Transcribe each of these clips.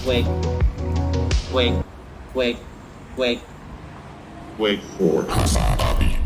wait, wait, wait, wait. Wait for HasanAbi.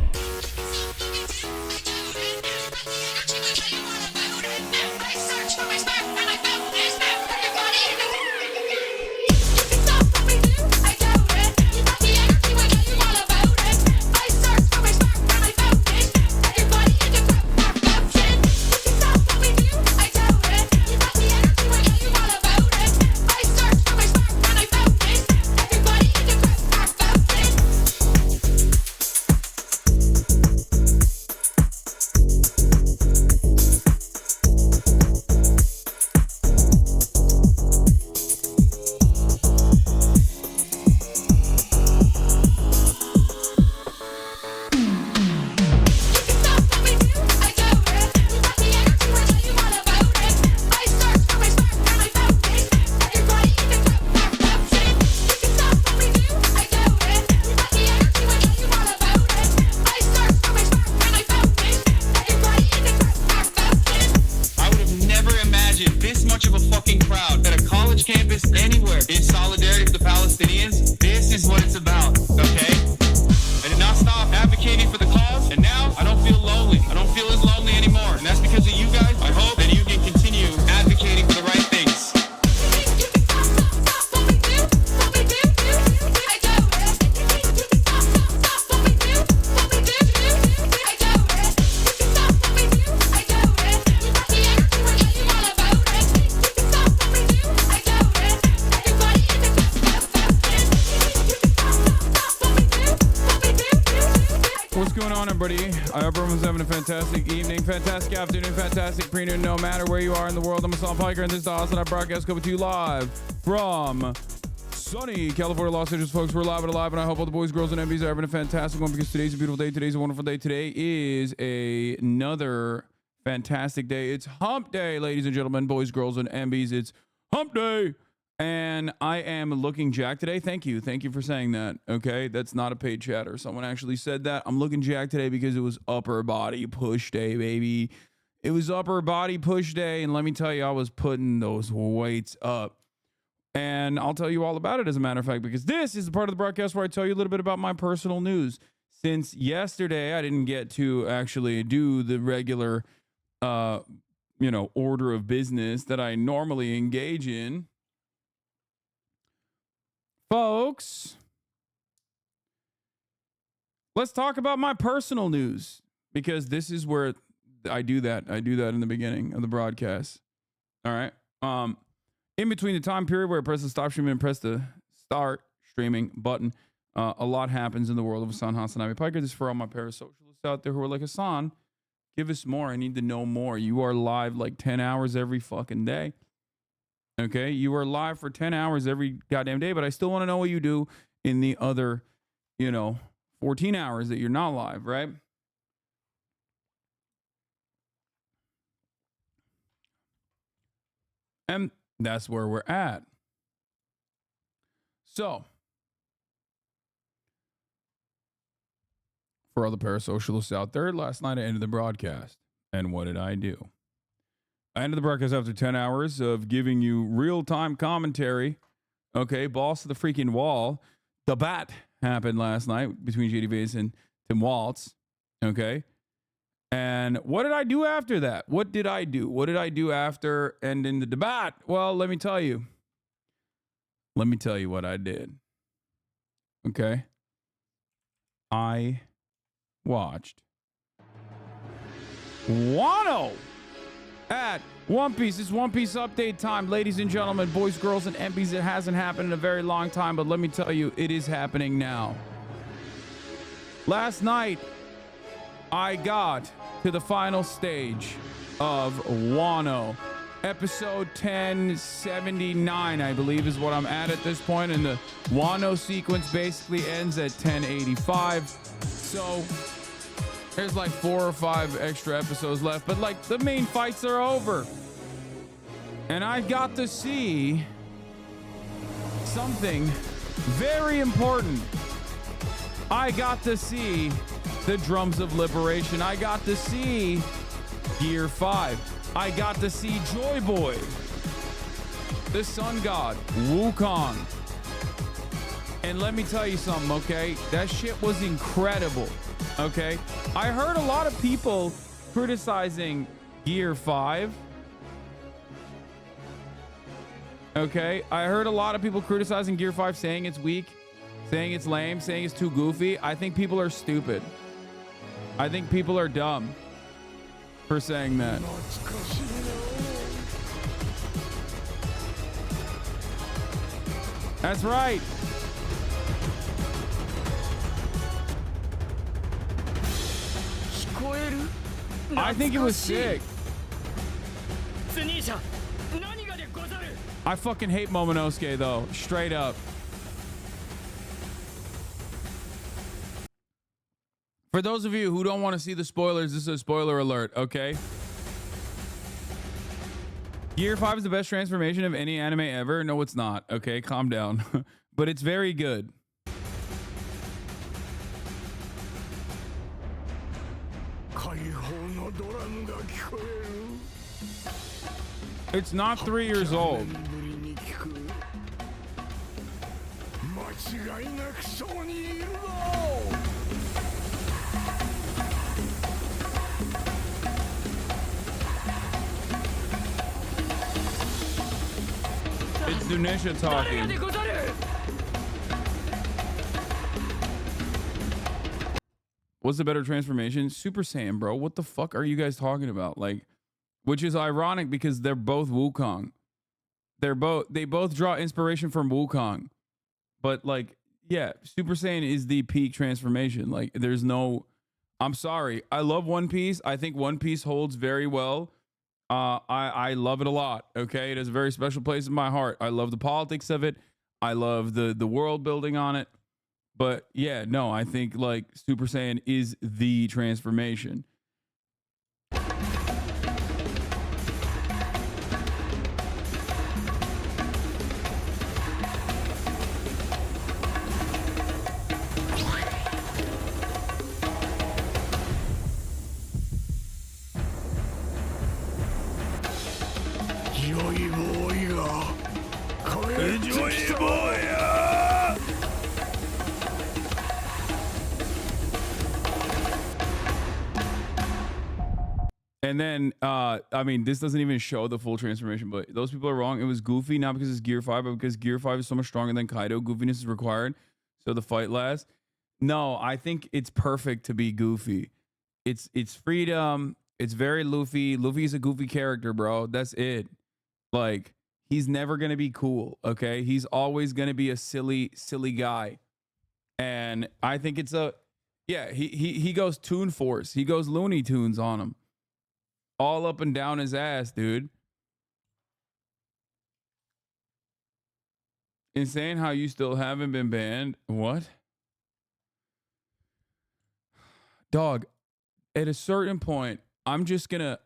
Fantastic evening, fantastic afternoon, fantastic pre-noon, no matter where you are in the world. I'm Hassan Piker, and this is the HasanAbi broadcast coming to you live from sunny California, Los Angeles, folks. We're live and alive, and I hope all the boys, girls, and MBs are having a fantastic one because today's a beautiful day. Today's a wonderful day. Today is another fantastic day. It's hump day, ladies and gentlemen, boys, girls, and MBs. It's hump day. And I am looking jacked today. Thank you. Thank you for saying that. Okay. That's not a paid chatter. Someone actually said that. I'm looking jacked today because it was upper body push day, baby. It was upper body push day. And let me tell you, I was putting those weights up. And I'll tell you all about it, as a matter of fact, because this is the part of the broadcast where I tell you a little bit about my personal news. Since yesterday, I didn't get to actually do the regular, order of business that I normally engage in. Folks, let's talk about my personal news, because this is where I do that. I do that in the beginning of the broadcast. All right. In between the time period where I press the stop streaming and press the start streaming button, a lot happens in the world of HasanAbi Piker. This is for all my parasocialists out there who are like, Hasan, give us more. I need to know more. You are live like 10 hours every fucking day. Okay, you are live for 10 hours every goddamn day, but I still want to know what you do in the other, 14 hours that you're not live, right? And that's where we're at. So, for all the parasocialists out there, last night I ended the broadcast. And what did I do? I ended the broadcast after 10 hours of giving you real-time commentary. Okay, balls to the freaking wall. Debat happened last night between JVANCExTWALZ and Tim Waltz. Okay. And what did I do after that? What did I do? What did I do after ending the debat? Well, let me tell you. Let me tell you what I did. Okay. I watched Wano at One Piece. It's One Piece update time, ladies and gentlemen, boys, girls, and MPs. It hasn't happened in a very long time, but let me tell you, it is happening now. Last night, I got to the final stage of Wano. Episode 1079, I believe, is what I'm at this point, and the Wano sequence basically ends at 1085. So there's like 4 or 5 extra episodes left, but like the main fights are over. And I got to see something very important. I got to see the Drums of Liberation. I got to see Gear 5. I got to see Joy Boy. the sun god, Wukong. And let me tell you something, okay? That shit was incredible, okay? I heard a lot of people criticizing Gear 5. Okay, I heard a lot of people criticizing Gear 5, saying it's weak, saying it's lame, saying it's too goofy. I think people are stupid. I think people are dumb for saying that. That's right. I think it was sick. I fucking hate Momonosuke though, straight up. For those of you who don't want to see the spoilers, this is a spoiler alert, okay? Gear 5 is the best transformation of any anime ever. No, it's not. Okay, calm down. But it's very good. It's not 3 years old. It's Dunisha talking. What's the better transformation? Super Saiyan, bro. What the fuck are you guys talking about? Like, which is ironic because they're both Wukong. They both draw inspiration from Wukong. But like, yeah, Super Saiyan is the peak transformation. Like, there's no, I'm sorry. I love One Piece. I think One Piece holds very well. I love it a lot. Okay. It has a very special place in my heart. I love the politics of it. I love the world building on it. But yeah, no, I think like Super Saiyan is the transformation. And then, I mean, this doesn't even show the full transformation, but those people are wrong. It was goofy, not because it's Gear 5, but because Gear 5 is so much stronger than Kaido. Goofiness is required, so the fight lasts. No, I think it's perfect to be goofy. It's freedom. It's very Luffy. Luffy's a goofy character, bro. That's it. Like, he's never going to be cool, okay? He's always going to be a silly guy. And I think it's he goes Toon Force. He goes Looney Tunes on him. All up and down his ass, dude. Insane how you still haven't been banned. What? Dog, at a certain point, I'm just gonna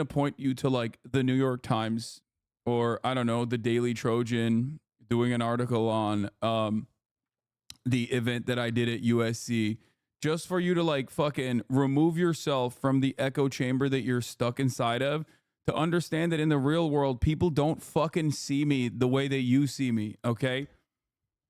point you to like the New York Times or I don't know, the Daily Trojan doing an article on the event that I did at USC. Just for you to like fucking remove yourself from the echo chamber that you're stuck inside of, to understand that in the real world, people don't fucking see me the way that you see me, okay?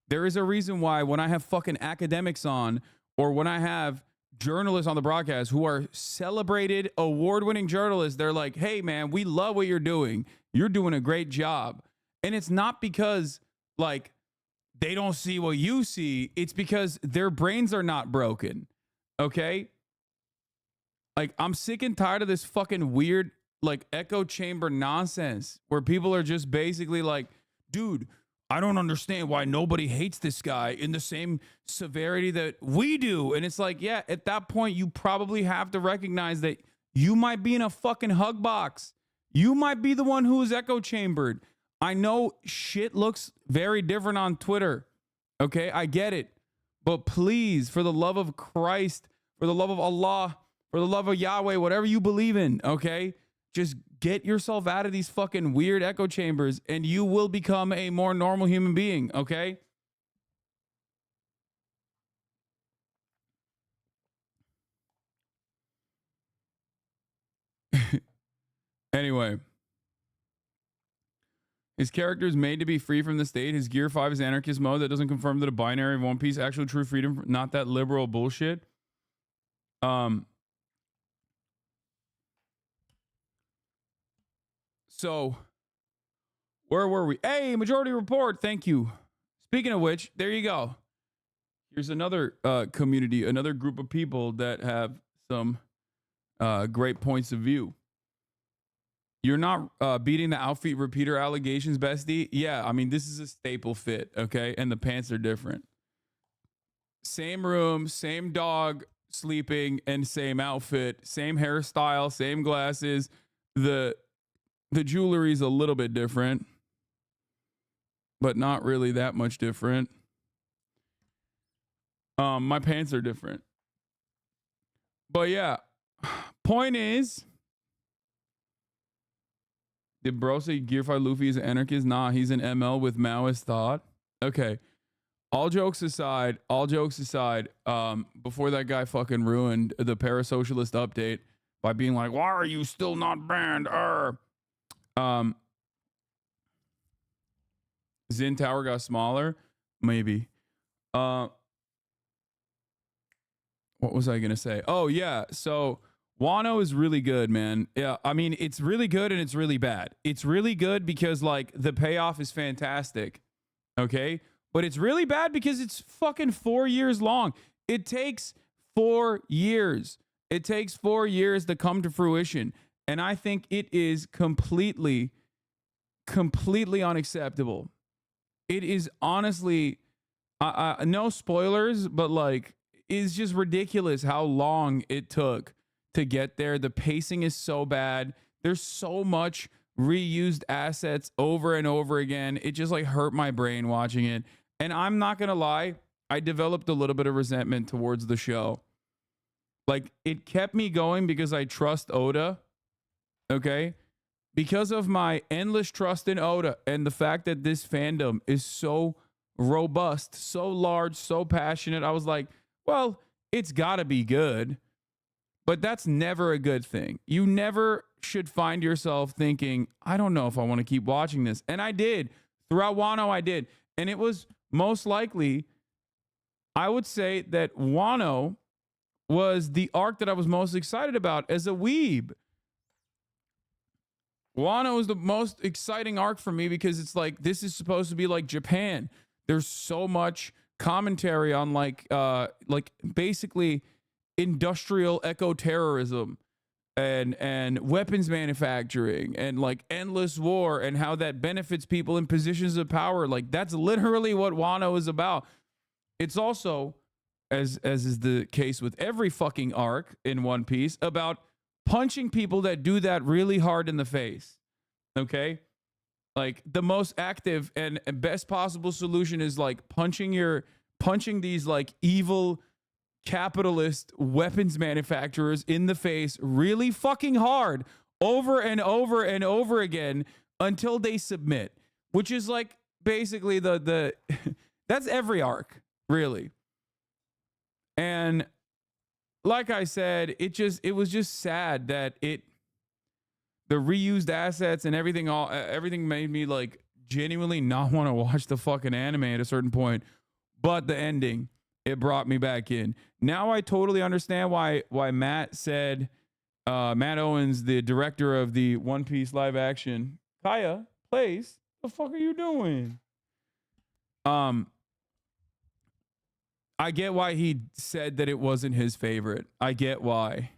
There is a reason why when I have fucking academics on, or when I have journalists on the broadcast who are celebrated award-winning journalists, they're like, hey man, we love what you're doing. You're doing a great job. And it's not because like, they don't see what you see. It's because their brains are not broken. Okay? Like, I'm sick and tired of this fucking weird, like, echo chamber nonsense where people are just basically like, dude, I don't understand why nobody hates this guy in the same severity that we do. And it's like, yeah, at that point, you probably have to recognize that you might be in a fucking hug box. You might be the one who is echo chambered. I know shit looks very different on Twitter. Okay, I get it. But please, for the love of Christ, for the love of Allah, for the love of Yahweh, whatever you believe in, okay, just get yourself out of these fucking weird echo chambers and you will become a more normal human being, okay? Anyway. His character is made to be free from the state. His Gear 5 is anarchist mode that doesn't confirm that a binary of One Piece actual true freedom, not that liberal bullshit. So where were we? Hey, majority report. Thank you. Speaking of which, there you go. Here's another community, another group of people that have some great points of view. You're not beating the outfit repeater allegations, bestie. Yeah, I mean, this is a staple fit, okay? And the pants are different. Same room, same dog sleeping, and same outfit, same hairstyle, same glasses. The jewelry's a little bit different, but not really that much different. My pants are different. But yeah, point is, did bro say Gear 5 Luffy is an anarchist? Nah, he's an ML with Maoist thought. Okay. All jokes aside, before that guy fucking ruined the parasocialist update by being like, why are you still not banned? Zin Tower got smaller? Maybe. What was I going to say? Oh, yeah. So Wano is really good, man. Yeah, I mean, it's really good and it's really bad. It's really good because, like, the payoff is fantastic. Okay? But it's really bad because it's fucking 4 years long. It takes 4 years. It takes 4 years to come to fruition. And I think it is completely unacceptable. It is honestly, no spoilers, but like, it's just ridiculous how long it took to get there. The pacing is so bad. There's so much reused assets over and over again. It just like hurt my brain watching it. And I'm not going to lie, I developed a little bit of resentment towards the show. Like, it kept me going because I trust Oda. Okay? Because of my endless trust in Oda and the fact that this fandom is so robust, so large, so passionate, I was like, well, it's got to be good. But that's never a good thing. You never should find yourself thinking, I don't know if I want to keep watching this. And I did. Throughout Wano, I did. And it was most likely, I would say that Wano was the arc that I was most excited about as a weeb. Wano is the most exciting arc for me because it's like, this is supposed to be like Japan. There's so much commentary on like basically industrial eco-terrorism and weapons manufacturing and like endless war and how that benefits people in positions of power. Like, that's literally what Wano is about. It's also, as is the case with every fucking arc in One Piece, about punching people that do that really hard in the face. Okay? Like, the most active and best possible solution is like punching these like evil capitalist weapons manufacturers in the face really fucking hard over and over and over again until they submit, which is like basically the that's every arc, really. And like I said, it was just sad that the reused assets and everything made me like genuinely not want to watch the fucking anime at a certain point. But the ending, it brought me back in. Now I totally understand why Matt said, Matt Owens, the director of the One Piece live action. Kaya, please, the fuck are you doing? I get why he said that it wasn't his favorite. I get why.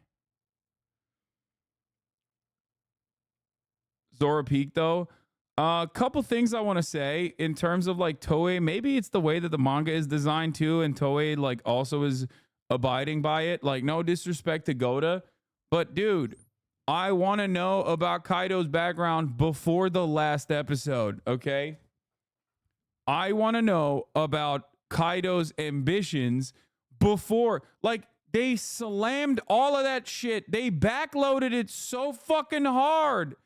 Zora Peak, though. A couple things I want to say in terms of like Toei. Maybe it's the way that the manga is designed too, and Toei like also is abiding by it. Like, no disrespect to Goda, but dude, I want to know about Kaido's background before the last episode, okay? I want to know about Kaido's ambitions before, like, they slammed all of that shit. They backloaded it so fucking hard.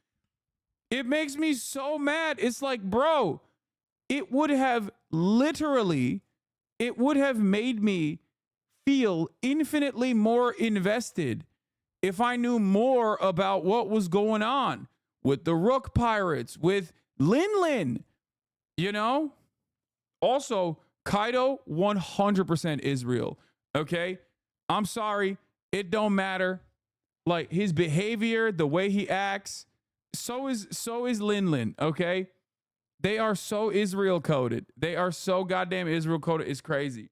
It makes me so mad. It's like, bro, it would have made me feel infinitely more invested if I knew more about what was going on with the Rook Pirates, with Lin, you know? Also, Kaido 100% Israel. Okay? I'm sorry. It don't matter. Like his behavior, the way he acts, so is Lin. Okay? They are so Israel coded. They are so goddamn Israel coded. It's crazy.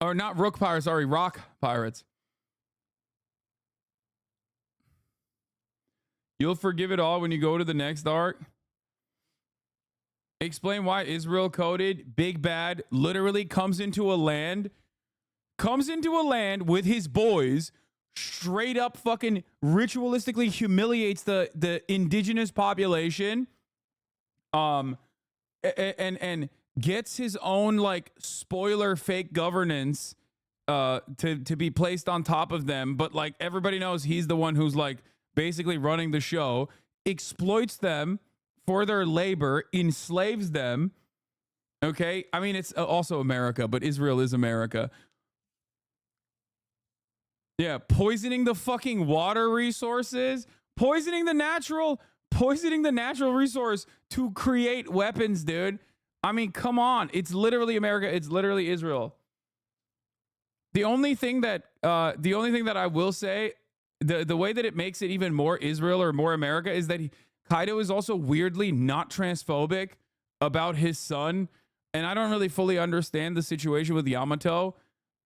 Or not Rook Pirates, sorry, Rock Pirates. You'll forgive it all when you go to the next arc. Explain why Israel coded Big Bad literally comes into a land with his boys, straight up fucking ritualistically humiliates the indigenous population, and gets his own like spoiler fake governance to be placed on top of them, but like everybody knows he's the one who's like basically running the show, exploits them for their labor, enslaves them. Okay, I mean it's also America, but Israel is America. Yeah, poisoning the fucking water resources, poisoning the natural resource to create weapons, dude. I mean, come on. It's literally America. It's literally Israel. The only thing that I will say, the way that it makes it even more Israel or more America is that Kaido is also weirdly not transphobic about his son. And I don't really fully understand the situation with Yamato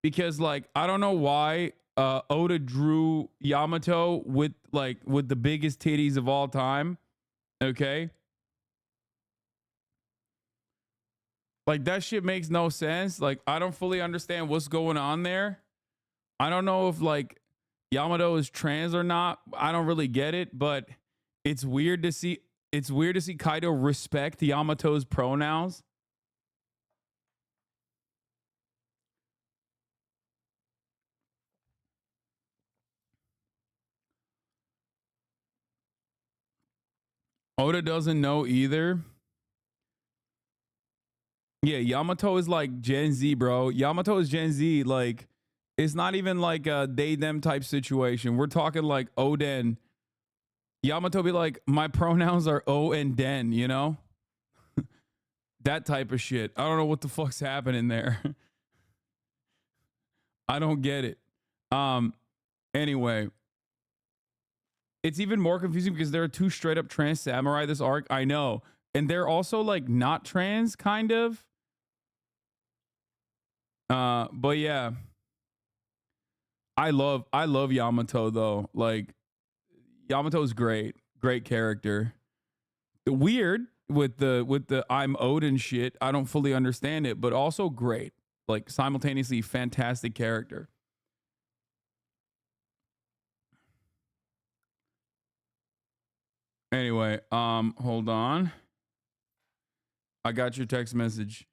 because like, I don't know why Oda drew Yamato with the biggest titties of all time. Okay. Like that shit makes no sense. Like I don't fully understand what's going on there. I don't know if like Yamato is trans or not. I don't really get it, but it's weird to see Kaido respect Yamato's pronouns. Oda doesn't know either. Yeah, Yamato is like Gen Z, bro. Yamato is Gen Z. Like, it's not even like a they them type situation. We're talking like Oden. Yamato be like, my pronouns are O and Den, you know? That type of shit. I don't know what the fuck's happening there. I don't get it. Anyway. It's even more confusing because there are two straight up trans samurai this arc. I know. And they're also like not trans, kind of. But yeah. I love Yamato though. Like Yamato's great. Great character. Weird with the I'm Odin shit. I don't fully understand it, but also great. Like simultaneously fantastic character. Anyway, hold on. I got your text message.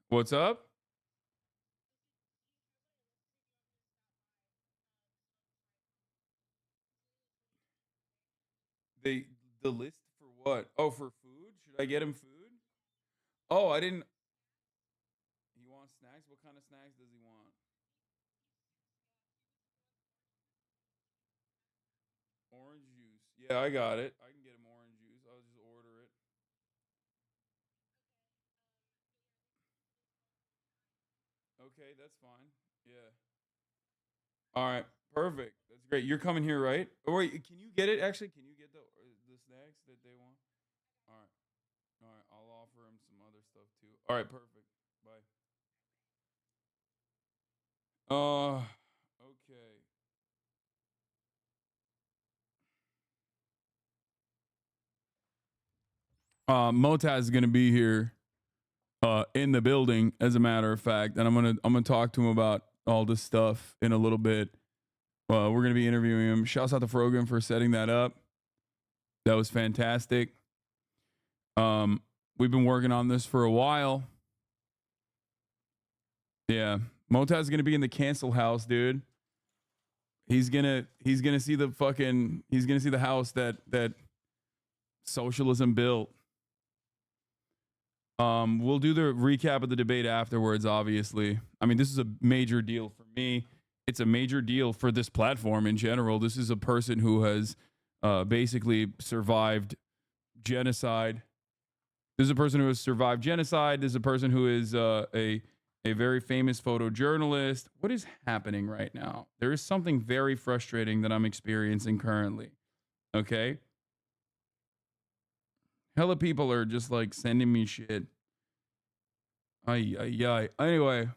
What's up? The list for what? Oh, for food? Should I get him food? Oh, I didn't. He wants snacks? What kind of snacks does he want? Orange juice. Yeah, I got it. I can get him orange juice. I'll just order it. Okay, that's fine. Yeah. All right. Perfect. That's great. You're coming here, right? Oh, wait, can you get it? Actually, can you get the snacks that they want? All right. All right. I'll offer him some other stuff too. All right. Perfect. Bye. Okay. Motaz is gonna be here in the building, as a matter of fact, and I'm gonna talk to him about all this stuff in a little bit. We're gonna be interviewing him. Shouts out to Frogan for setting that up. That was fantastic. We've been working on this for a while. Yeah, Motaz is gonna be in the cancel house, dude. He's gonna see the house that socialism built. We'll do the recap of the debate afterwards, obviously. I mean, this is a major deal for me. it's a major deal for this platform in general. This is a person who has basically survived genocide. This is a person who has survived genocide. This is a person who is a very famous photojournalist. What is happening right now? There is something very frustrating that I'm experiencing currently. Okay? Hella people are just like sending me shit. Ay, ay, ay. Anyway.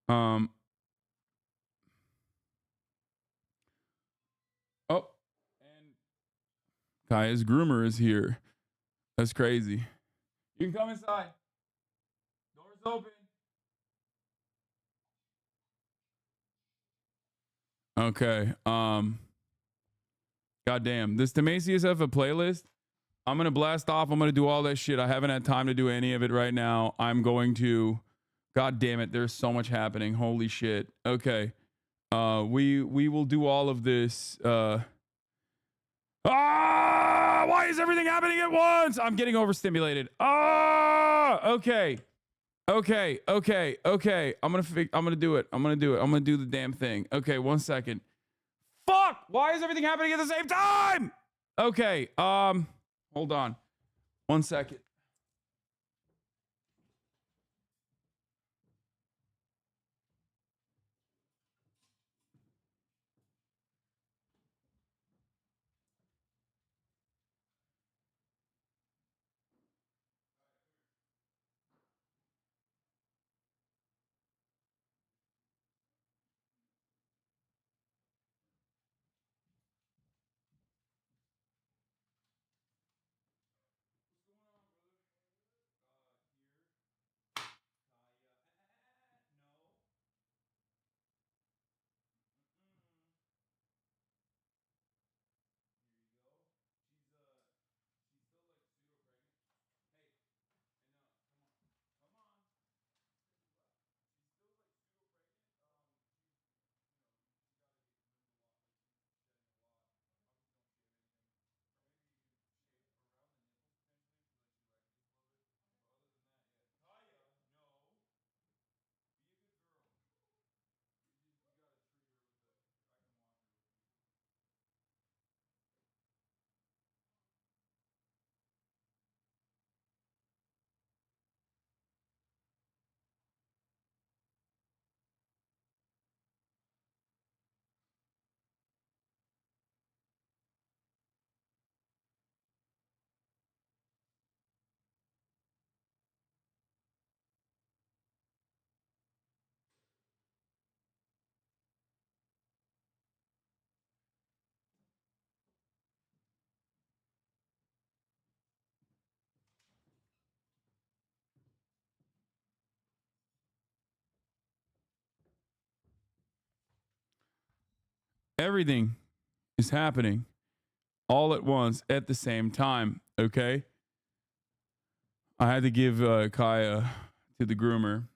Um. Oh. And Kaya's groomer is here. That's crazy. You can come inside. Door's open. Okay. Goddamn. Does Timasius have a playlist? I'm gonna blast off. I'm gonna do all that shit. I haven't had time to do any of it right now. I'm going to. God damn it. There's so much happening. Holy shit. Okay. We will do all of this. Why is everything happening at once? I'm getting overstimulated. Okay. Okay. I'm gonna do it. I'm gonna do the damn thing. Okay, 1 second. Fuck! Why is everything happening at the same time? Okay. Hold on. 1 second. Everything is happening all at once at the same time. Okay. I had to give Kaya to the groomer.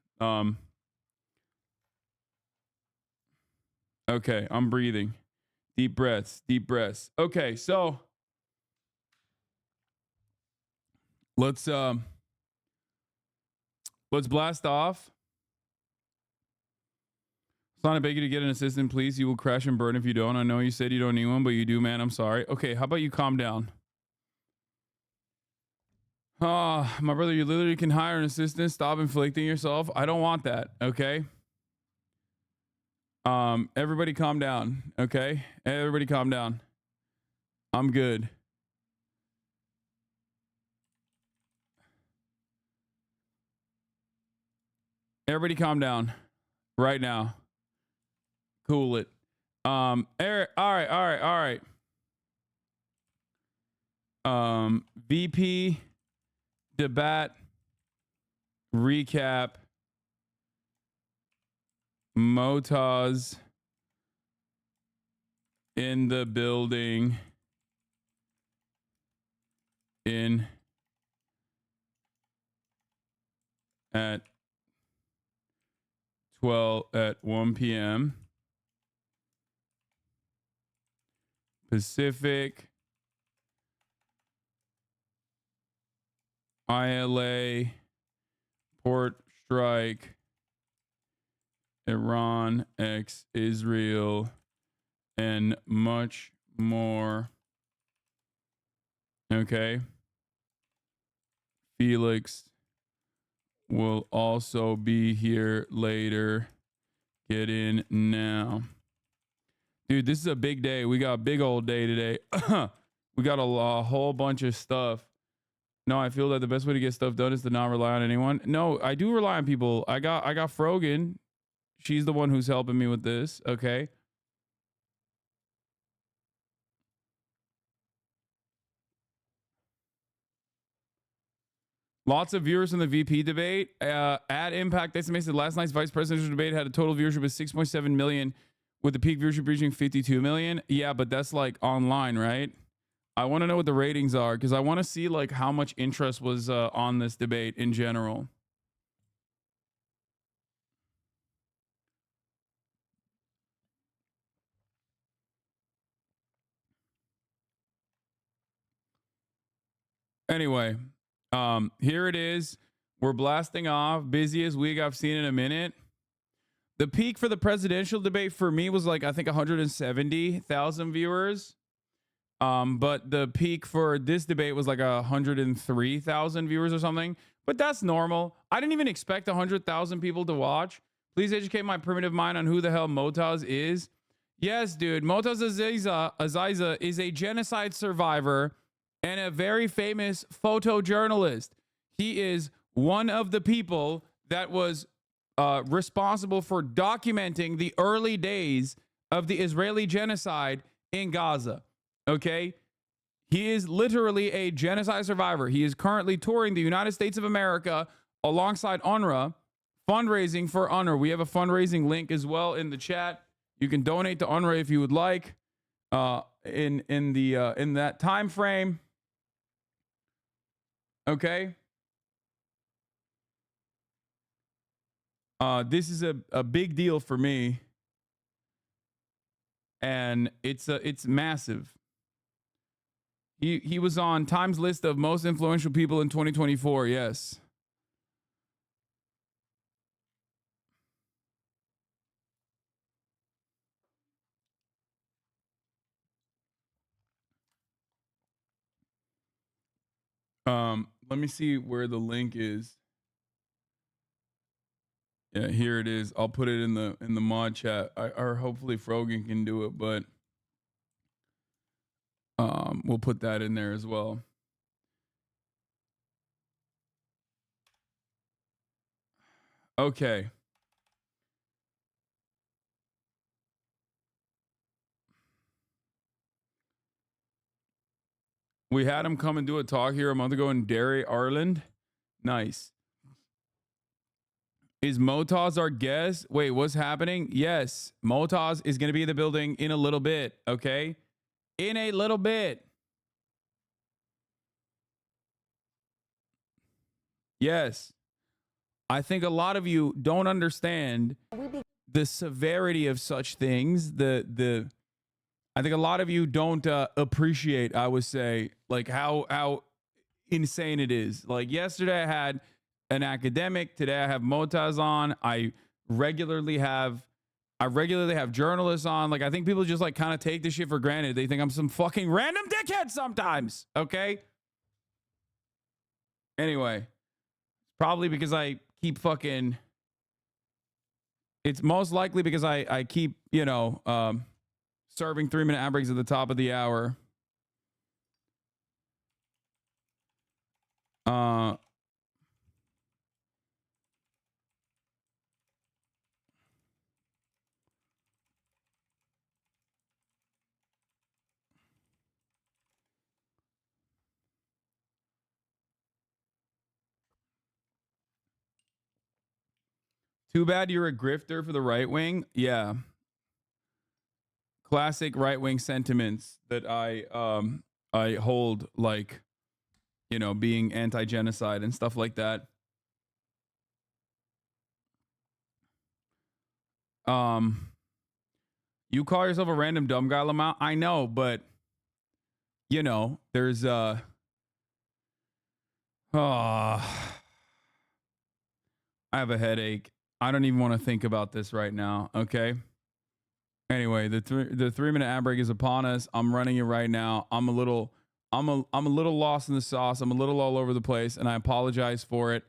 Okay, I'm breathing. Deep breaths, deep breaths. Okay, so let's blast off. Son, I beg you to get an assistant, please. You will crash and burn if you don't. I know you said you don't need one, but you do, man. I'm sorry. Okay, how about you calm down? My brother, you literally can hire an assistant. Stop inflicting yourself. I don't want that. Okay. Everybody calm down. Okay. Everybody calm down. I'm good. Everybody calm down right now. Cool it. Eric, all right. VP Debat recap. Motaz in the building at 1 p.m. Pacific. ILA, port strike, Iran x Israel, and much more. Okay. Felix will also be here later. Get in now. Dude, this is a big day. We got a big old day today. We got a whole bunch of stuff. No, I feel that the best way to get stuff done is to not rely on anyone. No, I do rely on people. I got Frogan. She's the one who's helping me with this. Okay. Lots of viewers in the VP debate. At Impact estimates that last night's vice presidential debate had a total viewership of 6.7 million, with the peak viewership reaching 52 million. Yeah, but that's like online, right? I want to know what the ratings are because I want to see like how much interest was on this debate in general. Anyway, here it is. We're blasting off. Busiest week I've seen in a minute. The peak for the presidential debate for me was like, I think 170,000 viewers. But the peak for this debate was like 103,000 viewers or something. But that's normal. I didn't even expect 100,000 people to watch. Please educate my primitive mind on who the hell Motaz is. Yes, dude. Motaz Azaiza is a genocide survivor and a very famous photojournalist. He is one of the people that was responsible for documenting the early days of the Israeli genocide in Gaza. Okay? He is literally a genocide survivor. He is currently touring the United States of America alongside UNRWA, fundraising for UNRWA. We have a fundraising link as well in the chat. You can donate to UNRWA if you would like. In that time frame. Okay. This is a big deal for me, and it's massive. He was on Time's list of most influential people in 2024. Yes. Let me see where the link is. Yeah, here it is. I'll put it in the mod chat. Or hopefully Frogan can do it, but we'll put that in there as well. Okay. We had him come and do a talk here a month ago in Derry, Ireland. Nice. Is Motaz our guest? Wait, what's happening? Yes, Motaz is going to be in the building in a little bit, okay? In a little bit. Yes. I think a lot of you don't understand the severity of such things. I think a lot of you don't appreciate, I would say, like how insane it is. Like yesterday I had an academic. Today I have Motaz on. I regularly have journalists on. Like I think people just like kind of take this shit for granted. They think I'm some fucking random dickhead sometimes. Okay. Anyway, probably because I keep fucking. It's most likely because I keep, serving 3-minute ad breaks at the top of the hour. Too bad you're a grifter for the right wing. Yeah. Classic right wing sentiments that I hold, like, being anti-genocide and stuff like that. You call yourself a random dumb guy, Lamont? I know, but there's I have a headache. I don't even want to think about this right now. Okay. Anyway, the 3-minute ad break is upon us. I'm running it right now. I'm a little lost in the sauce. I'm a little all over the place, and I apologize for it.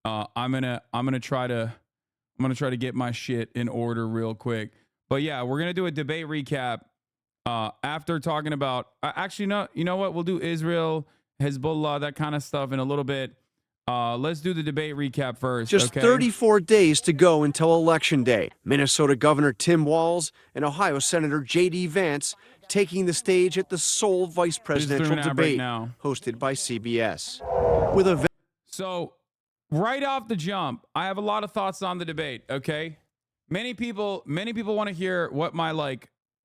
I'm gonna try to get my shit in order real quick. But yeah, we're gonna do a debate recap after talking about. Actually, no. You know what? We'll do Israel, Hezbollah, that kind of stuff in a little bit. Let's do the debate recap first. Just 34 days to go until Election Day. Minnesota Governor Tim Walz and Ohio Senator J.D. Vance taking the stage at the sole vice presidential debate hosted by CBS. So, right off the jump, I have a lot of thoughts on the debate, okay? Many people want to hear what my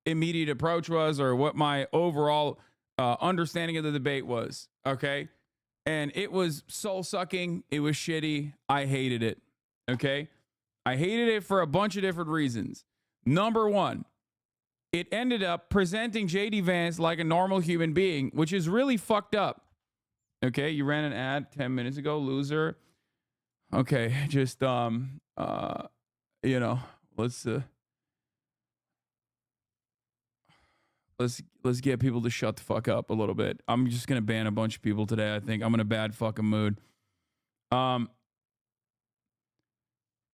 immediate approach was or what my overall understanding of the debate was, okay? And it was soul-sucking. It was shitty. I hated it. Okay? I hated it for a bunch of different reasons. Number one, it ended up presenting J.D. Vance like a normal human being, which is really fucked up. Okay? You ran an ad 10 minutes ago, loser. Okay, just, let's get people to shut the fuck up a little bit. I'm just gonna ban a bunch of people today. I think I'm in a bad fucking mood.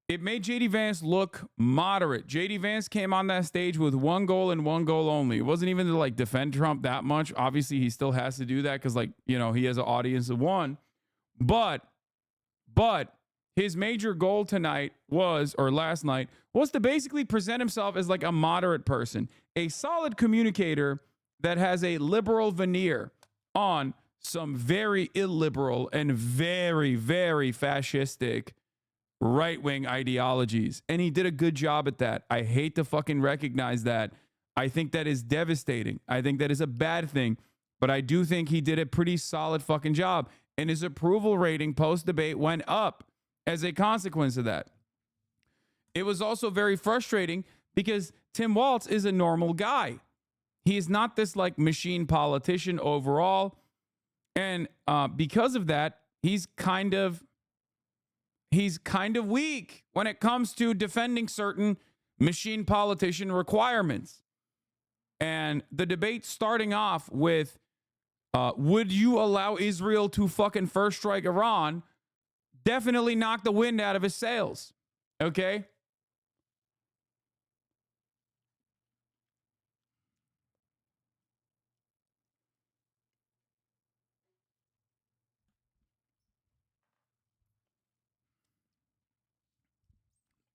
It made JD Vance look moderate. JD Vance came on that stage with one goal and one goal only. It wasn't even to defend Trump that much. Obviously, he still has to do that because he has an audience of one. But his major goal tonight last night was to basically present himself as a moderate person, a solid communicator that has a liberal veneer on some very illiberal and very, very fascistic right-wing ideologies. And he did a good job at that. I hate to fucking recognize that. I think that is devastating. I think that is a bad thing. But I do think he did a pretty solid fucking job. And his approval rating post-debate went up as a consequence of that. It was also very frustrating because Tim Walz is a normal guy. He is not this machine politician overall. And because of that, he's kind of weak when it comes to defending certain machine politician requirements. And the debate starting off with, would you allow Israel to fucking first strike Iran? Definitely knocked the wind out of his sails. Okay?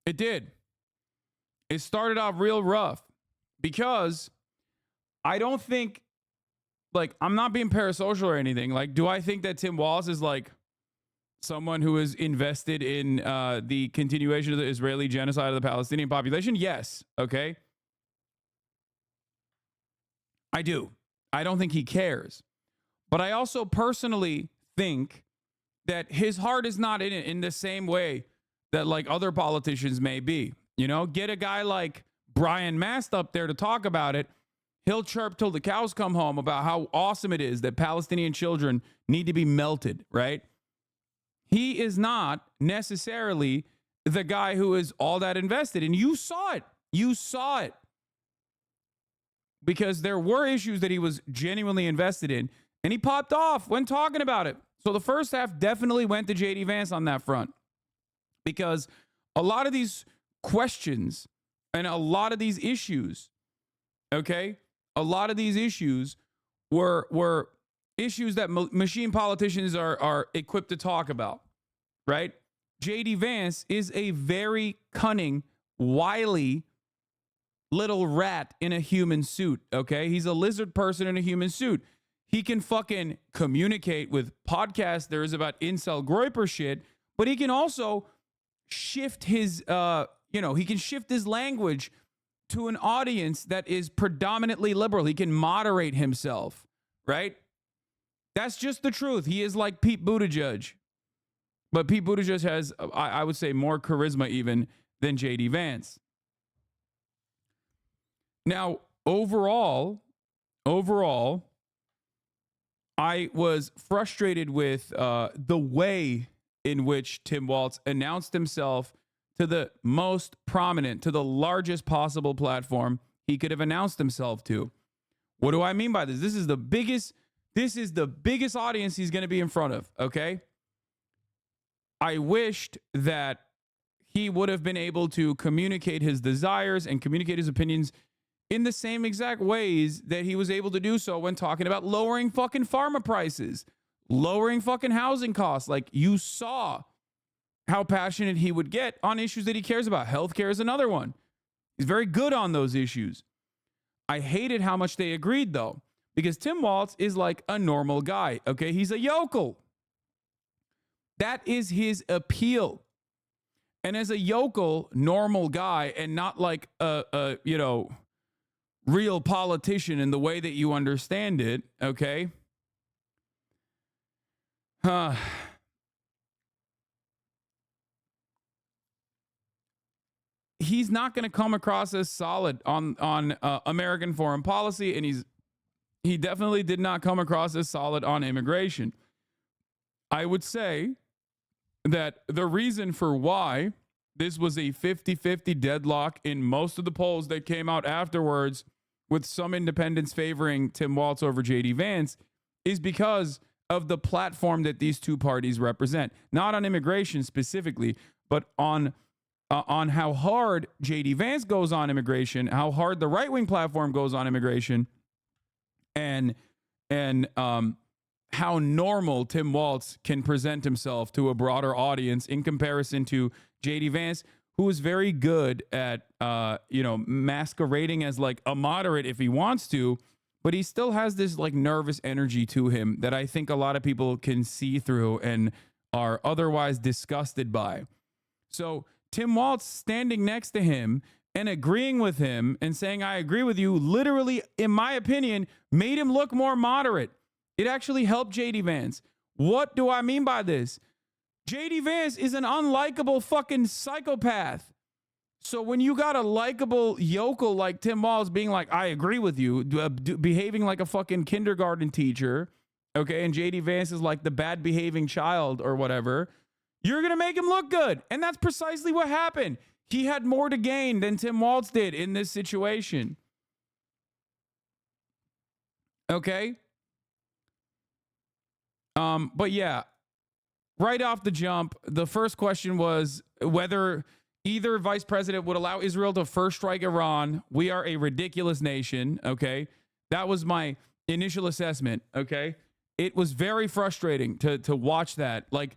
It did. It started off real rough because I don't think, I'm not being parasocial or anything. Do I think that Tim Walz is someone who is invested in the continuation of the Israeli genocide of the Palestinian population? Yes. Okay. I do. I don't think he cares. But I also personally think that his heart is not in it in the same way that other politicians may be. Get a guy like Brian Mast up there to talk about it. He'll chirp till the cows come home about how awesome it is that Palestinian children need to be melted, right? He is not necessarily the guy who is all that invested. And you saw it. You saw it. Because there were issues that he was genuinely invested in. And he popped off when talking about it. So the first half definitely went to J.D. Vance on that front. Because a lot of these questions and a lot of these issues, okay, a lot of these issues were issues that machine politicians are equipped to talk about, right? J.D. Vance is a very cunning, wily little rat in a human suit, okay? He's a lizard person in a human suit. He can fucking communicate with podcasters about incel groiper shit, but he can also shift his, he can shift his language to an audience that is predominantly liberal. He can moderate himself, right? That's just the truth. He is like Pete Buttigieg. But Pete Buttigieg has, I would say, more charisma even than J.D. Vance. Now, overall, I was frustrated with the way in which Tim Walz announced himself to the most prominent, to the largest possible platform he could have announced himself to. What do I mean by this? This is the biggest audience he's going to be in front of, okay? I wished that he would have been able to communicate his desires and communicate his opinions in the same exact ways that he was able to do so when talking about lowering fucking pharma prices, lowering fucking housing costs. Like, you saw how passionate he would get on issues that he cares about. Healthcare is another one. He's very good on those issues. I hated how much they agreed, though, because Tim Walz is like a normal guy, okay? He's a yokel. That is his appeal. And as a yokel, normal guy, and not like a real politician in the way that you understand it, okay? He's not going to come across as solid on American foreign policy, and he definitely did not come across as solid on immigration. I would say that the reason for why this was a 50-50 deadlock in most of the polls that came out afterwards, with some independents favoring Tim Walz over JD Vance, is because of the platform that these two parties represent. Not on immigration specifically, but on how hard JD Vance goes on immigration, how hard the right-wing platform goes on immigration, and how normal Tim Walz can present himself to a broader audience in comparison to JD Vance, who is very good at masquerading as like a moderate if he wants to, but he still has this like nervous energy to him that I think a lot of people can see through and are otherwise disgusted by. So Tim Walz standing next to him and agreeing with him and saying, I agree with you, literally, in my opinion, made him look more moderate. It actually helped JD Vance. What do I mean by this? JD Vance is an unlikable fucking psychopath. So when you got a likable yokel like Tim Walz being like, I agree with you, behaving like a fucking kindergarten teacher, okay, and JD Vance is like the bad behaving child or whatever, you're going to make him look good. And that's precisely what happened. He had more to gain than Tim Walz did in this situation. Okay? But yeah, right off the jump, the first question was whether either vice president would allow Israel to first strike Iran. We are a ridiculous nation, okay? That was my initial assessment, okay? It was very frustrating to watch that. Like,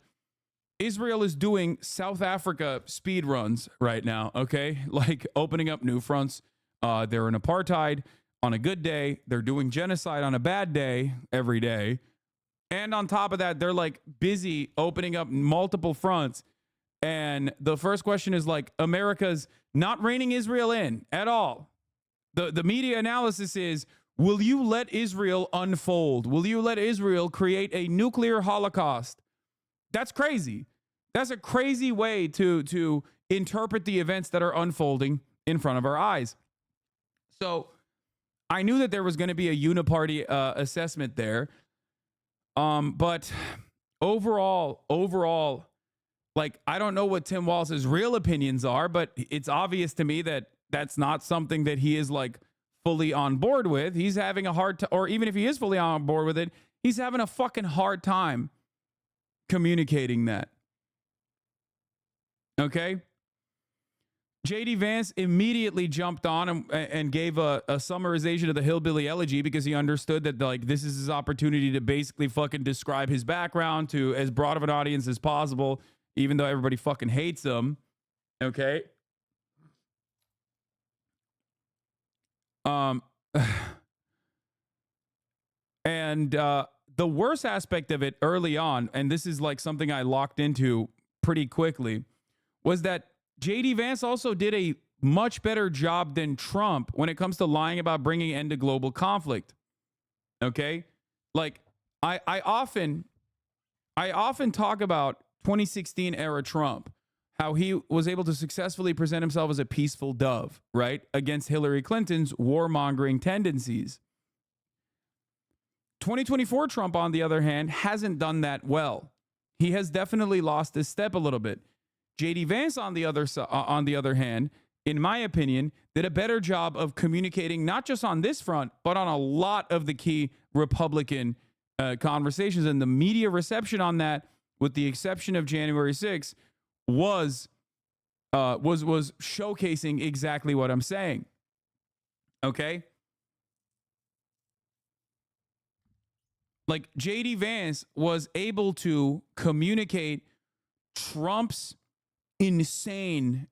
Israel is doing South Africa speed runs right now, okay? Like, opening up new fronts. They're in apartheid on a good day. They're doing genocide on a bad day every day. And on top of that, they're like busy opening up multiple fronts. And the first question is like, America's not reining Israel in at all. The media analysis is, will you let Israel unfold? Will you let Israel create a nuclear holocaust? That's crazy. That's a crazy way to interpret the events that are unfolding in front of our eyes. So I knew that there was going to be a uniparty assessment there. But overall, like, I don't know what Tim Walz's real opinions are, but it's obvious to me that that's not something that he is like fully on board with. He's having a hard time, or even if he is fully on board with it, he's having a fucking hard time communicating that. Okay? JD Vance immediately jumped on and gave a summarization of the Hillbilly Elegy because he understood that, like, this is his opportunity to basically fucking describe his background to as broad of an audience as possible, even though everybody fucking hates him. Okay? And the worst aspect of it early on, and this is like something I locked into pretty quickly, was that JD Vance also did a much better job than Trump when it comes to lying about bringing end to global conflict. Okay? Like, I often talk about 2016 era Trump, how he was able to successfully present himself as a peaceful dove, right? Against Hillary Clinton's warmongering tendencies. 2024 Trump, on the other hand, hasn't done that well. He has definitely lost his step a little bit. JD Vance, on the other hand, in my opinion, did a better job of communicating, not just on this front, but on a lot of the key Republican conversations. And the media reception on that, with the exception of January 6th, was showcasing exactly what I'm saying. Okay? Like, JD Vance was able to communicate Trump's insane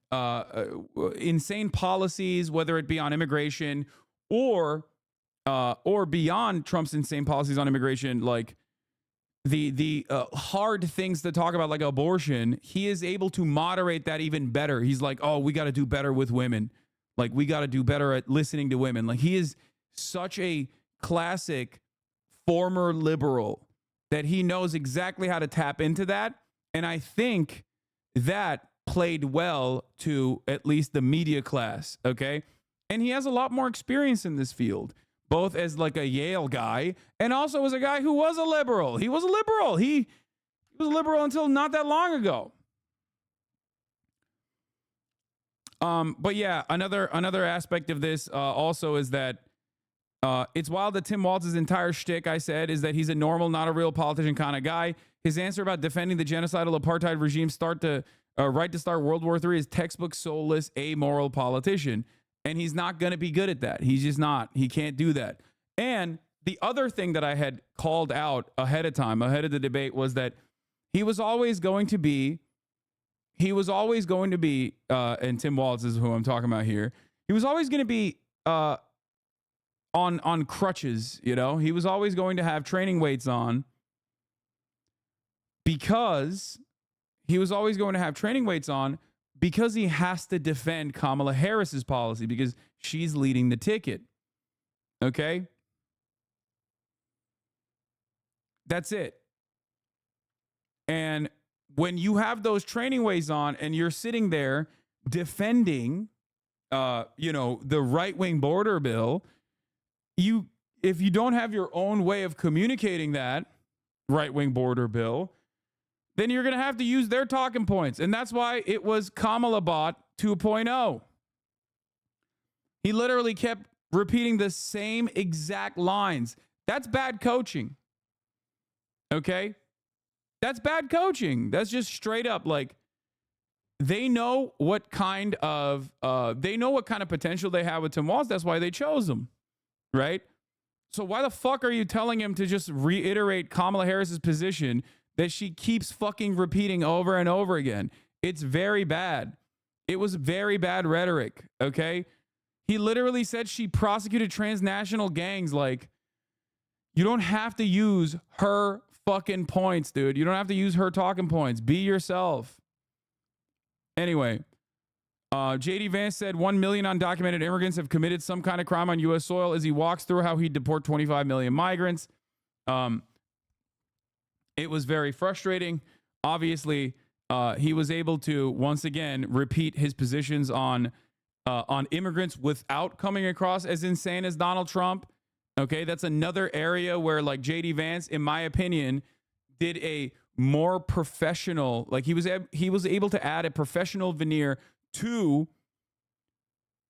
policies, whether it be on immigration or beyond Trump's insane policies on immigration, like the hard things to talk about, like abortion. He is able to moderate that even better. He's like, oh, we got to do better with women. Like, we got to do better at listening to women. Like, he is such a classic former liberal that he knows exactly how to tap into that. And I think that played well to at least the media class, okay? And he has a lot more experience in this field, both as like a Yale guy and also as a guy who was a liberal. He was a liberal. He was a liberal until not that long ago. But yeah, another aspect of this also is that it's wild that Tim Walz's entire shtick, I said, is that he's a normal, not a real politician kind of guy. His answer about defending the genocidal apartheid regime right to start World War III is textbook soulless, amoral politician. And he's not going to be good at that. He's just not. He can't do that. And the other thing that I had called out ahead of time, ahead of the debate, was that he was always going to be, and Tim Walz is who I'm talking about here, he was always going to be on crutches, you know? He was always going to have training weights on because he has to defend Kamala Harris's policy because she's leading the ticket. Okay? That's it. And when you have those training weights on and you're sitting there defending, the right-wing border bill, if you don't have your own way of communicating that right-wing border bill, then you're going to have to use their talking points. And that's why it was Kamala Bot 2.0. He literally kept repeating the same exact lines. That's bad coaching. Okay? That's bad coaching. That's just straight up, like, they know what kind of potential they have with Tim Walz. That's why they chose him. Right? So why the fuck are you telling him to just reiterate Kamala Harris's position that she keeps fucking repeating over and over again? It's very bad. It was very bad rhetoric, okay? He literally said she prosecuted transnational gangs. Like, you don't have to use her fucking points, dude. You don't have to use her talking points. Be yourself. Anyway, JD Vance said 1 million undocumented immigrants have committed some kind of crime on U.S. soil as he walks through how he'd deport 25 million migrants. It was very frustrating. Obviously, he was able to, once again, repeat his positions on immigrants without coming across as insane as Donald Trump. Okay, that's another area where, like, JD Vance, in my opinion, did a more professional, like, he was able to add a professional veneer to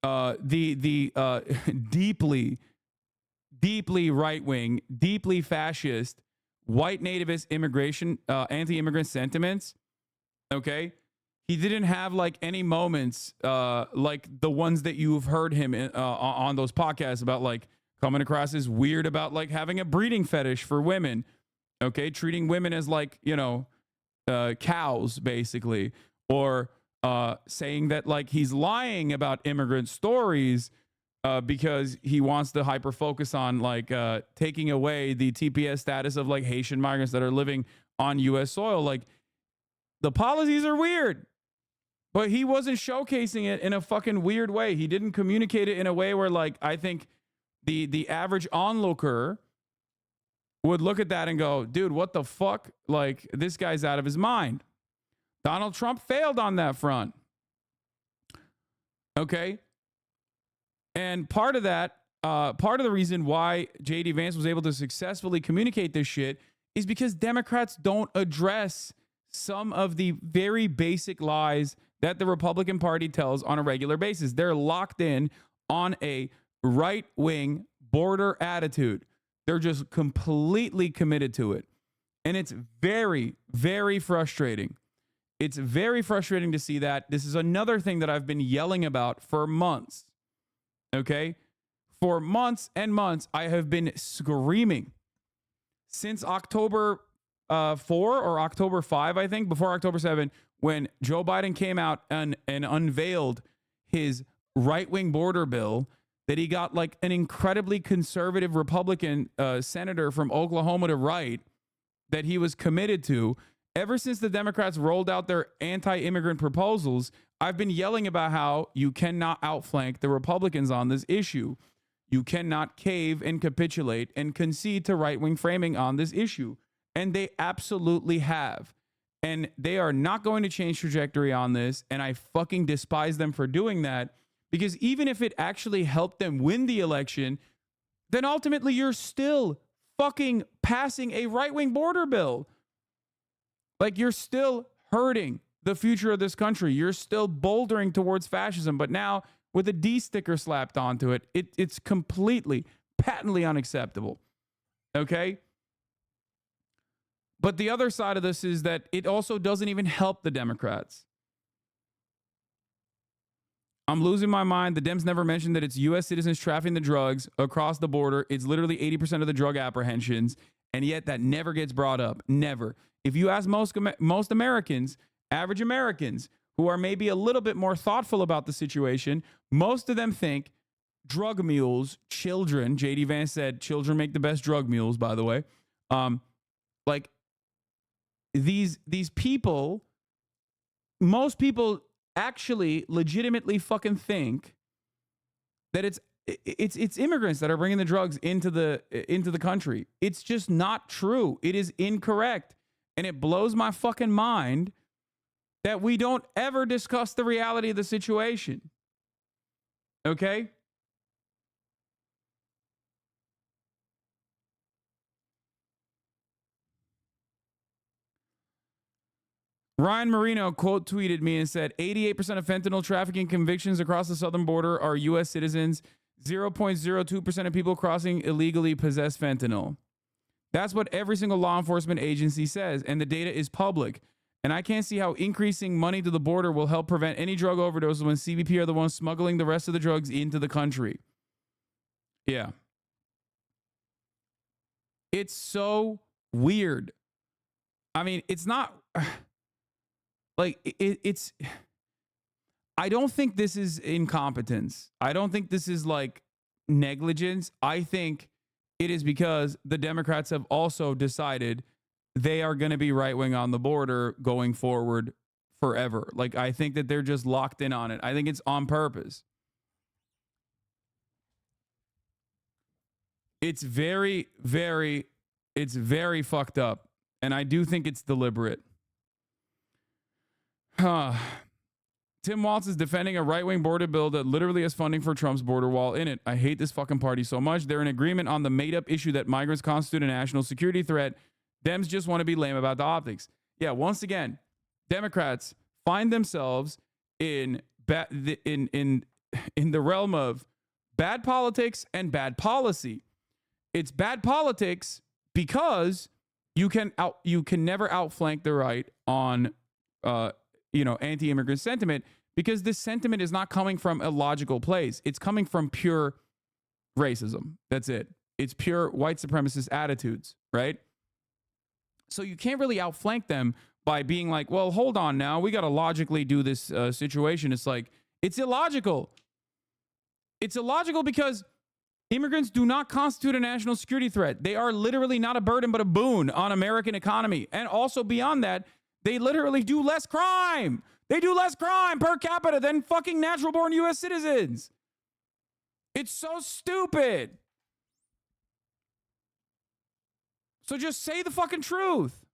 the deeply right-wing, deeply fascist, white nativist immigration, anti-immigrant sentiments. Okay, he didn't have like any moments like the ones that you've heard him on those podcasts about, like, coming across as weird about, like, having a breeding fetish for women. Okay, treating women as, like, cows, basically, or saying that, like, he's lying about immigrant stories because he wants to hyper focus on, like, taking away the TPS status of, like, Haitian migrants that are living on U.S. soil. Like, the policies are weird, but he wasn't showcasing it in a fucking weird way. He didn't communicate it in a way where, like, I think the average onlooker would look at that and go, dude, what the fuck? Like, this guy's out of his mind. Donald Trump failed on that front. Okay? And part of that part of the reason why JD Vance was able to successfully communicate this shit is because Democrats don't address some of the very basic lies that the Republican Party tells on a regular basis. They're locked in on a right-wing border attitude. They're just completely committed to it. And it's very, very frustrating. It's very frustrating to see that. This is another thing that I've been yelling about for months. Okay? For months and months, I have been screaming. Since October 4 or October 5, I think, before October 7, when Joe Biden came out and unveiled his right-wing border bill, that he got like an incredibly conservative Republican senator from Oklahoma to write, that he was committed to. Ever since the Democrats rolled out their anti-immigrant proposals, I've been yelling about how you cannot outflank the Republicans on this issue. You cannot cave and capitulate and concede to right-wing framing on this issue. And they absolutely have. And they are not going to change trajectory on this. And I fucking despise them for doing that. Because even if it actually helped them win the election, then ultimately you're still fucking passing a right-wing border bill. Like, you're still hurting the future of this country. You're still bouldering towards fascism. But now, with a D sticker slapped onto it, it's completely, patently unacceptable. Okay? But the other side of this is that it also doesn't even help the Democrats. I'm losing my mind. The Dems never mentioned that it's U.S. citizens trafficking the drugs across the border. It's literally 80% of the drug apprehensions. And yet that never gets brought up. Never. If you ask most Americans, average Americans, who are maybe a little bit more thoughtful about the situation, most of them think drug mules, children, JD Vance said children make the best drug mules, by the way. Like these people, most people actually legitimately fucking think that it's immigrants that are bringing the drugs into the country. It's just not true. It is incorrect. And it blows my fucking mind that we don't ever discuss the reality of the situation. Okay? Ryan Marino quote tweeted me and said, 88% of fentanyl trafficking convictions across the southern border are U.S. citizens. 0.02% of people crossing illegally possess fentanyl. That's what every single law enforcement agency says, and the data is public. And I can't see how increasing money to the border will help prevent any drug overdoses when CBP are the ones smuggling the rest of the drugs into the country. Yeah. It's so weird. I mean, it's not... Like, it's... I don't think this is incompetence. I don't think this is, like, negligence. I think it is because the Democrats have also decided they are going to be right-wing on the border going forward forever. Like, I think that they're just locked in on it. I think it's on purpose. It's very, very fucked up. And I do think it's deliberate. Tim Walz is defending a right-wing border bill that literally has funding for Trump's border wall in it. I hate this fucking party so much. They're in agreement on the made-up issue that migrants constitute a national security threat. Dems just want to be lame about the optics. Yeah, once again, Democrats find themselves in the realm of bad politics and bad policy. It's bad politics because you can never outflank the right on anti-immigrant sentiment, because this sentiment is not coming from a logical place. It's coming from pure racism. That's it. It's pure white supremacist attitudes, right? So you can't really outflank them by being like, well, hold on now. We got to logically do this situation. It's like, it's illogical. It's illogical because immigrants do not constitute a national security threat. They are literally not a burden, but a boon on American economy. And also beyond that, they literally do less crime. They do less crime per capita than fucking natural-born U.S. citizens. It's so stupid. So just say the fucking truth.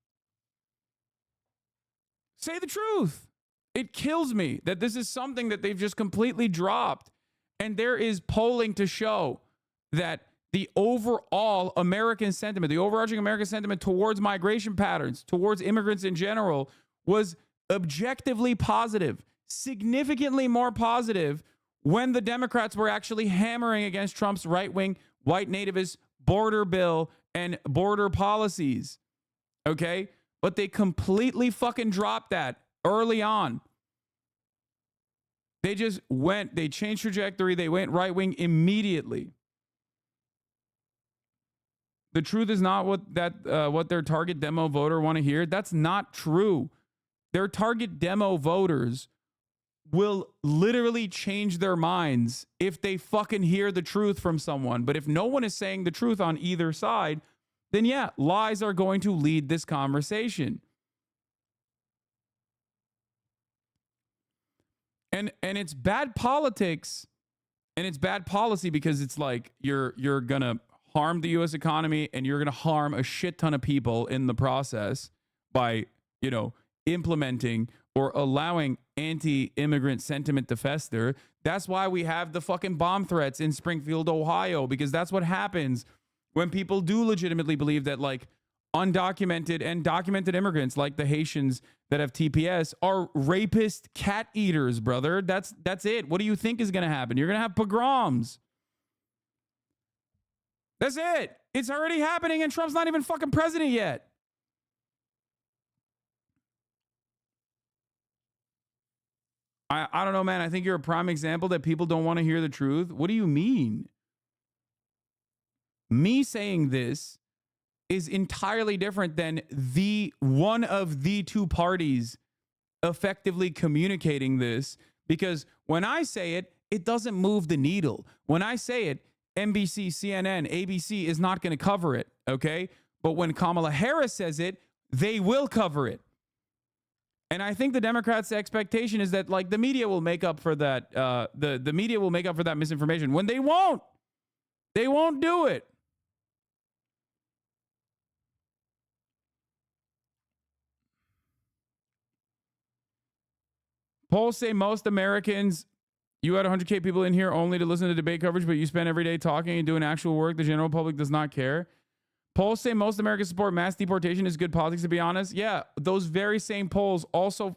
Say the truth. It kills me that this is something that they've just completely dropped. And there is polling to show that the overall American sentiment, the overarching American sentiment towards migration patterns, towards immigrants in general, was objectively positive, significantly more positive when the Democrats were actually hammering against Trump's right-wing, white nativist border bill and border policies. Okay? But they completely fucking dropped that early on. They just went, they changed trajectory, they went right-wing immediately. The truth is not what their target demo voter want to hear. That's not true. Their target demo voters will literally change their minds if they fucking hear the truth from someone. But if no one is saying the truth on either side, then yeah, lies are going to lead this conversation. And it's bad politics and it's bad policy because it's like you're going to harm the US economy and you're going to harm a shit ton of people in the process by, implementing or allowing anti-immigrant sentiment to fester. That's why we have the fucking bomb threats in Springfield, Ohio, because that's what happens when people do legitimately believe that like undocumented and documented immigrants like the Haitians that have TPS are rapist cat eaters, brother. That's it. What do you think is going to happen? You're going to have pogroms. That's it. It's already happening and Trump's not even fucking president yet. I don't know, man. I think you're a prime example that people don't want to hear the truth. What do you mean? Me saying this is entirely different than one of the two parties effectively communicating this, because when I say it, it doesn't move the needle. When I say it, NBC, CNN, ABC is not going to cover it, okay? But when Kamala Harris says it, they will cover it. And I think the Democrats' expectation is that like the media will make up for that. The media will make up for that misinformation when they won't. They won't do it. Polls say most Americans, you had 100K people in here only to listen to debate coverage, but you spend every day talking and doing actual work. The general public does not care. Polls say most Americans support mass deportation is good politics, to be honest. Yeah, those very same polls also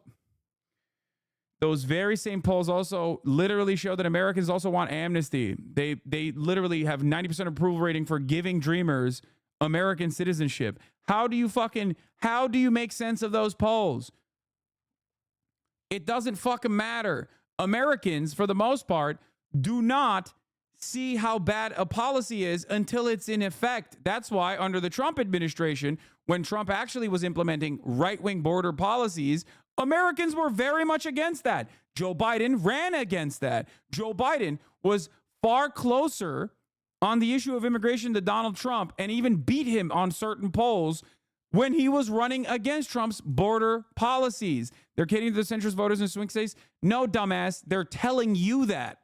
literally show that Americans also want amnesty. They literally have 90% approval rating for giving dreamers American citizenship. How do you make sense of those polls? It doesn't fucking matter. Americans, for the most part, do not see how bad a policy is until it's in effect. That's why under the Trump administration, when Trump actually was implementing right-wing border policies, Americans were very much against that. Joe Biden ran against that. Joe Biden was far closer on the issue of immigration to Donald Trump and even beat him on certain polls when he was running against Trump's border policies. They're catering to the centrist voters in swing states. No, dumbass. They're telling you that.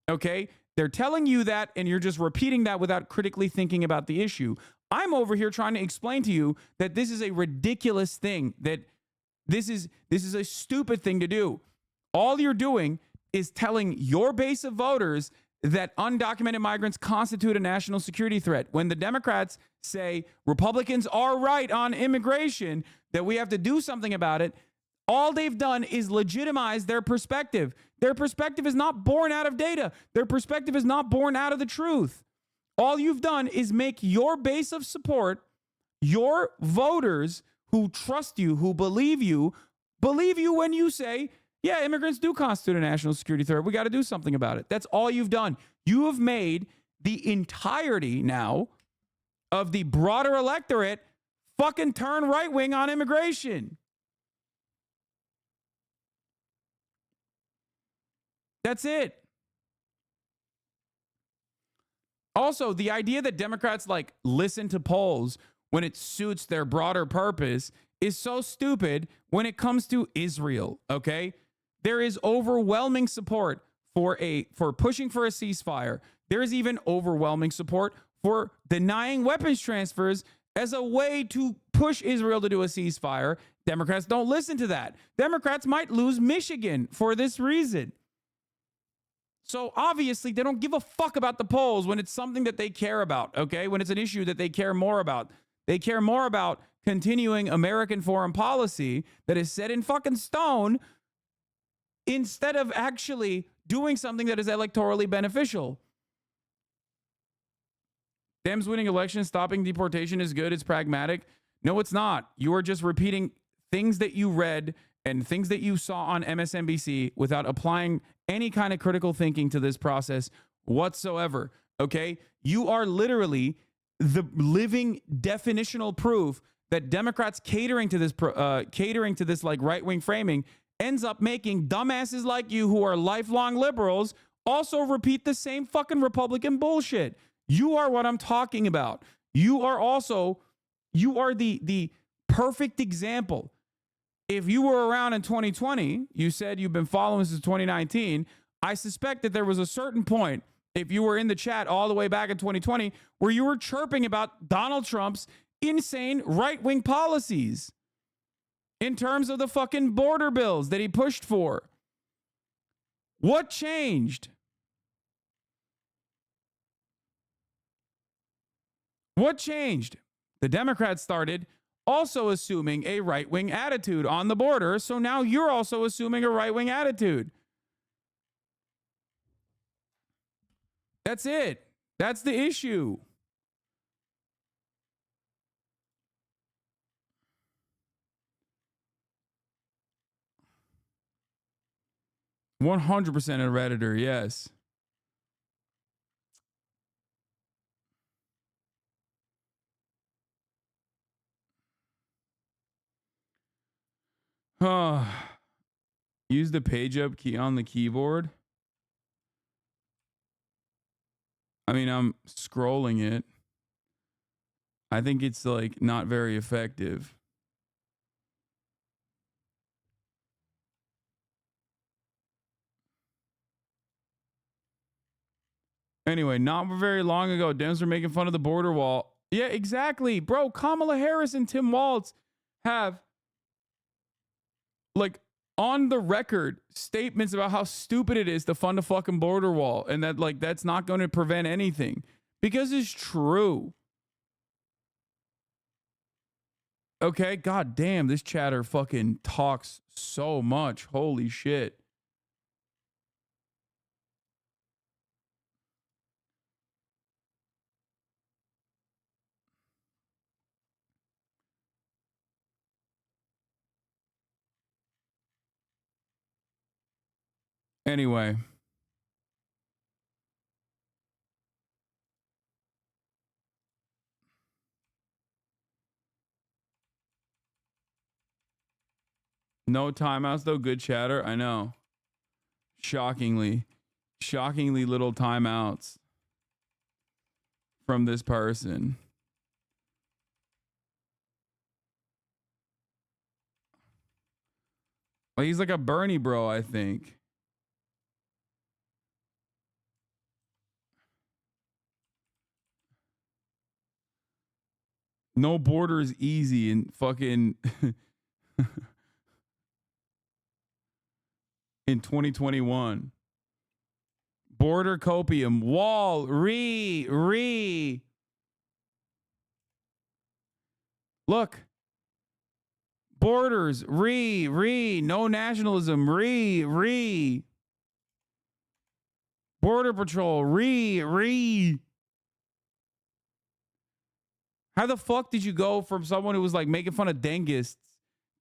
Okay? They're telling you that, and you're just repeating that without critically thinking about the issue. I'm over here trying to explain to you that this is a ridiculous thing, that this is a stupid thing to do. All you're doing is telling your base of voters that undocumented migrants constitute a national security threat. When the Democrats say Republicans are right on immigration, that we have to do something about it, all they've done is legitimize their perspective. Their perspective is not born out of data. Their perspective is not born out of the truth. All you've done is make your base of support, your voters who trust you, who believe you when you say, yeah, immigrants do constitute a national security threat. We got to do something about it. That's all you've done. You have made the entirety now of the broader electorate fucking turn right-wing on immigration. That's it. Also, the idea that Democrats like listen to polls when it suits their broader purpose is so stupid when it comes to Israel, okay? There is overwhelming support for pushing for a ceasefire. There is even overwhelming support for denying weapons transfers as a way to push Israel to do a ceasefire. Democrats don't listen to that. Democrats might lose Michigan for this reason. So obviously they don't give a fuck about the polls when it's something that they care about, okay? When it's an issue that they care more about. They care more about continuing American foreign policy that is set in fucking stone instead of actually doing something that is electorally beneficial. Dems winning elections, stopping deportation is good. It's pragmatic. No, it's not. You are just repeating things that you read and things that you saw on MSNBC without applying any kind of critical thinking to this process whatsoever. Okay? You are literally the living definitional proof that Democrats catering to this like right-wing framing ends up making dumbasses like you who are lifelong liberals also repeat the same fucking Republican bullshit. You are what I'm talking about. You are the perfect example. If you were around in 2020, you said you've been following since 2019. I suspect that there was a certain point, if you were in the chat all the way back in 2020, where you were chirping about Donald Trump's insane right-wing policies in terms of the fucking border bills that he pushed for. What changed? What changed? The Democrats started also assuming a right-wing attitude on the border, so now you're also assuming a right-wing attitude. That's it. That's the issue. $100% a Redditor, yes. Use the page up key on the keyboard. I mean, I'm scrolling it. I think it's like not very effective. Anyway, not very long ago, Dems were making fun of the border wall. Yeah, exactly. Bro, Kamala Harris and Tim Walz have like on the record statements about how stupid it is to fund a fucking border wall and that like that's not going to prevent anything because it's true. Okay, god damn, this chatter fucking talks so much. Holy shit. Anyway. No timeouts though. Good chatter. I know. Shockingly little timeouts from this person. Well, he's like a Bernie bro, I think. No border is easy and fucking in 2021. Border copium. Wall. Look. Borders. No nationalism. Border patrol. How the fuck did you go from someone who was like making fun of dengists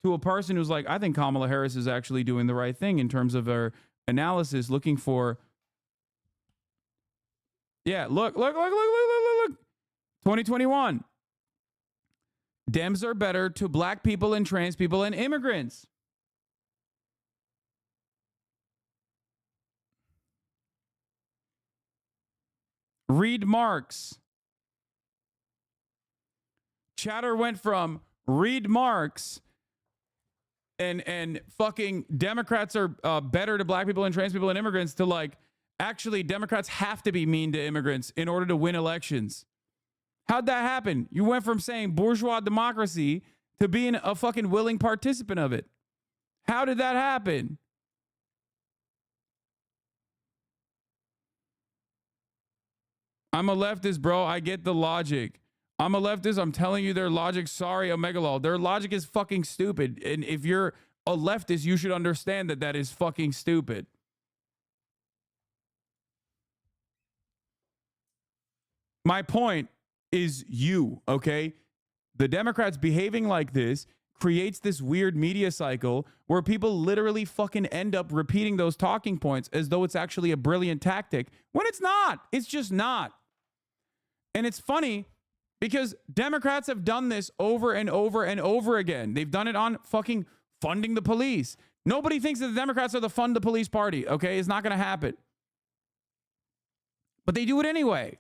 to a person who's like, I think Kamala Harris is actually doing the right thing in terms of her analysis, looking for. Yeah, look. 2021. Dems are better to black people and trans people and immigrants. Read Marx. Chatter went from read Marx and fucking Democrats are better to black people and trans people and immigrants to like, actually Democrats have to be mean to immigrants in order to win elections. How'd that happen? You went from saying bourgeois democracy to being a fucking willing participant of it. How did that happen? I'm a leftist, bro. I get the logic. I'm a leftist. I'm telling you their logic. Sorry, Omegalol. Their logic is fucking stupid. And if you're a leftist, you should understand that that is fucking stupid. My point is you, okay? The Democrats behaving like this creates this weird media cycle where people literally fucking end up repeating those talking points as though it's actually a brilliant tactic when it's not. It's just not. And it's funny because Democrats have done this over and over and over again. They've done it on fucking funding the police. Nobody thinks that the Democrats are the fund the police party, okay? It's not going to happen. But they do it anyway.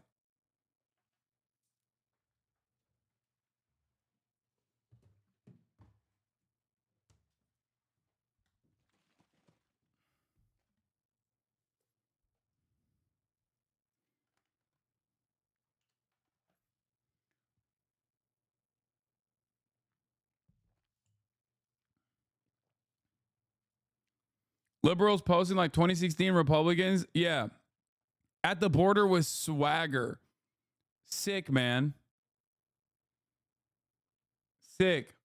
Liberals posting like 2016 Republicans. Yeah. At the border with swagger. Sick, man. Sick.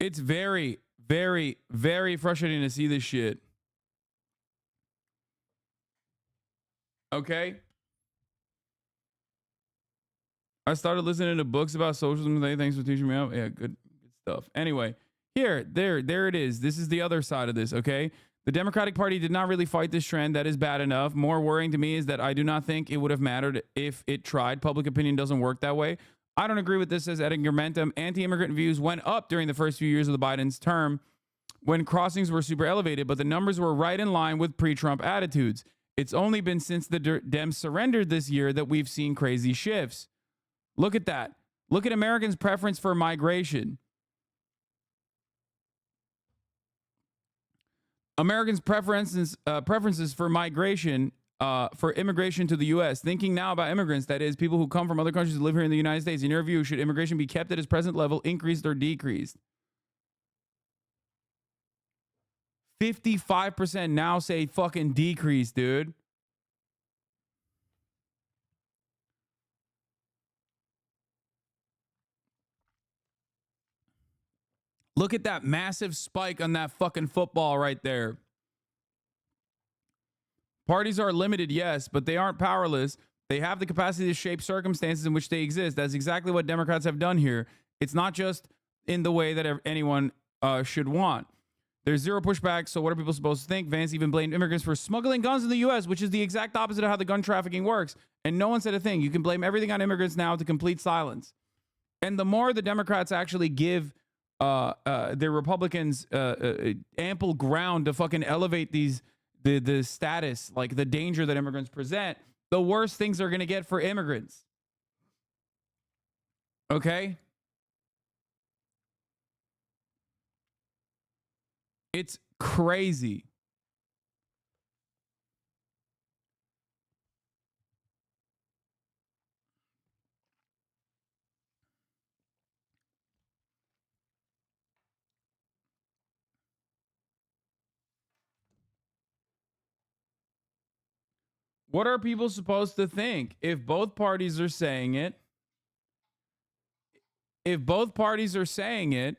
It's very, very, very frustrating to see this shit. Okay. I started listening to books about socialism today. Thanks for teaching me out. Yeah, good stuff. Anyway, there it is. This is the other side of this, okay? The Democratic Party did not really fight this trend. That is bad enough. More worrying to me is that I do not think it would have mattered if it tried. Public opinion doesn't work that way. I don't agree with this as argumentum. Anti-immigrant views went up during the first few years of the Biden's term when crossings were super elevated, but the numbers were right in line with pre-Trump attitudes. It's only been since the Dems surrendered this year that we've seen crazy shifts. Look at that. Look at Americans' preference for migration. Americans' preferences for migration, for immigration to the U.S. Thinking now about immigrants, that is, people who come from other countries to live here in the United States. In your view, should immigration be kept at its present level, increased, or decreased? 55% now say fucking decrease, dude. Look at that massive spike on that fucking football right there. Parties are limited, yes, but they aren't powerless. They have the capacity to shape circumstances in which they exist. That's exactly what Democrats have done here. It's not just in the way that anyone should want. There's zero pushback, so what are people supposed to think? Vance even blamed immigrants for smuggling guns in the U.S., which is the exact opposite of how the gun trafficking works. And no one said a thing. You can blame everything on immigrants now to complete silence. And the more the Democrats actually give their Republicans ample ground to fucking elevate the status, like the danger that immigrants present, the worse things are going to get for immigrants. Okay? It's crazy. What are people supposed to think if both parties are saying it? If both parties are saying it,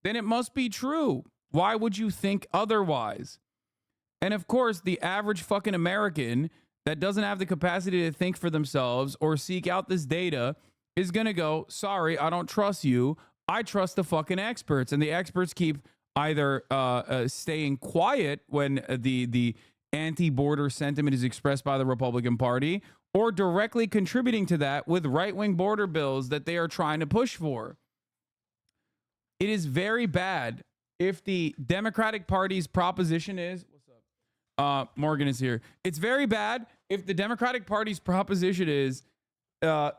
then it must be true. Why would you think otherwise? And of course, the average fucking American that doesn't have the capacity to think for themselves or seek out this data is going to go, sorry, I don't trust you. I trust the fucking experts. And the experts keep either staying quiet when the anti-border sentiment is expressed by the Republican Party, or directly contributing to that with right-wing border bills that they are trying to push for. It is very bad if the Democratic Party's proposition is, what's up? Morgan is here. It's very bad if the Democratic Party's proposition is,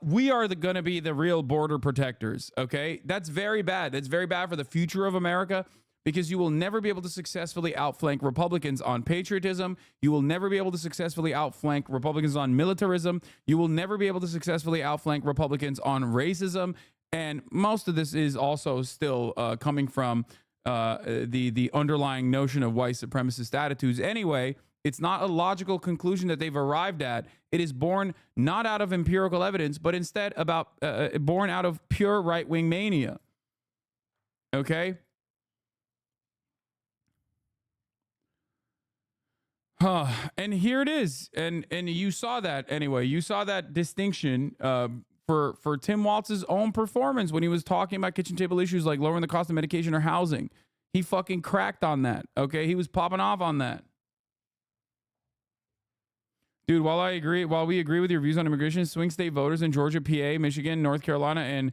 we are going to be the real border protectors, okay? That's very bad. That's very bad for the future of America, because you will never be able to successfully outflank Republicans on patriotism. You will never be able to successfully outflank Republicans on militarism. You will never be able to successfully outflank Republicans on racism. And most of this is also still coming from the underlying notion of white supremacist attitudes anyway, It's not a logical conclusion that they've arrived at. It is born not out of empirical evidence, but instead born out of pure right-wing mania. Okay? And here it is. And you saw that anyway. You saw that distinction for Tim Walz's own performance when he was talking about kitchen table issues like lowering the cost of medication or housing. He fucking cracked on that. Okay? He was popping off on that. Dude, while we agree with your views on immigration, swing state voters in Georgia, PA, Michigan, North Carolina, and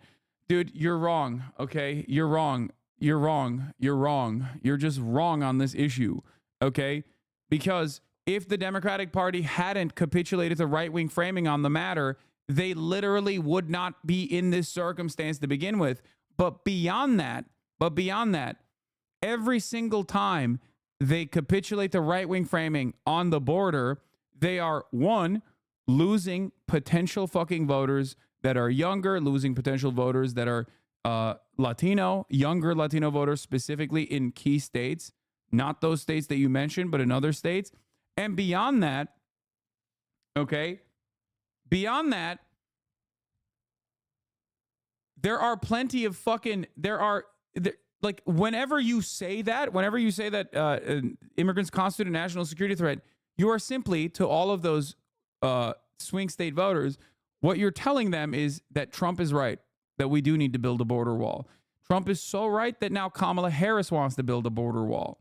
dude, you're wrong. Okay? You're wrong. You're wrong. You're wrong. You're just wrong on this issue. Okay? Because if the Democratic Party hadn't capitulated to right-wing framing on the matter, they literally would not be in this circumstance to begin with. But beyond that, every single time they capitulate to right-wing framing on the border, they are, one, losing potential fucking voters that are younger, losing potential voters that are younger Latino voters, specifically in key states, not those states that you mentioned, but in other states. And beyond that, okay, there are plenty of fucking, like, whenever you say that immigrants constitute a national security threat, you are simply, to all of those swing state voters, what you're telling them is that Trump is right, that we do need to build a border wall. Trump is so right that now Kamala Harris wants to build a border wall.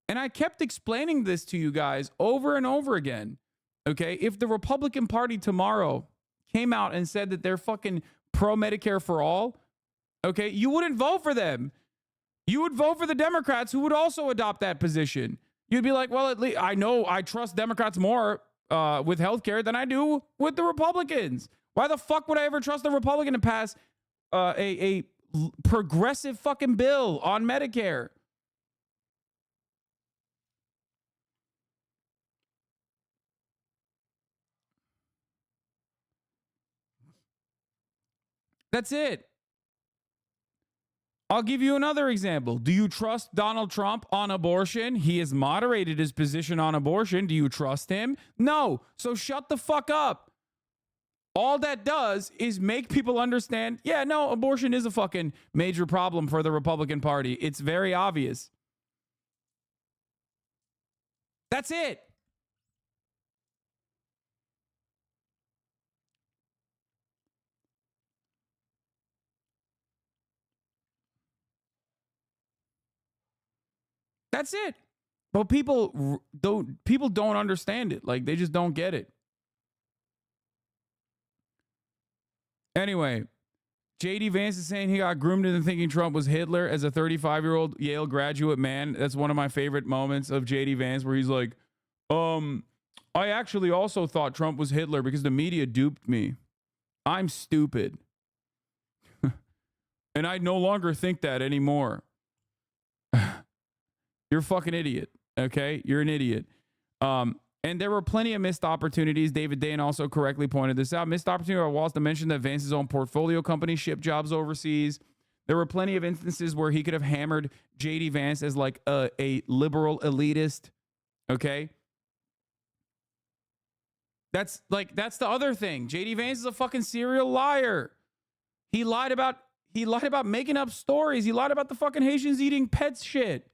And I kept explaining this to you guys over and over again. Okay, if the Republican Party tomorrow came out and said that they're fucking pro-Medicare for all, okay, you wouldn't vote for them. You would vote for the Democrats who would also adopt that position. You'd be like, well, at least I know I trust Democrats more with healthcare than I do with the Republicans. Why the fuck would I ever trust a Republican to pass a progressive fucking bill on Medicare? That's it. I'll give you another example. Do you trust Donald Trump on abortion? He has moderated his position on abortion. Do you trust him? No. So shut the fuck up. All that does is make people understand, yeah, no, abortion is a fucking major problem for the Republican Party. It's very obvious. That's it. That's it. But people don't understand it. Like, they just don't get it. Anyway, JD Vance is saying he got groomed into thinking Trump was Hitler as a 35-year-old Yale graduate man. That's one of my favorite moments of JD Vance, where he's like, I actually also thought Trump was Hitler because the media duped me. I'm stupid. And I no longer think that anymore. You're a fucking idiot, okay? You're an idiot. And there were plenty of missed opportunities. David Dane also correctly pointed this out. Missed opportunity by Walz to mention that Vance's own portfolio company shipped jobs overseas. There were plenty of instances where he could have hammered J.D. Vance as like a liberal elitist, okay? That's the other thing. J.D. Vance is a fucking serial liar. He lied about making up stories. He lied about the fucking Haitians eating pets shit.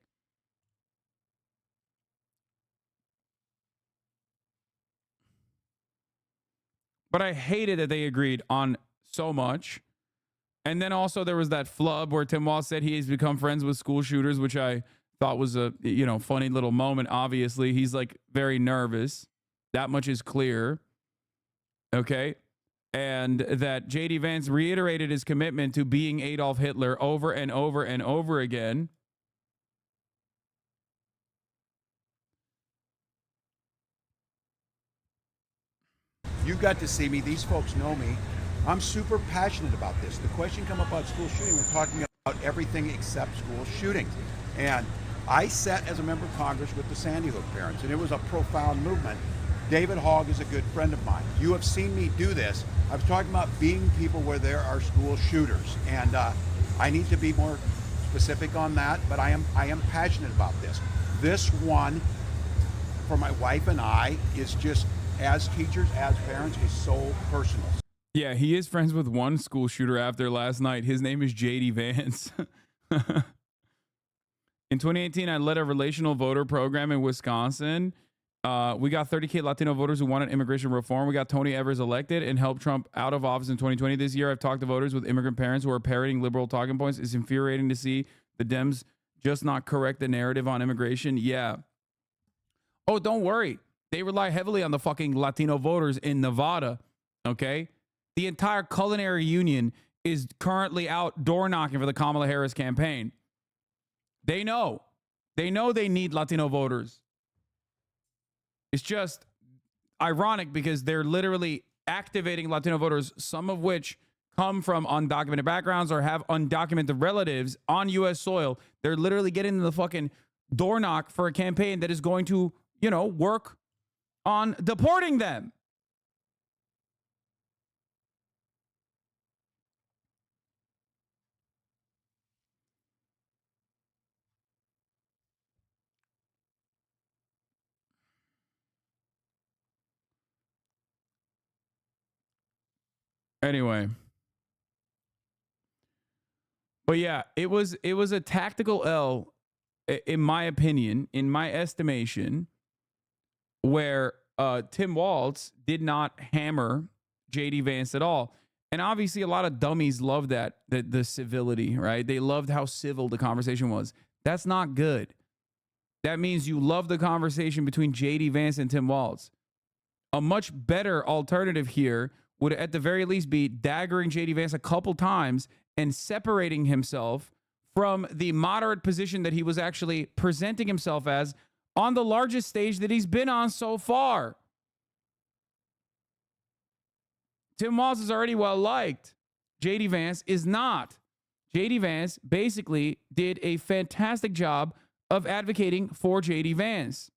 But I hated that they agreed on so much. And then also there was that flub where Tim Walz said he has become friends with school shooters, which I thought was a, funny little moment. Obviously, he's like very nervous. That much is clear. Okay. And that JD Vance reiterated his commitment to being Adolf Hitler over and over and over again. You got to see me. These folks know me. I'm super passionate about this. The question come up about school shooting. We're talking about everything except school shootings. And I sat as a member of Congress with the Sandy Hook parents, and it was a profound movement. David Hogg is a good friend of mine. You have seen me do this. I was talking about being people where there are school shooters. And I need to be more specific on that, but I am passionate about this. This one for my wife and I is just, as teachers, as parents, is so personal. Yeah, he is friends with one school shooter after last night. His name is JD Vance. In 2018, I led a relational voter program in Wisconsin. We got 30K Latino voters who wanted immigration reform. We got Tony Evers elected and helped Trump out of office in 2020. This year, I've talked to voters with immigrant parents who are parroting liberal talking points. It's infuriating to see the Dems just not correct the narrative on immigration. Yeah. Oh, don't worry. They rely heavily on the fucking Latino voters in Nevada. Okay? The entire culinary union is currently out door knocking for the Kamala Harris campaign. They know. They know they need Latino voters. It's just ironic because they're literally activating Latino voters, some of which come from undocumented backgrounds or have undocumented relatives on U.S. soil. They're literally getting the fucking door knock for a campaign that is going to, you know, work on deporting them. Anyway. But yeah, it was a tactical L, in my opinion, in my estimation, where Tim Walz did not hammer JD Vance at all. And obviously a lot of dummies love that, the civility, right? They loved how civil the conversation was. That's not good. That means you love the conversation between JD Vance and Tim Walz. A much better alternative here would at the very least be daggering JD Vance a couple times and separating himself from the moderate position that he was actually presenting himself as on the largest stage that he's been on so far. Tim Walz is already well liked. JD Vance is not. JD Vance basically did a fantastic job of advocating for JD Vance.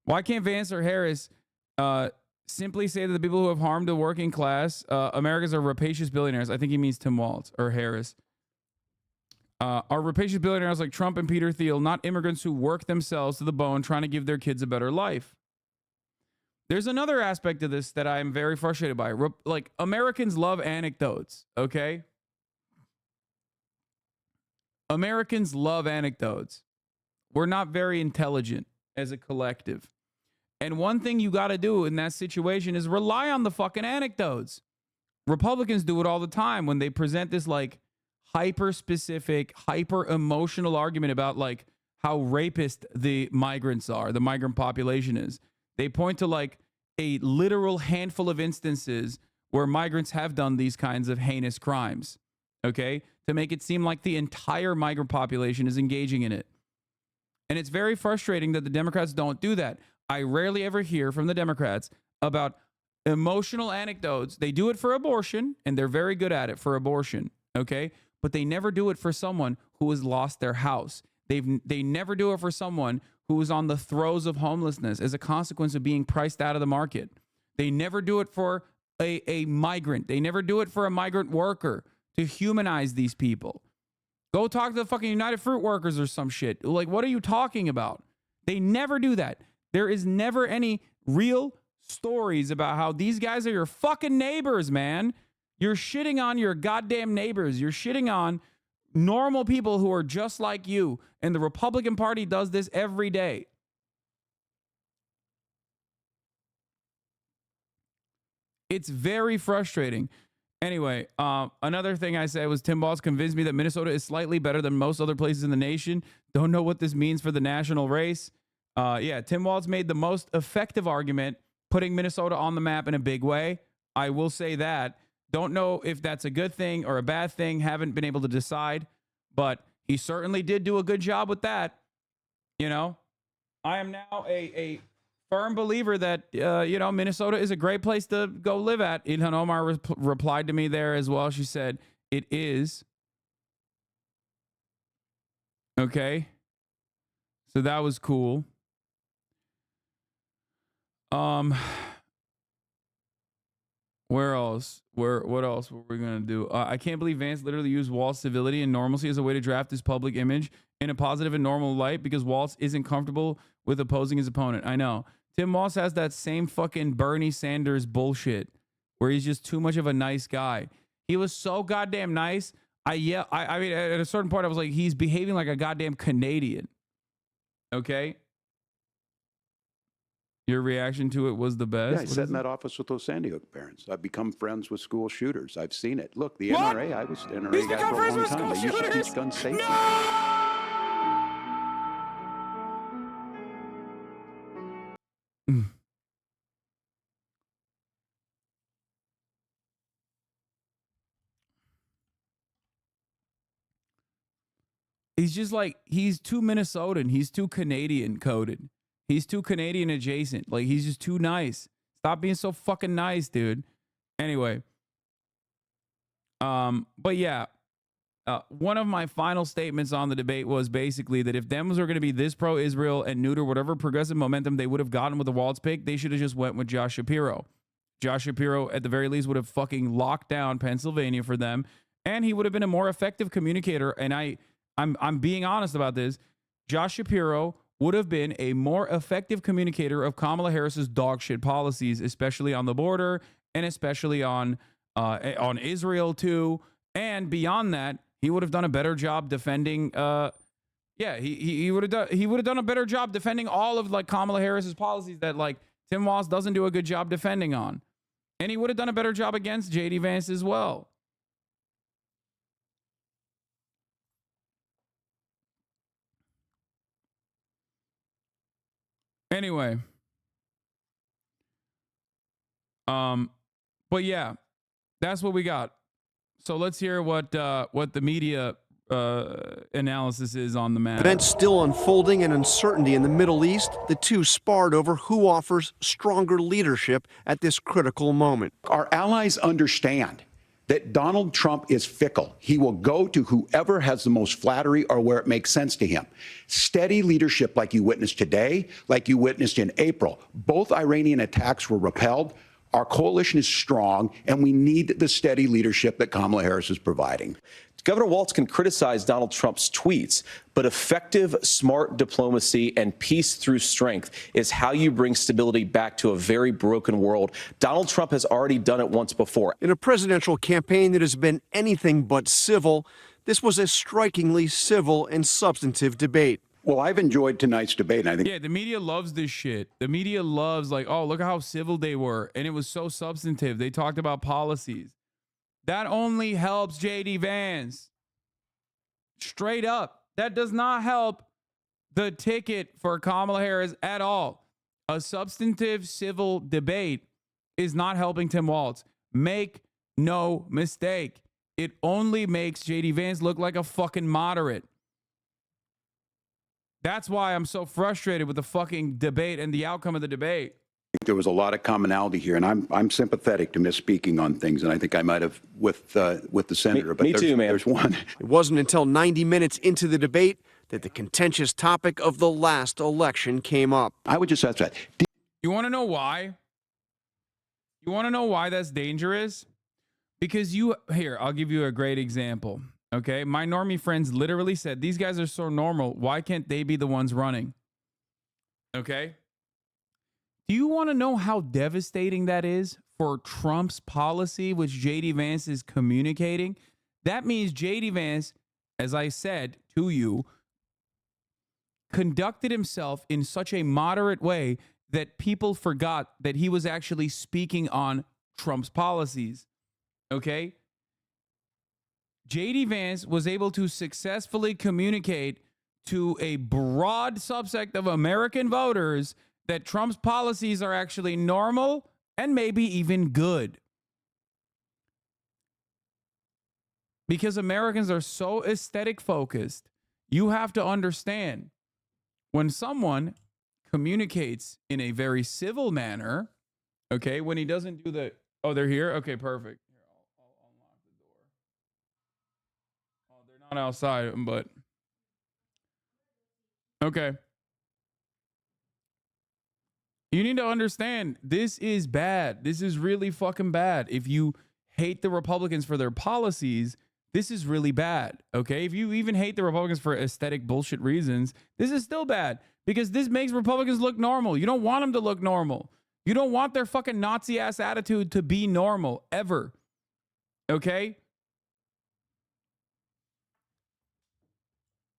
Why can't Vance or Harris simply say that the people who have harmed the working class, Americans are rapacious billionaires? I think he means Tim Walz or Harris. Are rapacious billionaires like Trump and Peter Thiel, not immigrants who work themselves to the bone trying to give their kids a better life? There's another aspect of this that I'm very frustrated by. Like, Americans love anecdotes, okay? Americans love anecdotes. We're not very intelligent as a collective. And one thing you got to do in that situation is rely on the fucking anecdotes. Republicans do it all the time when they present this like hyper-specific, hyper-emotional argument about like how rapist the migrants are, the migrant population is. They point to like a literal handful of instances where migrants have done these kinds of heinous crimes, okay, to make it seem like the entire migrant population is engaging in it. And it's very frustrating that the Democrats don't do that. I rarely ever hear from the Democrats about emotional anecdotes. They do it for abortion, and they're very good at it for abortion, okay? But they never do it for someone who has lost their house. They never do it for someone who is on the throes of homelessness as a consequence of being priced out of the market. They never do it for a migrant. They never do it for a migrant worker to humanize these people. Go talk to the fucking United Fruit Workers or some shit. Like, what are you talking about? They never do that. There is never any real stories about how these guys are your fucking neighbors, man. You're shitting on your goddamn neighbors. You're shitting on normal people who are just like you. And the Republican Party does this every day. It's very frustrating. Anyway, another thing I said was Tim Walz convinced me that Minnesota is slightly better than most other places in the nation. Don't know what this means for the national race. Yeah, Tim Walz made the most effective argument, putting Minnesota on the map in a big way. I will say that. Don't know if that's a good thing or a bad thing. Haven't been able to decide. But he certainly did do a good job with that. You know, I am now a firm believer that, you know, Minnesota is a great place to go live at. Ilhan Omar replied to me there as well. She said, it is. Okay. So that was cool. Where else? What else were we gonna do? I can't believe Vance literally used Walt's civility and normalcy as a way to draft his public image in a positive and normal light because Waltz isn't comfortable with opposing his opponent. I know. Tim Waltz has that same fucking Bernie Sanders bullshit where he's just too much of a nice guy. He was so goddamn nice. I mean, at a certain point, I was like, he's behaving like a goddamn Canadian. Okay? Your reaction to it was the best? Yeah, I sat in that office with those Sandy Hook parents. I've become friends with school shooters. I've seen it. Look, the NRA, I was an NRA guy for a long time. They used to teach gun safety. He's just like, he's too Minnesotan. He's too Canadian coded. He's too Canadian adjacent. Like, he's just too nice. Stop being so fucking nice, dude. Anyway. But yeah. One of my final statements on the debate was basically that if Dems were going to be this pro-Israel and neuter whatever progressive momentum they would have gotten with the Waltz pick, they should have just went with Josh Shapiro. Josh Shapiro, at the very least, would have fucking locked down Pennsylvania for them, and he would have been a more effective communicator. And I'm being honest about this. Josh Shapiro would have been a more effective communicator of Kamala Harris's dogshit policies, especially on the border and especially on Israel too. And beyond that, he would have done a better job defending. He would have done a better job defending all of like Kamala Harris's policies that like Tim Walz doesn't do a good job defending on, and he would have done a better job against JD Vance as well. Anyway, but yeah, that's what we got. So let's hear what the media analysis is on the matter. Events still unfolding and uncertainty in the Middle East. The two sparred over who offers stronger leadership at this critical moment. Our allies understand that Donald Trump is fickle. He will go to whoever has the most flattery or where it makes sense to him. Steady leadership like you witnessed today, like you witnessed in April. Both Iranian attacks were repelled. Our coalition is strong, and we need the steady leadership that Kamala Harris is providing. Governor Walz can criticize Donald Trump's tweets, but effective, smart diplomacy and peace through strength is how you bring stability back to a very broken world. Donald Trump has already done it once before. In a presidential campaign that has been anything but civil, this was a strikingly civil and substantive debate. Well, I've enjoyed tonight's debate, and I think... Yeah, the media loves this shit. The media loves, like, oh, look at how civil they were. And it was so substantive. They talked about policies. That only helps JD Vance. Straight up. That does not help the ticket for Kamala Harris at all. A substantive civil debate is not helping Tim Walz. Make no mistake. It only makes JD Vance look like a fucking moderate. That's why I'm so frustrated with the fucking debate and the outcome of the debate. There was a lot of commonality here, and I'm sympathetic to misspeaking on things, and I think I might have with the senator. Me too, man. There's one. It wasn't until 90 minutes into the debate that the contentious topic of the last election came up. I would just ask that. You want to know why? You want to know why that's dangerous? Because here, I'll give you a great example. Okay, my normie friends literally said, these guys are so normal. Why can't they be the ones running? Okay. Do you want to know how devastating that is for Trump's policy, which JD Vance is communicating? That means JD Vance, as I said to you, conducted himself in such a moderate way that people forgot that he was actually speaking on Trump's policies. Okay? JD Vance was able to successfully communicate to a broad subsect of American voters that Trump's policies are actually normal and maybe even good. Because Americans are so aesthetic focused, you have to understand when someone communicates in a very civil manner, okay, when he doesn't do the, oh, they're here? Okay, perfect. Here, I'll unlock the door. Oh, they're not outside, but okay. You need to understand, this is bad. This is really fucking bad. If you hate the Republicans for their policies, this is really bad, okay? If you even hate the Republicans for aesthetic bullshit reasons, this is still bad because this makes Republicans look normal. You don't want them to look normal. You don't want their fucking Nazi-ass attitude to be normal, ever, okay?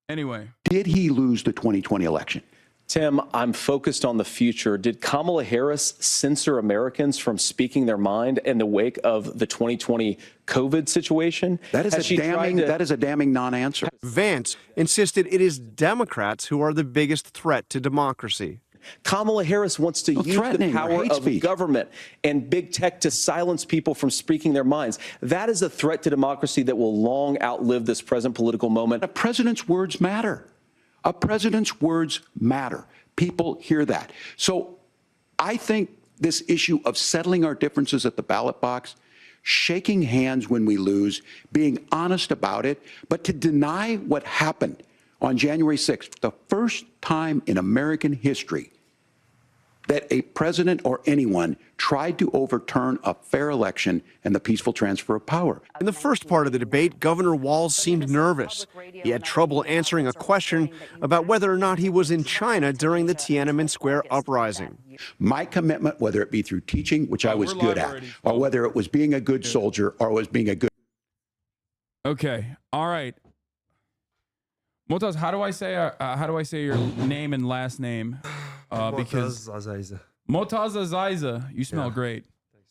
Anyway. Did he lose the 2020 election? Tim, I'm focused on the future. Did Kamala Harris censor Americans from speaking their mind in the wake of the 2020 COVID situation? That is a damning non-answer. Vance insisted it is Democrats who are the biggest threat to democracy. Kamala Harris wants to use the power of government and big tech to silence people from speaking their minds. That is a threat to democracy that will long outlive this present political moment. A president's words matter. A president's words matter. People hear that. So I think this issue of settling our differences at the ballot box, shaking hands when we lose, being honest about it, but to deny what happened on January 6th, the first time in American history that a president or anyone tried to overturn a fair election and the peaceful transfer of power. In the first part of the debate, Governor Walz seemed nervous. He had trouble answering a question about whether or not he was in China during the Tiananmen Square uprising. My commitment, whether it be through teaching, which I was good at, or whether it was being a good soldier, or was being a good... Okay, all right. Motaz, how do I say your name and last name? Because Motaz Azaiza. Motaz Azaiza, you smell great. Thanks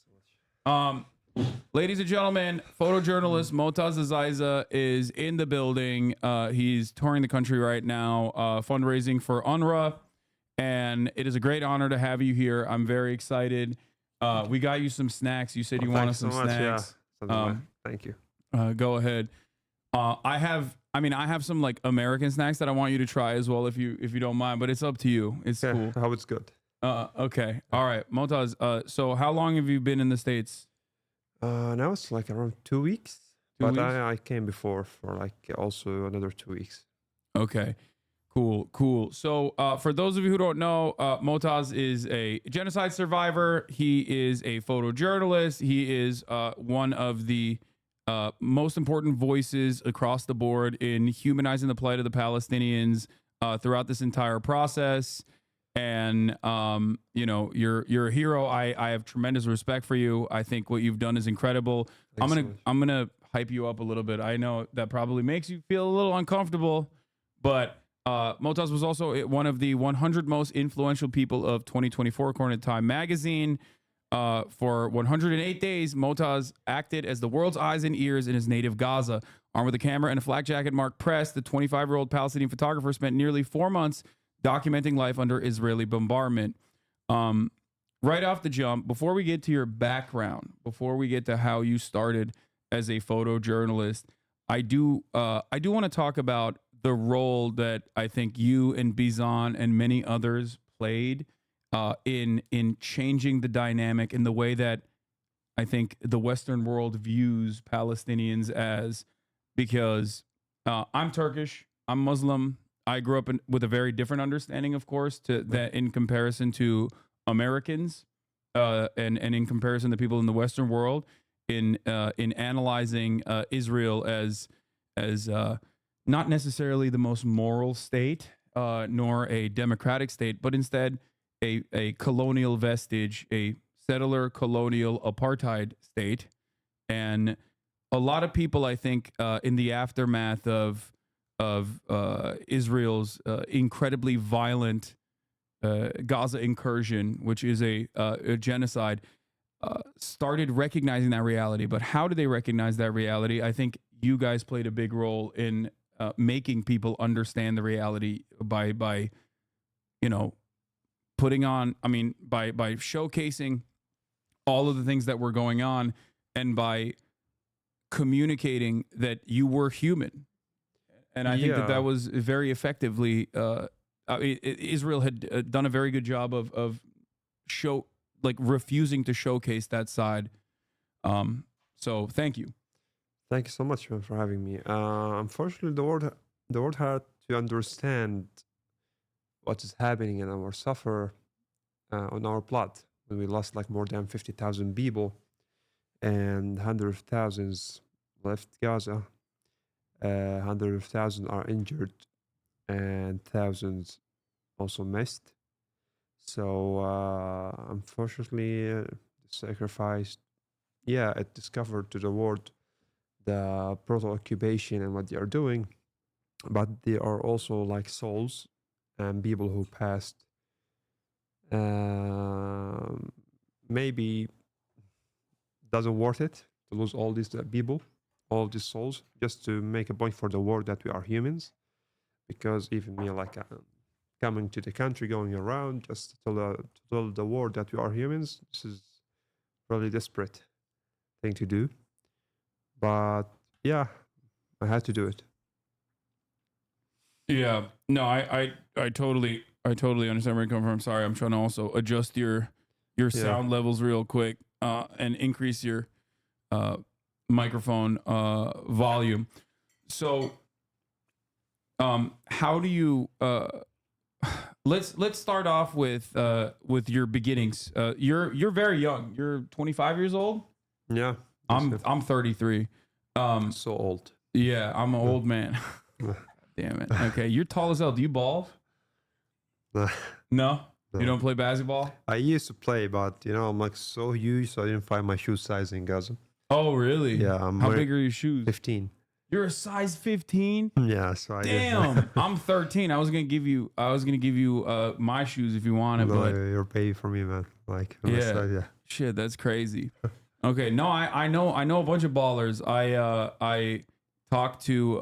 so much. Ladies and gentlemen, photojournalist Motaz Azaiza is in the building. He's touring the country right now, fundraising for UNRWA, and it is a great honor to have you here. I'm very excited. We got you some snacks. You said you wanted some snacks. Yeah. Thank you. Go ahead. I have some like American snacks that I want you to try as well if you don't mind, but it's up to you. It's cool. How it's good. Okay. All right. Motaz, so how long have you been in the States? Now it's like around 2 weeks. But I came before for like also another 2 weeks. Okay. Cool. So for those of you who don't know, Motaz is a genocide survivor. He is a photojournalist. He is one of the most important voices across the board in humanizing the plight of the Palestinians throughout this entire process. And you're a hero. I have tremendous respect for you. I think what you've done is incredible. Thanks I'm gonna hype you up a little bit. I know that probably makes you feel a little uncomfortable, but Motaz was also one of the 100 most influential people of 2024 according to Time magazine. For 108 days, Motaz acted as the world's eyes and ears in his native Gaza. Armed with a camera and a flak jacket marked press, the 25-year-old Palestinian photographer spent nearly 4 months documenting life under Israeli bombardment. Right off the jump, before we get to your background, before we get to how you started as a photojournalist, I do want to talk about the role that I think you and Bizan and many others played in changing the dynamic in the way that I think the Western world views Palestinians as, because I'm Turkish, I'm Muslim, I grew up with a very different understanding, of course, to that in comparison to Americans, and in comparison to people in the Western world, in analyzing Israel as not necessarily the most moral state, nor a democratic state, but instead a colonial vestige, a settler colonial apartheid state. And a lot of people, I think, in the aftermath of Israel's incredibly violent Gaza incursion, which is a genocide, started recognizing that reality. But how do they recognize that reality? I think you guys played a big role in making people understand the reality by putting on, by showcasing all of the things that were going on, and by communicating that you were human. And I think that was very effectively, Israel had done a very good job of refusing to showcase that side. So thank you. Thank you so much for having me. Unfortunately, the world had to understand what is happening in our suffer on our blood. When we lost like more than 50,000 people, and hundreds of thousands left Gaza. Hundreds of thousands are injured, and thousands also missed. So unfortunately, the sacrifice, it discovered to the world the brutal occupation and what they are doing, but there are also like souls and people who passed. Maybe doesn't worth it to lose all these people, all these souls, just to make a point for the world that we are humans. Because even me, like coming to the country, going around, just to tell the world that we are humans, this is really desperate thing to do. But yeah, I had to do it. Yeah, no, I totally understand where you're coming from. Sorry, I'm trying to also adjust your sound levels real quick and increase your microphone volume. So, how do you? Let's start off with your beginnings. You're very young. You're 25 years old. Yeah, I'm 33. So old. Yeah, I'm an old man. Damn it. Okay, you're tall as hell. Do you ball? No? You don't play basketball? I used to play, but I'm like so huge, so I didn't find my shoe size in Gaza. Oh, really? Yeah. How big are your shoes? 15. You're a size 15? Yeah. So damn. I'm 13. I was gonna give you my shoes if you wanted, no, but you're paid for me, man. Like yeah. Shit, that's crazy. Okay, no, I know a bunch of ballers. I talked to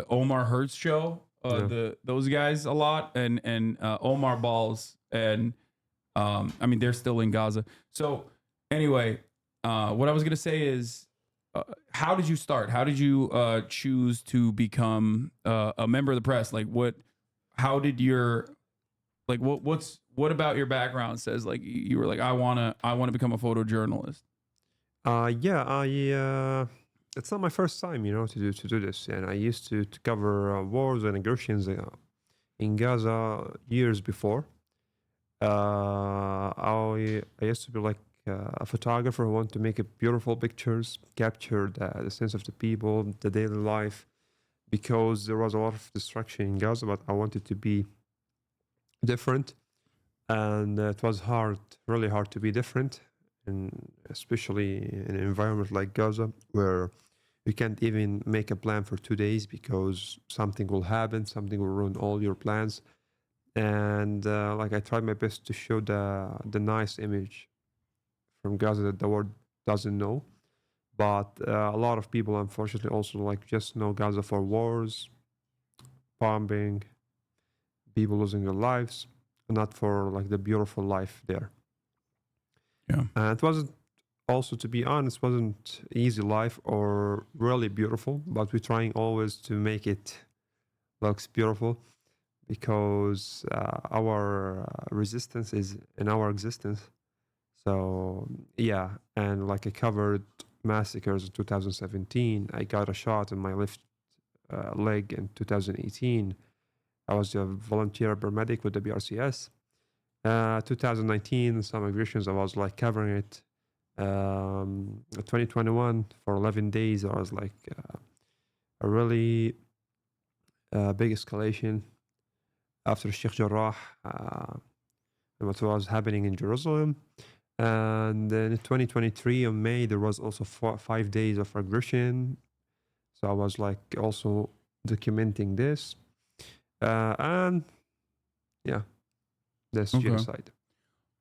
Omar Hertz show. Those guys a lot, and Omar balls, and I mean they're still in Gaza. So anyway, what I was gonna say is, how did you start? How did you choose to become a member of the press? Like what? How did your what about your background says like you were like I wanna become a photojournalist? It's not my first time, to do this. And I used to cover wars and aggressions in Gaza years before. I used to be like a photographer who wanted to make beautiful pictures, capture the sense of the people, the daily life, because there was a lot of destruction in Gaza, but I wanted to be different. And it was really hard to be different. And especially in an environment like Gaza, where you can't even make a plan for 2 days because something will happen, something will ruin all your plans. And I tried my best to show the nice image from Gaza that the world doesn't know. But a lot of people, unfortunately, also just know Gaza for wars, bombing, people losing their lives, not for the beautiful life there. Yeah. And it wasn't, also to be honest, wasn't easy life or really beautiful, but we're trying always to make it looks beautiful, because our resistance is in our existence. So yeah, and I covered massacres in 2017. I got a shot in my left leg in 2018. I was a volunteer paramedic with the BRCS. 2019, some aggressions, I was covering it. 2021 for 11 days, I was a really big escalation after Sheikh Jarrah, and what was happening in Jerusalem. And then in 2023 in May, there was also 5 days of aggression. So I was also documenting this. And yeah, that's genocide.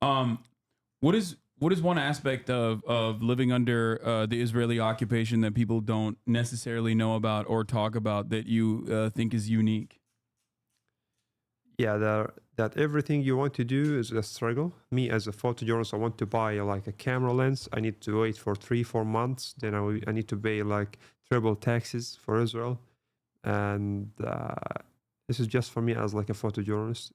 What is one aspect of living under the Israeli occupation that people don't necessarily know about or talk about that you think is unique? Yeah, that everything you want to do is a struggle. Me as a photojournalist, I want to buy a camera lens. I need to wait for 3-4 months. Then I need to pay triple taxes for Israel. And this is just for me as a photojournalist.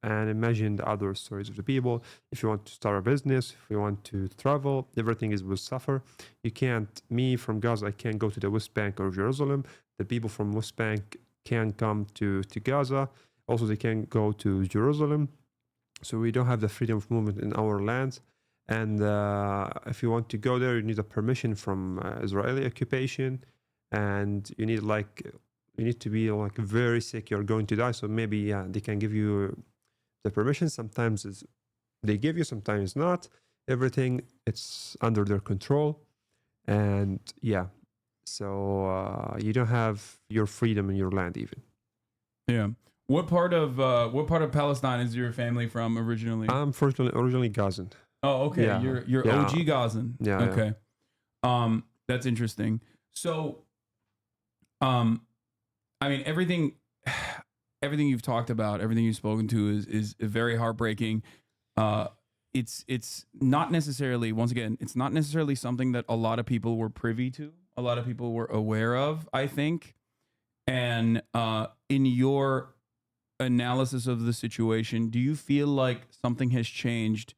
And imagine the other stories of the people. If you want to start a business, if you want to travel, everything will suffer. You can't, me from Gaza, I can't go to the West Bank or Jerusalem. The people from West Bank can't come to Gaza. Also, they can't go to Jerusalem. So we don't have the freedom of movement in our land. And if you want to go there, you need a permission from Israeli occupation, and you need to be like very sick. You're going to die. So maybe they can give you the permission. Sometimes they give you, sometimes not. Everything it's under their control, and so you don't have your freedom in your land even. Yeah. What part of Palestine is your family from originally? I'm originally Gazan. Oh, okay. Yeah. You're OG Gazan. Yeah. Okay. Yeah. That's interesting. So, I mean, everything you've talked about, everything you've spoken to is very heartbreaking. It's not necessarily, once again, it's not necessarily something that a lot of people were privy to, a lot of people were aware of, I think. And in your analysis of the situation, do you feel like something has changed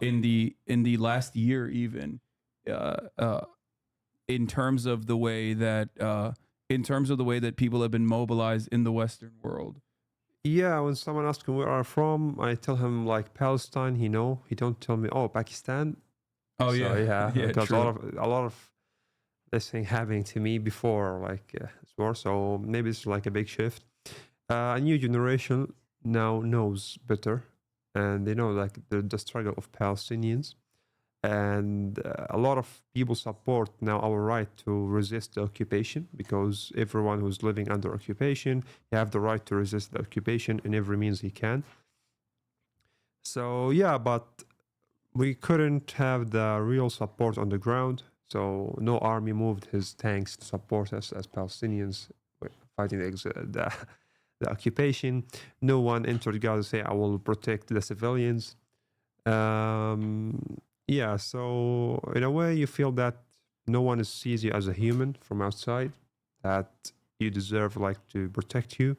in the last year, even in terms of the way that people have been mobilized in the Western world? Yeah, when someone asks me where I'm from, I tell him like Palestine. He don't tell me, oh, Pakistan. Oh, so, yeah, because true. a lot of this thing happening to me before this war. So maybe it's like a big shift. A new generation now knows better, and they know like the struggle of Palestinians, and a lot of people support now our right to resist the occupation, because everyone who's living under occupation, you have the right to resist the occupation in every means he can. So yeah, but we couldn't have the real support on the ground. So no army moved his tanks to support us as Palestinians fighting the occupation. No one entered Gaza to say, I will protect the civilians. Yeah, so in a way you feel that no one sees you as a human from outside, that you deserve like to protect you.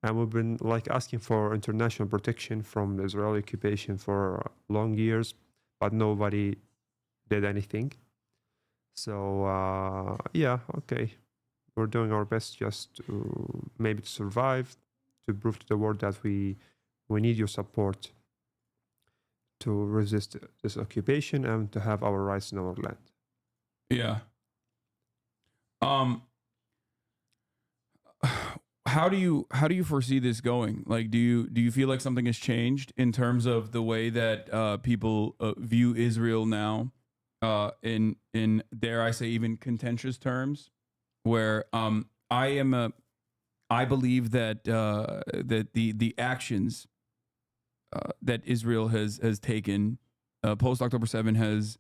And we've been like asking for international protection from the Israeli occupation for long years, but nobody did anything. So yeah, okay, we're doing our best just to maybe to survive, to prove to the world that we need your support to resist this occupation and to have our rights in our land. Yeah. How do you foresee this going? Like, do you feel like something has changed in terms of the way that people view Israel now, in dare I say even contentious terms, where I believe that that the actions that Israel has taken post October 7 has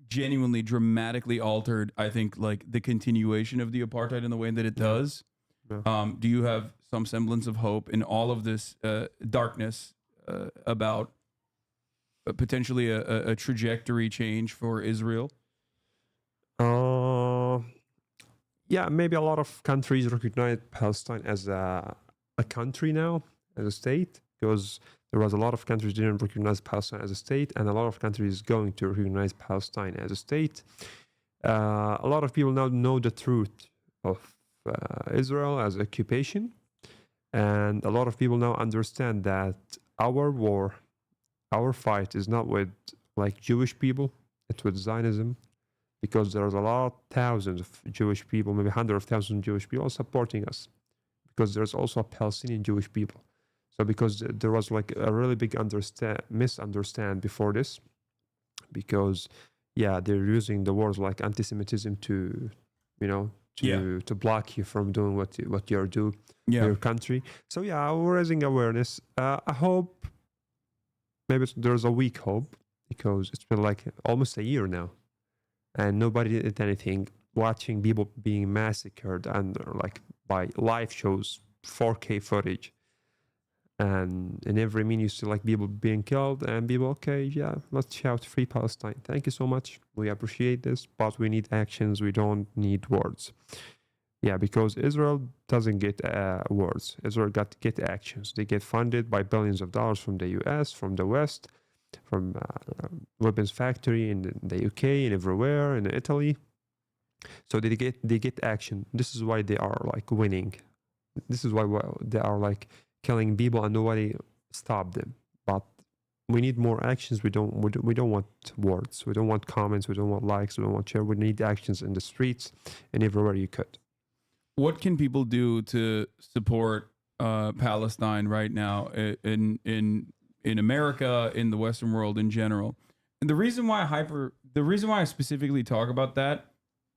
genuinely dramatically altered, I think, like the continuation of the apartheid in the way that it does. Yeah. Do you have some semblance of hope in all of this darkness about potentially a trajectory change for Israel? Yeah, maybe a lot of countries recognize Palestine as a country now, as a state, because there was a lot of countries didn't recognize Palestine as a state, and a lot of countries going to recognize Palestine as a state. A lot of people now know the truth of Israel as occupation, and a lot of people now understand that our war, our fight is not with like Jewish people, it's with Zionism, because there's a lot, thousands of Jewish people, maybe hundreds of thousands of Jewish people supporting us, because there's also a Palestinian Jewish people. So because there was like a really big misunderstand before this, because yeah, they're using the words like anti-Semitism to, to block you from doing what you're doing in your country. So yeah, we're raising awareness. I hope maybe there's a weak hope, because it's been like almost a year now, and nobody did anything. Watching people being massacred and like by live shows, 4K footage. And in every minute you see like people being killed, and people, okay, yeah, let's shout free Palestine. Thank you so much. We appreciate this, but we need actions. We don't need words. Yeah, because Israel doesn't get words. Israel get actions. They get funded by billions of dollars from the US, from the West, from weapons factory in the UK and everywhere, in Italy. So they get action. This is why they are like winning. This is why they are like killing people, and nobody stop them. But we need more actions. We don't want words. We don't want comments. We don't want likes. We don't want share. We need actions in the streets and everywhere you could. What can people do to support Palestine right now in America, in the Western world in general? And the reason why I specifically talk about that,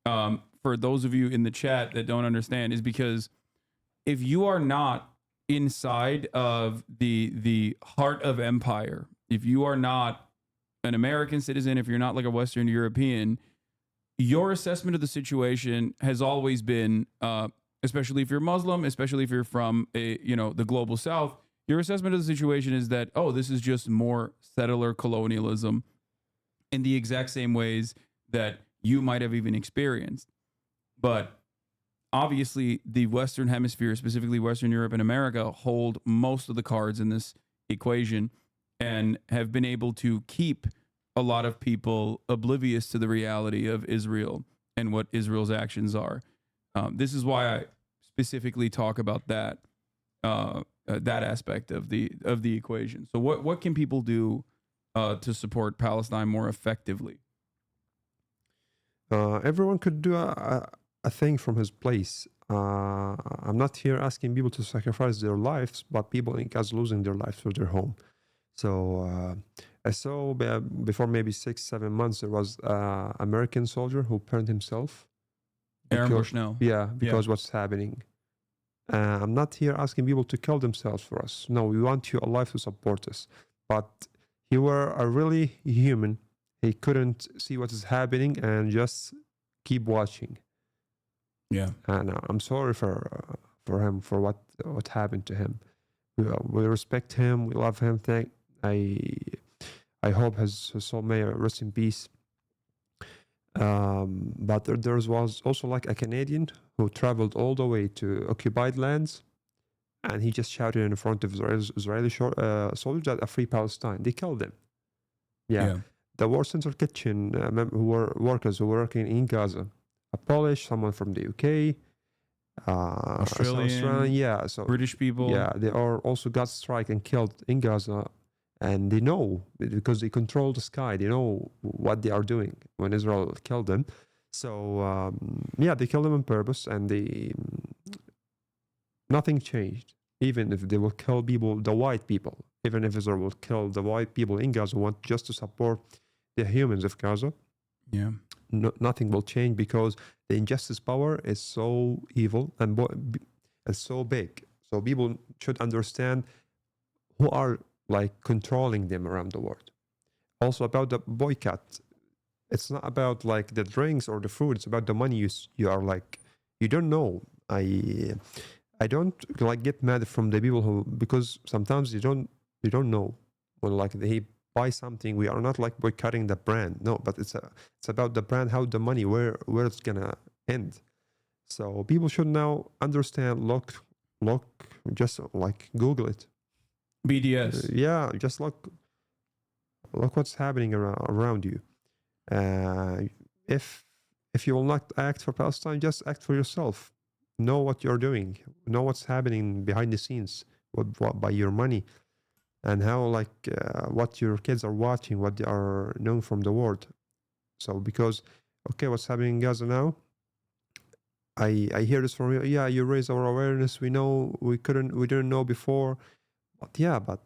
for those of you in the chat that don't understand, is because if you are not inside of the heart of empire, if you are not an American citizen, if you're not like a Western European, your assessment of the situation has always been, especially if you're Muslim, especially if you're from the global South, your assessment of the situation is that, oh, this is just more settler colonialism in the exact same ways that you might have even experienced. But obviously, the Western Hemisphere, specifically Western Europe and America, hold most of the cards in this equation and have been able to keep a lot of people oblivious to the reality of Israel and what Israel's actions are. This is why I specifically talk about that aspect of the equation. So what can people do to support Palestine more effectively? Everyone could do a thing from his place. I'm not here asking people to sacrifice their lives, but people in Gaza losing their lives for their home. So I saw before maybe 6-7 months, there was an American soldier who burned himself. Aaron Bushnell. Yeah, because what's happening. I'm not here asking people to kill themselves for us. No, we want you alive to support us. But he were a really human. He couldn't see what is happening and just keep watching. Yeah. And I'm sorry for him, for what happened to him. We respect him. We love him. I hope his soul may rest in peace. But there was also like a Canadian who traveled all the way to occupied lands, and he just shouted in front of Israeli soldiers that a free Palestine. They killed him. Yeah. The War Center Kitchen who were workers who were working in Gaza, a Polish, someone from the UK, Australian, so British people. Yeah, they are also got strike and killed in Gaza, and they know because they control the sky. They know what they are doing when Israel killed them. So they killed them on purpose, and nothing changed. Even if they will kill people, the white people, even if Israel will kill the white people in Gaza, want just to support the humans of Gaza. Yeah. Nothing will change because the injustice power is so evil and so big. So people should understand who are like controlling them around the world. Also about the boycott, it's not about like the drinks or the food. It's about the money you are like, you don't know. I don't like get mad from the people who, because sometimes you don't know when like they buy something. We are not like boycotting the brand, no, but it's about the brand, how the money, where it's gonna end. So people should now understand. Look, just like Google it. BDS. Just look what's happening around you. If you will not act for Palestine, just act for yourself. Know what you're doing. Know what's happening behind the scenes by your money. And how what your kids are watching, what they are knowing from the world. So because, what's happening in Gaza now? I hear this from you. Yeah, you raise our awareness. We know we didn't know before. But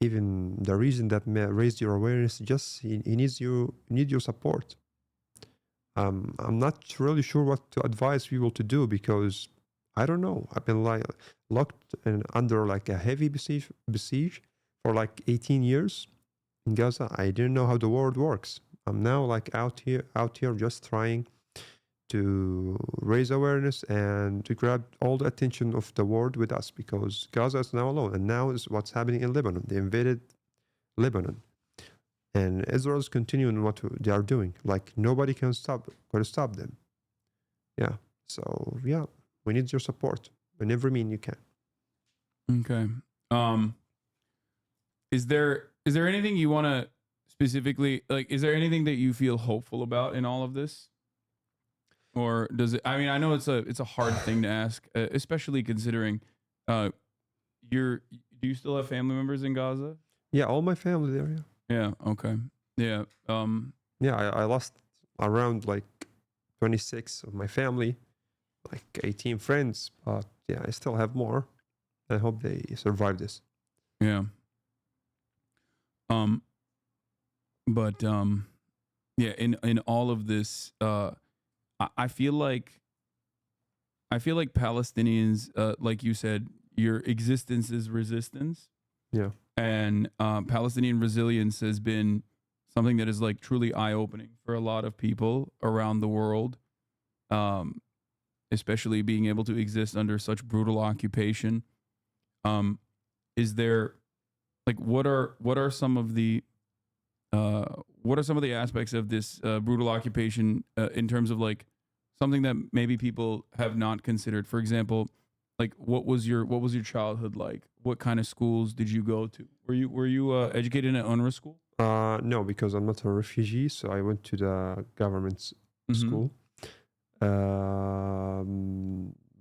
even the reason that raised your awareness, just he needs you need your support. I'm not really sure what to advise people to do because I don't know. I've been locked under like a heavy besiege for like 18 years in Gaza. I didn't know how the world works. I'm now like out here just trying to raise awareness and to grab all the attention of the world with us because Gaza is now alone. And now is what's happening in Lebanon. They invaded Lebanon. And Israel is continuing what they are doing. Like nobody can stop them. Yeah. So yeah. We need your support in every mean you can. Okay. Is there anything you want to specifically, like, is there anything that you feel hopeful about in all of this? Or does it, I mean, I know it's a hard thing to ask, especially considering do Do you still have family members in Gaza? Yeah, all my family there. Yeah. Okay. Yeah. Yeah, I lost around like 26 of my family, like 18 friends, but yeah, I still have more. I hope they survive this. Yeah. But yeah, in all of this, I feel like Palestinians, like you said, your existence is resistance. Yeah. And Palestinian resilience has been something that is like truly eye-opening for a lot of people around the world, especially being able to exist under such brutal occupation. Is there, like, what are some of the aspects of this brutal occupation in terms of like something that maybe people have not considered? For example, like what was your childhood like? What kind of schools did you go to? Were you educated in an UNRWA school? No, because I'm not a refugee, so I went to the government's school.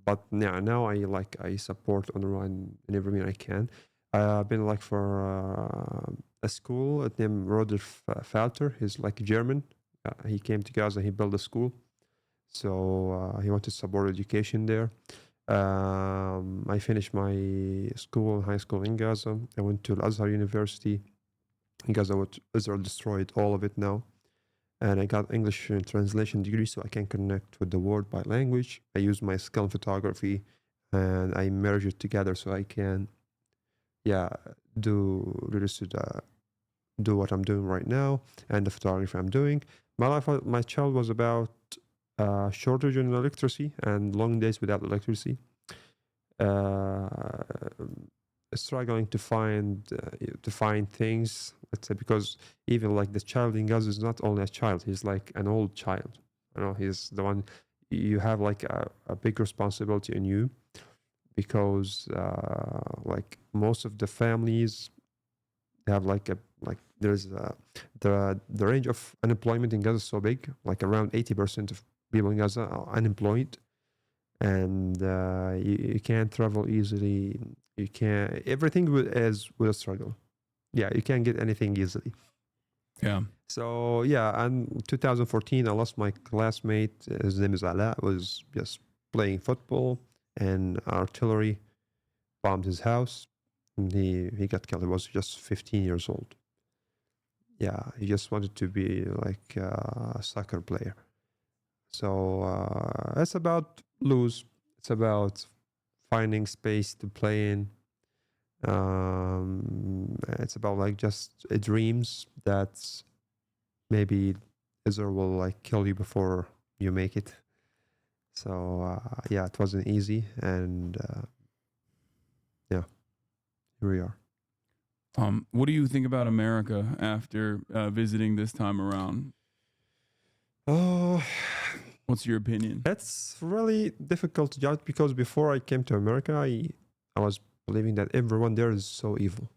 But yeah, now I support UNRWA in every mean I can. I've been like for a school named Rodolf Falter. He's like German. He came to Gaza. He built a school, so he wanted to support education there. I finished my school, high school in Gaza. I went to Al-Azhar University in Gaza, which Israel destroyed all of it now. And I got English translation degree, so I can connect with the world by language. I use my skill in photography, and I merge it together so I can, do what I'm doing right now and the photography I'm doing. My child was about shortage in electricity and long days without electricity. Struggling to find things, let's say, because even like the child in Gaza is not only a child, he's like an old child. He's the one you have like a big responsibility in you, because like most of the families have there's the range of unemployment in Gaza is so big, like around 80% of people in Gaza are unemployed, and you can't travel easily. You can't, everything is with a struggle. Yeah, you can't get anything easily. Yeah. So yeah, and 2014, I lost my classmate. His name is Ala. Was just playing football, and artillery bombed his house, and he got killed. He was just 15 years old. Yeah, he just wanted to be like a soccer player. So it's about lose. It's about finding space to play in. It's about like just dreams that maybe Israel will like kill you before you make it. So yeah, it wasn't easy, and yeah, here we are. What do you think about America after visiting this time around? Oh, what's your opinion? It's really difficult to judge, because before I came to America, I was believing that everyone there is so evil.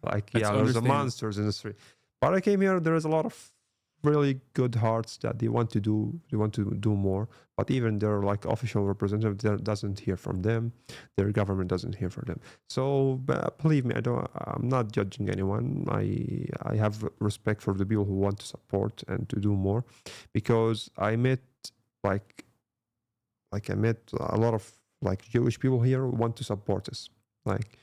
Like yeah, there's the monsters in the street. But I came here, there is a lot of really good hearts that they want to do more. But even their like official representative doesn't hear from them. Their government doesn't hear from them. So believe me, I'm not judging anyone. I have respect for the people who want to support and to do more, because I met I met a lot of like Jewish people here who want to support us. Like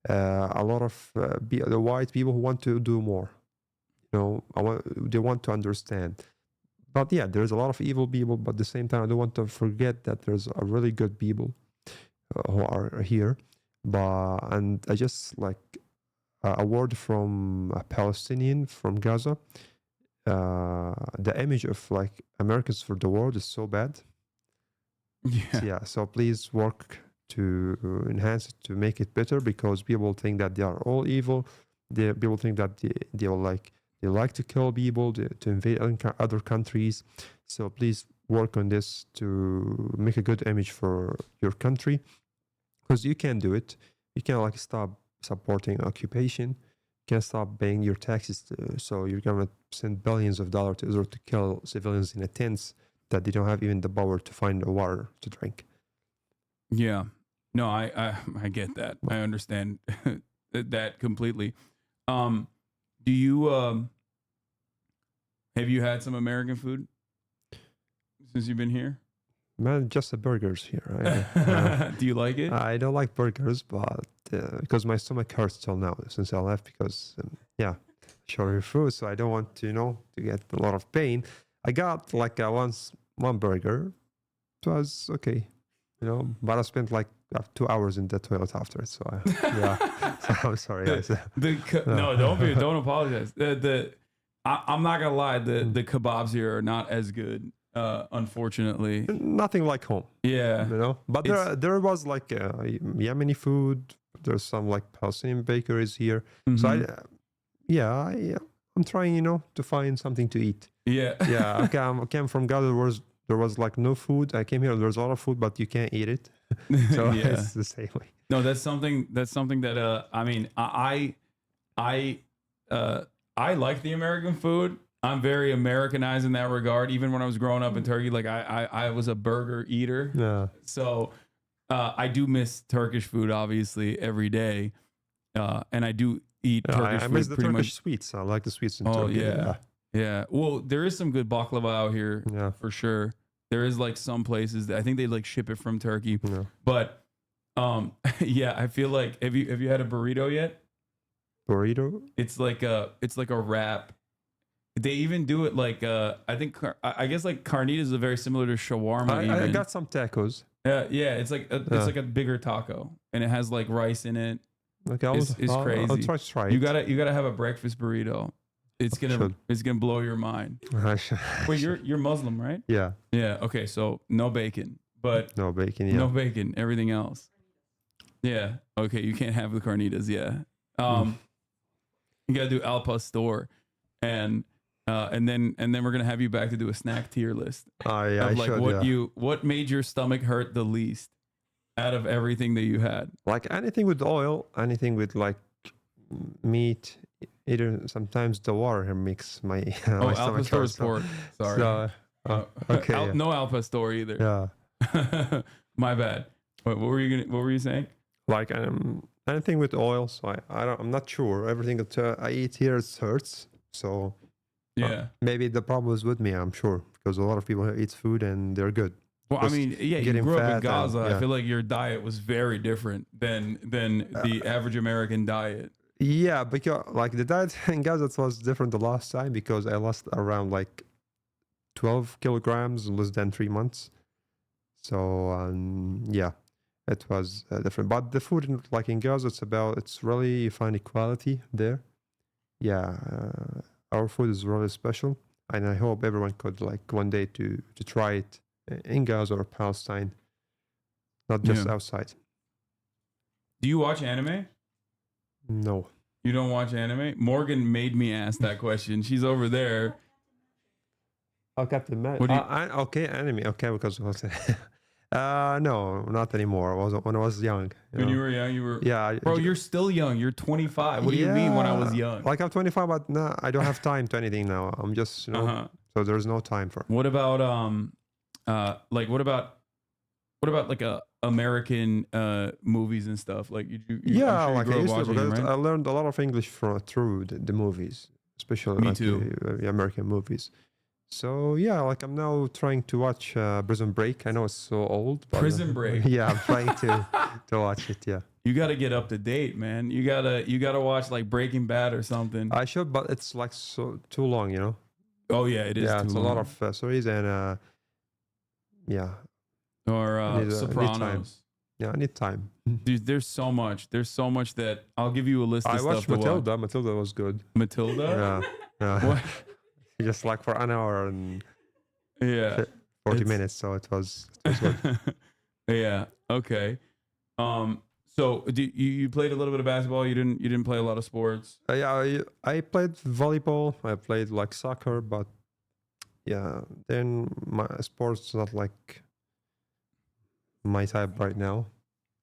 a lot of the white people who want to do more. They want to understand. But yeah, there's a lot of evil people, but at the same time, I don't want to forget that there's a really good people who are here. And I just like a word from a Palestinian from Gaza. The image of like Americans for the world is so bad. Yeah. So please work to enhance it, to make it better, because people think that they are all evil. People think that they like to kill people, to invade other countries. So please work on this to make a good image for your country, because you can do it. You can like stop supporting occupation. You can stop paying your taxes. So you're gonna send billions of dollars to Israel to kill civilians in a tents that they don't have even the power to find a water to drink. Yeah. No, I get that. I understand that completely. Do you have you had some American food since you've been here? Man, just the burgers here. Do you like it? I don't like burgers, but because my stomach hurts till now since I left because, shortage of food, so I don't want to, to get a lot of pain. I got like one burger. It was okay, but I spent like 2 hours in the toilet after it. So so I'm sorry. No, don't apologize. I'm not gonna lie. The kebabs here are not as good. Unfortunately, nothing like home. Yeah, But there was like Yemeni food. There's some like Palestinian bakeries here. Mm-hmm. So I'm trying, to find something to eat. Yeah. Okay. I came from Gaza. There was like no food. I came here. There's a lot of food, but you can't eat it. So it's the same way. No, that's something that I mean, I like the American food. I'm very Americanized in that regard. Even when I was growing up in Turkey, like I was a burger eater. Yeah. So I do miss Turkish food, obviously, every day. And I do eat Turkish food. I miss the Turkish sweets. I like the sweets in Turkey. Yeah. Well, there is some good baklava out here, for sure. There is like some places that I think they like ship it from Turkey. Yeah. But I feel like have you had a burrito yet? Burrito? It's like a wrap. They even do it like I guess like carnitas are very similar to shawarma. I got some tacos. Yeah. It's like a bigger taco, and it has like rice in it. Okay, it's crazy. I'll try it. You gotta have a breakfast burrito. It's gonna blow your mind. Wait, you're Muslim, right? Yeah. Yeah. Okay, so no bacon, but no bacon. Yeah. No bacon. Everything else. Yeah. Okay, you can't have the carnitas. Yeah. You gotta do al pastor, and then we're gonna have you back to do a snack tier list. Oh yeah, of like what made your stomach hurt the least out of everything that you had. Like anything with oil, anything with like meat. Either sometimes the water here makes my my al pastor is pork. Sorry. So, okay. No al pastor either. Yeah. My bad. What were you saying? Like anything with oil. So I'm not sure. Everything that I eat here hurts. So maybe the problem is with me. I'm sure because a lot of people eat food and they're good. Well, I mean, you grew up in Gaza. I feel like your diet was very different than the average American diet. Yeah, because like the diet in Gaza was different the last time because I lost around like 12 kilograms in less than 3 months. So it was different. But the food in Gaza, it's really, you find equality there. Yeah, our food is really special, and I hope everyone could like one day to try it in Gaza or Palestine, not just outside. Do you watch anime? No. You don't watch anime? Morgan made me ask that question. She's over there. Oh, Captain Matt. Okay, anime. Okay, because no, not anymore. When I was young. When you were young, you were. Yeah, bro, you're still young. You're 25. What do you mean? When I was young? Like I'm 25, but no, I don't have time to anything now. I'm just so there's no time for. What about what about like American movies and stuff? Like you like I used to, because I learned a lot of English through the movies, especially Me like too. The American movies. So like I'm now trying to watch Prison Break. I know it's so old. But, Prison Break. Yeah, I'm trying to watch it. Yeah. You got to get up to date, man. You gotta watch like Breaking Bad or something. I should, but it's like too long, Oh yeah, it is. Yeah, too it's long. a lot of stories and Or Sopranos. I need time. Dude, there's so much that I'll give you a list of I stuff watched to Matilda. watch. Matilda was good. Matilda? Yeah. What? Just like for an hour and 40 minutes, so it was good. Yeah. Okay. So you played a little bit of basketball. You didn't play a lot of sports. I played volleyball. I played like soccer, but then my sports not like my type right now.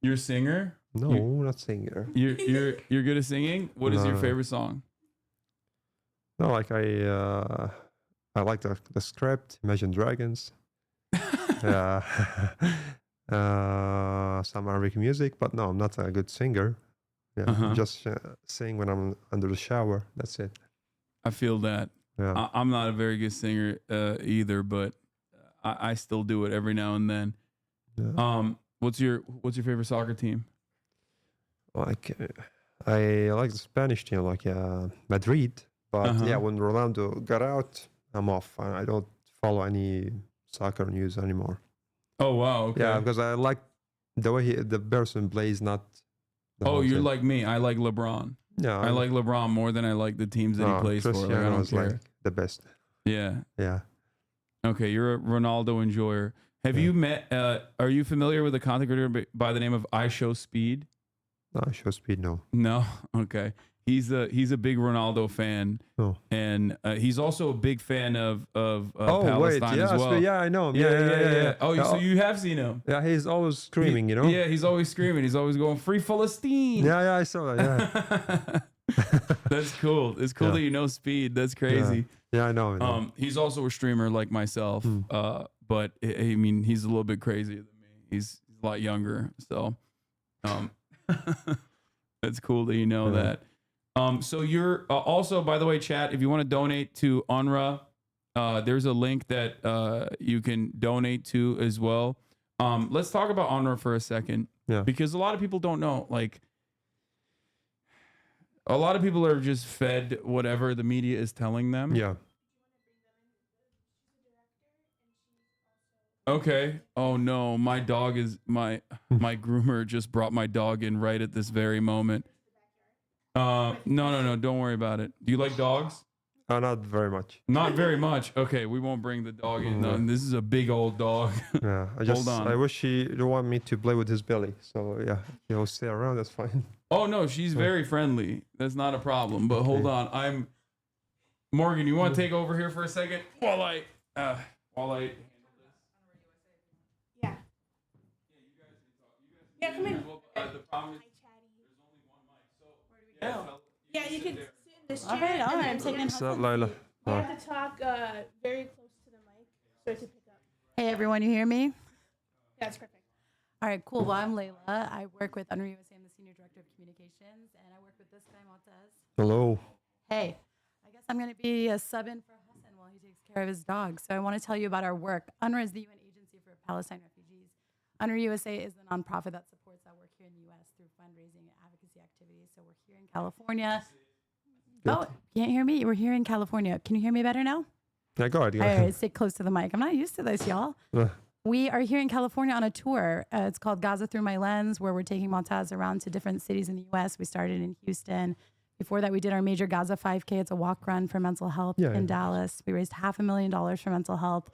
You're a singer? No, not singer. You're good at singing? What is your favorite song? No, like I like the script, Imagine Dragons. some Arabic music, but no, I'm not a good singer. Yeah, just sing when I'm under the shower. That's it. I feel that. Yeah. I'm not a very good singer either, but I still do it every now and then. Yeah. What's your favorite soccer team? Like I like the Spanish team, like Madrid. But yeah, when Ronaldo got out, I'm off. I don't follow any soccer news anymore. Oh wow! Okay. Yeah, because I like the way the person plays, not. You're like me. I like LeBron. Yeah, I like LeBron more than I like the teams that he plays for. Like, I don't care. Like the best. Yeah. Yeah. Okay, you're a Ronaldo enjoyer. Have you met? Are you familiar with a content creator by the name of I Show Speed? No, I Show Speed. No. No. Okay. He's a big Ronaldo fan, and he's also a big fan of Palestine as well. Yeah, I know him. Yeah. Oh, so you have seen him? Yeah, he's always screaming, you know. Yeah, he's always screaming. He's always going free Palestine. Yeah, I saw that. Yeah. That's cool. It's cool that you know Speed. That's crazy. Yeah, I know. He's also a streamer like myself, but I mean, he's a little bit crazier than me. He's a lot younger, so that's cool that you know that. So you're also, by the way, chat, if you want to donate to UNRWA, there's a link that you can donate to as well. Let's talk about UNRWA for a second, because a lot of people don't know. Like, a lot of people are just fed whatever the media is telling them. Yeah. Okay. Oh no, my dog is my groomer just brought my dog in right at this very moment. No, don't worry about it. Do you like dogs? Not very much. Not very much. Okay, we won't bring the dog in. No, this is a big old dog. Yeah, Hold on. I wish he don't want me to play with his belly. So yeah, he'll stay around. That's fine. Oh no, she's very friendly. That's not a problem. But hold on, Morgan. You want to take over here for a second while I handle this? Yeah. Yeah, come in. The problem is there's only one mic. So Yeah, you can sit in this chair. All right. I'm taking. What's up, Lila? I have to talk very close to the mic so to pick up. Hey everyone, you hear me? Yeah, it's perfect. All right, cool. Well, I'm Layla. I work with UNRWA USA. I'm the Senior Director of Communications, and I work with this guy, Motaz. Hello. Hey, I guess I'm going to be a sub-in for Hasan while he takes care of his dog. So I want to tell you about our work. UNRWA is the UN Agency for Palestine Refugees. UNRWA USA is the nonprofit that supports our work here in the U.S. through fundraising and advocacy activities. So we're here in California. Oh, you can't hear me? We're here in California. Can you hear me better now? Yeah, go ahead. All right, sit close to the mic. I'm not used to this, y'all. We are here in California on a tour. It's called Gaza Through My Lens, where we're taking Motaz around to different cities in the U.S. We started in Houston. Before that, we did our major Gaza 5K. It's a walk run for mental health in Dallas. We raised $500,000 for mental health.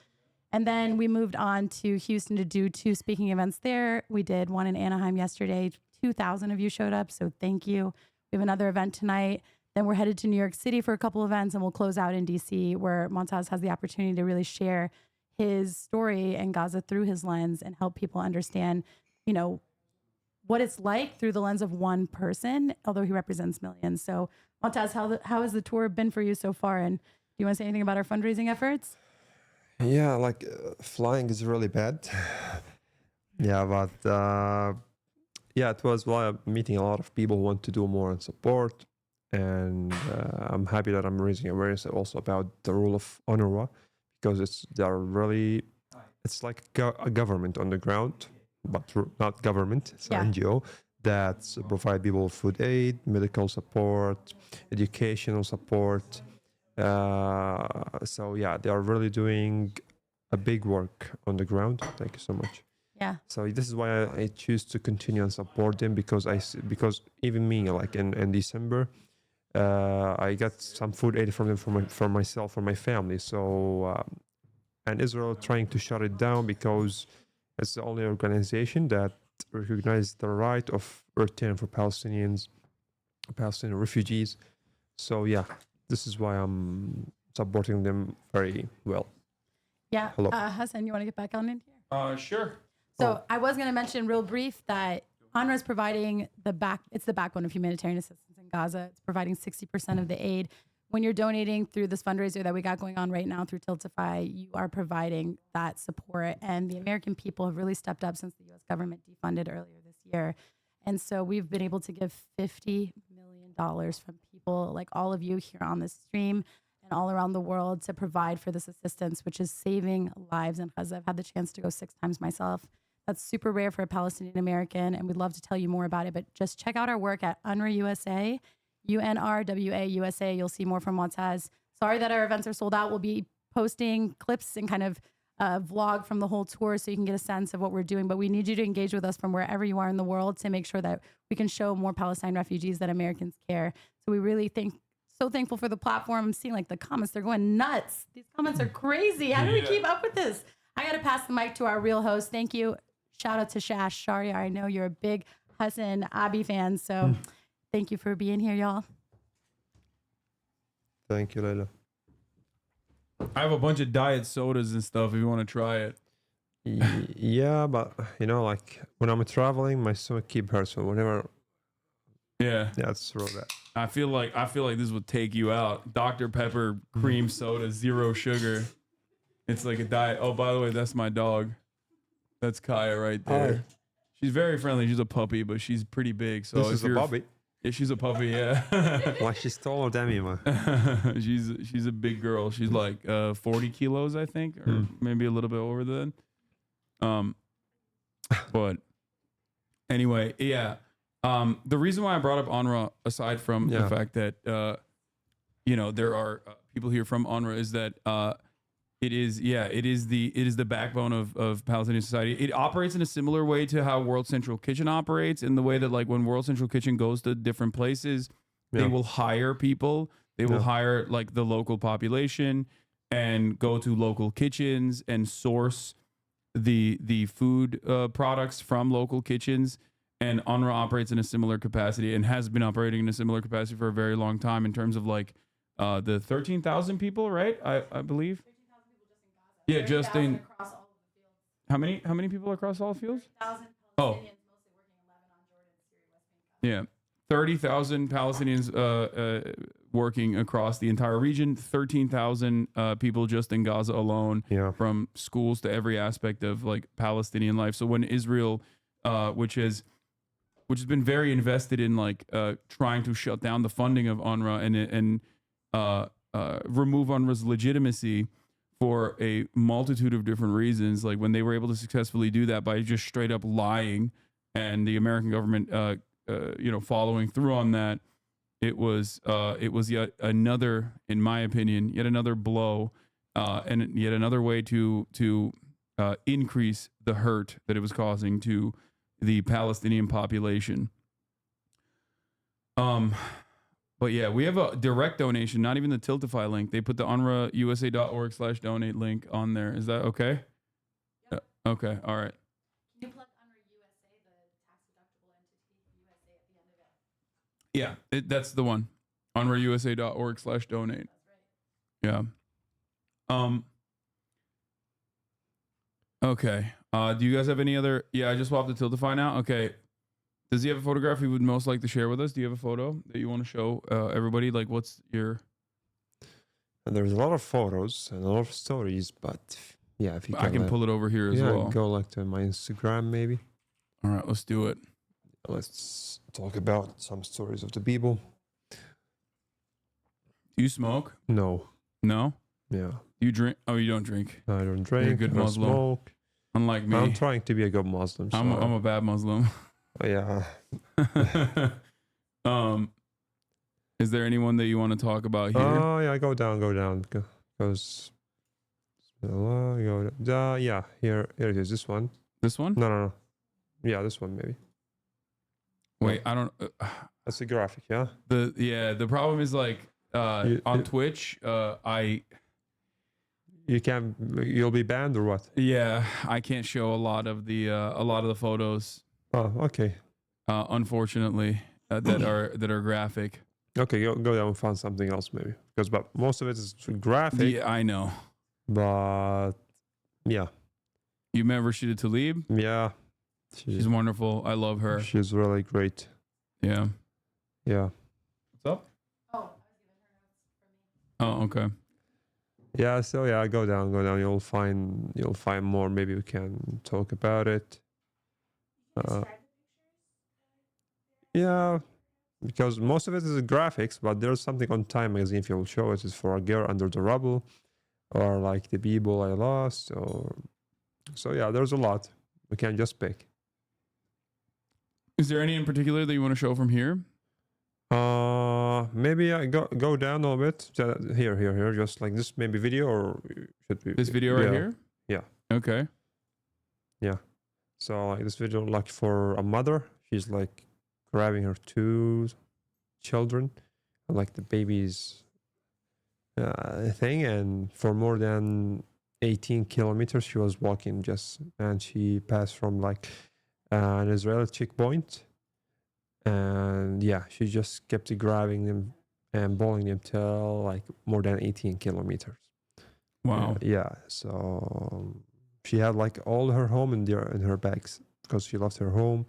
And then we moved on to Houston to do 2 speaking events there. We did one in Anaheim yesterday. 2,000 of you showed up, so thank you. We have another event tonight. Then we're headed to New York City for a couple events, and we'll close out in D.C., where Motaz has the opportunity to really share his story in Gaza through his lens and help people understand, you know, what it's like through the lens of one person, although he represents millions. So, Motaz, how has the tour been for you so far? And do you want to say anything about our fundraising efforts? Yeah, like flying is really bad. Yeah, but it was meeting a lot of people who want to do more and support. And I'm happy that I'm raising awareness also about the role of UNRWA, because it's like a government on the ground, but not government. It's an NGO that provide people food aid, medical support, educational support. So yeah, they are really doing a big work on the ground. Thank you so much. Yeah. So this is why I choose to continue and support them, because even me, like in December, I got some food aid from them for myself, for my family. So and Israel trying to shut it down because it's the only organization that recognizes the right of return for Palestinian refugees. So yeah, this is why I'm supporting them very well. Yeah. Hello. Hasan, you want to get back on in here? Sure. So I was going to mention real brief that UNRWA is providing it's the backbone of humanitarian assistance in Gaza. It's providing 60% of the aid. When you're donating through this fundraiser that we got going on right now through Tiltify, you are providing that support. And the American people have really stepped up since the U.S. government defunded earlier this year. And so we've been able to give $50 million from people like all of you here on this stream and all around the world to provide for this assistance, which is saving lives in Gaza. I've had the chance to go 6 times myself. That's super rare for a Palestinian American, and we'd love to tell you more about it. But just check out our work at UNRWA USA, UNRWA USA. You'll see more from Motaz. Sorry that our events are sold out. We'll be posting clips and kind of vlog from the whole tour so you can get a sense of what we're doing. But we need you to engage with us from wherever you are in the world to make sure that we can show more Palestine refugees that Americans care. So we really so thankful for the platform. I'm seeing like the comments, they're going nuts. These comments are crazy. How do we keep up with this? I got to pass the mic to our real host. Thank you. Shout out to Shash. Sharia, I know you're a big HasanAbi fan. So thank you for being here, y'all. Thank you, Layla. I have a bunch of diet sodas and stuff if you want to try it. Yeah, but you know, like when I'm traveling, my stomach keep hurts. So whenever, let's throw that. I feel like this would take you out. Dr. Pepper cream soda, 0 sugar. It's like a diet. Oh, by the way, that's my dog. That's Kaya right there. Hi. She's very friendly. She's a puppy, but she's pretty big. So this is a puppy. Yeah, she's a puppy. Yeah. Like she's taller than me, man. she's a big girl. She's like 40 kilos, I think, or maybe a little bit over that. But anyway, yeah. The reason why I brought up UNRWA, aside from the fact that there are people here from UNRWA, is that it is the backbone of Palestinian society. It operates in a similar way to how World Central Kitchen operates, in the way that like when World Central Kitchen goes to different places, they will hire people. They will hire like the local population and go to local kitchens and source the food products from local kitchens. And UNRWA operates in a similar capacity and has been operating in a similar capacity for a very long time in terms of like the 13,000 people, right? I believe. 13,000 people just in Gaza. Yeah, just in across all of the fields. How many people across all fields? 30,000 Palestinians, mostly working in Lebanon, Jordan, Syria, West Bank. Yeah, 30,000 Palestinians working across the entire region. 13,000 people just in Gaza alone, from schools to every aspect of like Palestinian life. So when Israel, which has been very invested in like trying to shut down the funding of UNRWA and remove UNRWA's legitimacy for a multitude of different reasons. Like when they were able to successfully do that by just straight up lying, and the American government, following through on that, it was yet another, in my opinion, yet another blow, and yet another way to increase the hurt that it was causing to the Palestinian population. But yeah, we have a direct donation, not even the Tiltify link. They put the UNRWAUSA.org/donate link on there. Is that okay? Yep. Okay. All right. Can you plug UNRWA USA, the tax deductible entity, USA at the end of it? Yeah, that's the one. UNRWAUSA.org/donate. That's right. Yeah. Okay. Do you guys have any other? Yeah, I just swapped the Tiltify now. Okay. Does he have a photograph he would most like to share with us? Do you have a photo that you want to show everybody? Like, what's your? And there's a lot of photos and a lot of stories, but yeah, if you can, I can pull it over here as well. Go like to my Instagram maybe. All right, let's do it. Let's talk about some stories of the people. Do you smoke? No. No? Yeah. You drink? Oh, you don't drink. I don't drink. You're a good Muslim. Smoke. Unlike me. I'm trying to be a good Muslim. So. I'm a bad Muslim. Yeah. Is there anyone that you want to talk about here? Oh yeah, go down. Because yeah, here it is. This one. This one? No. Yeah, this one maybe. Wait, I don't. That's a graphic, yeah. The problem is like on Twitch, you'll be banned or what? Yeah, I can't show a lot of the photos. Oh, okay. Unfortunately, that are graphic. Okay, go down and find something else maybe, but most of it is graphic. Yeah, I know. But yeah. You remember Rashida Tlaib? Yeah. She's wonderful. I love her. She's really great. Yeah. Yeah. What's up? Oh, I was giving her notes for me. Oh, okay. Yeah, so yeah, go down. You'll find more. Maybe we can talk about it. Yeah, because most of it is graphics, but there's something on Time magazine. If you will show it, is for a girl under the rubble, or like the people I lost, or so yeah. There's a lot. We can't just pick. Is there any in particular that you want to show from here? Maybe I go down a little bit. Here. Just like this, maybe video, or should be This video right here? Yeah. Okay. Yeah. So like this video, like for a mother, she's like grabbing her 2 children, like the baby's thing, and for more than 18 kilometers she was walking and she passed from like an Israeli checkpoint, and yeah, she just kept grabbing them and bowling them till like more than 18 kilometers. Wow. Yeah. So she had like all her home in her bags because she left her home.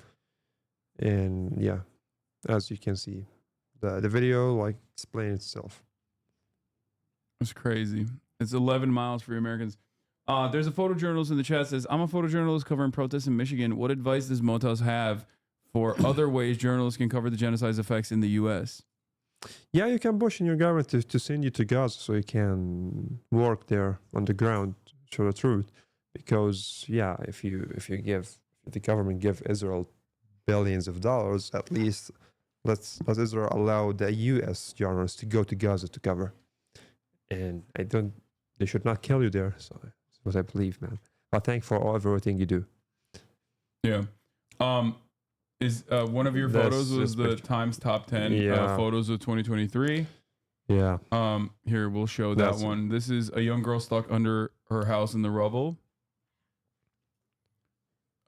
And yeah, as you can see, the video like explains itself. It's crazy. It's 11 miles for you Americans. There's a photojournalist in the chat says, I'm a photojournalist covering protests in Michigan. What advice does Motaz have for other ways journalists can cover the genocide's effects in the U.S.? Yeah, you can push in your government to send you to Gaza so you can work there on the ground, show the truth. Because yeah, if the government give Israel billions of dollars, at least let Israel allow the U.S. journalists to go to Gaza to cover. And they should not kill you there. So that's what I believe, man. But thank for everything you do. Yeah. Is one of your photos was the Times top 10 photos of 2023? Yeah. Here, we'll show that one. This is a young girl stuck under her house in the rubble.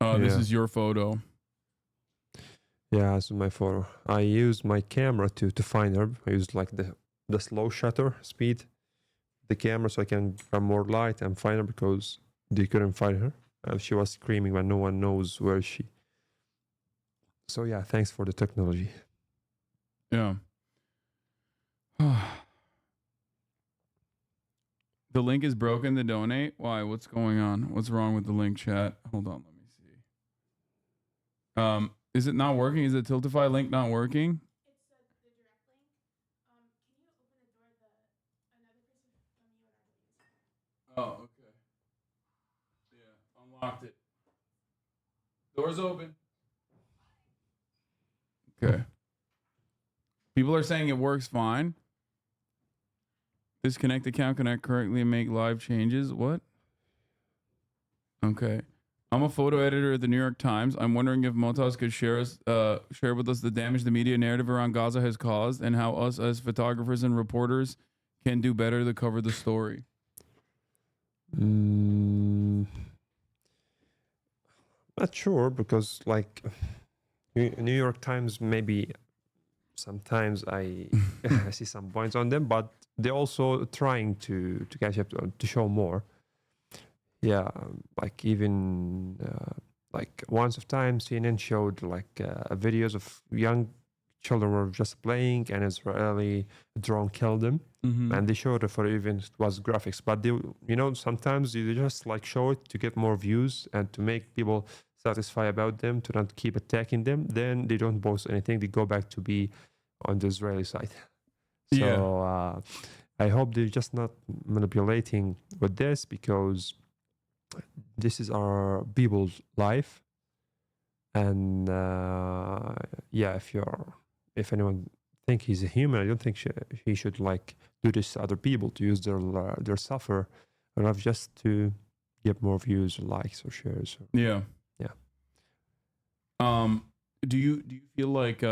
This is your photo. Yeah, this is my photo. I used my camera to find her. I used like the slow shutter speed, the camera, so I can get more light and find her because they couldn't find her. And she was screaming, but no one knows where is she. So yeah, thanks for the technology. Yeah. The link is broken to donate. Why? What's going on? What's wrong with the link, chat? Hold on, let me see. Is it not working? Is the Tiltify link not working? It's the direct link. Can you open the door? Another person from you and I will use it. Oh, okay. Yeah, unlocked it. Door's open. Okay. People are saying it works fine. Disconnect account, connect correctly and make live changes. What? Okay. I'm a photo editor at the New York Times. I'm wondering if Motaz could share with us the damage the media narrative around Gaza has caused and how us as photographers and reporters can do better to cover the story. Not sure, because like New York Times, maybe sometimes I see some points on them, but they're also trying to catch up to show more. Yeah, like even like once of time CNN showed like videos of young children were just playing and Israeli drone killed them. And they showed it for even it was graphics, but they, sometimes you just like show it to get more views and to make people satisfied about them, to not keep attacking them. Then they don't post anything. They go back to be on the Israeli side. So I hope they're just not manipulating with this, because this is our people's life. And if anyone think he's a human, I don't think he should like do this to other people, to use their suffer enough just to get more views or likes or shares. Yeah. Yeah. Do you feel like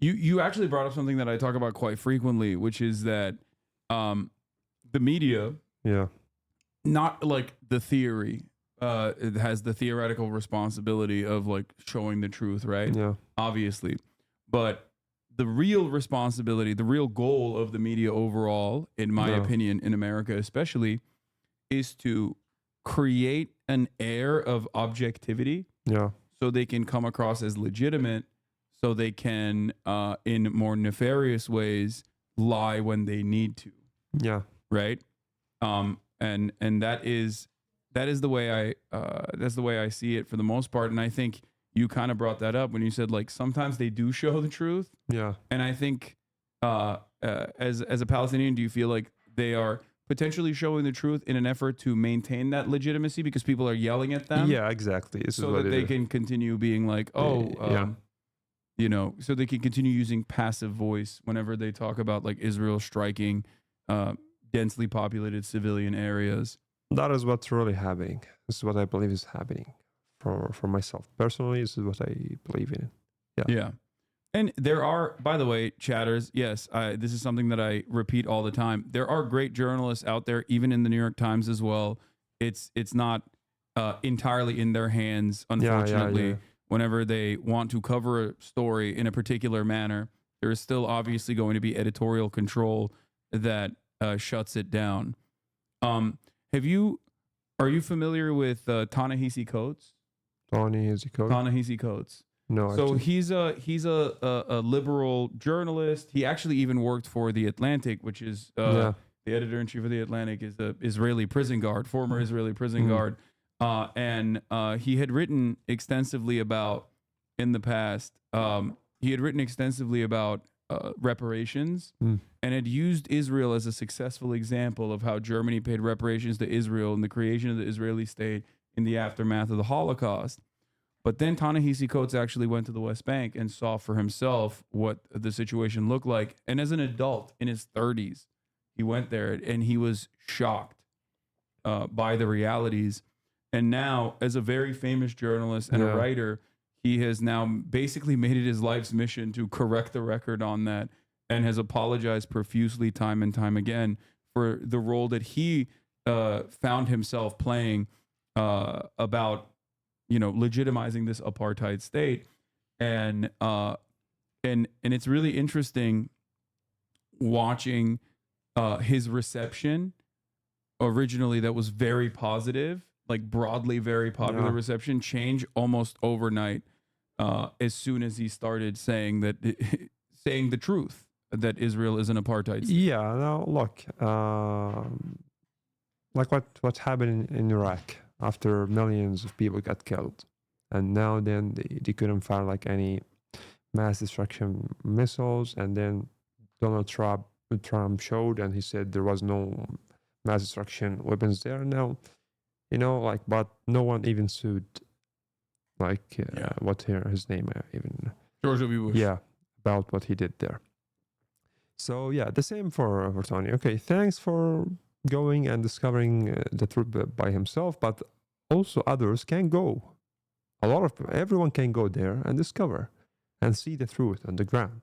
you actually brought up something that I talk about quite frequently, which is that the media, not like the theory, it has the theoretical responsibility of like showing the truth, right? Yeah. Obviously. But the real responsibility, the real goal of the media overall, in my opinion, in America especially, is to create an air of objectivity. Yeah. So they can come across as legitimate, so they can, in more nefarious ways, lie when they need to. Yeah. Right. And that is that is the way I see it for the most part. And I think you kind of brought that up when you said like sometimes they do show the truth. Yeah. And I think as a Palestinian, do you feel like they are potentially showing the truth in an effort to maintain that legitimacy because people are yelling at them? Yeah, exactly. So that they can continue being like, you know, so they can continue using passive voice whenever they talk about like Israel striking densely populated civilian areas. That is what's really happening. This is what I believe is happening for myself. Personally, this is what I believe in. Yeah. And there are, by the way, chatters, yes, this is something that I repeat all the time. There are great journalists out there, even in the New York Times as well. It's not entirely in their hands, unfortunately. Whenever they want to cover a story in a particular manner, there is still obviously going to be editorial control that shuts it down. Are you familiar with Ta-Nehisi Coates? Ta-Nehisi Coates. No. So he's a liberal journalist. He actually even worked for The Atlantic, which is the editor-in-chief of The Atlantic is the Israeli prison guard, former Israeli prison guard. And he had written extensively about, in the past, reparations and had used Israel as a successful example of how Germany paid reparations to Israel in the creation of the Israeli state in the aftermath of the Holocaust. But then Ta-Nehisi Coates actually went to the West Bank and saw for himself what the situation looked like. And as an adult in his 30s, he went there and he was shocked by the realities. And now, as a very famous journalist and a writer, he has now basically made it his life's mission to correct the record on that and has apologized profusely time and time again for the role that he found himself playing about, you know, legitimizing this apartheid state. And it's really interesting watching his reception. Originally, that was very positive, like broadly very popular reception, change almost overnight as soon as he started saying saying the truth that Israel is an apartheid state. Yeah, now look, like what happened in Iraq after millions of people got killed, and now then they couldn't fire like any mass destruction missiles, and then Donald Trump showed and he said there was no mass destruction weapons there. Now, you know, like, but no one even sued, like, what his name even George W. Bush. Yeah, about what he did there. So yeah, the same for Tony. Okay, thanks for going and discovering the truth by himself, but also others can go. Everyone can go there and discover and see the truth on the ground.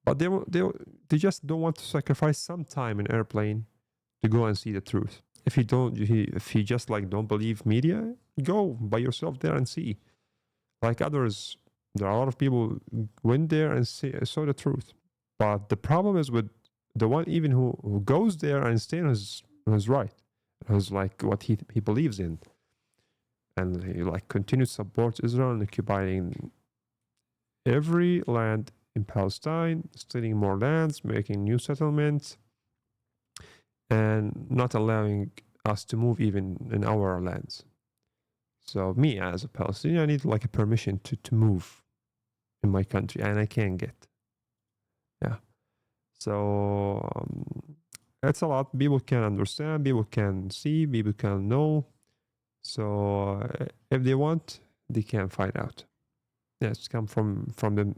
But they just don't want to sacrifice some time in airplane to go and see the truth. If you just like don't believe media, go by yourself there and see. Like others, there are a lot of people who went there and saw the truth. But the problem is with the one even who goes there and stays on his right, who's like what he believes in, and he like continues to support Israel and occupying every land in Palestine, stealing more lands, making new settlements, and not allowing us to move even in our lands. So me as a Palestinian, I need like a permission to move in my country, and I can't get. Yeah. So it's a lot. People can understand, people can see, people can know. So if they want, they can find out. Yeah, it's come from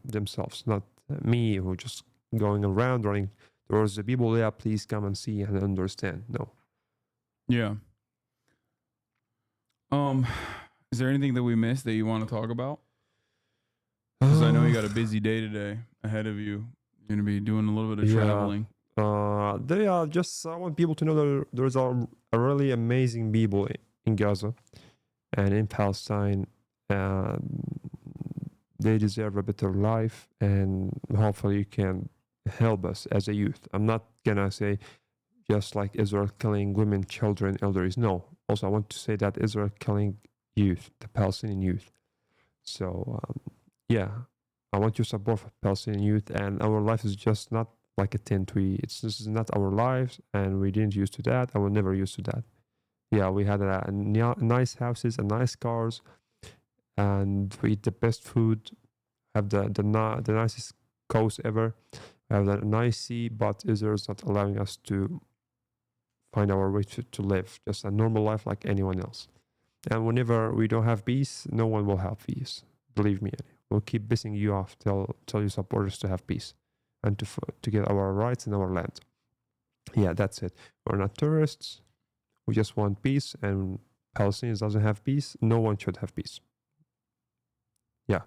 themselves, not me who just going around running towards the people. Yeah, please come and see and understand. No. Yeah. Is there anything that we missed that you want to talk about? Because I know you got a busy day today ahead of you. You're going to be doing a little bit of traveling. They are just, I want people to know that there's a really amazing people in Gaza and in Palestine. They deserve a better life, and hopefully you can help us as a youth. I'm not going to say just like Israel killing women, children, elders. No. Also, I want to say that Israel killing youth, the Palestinian youth. So, yeah, I want your support for Palestinian youth, and our life is just not like a tent. This is not our lives, and we didn't used to that. I will never used to that. Yeah, we had nice houses and nice cars, and we eat the best food, have the nicest coast ever, have a nice sea, but Israel is not allowing us to find our way to live just a normal life like anyone else. And whenever we don't have peace, no one will have peace. Believe me, we'll keep pissing you off till you support us to have peace and to get our rights in our land. Yeah, that's it. We're not tourists. We just want peace, and Palestinians doesn't have peace. No one should have peace. Yeah.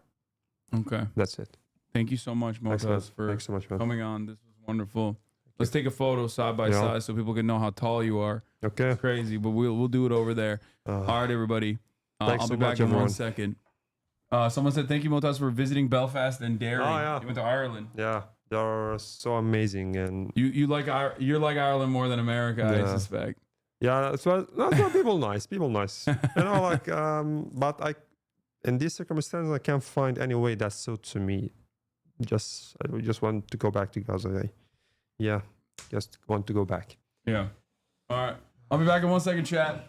Okay. That's it. Thank you so much, Motaz, for so much, coming on. This was wonderful. Let's take a photo side by side so people can know how tall you are. Okay. It's crazy, but we'll do it over there. All right, everybody. I'll be back in 1 second. Someone said thank you, Motaz, for visiting Belfast and Derry. Oh, yeah. You went to Ireland. Yeah, they're so amazing, and you're like Ireland more than America, I suspect. Yeah, that's what people nice. People nice. Like but in these circumstances I can't find any way that suits me. I just want to go back to Gaza. Just want to go back. Yeah. All right. I'll be back in 1 second, chat.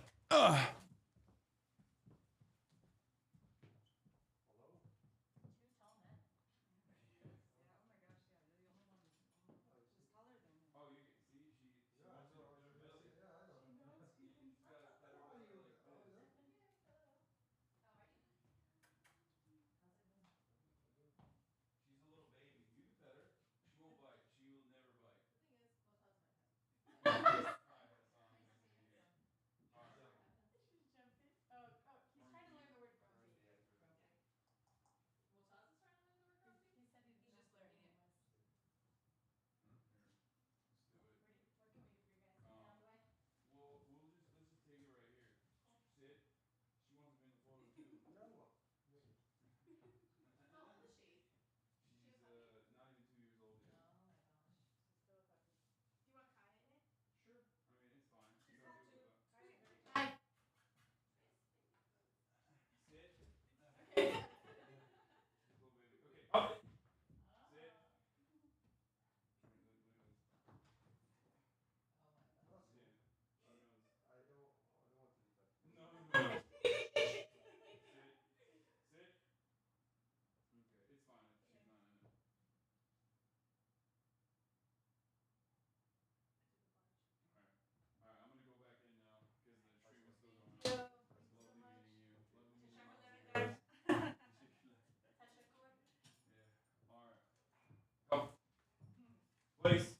Please.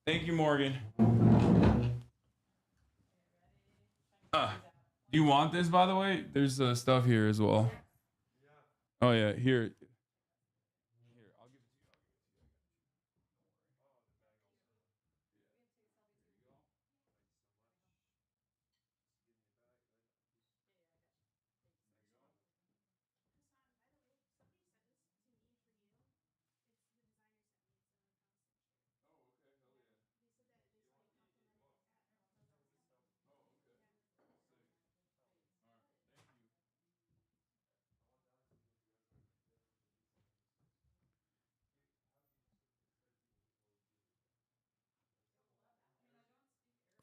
Thank you, Morgan. Do you want this, by the way? There's stuff here as well. Oh, yeah. Here.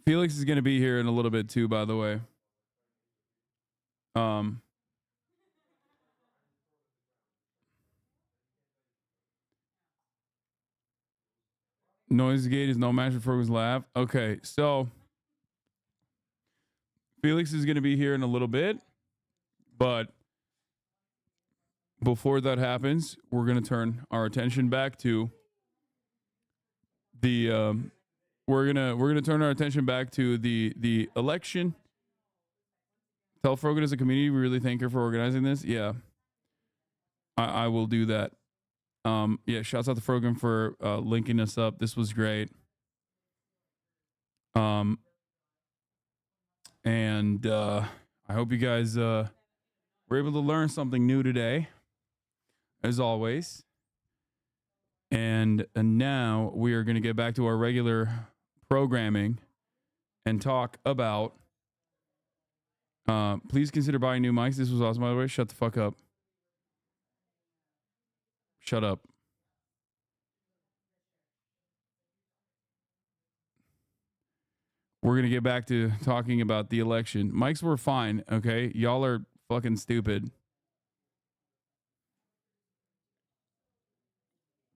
Felix is going to be here in a little bit too, by the way. Noise gate is no match for Ferguson's laugh. Okay, so Felix is going to be here in a little bit, but before that happens, we're going to turn our attention back to the we're gonna turn our attention back to the election. Tell Frogan as a community, we really thank her for organizing this. Yeah, I will do that. Yeah, shouts out to Frogan for linking us up. This was great. And I hope you guys were able to learn something new today, as always. And now we are going to get back to our regular programming and talk about. Please consider buying new mics. This was awesome, by the way. Shut the fuck up. Shut up. we're gonna get back to talking about the election. Mics were fine, okay? Y'all are fucking stupid.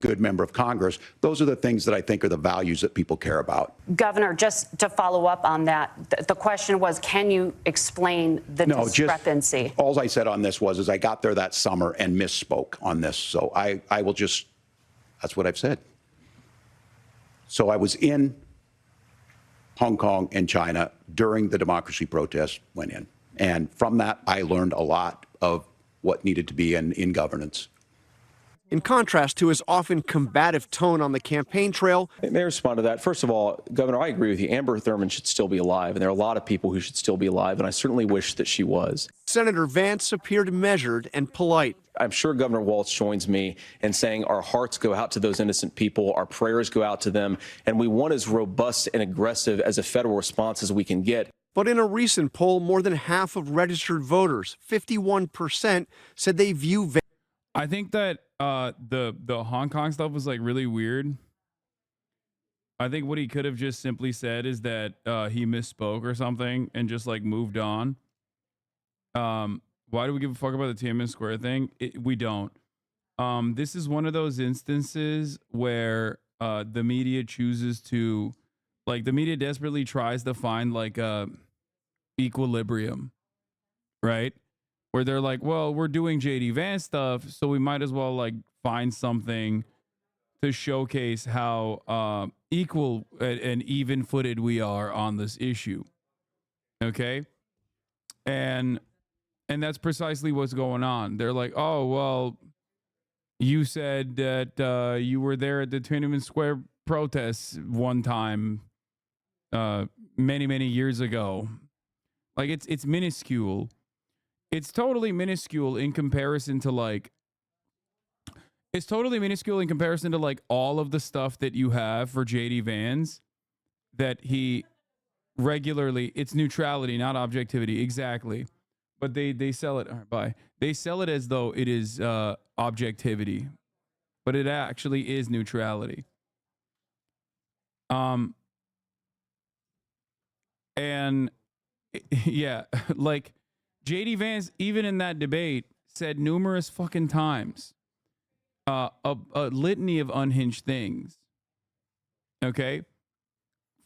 Good member of Congress. Those are the things that I think are the values that people care about. Governor, just to follow up on that, the question was, can you explain the discrepancy? All I said on this was I got there that summer and misspoke on this. So I will just, that's what I've said. So I was in Hong Kong and China during the democracy protest went in. And from that, I learned a lot of what needed to be in governance. In contrast to his often combative tone on the campaign trail. May I respond to that? First of all, Governor, I agree with you. Amber Thurman should still be alive, and there are a lot of people who should still be alive, and I certainly wish that she was. Senator Vance appeared measured and polite. I'm sure Governor Walz joins me in saying our hearts go out to those innocent people, our prayers go out to them, and we want as robust and aggressive as a federal response as we can get. But in a recent poll, more than half of registered voters, 51%, said they view Vance. I think that the Hong Kong stuff was like really weird. I think what he could have just simply said is that he misspoke or something and just like moved on. Why do we give a fuck about the Tiananmen Square thing? We don't. This is one of those instances where the media chooses to, like, the media desperately tries to find like a equilibrium, right? Where they're like, well, we're doing JD Vance stuff, so we might as well like find something to showcase how equal and even-footed we are on this issue. Okay? And that's precisely what's going on. They're like, oh, well, you said that you were there at the Tiananmen Square protests one time many, many years ago. Like, it's minuscule. It's totally minuscule in comparison to like, all of the stuff that you have for JD Vance that he regularly, it's neutrality, not objectivity. Exactly. But they sell it. All right, bye. They sell it as though it is objectivity, but it actually is neutrality. And yeah, like, JD Vance, even in that debate, said numerous fucking times a litany of unhinged things. Okay?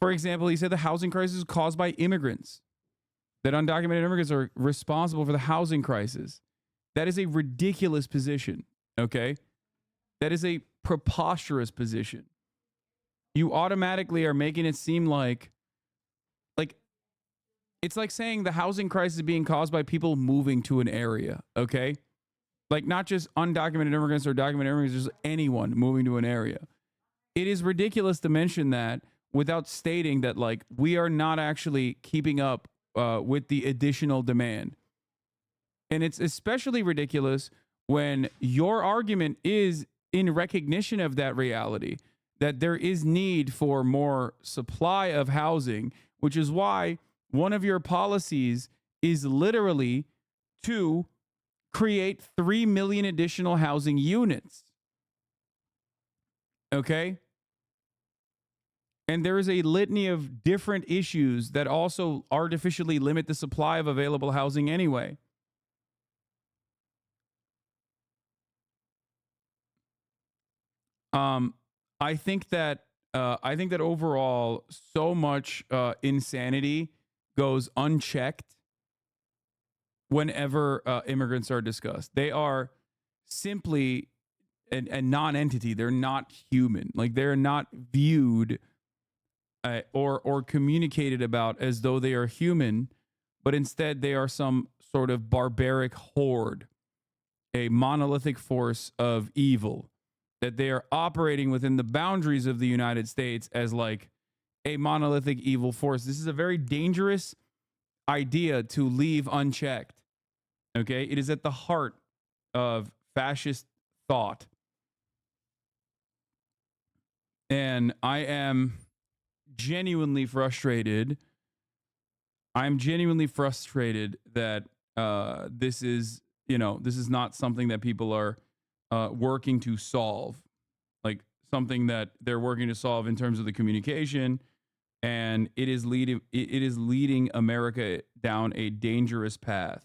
For example, he said the housing crisis is caused by immigrants, that undocumented immigrants are responsible for the housing crisis. That is a ridiculous position. Okay? That is a preposterous position. You automatically are making it seem like it's like saying the housing crisis is being caused by people moving to an area, okay? Like, not just undocumented immigrants or documented immigrants, just anyone moving to an area. It is ridiculous to mention that without stating that, like, we are not actually keeping up with the additional demand. And it's especially ridiculous when your argument is in recognition of that reality, that there is need for more supply of housing, which is why one of your policies is literally to create 3 million additional housing units. Okay? And there is a litany of different issues that also artificially limit the supply of available housing anyway. I think that overall, so much insanity goes unchecked whenever immigrants are discussed. They are simply a non-entity. They're not human. Like, they're not viewed or communicated about as though they are human, but instead they are some sort of barbaric horde, a monolithic force of evil, that they are operating within the boundaries of the United States as like a monolithic evil force. This is a very dangerous idea to leave unchecked. Okay? It is at the heart of fascist thought. And I am genuinely frustrated. I'm genuinely frustrated that this is not something that people are working to solve. Like, something that they're working to solve in terms of the communication and it is leading America down a dangerous path.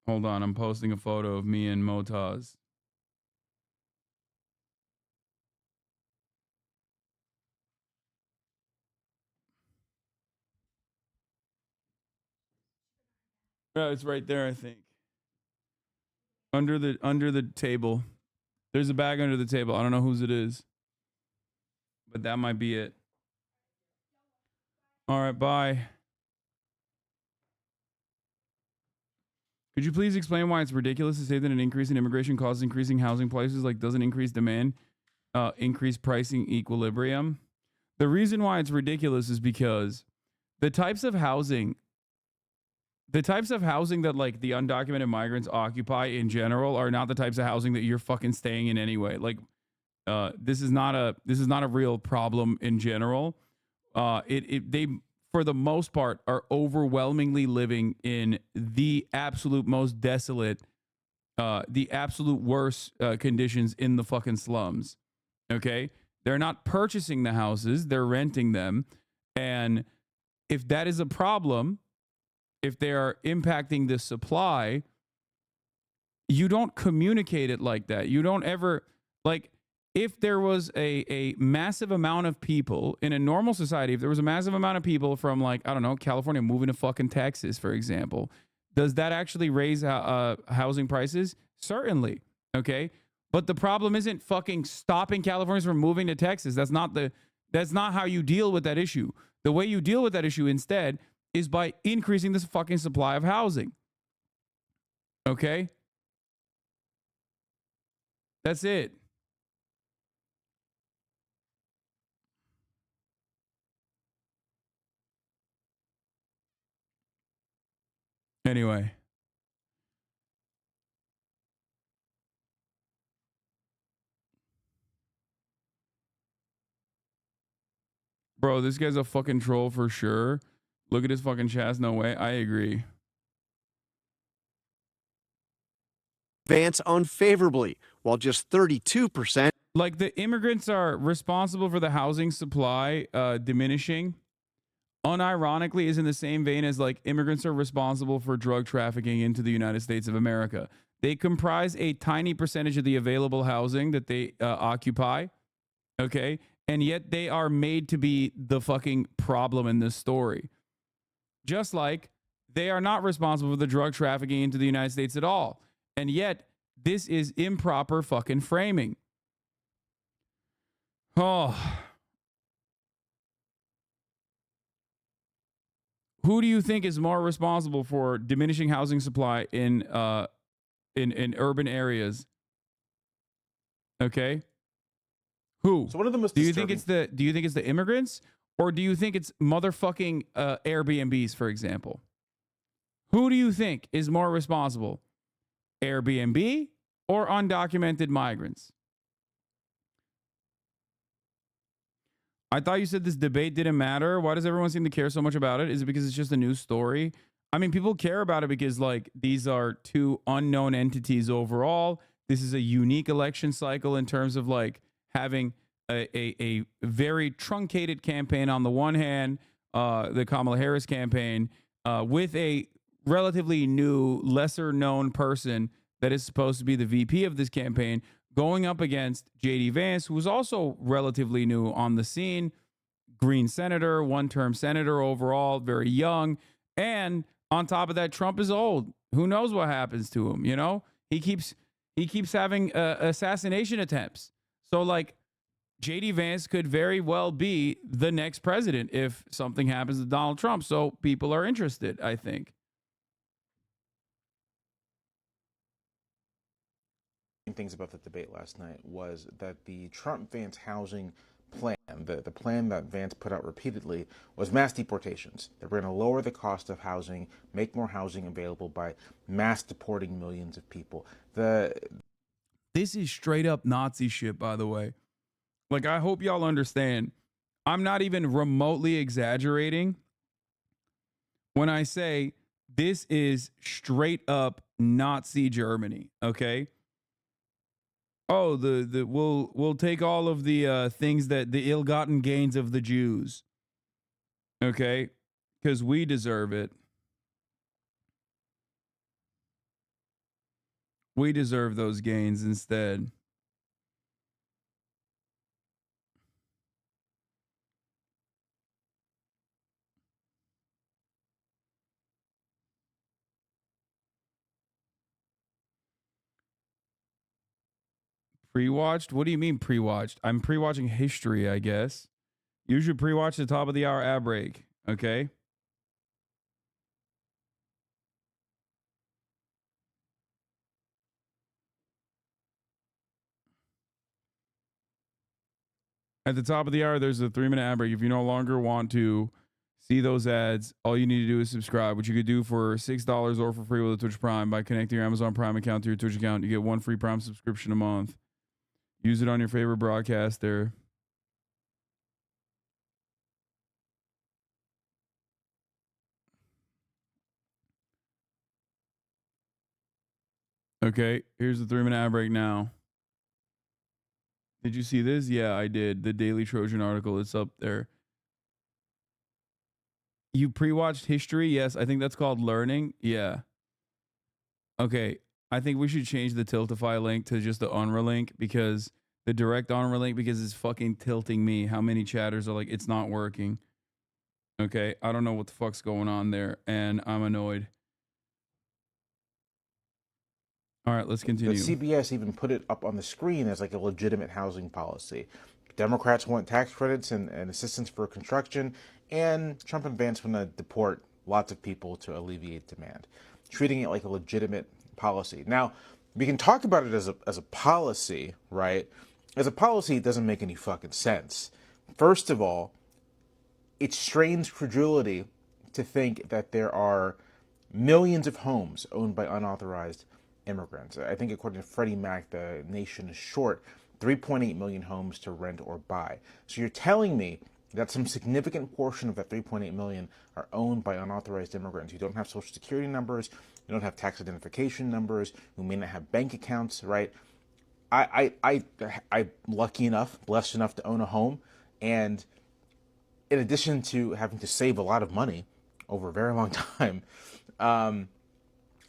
Hold on, I'm posting a photo of me and Motaz. Oh, it's right there, I think. Under the table. There's a bag under the table. I don't know whose it is. But that might be it. All right, bye. Could you please explain why it's ridiculous to say that an increase in immigration causes increasing housing prices, like doesn't increase demand, increase pricing equilibrium? The reason why it's ridiculous is because the types of housing that like the undocumented migrants occupy in general are not the types of housing that you're fucking staying in anyway. Like, this is not a real problem in general. They for the most part are overwhelmingly living in the absolute most desolate, the absolute worst conditions in the fucking slums. Okay, they're not purchasing the houses; they're renting them, and if that is a problem, if they are impacting the supply, you don't communicate it like that. You don't ever, like, if there was a massive amount of people in a normal society, if there was a massive amount of people from, like, I don't know, California moving to fucking Texas, for example, does that actually raise housing prices? Certainly. Okay. But the problem isn't fucking stopping Californians from moving to Texas. That's not how you deal with that issue. The way you deal with that issue instead is by increasing this fucking supply of housing. Okay? That's it. Anyway. Bro, this guy's a fucking troll for sure. Look at his fucking chest. No way. I agree. Vance unfavorably, while just 32%. Like, the immigrants are responsible for the housing supply diminishing. Unironically, is in the same vein as, like, immigrants are responsible for drug trafficking into the United States of America. They comprise a tiny percentage of the available housing that they occupy. Okay? And yet they are made to be the fucking problem in this story. Just like they are not responsible for the drug trafficking into the United States at all. And yet this is improper fucking framing. Oh. Who do you think is more responsible for diminishing housing supply in urban areas? Okay? Who? So one of the most do you think it's the immigrants, or do you think it's motherfucking Airbnbs, for example? Who do you think is more responsible? Airbnb or undocumented migrants? I thought you said this debate didn't matter. Why does everyone seem to care so much about it? Is it because it's just a news story? I mean, people care about it because, like, these are two unknown entities overall. This is a unique election cycle in terms of, like, having a very truncated campaign on the one hand, the Kamala Harris campaign, with a relatively new, lesser known person that is supposed to be the VP of this campaign, going up against JD Vance, who was also relatively new on the scene, Green senator, one-term senator overall, very young. And on top of that, Trump is old. Who knows what happens to him, you know? He keeps having assassination attempts. So, like, JD Vance could very well be the next president if something happens to Donald Trump. So people are interested, I think. Things about the debate last night was that the Trump-Vance housing plan, the plan that Vance put out repeatedly, was mass deportations. They were going to lower the cost of housing, make more housing available by mass deporting millions of people. This is straight up Nazi shit, by the way. Like, I hope y'all understand. I'm not even remotely exaggerating when I say This is straight up Nazi Germany, okay? Oh, we'll take all of the things that the ill-gotten gains of the Jews, okay? Because we deserve it. We deserve those gains instead. Pre-watched? What do you mean pre-watched? I'm pre-watching history, I guess. You should pre-watch the top of the hour ad break, okay? At the top of the hour, there's a 3-minute ad break. If you no longer want to see those ads, all you need to do is subscribe, which you could do for $6 or for free with a Twitch Prime by connecting your Amazon Prime account to your Twitch account. You get 1 free Prime subscription a month. Use it on your favorite broadcaster. Okay, here's the 3-minute ad break now. Did you see this? Yeah, I did. The Daily Trojan article, it's up there. You pre-watched history? Yes, I think that's called learning. Yeah. Okay, I think we should change the Tiltify link to just the Unreal link, because the direct Unreal link, because it's fucking tilting me. How many chatters are like, it's not working. Okay, I don't know what the fuck's going on there, and I'm annoyed. All right, let's continue. The CBS even put it up on the screen as like a legitimate housing policy. Democrats want tax credits and assistance for construction, and Trump and Vance want to deport lots of people to alleviate demand, treating it like a legitimate policy. Now, we can talk about it as a policy, right? As a policy, it doesn't make any fucking sense. First of all, it strains credulity to think that there are millions of homes owned by unauthorized immigrants. I think according to Freddie Mac, the nation is short 3.8 million homes to rent or buy. So you're telling me that some significant portion of that 3.8 million are owned by unauthorized immigrants who don't have social security numbers, who don't have tax identification numbers, who may not have bank accounts, right? I'm lucky enough, blessed enough to own a home, and in addition to having to save a lot of money over a very long time,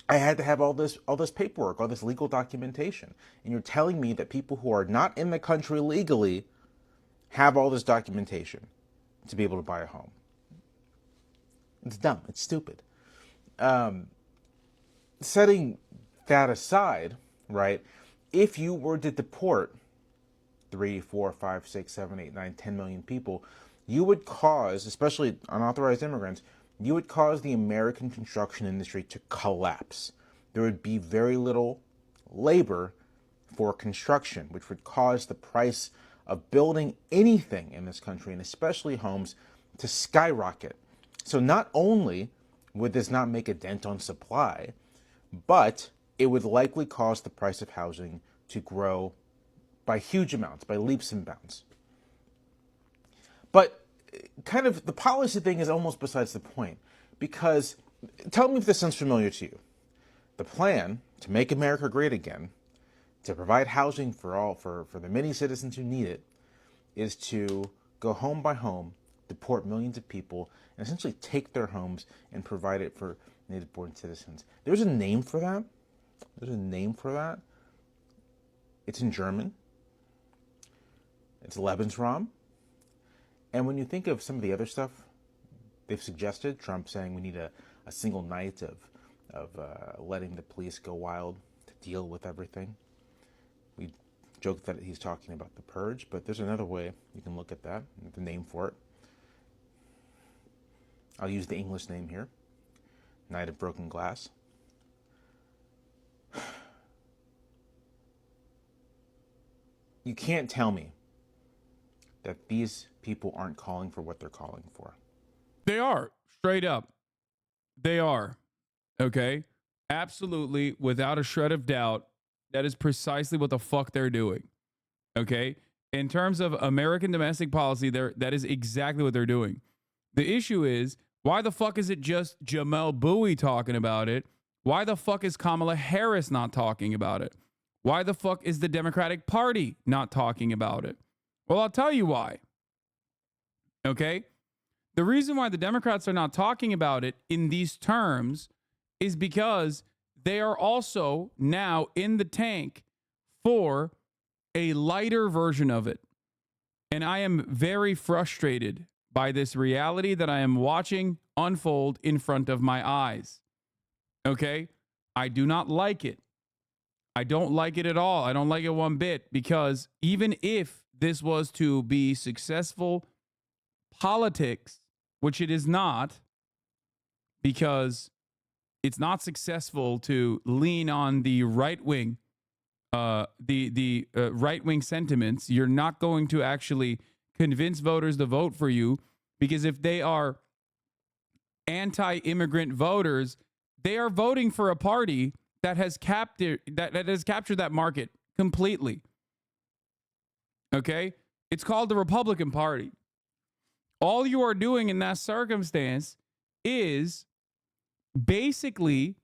I had to have all this paperwork, all this legal documentation. And you're telling me that people who are not in the country legally have all this documentation to be able to buy a home. It's dumb. It's stupid. Setting that aside, right, if you were to deport 3, 4, 5, 6, 7, 8, 9, 10 million people, you would cause, especially unauthorized immigrants, you would cause the American construction industry to collapse. There would be very little labor for construction, which would cause the price of building anything in this country, and especially homes, to skyrocket. So not only would this not make a dent on supply, but it would likely cause the price of housing to grow by huge amounts, by leaps and bounds. But kind of the policy thing is almost besides the point, because tell me if this sounds familiar to you. The plan to make America great again, to provide housing for the many citizens who need it, is to go home by home, deport millions of people, and essentially take their homes and provide it for native-born citizens. There's a name for that. There's a name for that. It's in German. It's Lebensraum. And when you think of some of the other stuff they've suggested, Trump saying we need a single night of letting the police go wild to deal with everything. We joke that he's talking about the purge, but there's another way you can look at that, the name for it. I'll use the English name here, Night of Broken Glass. You can't tell me that these people aren't calling for what they're calling for. They are, straight up. They are. Okay? Absolutely, without a shred of doubt, that is precisely what the fuck they're doing. Okay? In terms of American domestic policy, that is exactly what they're doing. The issue is, Why the fuck is it just Jamel Bowie talking about it? Why the fuck is Kamala Harris not talking about it? Why the fuck is the Democratic Party not talking about it? Well, I'll tell you why. Okay? The reason why the Democrats are not talking about it in these terms is because they are also now in the tank for a lighter version of it. And I am very frustrated by this reality that I am watching unfold in front of my eyes. Okay? I do not like it. I don't like it at all. I don't like it one bit, because even if this was to be successful politics, which it is not, because it's not successful to lean on the right wing, right wing sentiments. You're not going to actually convince voters to vote for you, because if they are anti-immigrant voters, they are voting for a party that has captured that market completely. Okay? It's called the Republican Party. All you are doing in that circumstance is basically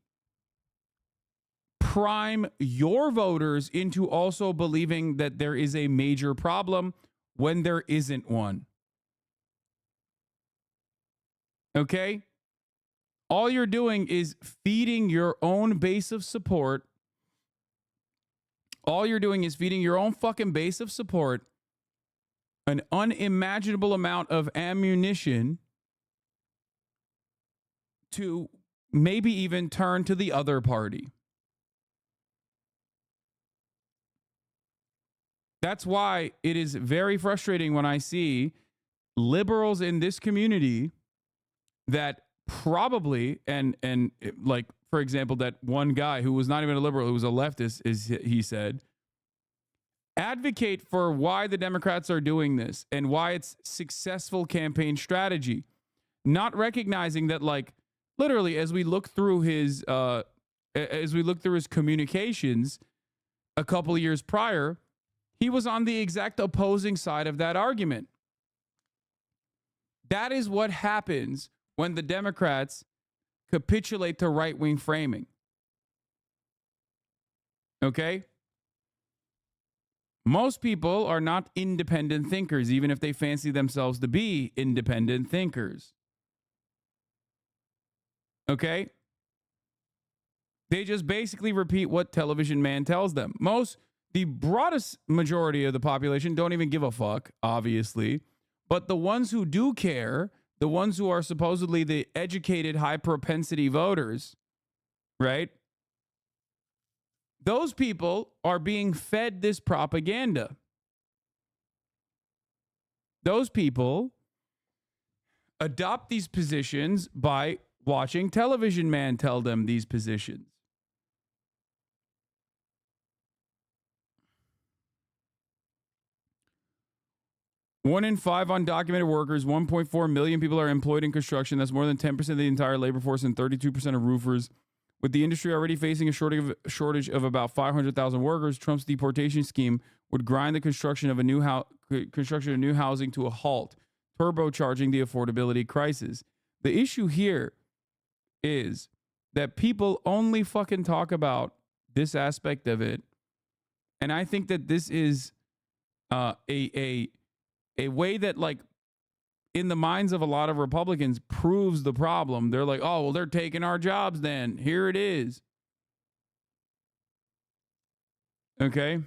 prime your voters into also believing that there is a major problem when there isn't one. Okay? All you're doing is feeding your own base of support. All you're doing is feeding your own fucking base of support an unimaginable amount of ammunition to maybe even turn to the other party. That's why it is very frustrating when I see liberals in this community that probably, and like, for example, that one guy who was not even a liberal, who was a leftist, he said, advocate for why the Democrats are doing this and why it's successful campaign strategy, not recognizing that, like, literally, as we look through his communications a couple of years prior, he was on the exact opposing side of that argument. That is what happens when the Democrats capitulate to right-wing framing. Okay? Most people are not independent thinkers, even if they fancy themselves to be independent thinkers. Okay? They just basically repeat what television man tells them. The broadest majority of the population don't even give a fuck, obviously. But the ones who do care, the ones who are supposedly the educated, high propensity voters, right? Those people are being fed this propaganda. Those people adopt these positions by watching television man tell them these positions. One in 5 undocumented workers, 1.4 million people are employed in construction. That's more than 10% of the entire labor force and 32% of roofers. With the industry already facing a shortage of about 500,000 workers, Trump's deportation scheme would grind the construction of new housing to a halt, turbocharging the affordability crisis. The issue here is that people only fucking talk about this aspect of it, and I think that this is a way that, like, in the minds of a lot of Republicans, proves the problem. They're like, oh, well, they're taking our jobs then. Here it is. Okay?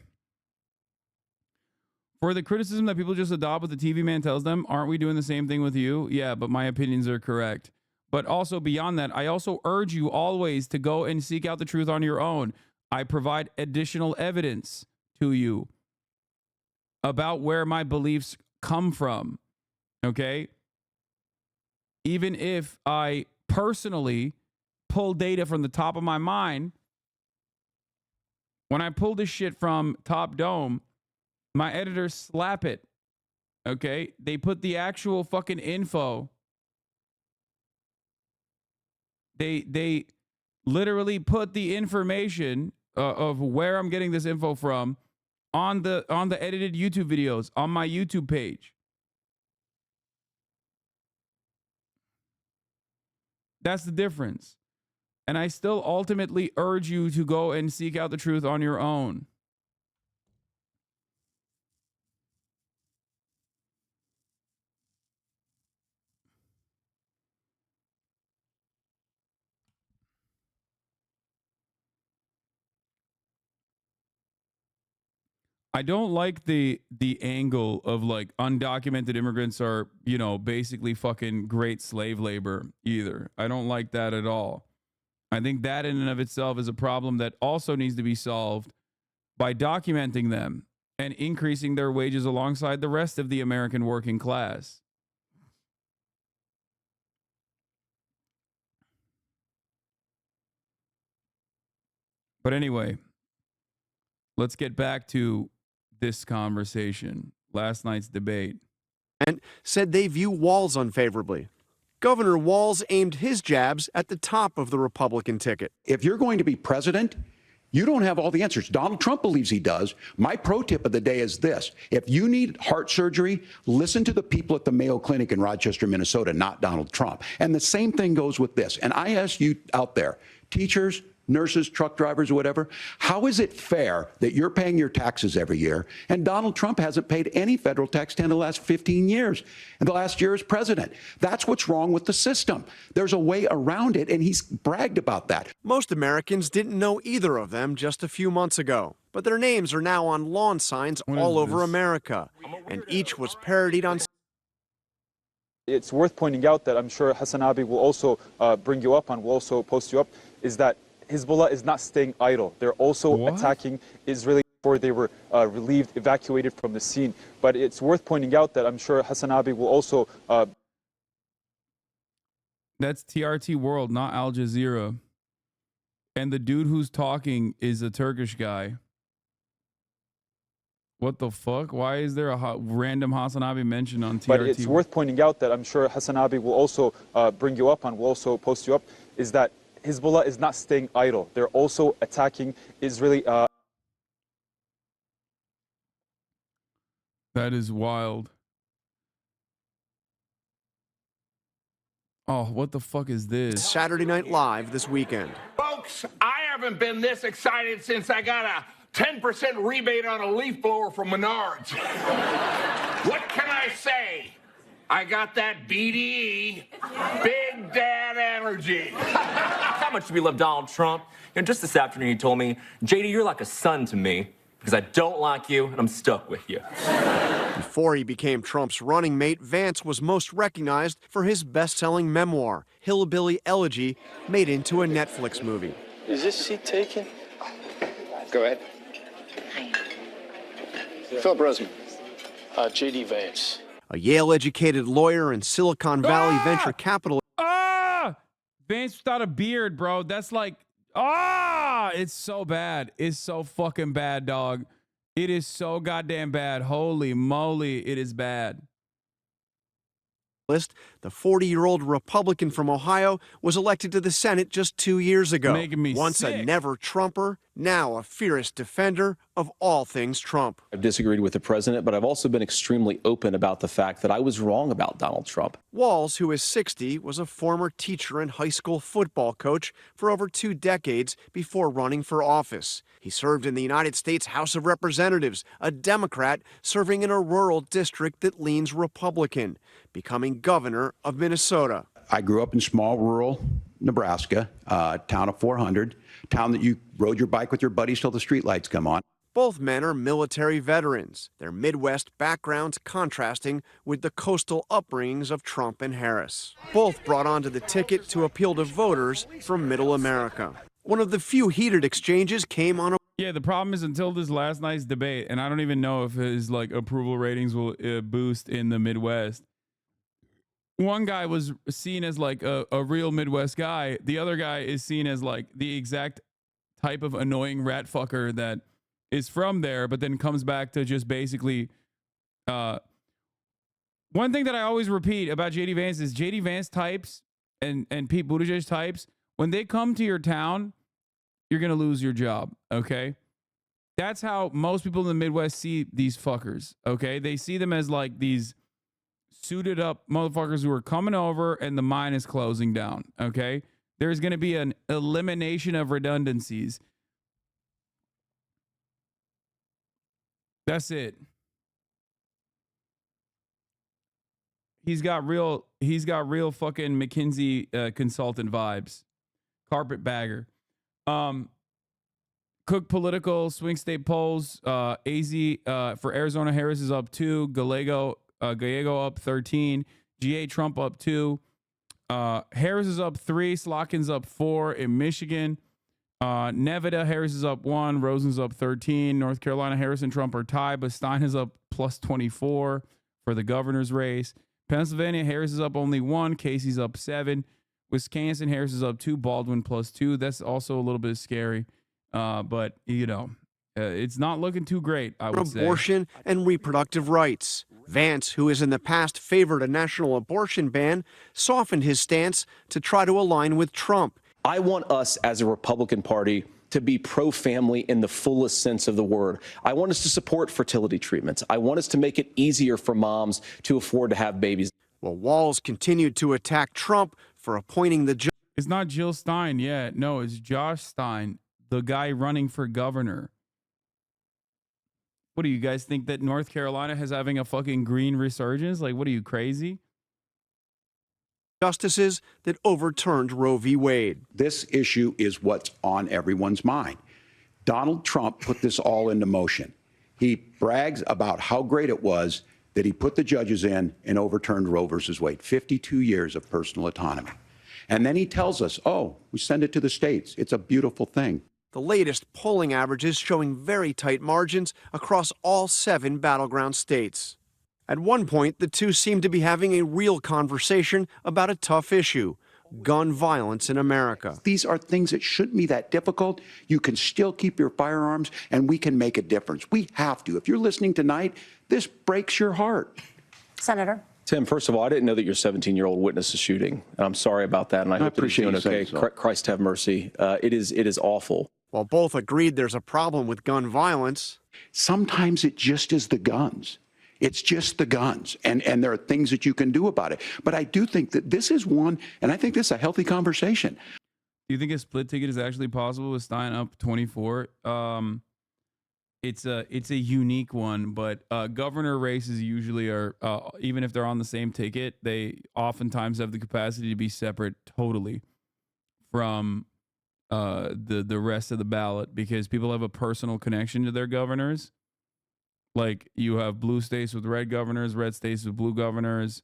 For the criticism that people just adopt what the TV man tells them, aren't we doing the same thing with you? Yeah, but my opinions are correct. But also beyond that, I also urge you always to go and seek out the truth on your own. I provide additional evidence to you about where my beliefs come from. Okay? Even if I personally pull data from the top of my mind, when I pull this shit from Top Dome, my editors slap it. Okay? They put the actual fucking info. They literally put the information of where I'm getting this info from on the edited YouTube videos on my YouTube page. That's the difference. And I still ultimately urge you to go and seek out the truth on your own. I don't like the angle of like undocumented immigrants are, you know, basically fucking great slave labor either. I don't like that at all. I think that in and of itself is a problem that also needs to be solved by documenting them and increasing their wages alongside the rest of the American working class. But anyway, let's get back to this conversation, last night's debate. And said they view Walz unfavorably. Governor Walz aimed his jabs at the top of the Republican ticket. If you're going to be president, you don't have all the answers. Donald Trump believes he does. My pro tip of the day is this. If you need heart surgery, listen to the people at the Mayo Clinic in Rochester, Minnesota, not Donald Trump. And the same thing goes with this. And I ask you out there, teachers, nurses, truck drivers, or whatever, how is it fair that you're paying your taxes every year and Donald Trump hasn't paid any federal tax in the last 15 years and the last year as president? That's what's wrong with the system. There's a way around it, and he's bragged about that. Most Americans didn't know either of them just a few months ago, but their names are now on lawn signs all over America, and each was parodied on. It's worth pointing out that I'm sure HasanAbi will also bring you up on, will also post you up, is that Hezbollah is not staying idle. They're also attacking Israeli before they were relieved, evacuated from the scene. But it's worth pointing out that I'm sure HasanAbi will also... That's TRT World, not Al Jazeera. And the dude who's talking is a Turkish guy. What the fuck? Why is there a random HasanAbi mention on TRT? But it's worth pointing out that I'm sure HasanAbi will also bring you up on, will also post you up, is that Hezbollah is not staying idle. They're also attacking Israeli... That is wild. Oh, what the fuck is this? Saturday Night Live this weekend. Folks, I haven't been this excited since I got a 10% rebate on a leaf blower from Menards. What can I say? I got that BDE, Big Dad Energy. How much do we love Donald Trump? You know, just this afternoon he told me, JD, you're like a son to me because I don't like you and I'm stuck with you. Before he became Trump's running mate, Vance was most recognized for his best-selling memoir, Hillbilly Elegy, made into a Netflix movie. Is this seat taken? Go ahead. Philip Roseman. JD Vance. A Yale-educated lawyer and Silicon Valley venture capitalist. Vance without a beard, bro. That's like, it's so bad. It's so fucking bad, dog. It is so goddamn bad. Holy moly, it is bad. The 40-year-old Republican from Ohio was elected to the Senate just 2 years ago. Making me Once sick. a never-Trumper, now a fierce defender of all things Trump. I've disagreed with the president, but I've also been extremely open about the fact that I was wrong about Donald Trump. Walz, who is 60, was a former teacher and high school football coach for over 2 decades before running for office. He served in the United States House of Representatives, a Democrat serving in a rural district that leans Republican, becoming governor of Minnesota. I grew up in small rural Nebraska, town of 400, town that you rode your bike with your buddies till the streetlights come on. Both men are military veterans, their Midwest backgrounds contrasting with the coastal upbringings of Trump and Harris. Both brought onto the ticket to appeal to voters from Middle America. One of the few heated exchanges came on a... Yeah, the problem is until this last night's debate, and I don't even know if his like approval ratings will boost in the Midwest. One guy was seen as like a real Midwest guy. The other guy is seen as like the exact type of annoying rat fucker that is from there, but then comes back to just basically. One thing that I always repeat about JD Vance is JD Vance types and Pete Buttigieg types, when they come to your town, you're going to lose your job. Okay. That's how most people in the Midwest see these fuckers. Okay. They see them as like these suited up motherfuckers who are coming over and the mine is closing down. Okay. There's going to be an elimination of redundancies. That's it. He's got real fucking McKinsey consultant vibes. Carpetbagger. Cook political swing state polls. AZ for Arizona, Harris is up 2. Gallego up 13. GA Trump up 2. Harris is up 3. Slotkin's up 4 in Michigan. Nevada, Harris is up 1. Rosen's up 13. North Carolina, Harris and Trump are tied, but Stein is up plus 24 for the governor's race. Pennsylvania, Harris is up only 1. Casey's up 7. Wisconsin, Harris is up 2. Baldwin plus 2. That's also a little bit scary. But, you know, it's not looking too great, I would say. Abortion and reproductive rights. Vance, who has in the past favored a national abortion ban, softened his stance to try to align with Trump. I want us as a Republican Party to be pro-family in the fullest sense of the word. I want us to support fertility treatments. I want us to make it easier for moms to afford to have babies. Well, Walz continued to attack Trump for appointing the judge. It's not Jill Stein yet. No, it's Josh Stein, the guy running for governor. What do you guys think, that North Carolina is having a fucking green resurgence? Like, what are you, crazy? Justices that overturned Roe v. Wade. This issue is what's on everyone's mind. Donald Trump put this all into motion. He brags about how great it was that he put the judges in and overturned Roe versus Wade. 52 years of personal autonomy. And then he tells us, oh, we send it to the states. It's a beautiful thing. The latest polling averages showing very tight margins across all 7 battleground states. At one point, the two seemed to be having a real conversation about a tough issue, gun violence in America. These are things that shouldn't be that difficult. You can still keep your firearms, and we can make a difference. We have to. If you're listening tonight, this breaks your heart. Senator. Tim, first of all, I didn't know that your 17-year-old witnessed a shooting. I'm sorry about that, and I hope that he's doing okay. So. Christ have mercy. It is awful. While both agreed there's a problem with gun violence. Sometimes it just is the guns. It's just the guns, and there are things that you can do about it. But I do think that this is one, and I think this is a healthy conversation. Do you think a split ticket is actually possible with Stein up 24? It's a unique one, but governor races usually are, even if they're on the same ticket, they oftentimes have the capacity to be separate totally from the rest of the ballot, because people have a personal connection to their governors. Like, you have blue states with red governors, red states with blue governors.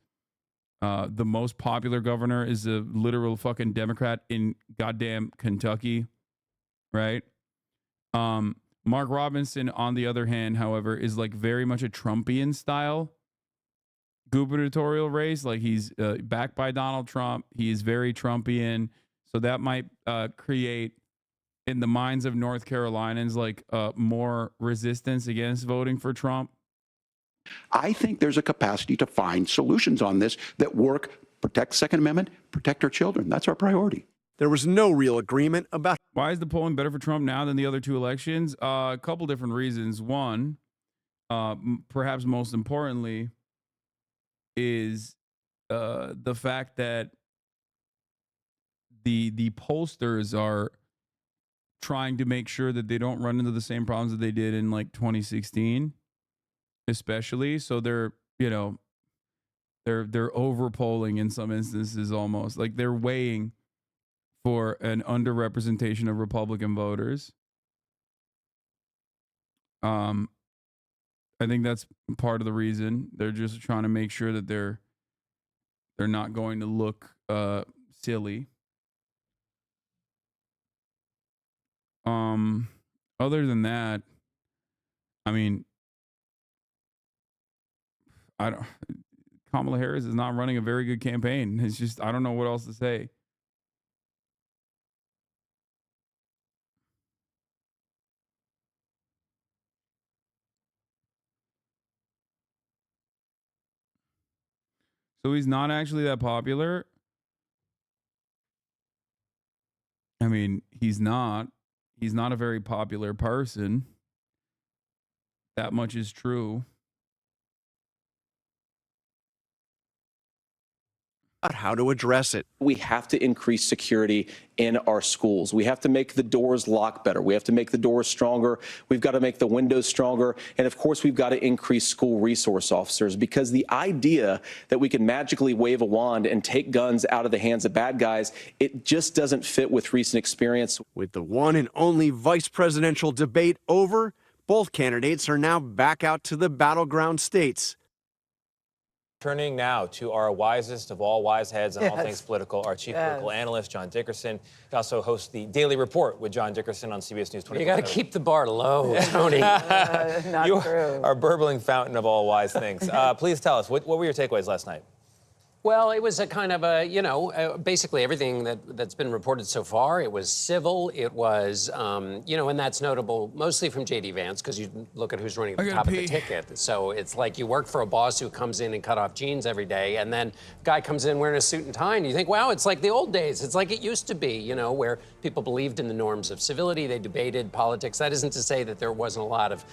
The most popular governor is a literal fucking Democrat in goddamn Kentucky, right? Mark Robinson, on the other hand, however, is like very much a Trumpian style gubernatorial race. Like, he's backed by Donald Trump. He is very Trumpian. So that might create, in the minds of North Carolinians, like more resistance against voting for Trump. I think there's a capacity to find solutions on this that work, protect Second Amendment, protect our children. That's our priority. There was no real agreement about... Why is the polling better for Trump now than the other two elections? A couple different reasons. One, perhaps most importantly, is the fact that the pollsters are trying to make sure that they don't run into the same problems that they did in like 2016, especially. So they're over polling in some instances, almost like they're weighing for an underrepresentation of Republican voters. I think that's part of the reason. They're just trying to make sure that they're not going to look silly. Other than that, I mean, Kamala Harris is not running a very good campaign. It's just, I don't know what else to say. So he's not actually that popular. I mean, he's not a very popular person. That much is true. how to address it. We have to increase security in our schools. We have to make the doors lock better. We have to make the doors stronger. We've got to make the windows stronger. And of course, we've got to increase school resource officers, because the idea that we can magically wave a wand and take guns out of the hands of bad guys, it just doesn't fit with recent experience. With the one and only vice presidential debate over, both candidates are now back out to the battleground states. Turning now to our wisest of all wise heads on all things political, our chief political analyst, John Dickerson. He also hosts the Daily Report with John Dickerson on CBS News 24. You got to keep the bar low, Tony. You are a burbling fountain of all wise things. Please tell us, what were your takeaways last night? Well, it was a kind of a, basically everything that's been reported so far. It was civil. It was, and that's notable mostly from J.D. Vance, because you look at who's running at the top of the ticket. So it's like you work for a boss who comes in and cut off jeans every day, and then a guy comes in wearing a suit and tie, and you think, wow, it's like the old days. It's like it used to be, where people believed in the norms of civility. They debated politics. That isn't to say that there wasn't a lot of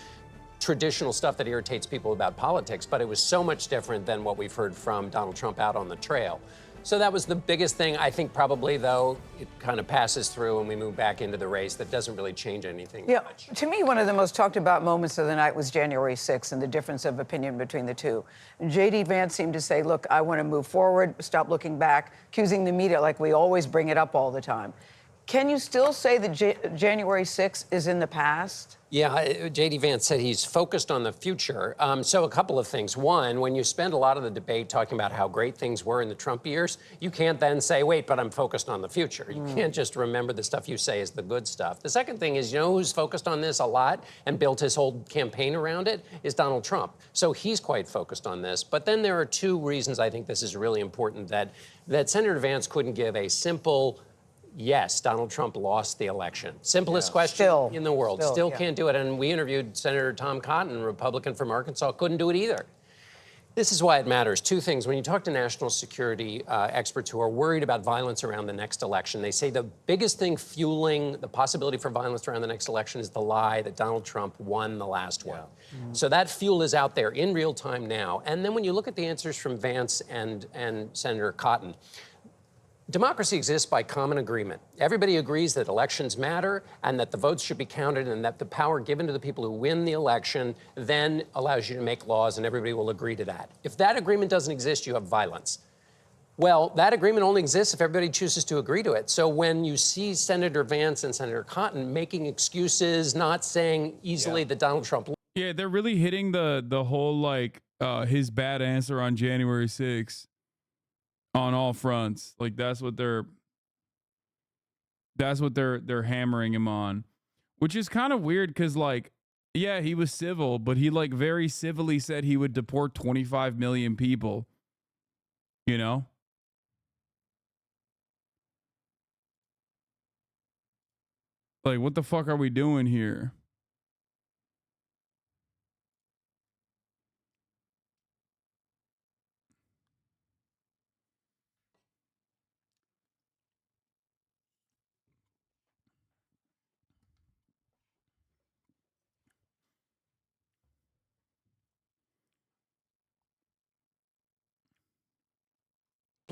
traditional stuff that irritates people about politics, but it was so much different than what we've heard from Donald Trump out on the trail. So that was the biggest thing. I think probably, though, it kind of passes through and we move back into the race. That doesn't really change anything much. To me, one of the most talked about moments of the night was January 6th and the difference of opinion between the two. J.D. Vance seemed to say, look, I want to move forward, stop looking back, accusing the media like we always bring it up all the time. Can you still say that January 6th is in the past? Yeah, J.D. Vance said he's focused on the future. So a couple of things. One, when you spend a lot of the debate talking about how great things were in the Trump years, you can't then say, wait, but I'm focused on the future. You can't just remember the stuff you say is the good stuff. The second thing is, who's focused on this a lot and built his whole campaign around it is Donald Trump. So he's quite focused on this. But then there are two reasons I think this is really important that Senator Vance couldn't give a simple yes, Donald Trump lost the election. Simplest question in the world. Still can't do it. And we interviewed Senator Tom Cotton, Republican from Arkansas, couldn't do it either. This is why it matters. Two things. When you talk to national security experts who are worried about violence around the next election, they say the biggest thing fueling the possibility for violence around the next election is the lie that Donald Trump won the last one. So that fuel is out there in real time now. And then when you look at the answers from Vance and Senator Cotton, democracy exists by common agreement. Everybody agrees that elections matter and that the votes should be counted and that the power given to the people who win the election then allows you to make laws and everybody will agree to that. If that agreement doesn't exist, you have violence. Well, that agreement only exists if everybody chooses to agree to it. So when you see Senator Vance and Senator Cotton making excuses, not saying easily that Donald Trump... Yeah, they're really hitting the whole, his bad answer on January 6th. On all fronts. Like that's what they're hammering him on, which is kind of weird because yeah, he was civil, but he very civilly said he would deport 25 million people, like what the fuck are we doing here?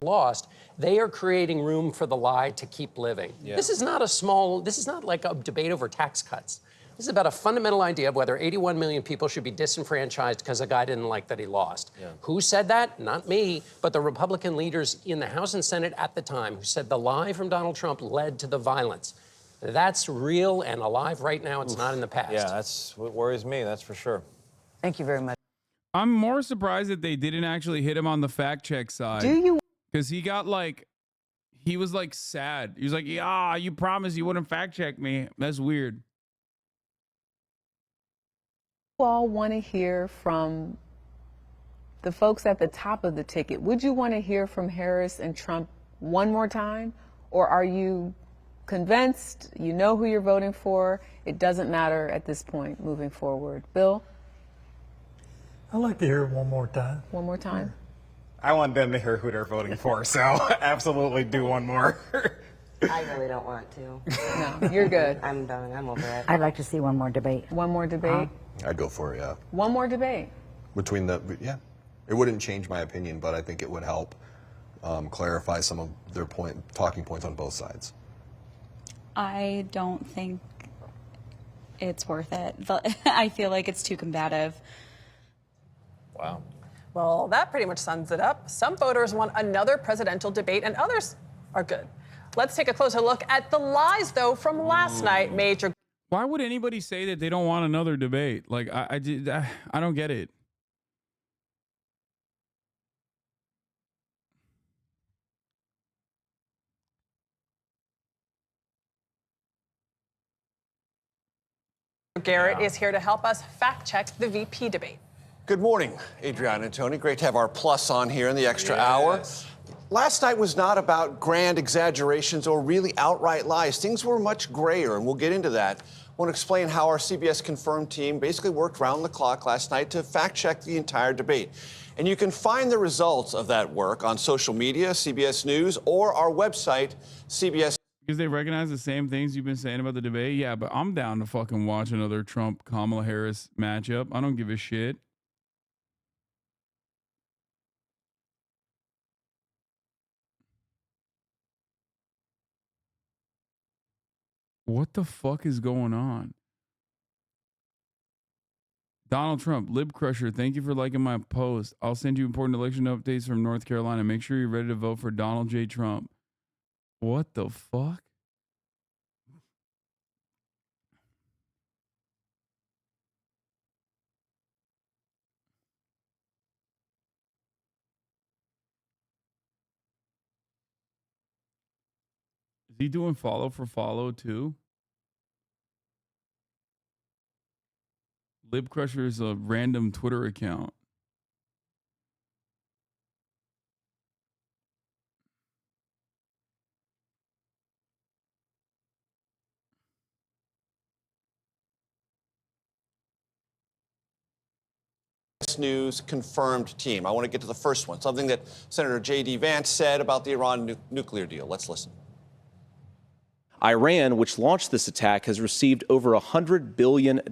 Lost, they are creating room for the lie to keep living. This is not like a debate over tax cuts. This is about a fundamental idea of whether 81 million people should be disenfranchised because a guy didn't like that he lost. Who said that? Not me, but the Republican leaders in the House and Senate at the time who said the lie from Donald Trump led to the violence. That's real and alive right now. It's not in the past. Yeah, that's what worries me, that's for sure. Thank you very much. I'm more surprised that they didn't actually hit him on the fact check side. Do you? Because he got he was sad. He was like, yeah, you promised you wouldn't fact check me. That's weird. You all want to hear from the folks at the top of the ticket. Would you want to hear from Harris and Trump one more time? Or are you convinced you know who you're voting for? It doesn't matter at this point moving forward. Bill? I'd like to hear it one more time. One more time? I want them to hear who they're voting for, so absolutely do one more. I really don't want to. No, you're good. I'm done. I'm over it. I'd like to see one more debate. One more debate? I'd go for it, yeah. One more debate? It wouldn't change my opinion, but I think it would help clarify some of their talking points on both sides? I don't think it's worth it. I feel like it's too combative. Wow. Well, that pretty much sums it up. Some voters want another presidential debate, and others are good. Let's take a closer look at the lies, though, from last night. Major. Why would anybody say that they don't want another debate? Like, I don't get it. Garrett is here to help us fact check the VP debate. Good morning, Adriana and Tony. Great to have our plus on here in the extra hour. Last night was not about grand exaggerations or really outright lies. Things were much grayer, and we'll get into that. I want to explain how our CBS Confirmed team basically worked round the clock last night to fact check the entire debate. And you can find the results of that work on social media, CBS News, or our website, CBS. Because they recognize the same things you've been saying about the debate. Yeah, but I'm down to fucking watch another Trump-Kamala Harris matchup. I don't give a shit. What the fuck is going on? Donald Trump, Lib Crusher, thank you for liking my post. I'll send you important election updates from North Carolina. Make sure you're ready to vote for Donald J. Trump. What the fuck? Is he doing follow for follow too? Lib Crusher is a random Twitter account. News confirmed team. I want to get to the first one, something that Senator J.D. Vance said about the Iran nuclear deal. Let's listen. Iran, which launched this attack, has received over $100 billion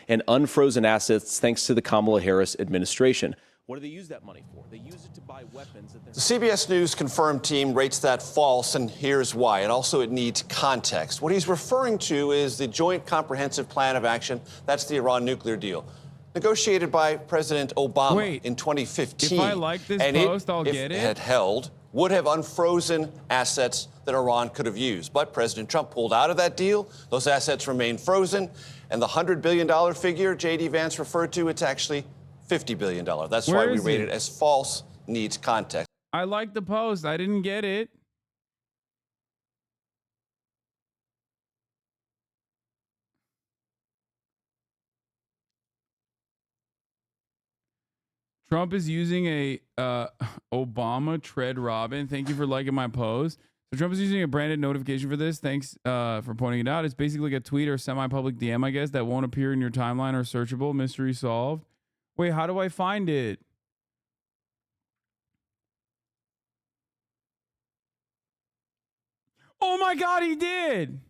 in unfrozen assets thanks to the Kamala Harris administration. What do they use that money for? They use it to buy weapons. The CBS News confirmed team rates that false, and here's why. And also, it needs context. What he's referring to is the Joint Comprehensive Plan of Action. That's the Iran nuclear deal, negotiated by President Obama in 2015. If I like this post, I'll get it. If it had held, would have unfrozen assets that Iran could have used. But President Trump pulled out of that deal. Those assets remain frozen. And the $100 billion figure J.D. Vance referred to, it's actually $50 billion. That's why we rate it as false, needs context. I like the post. I didn't get it. Trump is using a Obama tread robin. Thank you for liking my post. So Trump is using a branded notification for this. Thanks for pointing it out. It's basically like a tweet or semi-public DM, I guess, that won't appear in your timeline or searchable. Mystery solved. Wait, how do I find it? Oh my God, he did.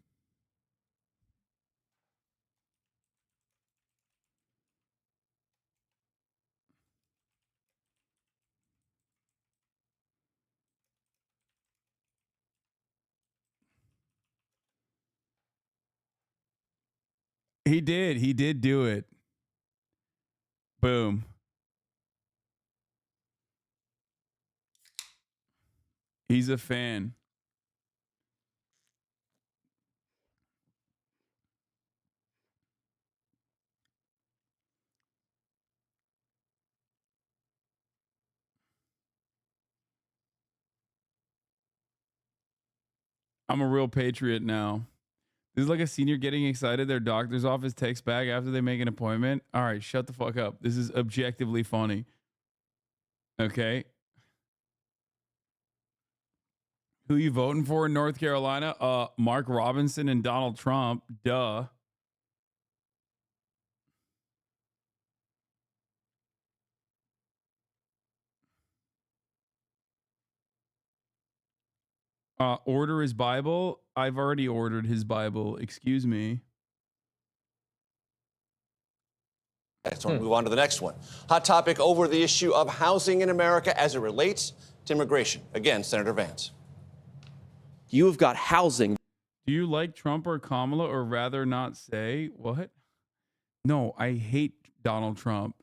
He did. He did do it. Boom. He's a fan. I'm a real patriot now. This is like a senior getting excited. Their doctor's office texts back after they make an appointment. All right, shut the fuck up. This is objectively funny. Okay. Who you voting for in North Carolina? Mark Robinson and Donald Trump. Duh. Order his Bible. I've already ordered his Bible. Excuse me. So we'll move on to the next one. Hot topic over the issue of housing in America as it relates to immigration. Again, Senator Vance. You have got housing. Do you like Trump or Kamala, or rather not say? What? No, I hate Donald Trump.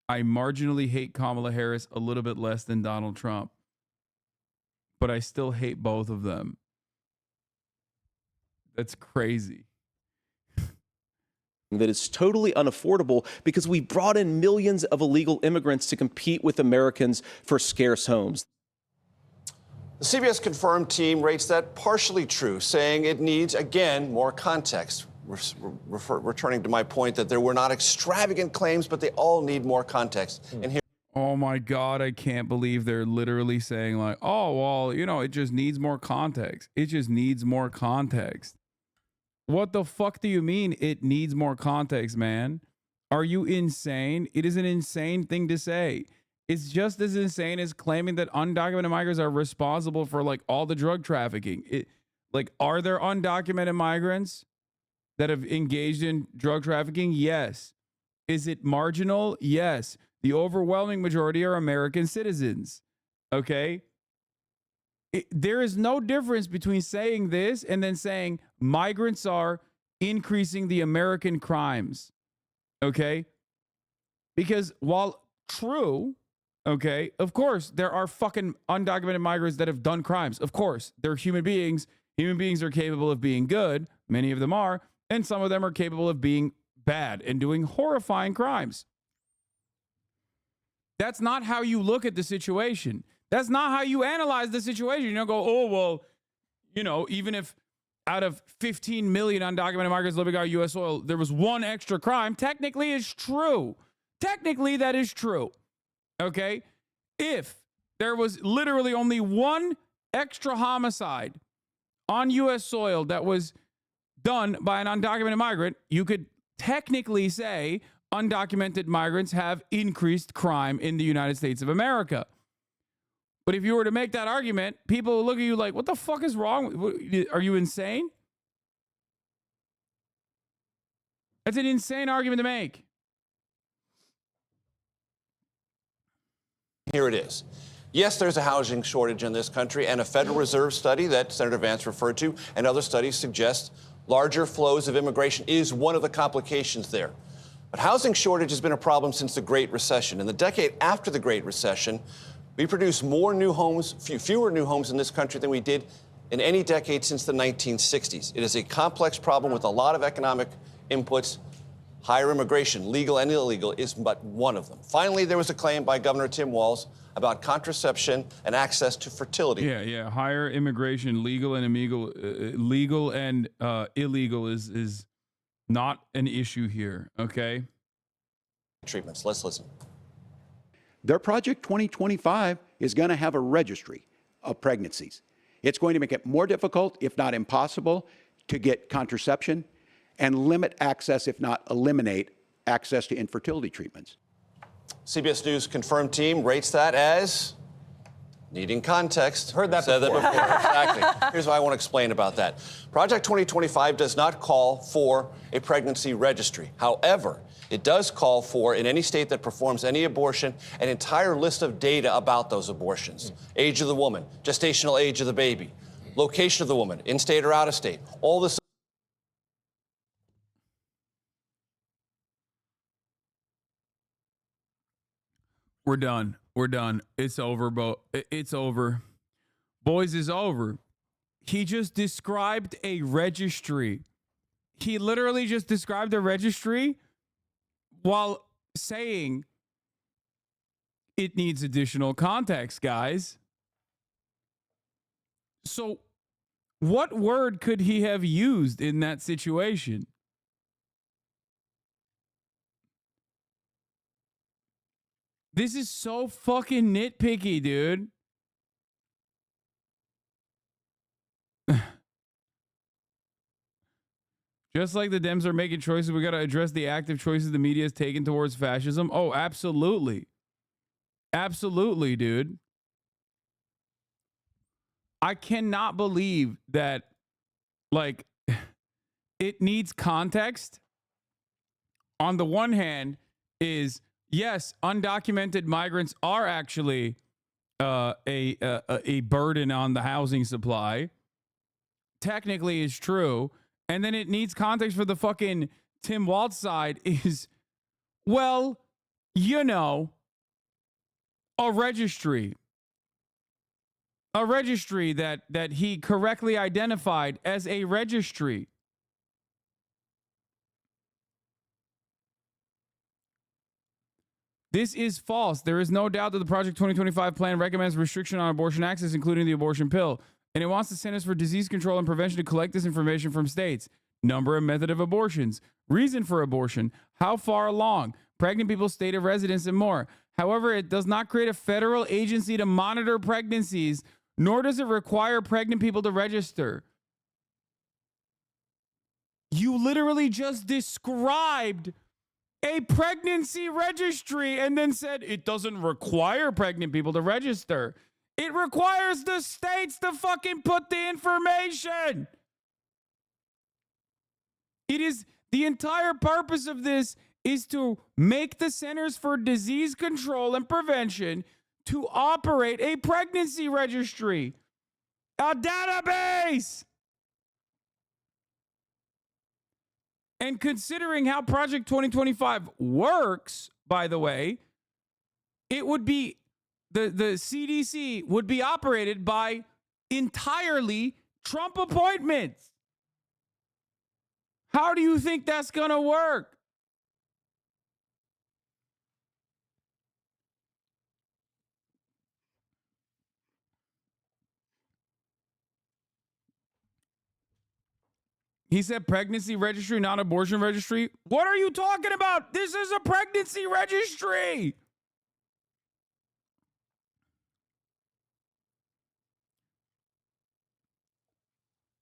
I marginally hate Kamala Harris a little bit less than Donald Trump. But I still hate both of them. That's crazy. That is totally unaffordable because we brought in millions of illegal immigrants to compete with Americans for scarce homes. The CBS confirmed team rates that partially true, saying it needs, again, more context. Returning to my point that there were not extravagant claims, but they all need more context. And here. Oh my God, I can't believe they're literally saying like, oh, well, you know, it just needs more context. It just needs more context. What the fuck do you mean it needs more context, man? Are you insane? It is an insane thing to say. It's just as insane as claiming that undocumented migrants are responsible for like all the drug trafficking. Like, are there undocumented migrants that have engaged in drug trafficking? Yes. Is it marginal? Yes. The overwhelming majority are American citizens. Okay? There is no difference between saying this and then saying migrants are increasing the American crimes. Okay? Because while true, okay, of course, there are fucking undocumented migrants that have done crimes. Of course, they're human beings. Human beings are capable of being good. Many of them are. And some of them are capable of being bad and doing horrifying crimes. That's not how you look at the situation. That's not how you analyze the situation. You don't go, oh, well, you know, even if out of 15 million undocumented migrants living on U.S. soil, there was one extra crime, technically it's true. Technically, that is true. Okay? If there was literally only one extra homicide on U.S. soil that was done by an undocumented migrant, you could technically say undocumented migrants have increased crime in the United States of America. But if you were to make that argument, people will look at you like, what the fuck is wrong? Are you insane? That's an insane argument to make. Here it is. Yes, there's a housing shortage in this country, and a Federal Reserve study that Senator Vance referred to and other studies suggest larger flows of immigration is one of the complications there. But housing shortage has been a problem since the Great Recession. In the decade after the Great Recession, we produced more new homes, fewer new homes in this country than we did in any decade since the 1960s. It is a complex problem with a lot of economic inputs. Higher immigration, legal and illegal, is but one of them. Finally, there was a claim by Governor Tim Walz about contraception and access to fertility. Yeah. Higher immigration, legal and illegal is not an issue here. Okay. Treatments. Let's listen. Their Project 2025 is going to have a registry of pregnancies. It's going to make it more difficult, if not impossible, to get contraception and limit access, if not eliminate access to infertility treatments. CBS News confirmed team rates that as needing context. Heard that Said before. that before. Exactly. Here's what I want to explain about that. Project 2025 does not call for a pregnancy registry. However, it does call for, in any state that performs any abortion, an entire list of data about those abortions. Age of the woman, gestational age of the baby, location of the woman, in-state or out-of-state, all this. We're done. It's over, it's over. Boys, is over. He just described a registry. He literally just described a registry while saying it needs additional context, guys. So what word could he have used in that situation? This is so fucking nitpicky, dude. Just like the Dems are making choices, we got to address the active choices the media has taken towards fascism. Oh, absolutely. Absolutely, dude. I cannot believe that, like, it needs context. On the one hand is, yes, undocumented migrants are actually a burden on the housing supply technically is true. And then it needs context for the fucking Tim Walz side is, well, you know, a registry that he correctly identified as a registry. This is false. There is no doubt that the Project 2025 plan recommends restriction on abortion access, including the abortion pill. And it wants the Centers for Disease Control and Prevention to collect this information from states. Number and method of abortions, reason for abortion, how far along, pregnant people's state of residence, and more. However, it does not create a federal agency to monitor pregnancies, nor does it require pregnant people to register. You literally just described a pregnancy registry and then said it doesn't require pregnant people to register. It requires the states to fucking put the information. It is the entire purpose of this is to make the Centers for Disease Control and Prevention to operate a pregnancy registry, a database. And considering how Project 2025 works, by the way, it would be the CDC would be operated by entirely Trump appointments. How do you think that's going to work? He said pregnancy registry, not abortion registry. What are you talking about? This is a pregnancy registry.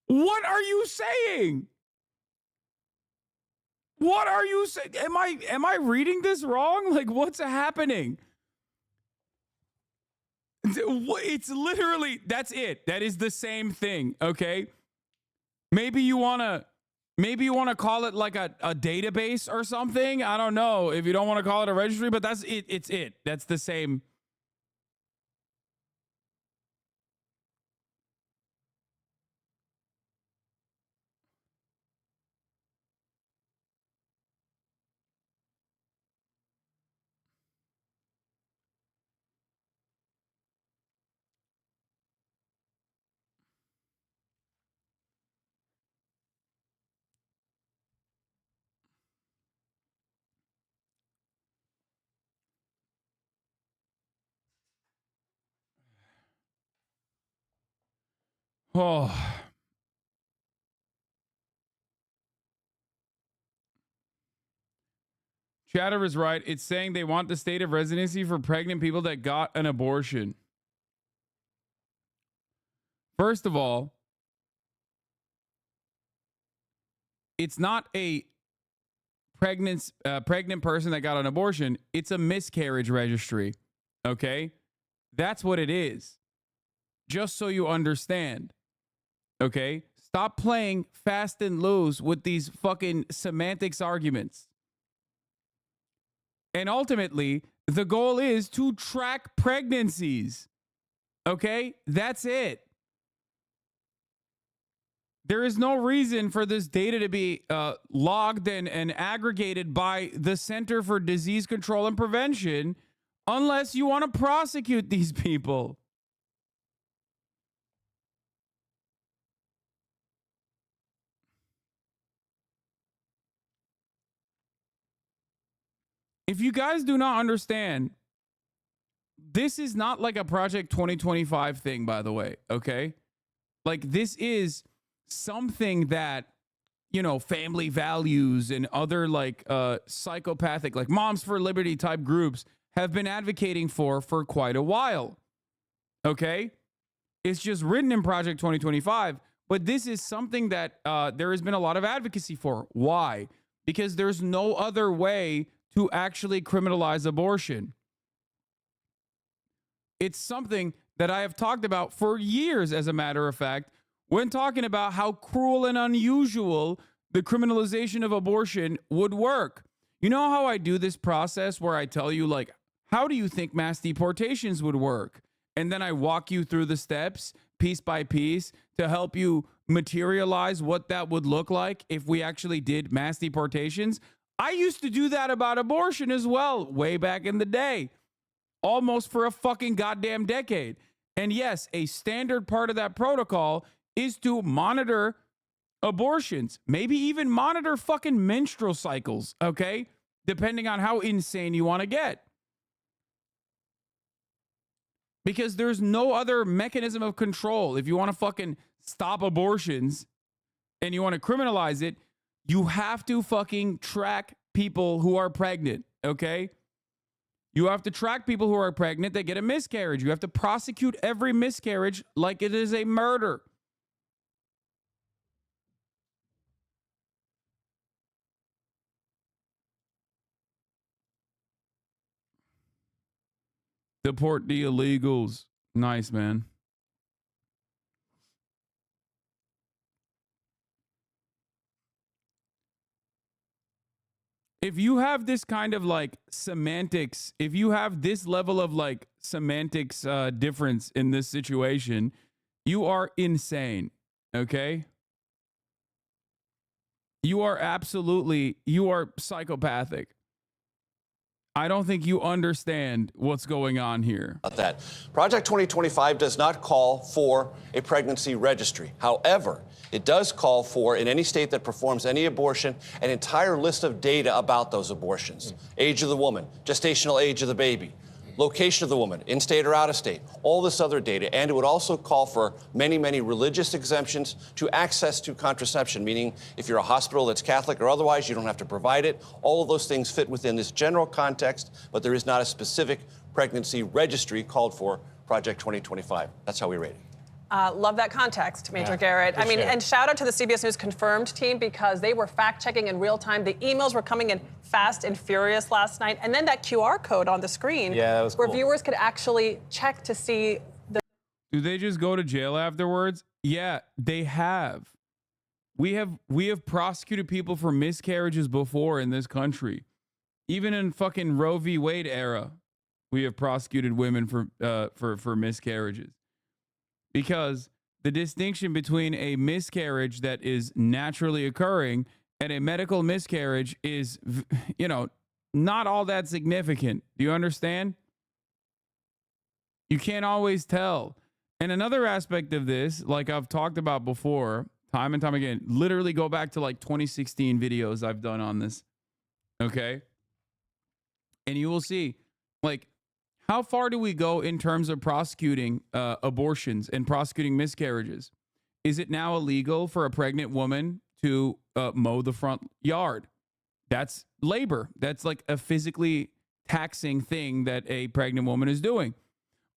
What are you saying? What are you saying? Am I reading this wrong? Like, what's happening? It's literally, that's it. That is the same thing, okay? Maybe you want to call it like a database or something. I don't know if you don't want to call it a registry, but that's it. It's it. That's the same. Oh. Chatter is right. It's saying they want the state of residency for pregnant people that got an abortion. First of all, it's not a pregnant person that got an abortion. It's a miscarriage registry. Okay? That's what it is. Just so you understand. Okay? Stop playing fast and loose with these fucking semantics arguments. And ultimately, the goal is to track pregnancies. Okay? That's it. There is no reason for this data to be logged and aggregated by the Center for Disease Control and Prevention unless you want to prosecute these people. If you guys do not understand, this is not like a Project 2025 thing, by the way, okay? Like, this is something that, you know, family values and other, like, psychopathic, like, Moms for Liberty type groups have been advocating for quite a while, okay? It's just written in Project 2025, but this is something that there has been a lot of advocacy for. Why? Because there's no other way to actually criminalize abortion. It's something that I have talked about for years, as a matter of fact, when talking about how cruel and unusual the criminalization of abortion would work. You know how I do this process where I tell you, like, how do you think mass deportations would work? and then I walk you through the steps piece by piece to help you materialize what that would look like if we actually did mass deportations. I used to do that about abortion as well, way back in the day, almost for a fucking goddamn decade. And yes, a standard part of that protocol is to monitor abortions, maybe even monitor fucking menstrual cycles, okay? Depending on how insane you want to get. Because there's no other mechanism of control. If you want to fucking stop abortions and you want to criminalize it, you have to fucking track people who are pregnant, okay? You have to track people who are pregnant that get a miscarriage. You have to prosecute every miscarriage like it is a murder. Deport the illegals. Nice, man. If you have this kind of like semantics, if you have this level of like semantics difference in this situation, you are insane, okay? You are psychopathic. I don't think you understand what's going on here. That Project 2025 does not call for a pregnancy registry. However, it does call for, in any state that performs any abortion, an entire list of data about those abortions. Age of the woman, gestational age of the baby, location of the woman, in-state or out-of-state, all this other data. And it would also call for many, many religious exemptions to access to contraception, meaning if you're a hospital that's Catholic or otherwise, you don't have to provide it. All of those things fit within this general context, but there is not a specific pregnancy registry called for Project 2025. That's how we rate it. Love that context, Major Garrett. I mean, and shout out to the CBS News Confirmed team because they were fact-checking in real time. The emails were coming in fast and furious last night. And then that QR code on the screen that was where cool. Viewers could actually check to see the... Do they just go to jail afterwards? Yeah, they have. We have prosecuted people for miscarriages before in this country. Even in fucking Roe v. Wade era, we have prosecuted women for miscarriages. Because the distinction between a miscarriage that is naturally occurring and a medical miscarriage is, you know, not all that significant. Do you understand? You can't always tell. And another aspect of this, like I've talked about before, time and time again, literally go back to like 2016 videos I've done on this. Okay? And you will see, like, how far do we go in terms of prosecuting abortions and prosecuting miscarriages? Is it now illegal for a pregnant woman to mow the front yard? That's labor. That's like a physically taxing thing that a pregnant woman is doing.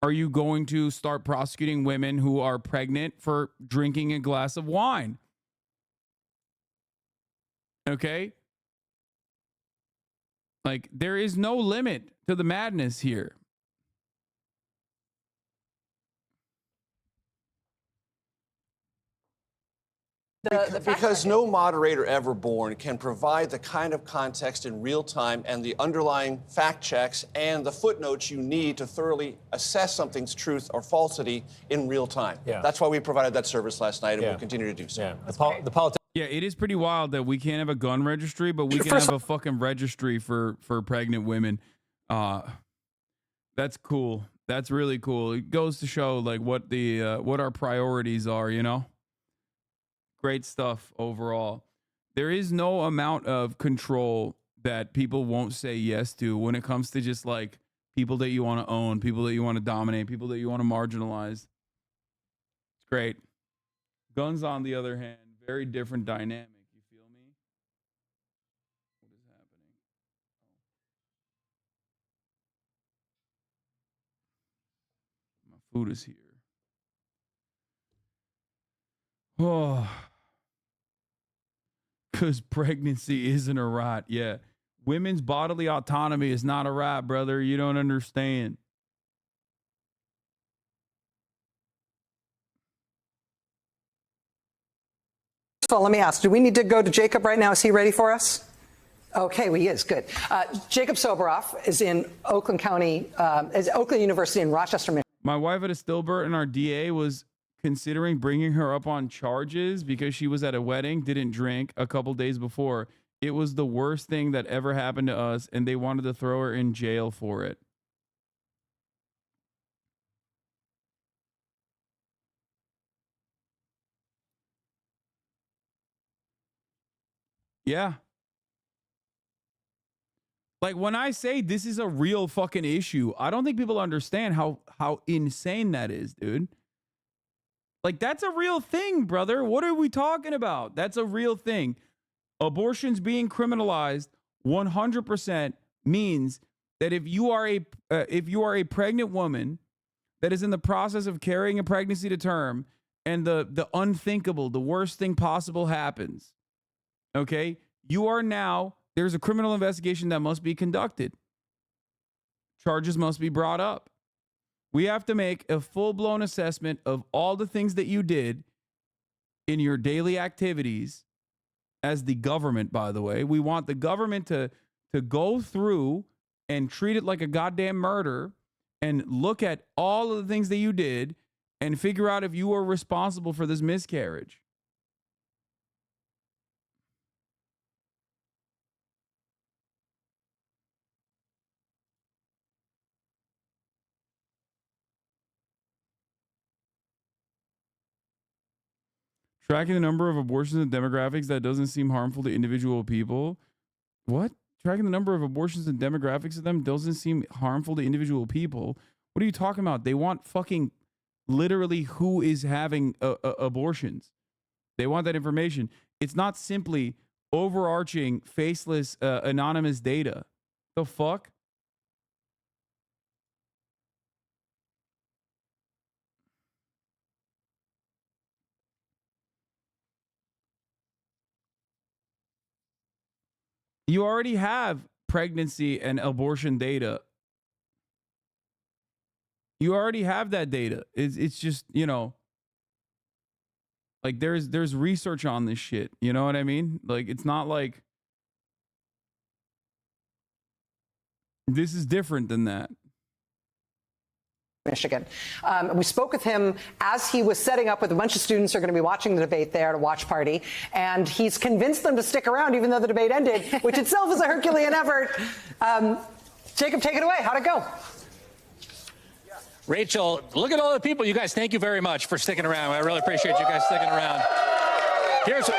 Are you going to start prosecuting women who are pregnant for drinking a glass of wine? Okay? Like, there is no limit to the madness here. Because no moderator ever born can provide the kind of context in real time and the underlying fact checks and the footnotes you need to thoroughly assess something's truth or falsity in real time. Yeah. That's why we provided that service last night, and we'll continue to do so. Yeah, it is pretty wild that we can't have a gun registry, but we can have a fucking registry for pregnant women. That's cool. That's really cool. It goes to show like what our priorities are, you know? Great stuff overall. There is no amount of control that people won't say yes to when it comes to just like people that you want to own, people that you want to dominate, people that you want to marginalize. It's great. Guns, on the other hand, very different dynamic. You feel me? What is happening? My food is here. Oh. Because pregnancy isn't a right. Yeah. Women's bodily autonomy is not a right, brother. You don't understand. So let me ask, do we need to go to Jacob right now? Is he ready for us? Okay, well, he is. Good. Jacob Soboroff is in Oakland County, is Oakland University in Rochester, Minnesota. My wife had a stillbirth and our DA was considering bringing her up on charges because she was at a wedding, didn't drink a couple days before. It was the worst thing that ever happened to us, and they wanted to throw her in jail for it. Yeah. Like, when I say this is a real fucking issue, I don't think people understand how insane that is, dude. Like, that's a real thing, brother. What are we talking about? That's a real thing. Abortions being criminalized 100% means that if you are a pregnant woman that is in the process of carrying a pregnancy to term and the unthinkable, the worst thing possible happens, okay, there's a criminal investigation that must be conducted. Charges must be brought up. We have to make a full-blown assessment of all the things that you did in your daily activities as the government, by the way. We want the government to go through and treat it like a goddamn murder and look at all of the things that you did and figure out if you were responsible for this miscarriage. Tracking the number of abortions and demographics that doesn't seem harmful to individual people. What? Tracking the number of abortions and demographics of them doesn't seem harmful to individual people. What are you talking about? They want fucking literally who is having abortions. They want that information. It's not simply overarching, faceless, anonymous data. The fuck? You already have pregnancy and abortion data. You already have that data. It's just, you know, like there's research on this shit. You know what I mean? Like, it's not like this is different than that. Michigan. We spoke with him as he was setting up with a bunch of students who are going to be watching the debate there at a watch party, and he's convinced them to stick around even though the debate ended, which itself is a Herculean effort. Jacob, take it away. How'd it go? Rachel, look at all the people. You guys, thank you very much for sticking around. I really appreciate you guys sticking around. Here's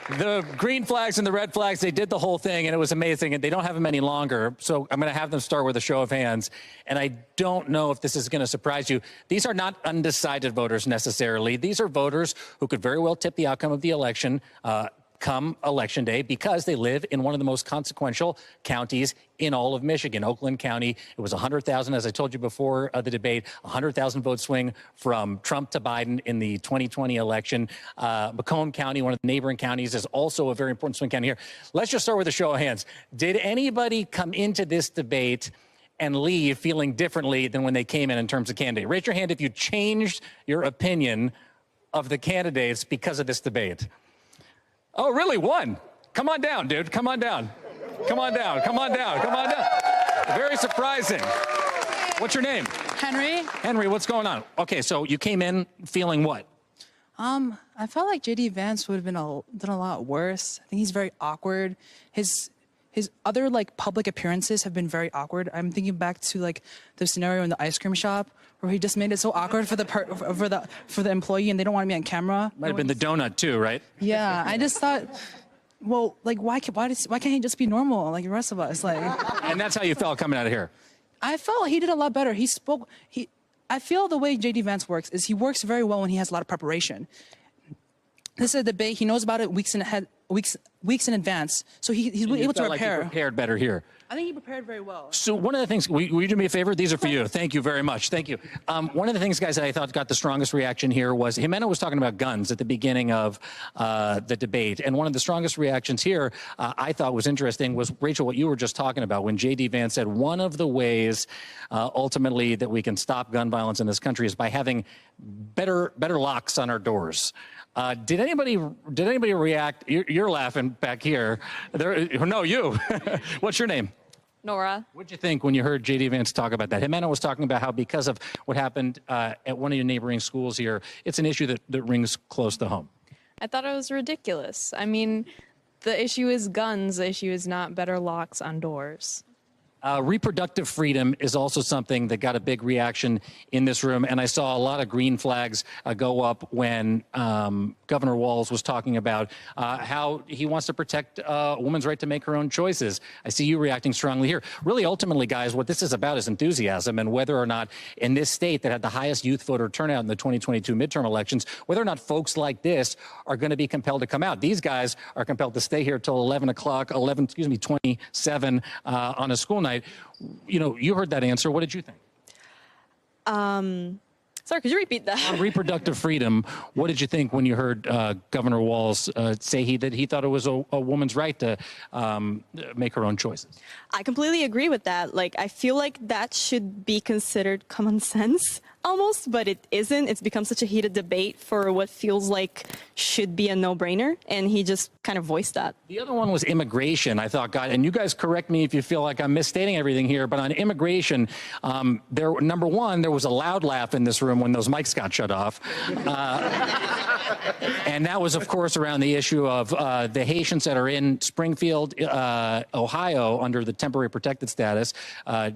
the green flags and the red flags. They did the whole thing, and it was amazing, and they don't have them any longer. So I'm going to have them start with a show of hands. And I don't know if this is going to surprise you. These are not undecided voters necessarily. These are voters who could very well tip the outcome of the election come Election Day because they live in one of the most consequential counties in all of Michigan, Oakland County. It was 100,000, as I told you before the debate, 100,000 vote swing from Trump to Biden in the 2020 election. Macomb County, one of the neighboring counties, is also a very important swing county here. Let's just start with a show of hands. Did anybody come into this debate and leave feeling differently than when they came in terms of candidate? Raise your hand if you changed your opinion of the candidates because of this debate. Oh, really? One? Come on down, dude. Come on down. Come on down. Come on down. Come on down. Very surprising. What's your name? Henry. Henry, what's going on? Okay, so you came in feeling what? I felt like JD Vance would have done a lot worse. I think he's very awkward. His other like public appearances have been very awkward. I'm thinking back to like the scenario in the ice cream shop where he just made it so awkward for the employee and they don't want to be on camera. Might have been the donut too, right? Yeah, I just thought, well, like why can't he just be normal like the rest of us? Like, and that's how you felt coming out of here. I felt he did a lot better. I feel the way JD Vance works is he works very well when he has a lot of preparation. This is a debate. He knows about it weeks in advance, so he's able to prepare. Like he prepared better here. I think he prepared very well. So one of the things, will you do me a favor? These are for you. Thank you very much. Thank you. One of the things, guys, that I thought got the strongest reaction here was Jimena was talking about guns at the beginning of the debate. And one of the strongest reactions here I thought was interesting was, Rachel, what you were just talking about when J.D. Vance said one of the ways ultimately that we can stop gun violence in this country is by having better locks on our doors. Did anybody react? You're laughing back here. No, you. What's your name? Nora. What'd you think when you heard J.D. Vance talk about that? Jimena was talking about how because of what happened at one of your neighboring schools here, it's an issue that rings close to home. I thought it was ridiculous. I mean, the issue is guns. The issue is not better locks on doors. Reproductive freedom is also something that got a big reaction in this room, and I saw a lot of green flags go up when Governor Walz was talking about how he wants to protect a woman's right to make her own choices. I see you reacting strongly here. Really, ultimately, guys, what this is about is enthusiasm, and whether or not in this state that had the highest youth voter turnout in the 2022 midterm elections, whether or not folks like this are going to be compelled to come out. These guys are compelled to stay here till 27 on a school night. You know, you heard that answer. What did you think? Sorry, could you repeat that? On reproductive freedom, what did you think when you heard Governor Walz say that he thought it was a woman's right to make her own choices? I completely agree with that. Like, I feel like that should be considered common sense almost, but it isn't. It's become such a heated debate for what feels like should be a no-brainer, and he just kind of voiced that. The other one was immigration, I thought, God, and you guys correct me if you feel like I'm misstating everything here, but on immigration, number one, there was a loud laugh in this room when those mics got shut off. And that was, of course, around the issue of the Haitians that are in Springfield, Ohio, under the temporary protected status.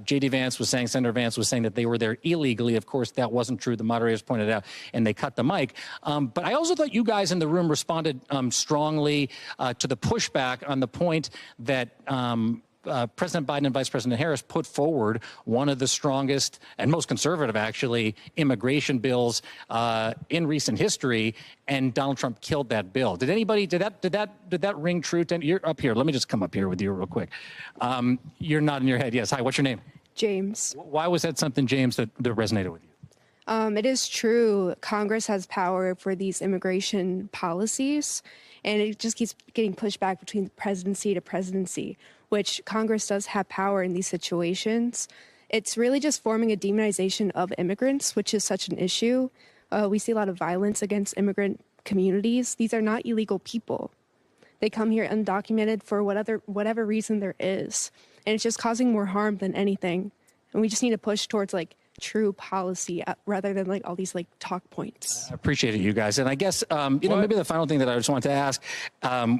J.D. Vance was saying, Senator Vance was saying that they were there illegally. Of course, that wasn't true. The moderators pointed out, and they cut the mic. But I also thought you guys in the room responded strongly to the pushback on the point that President Biden and Vice President Harris put forward one of the strongest and most conservative, actually, immigration bills in recent history, and Donald Trump killed that bill. Did that ring true? You're up here. Let me just come up here with you real quick. You're nodding your head. Yes. Hi. What's your name? James. Why was that something, James, that resonated with you? It is true. Congress has power for these immigration policies, and it just keeps getting pushed back between presidency to presidency, which Congress does have power in these situations. It's really just forming a demonization of immigrants, which is such an issue. We see a lot of violence against immigrant communities. These are not illegal people. They come here undocumented for whatever reason there is. And it's just causing more harm than anything. And we just need to push towards like true policy rather than like all these like talk points. I appreciate it, you guys. And I guess, maybe the final thing that I just wanted to ask,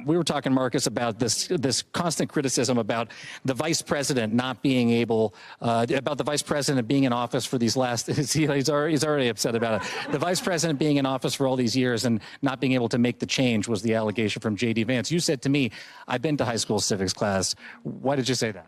we were talking, Marcus, about this constant criticism about the vice president not being able, about the vice president being in office for these last, he's already upset about it. The vice president being in office for all these years and not being able to make the change was the allegation from J.D. Vance. You said to me, I've been to high school civics class. Why did you say that?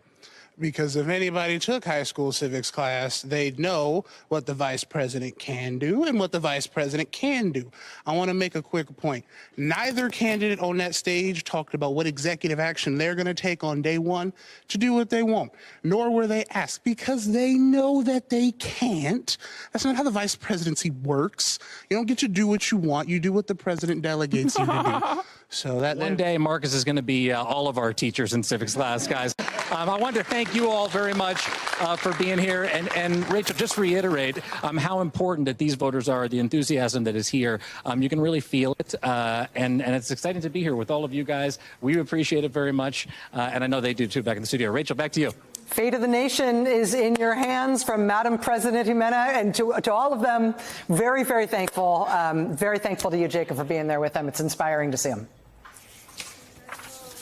Because if anybody took high school civics class, they'd know what the vice president can do and what the vice president can do. I want to make a quick point. Neither candidate on that stage talked about what executive action they're going to take on day one to do what they want, nor were they asked, because they know that they can't. That's not how the vice presidency works. You don't get to do what you want. You do what the president delegates you to do. So that one day, Marcus is going to be all of our teachers in civics class, guys. I wanted to thank you all very much for being here. And Rachel, just reiterate how important that these voters are, the enthusiasm that is here. You can really feel it. And it's exciting to be here with all of you guys. We appreciate it very much. And I know they do, too, back in the studio. Rachel, back to you. Fate of the nation is in your hands, from Madam President Jimena and to all of them. Very, very thankful. Very thankful to you, Jacob, for being there with them. It's inspiring to see them.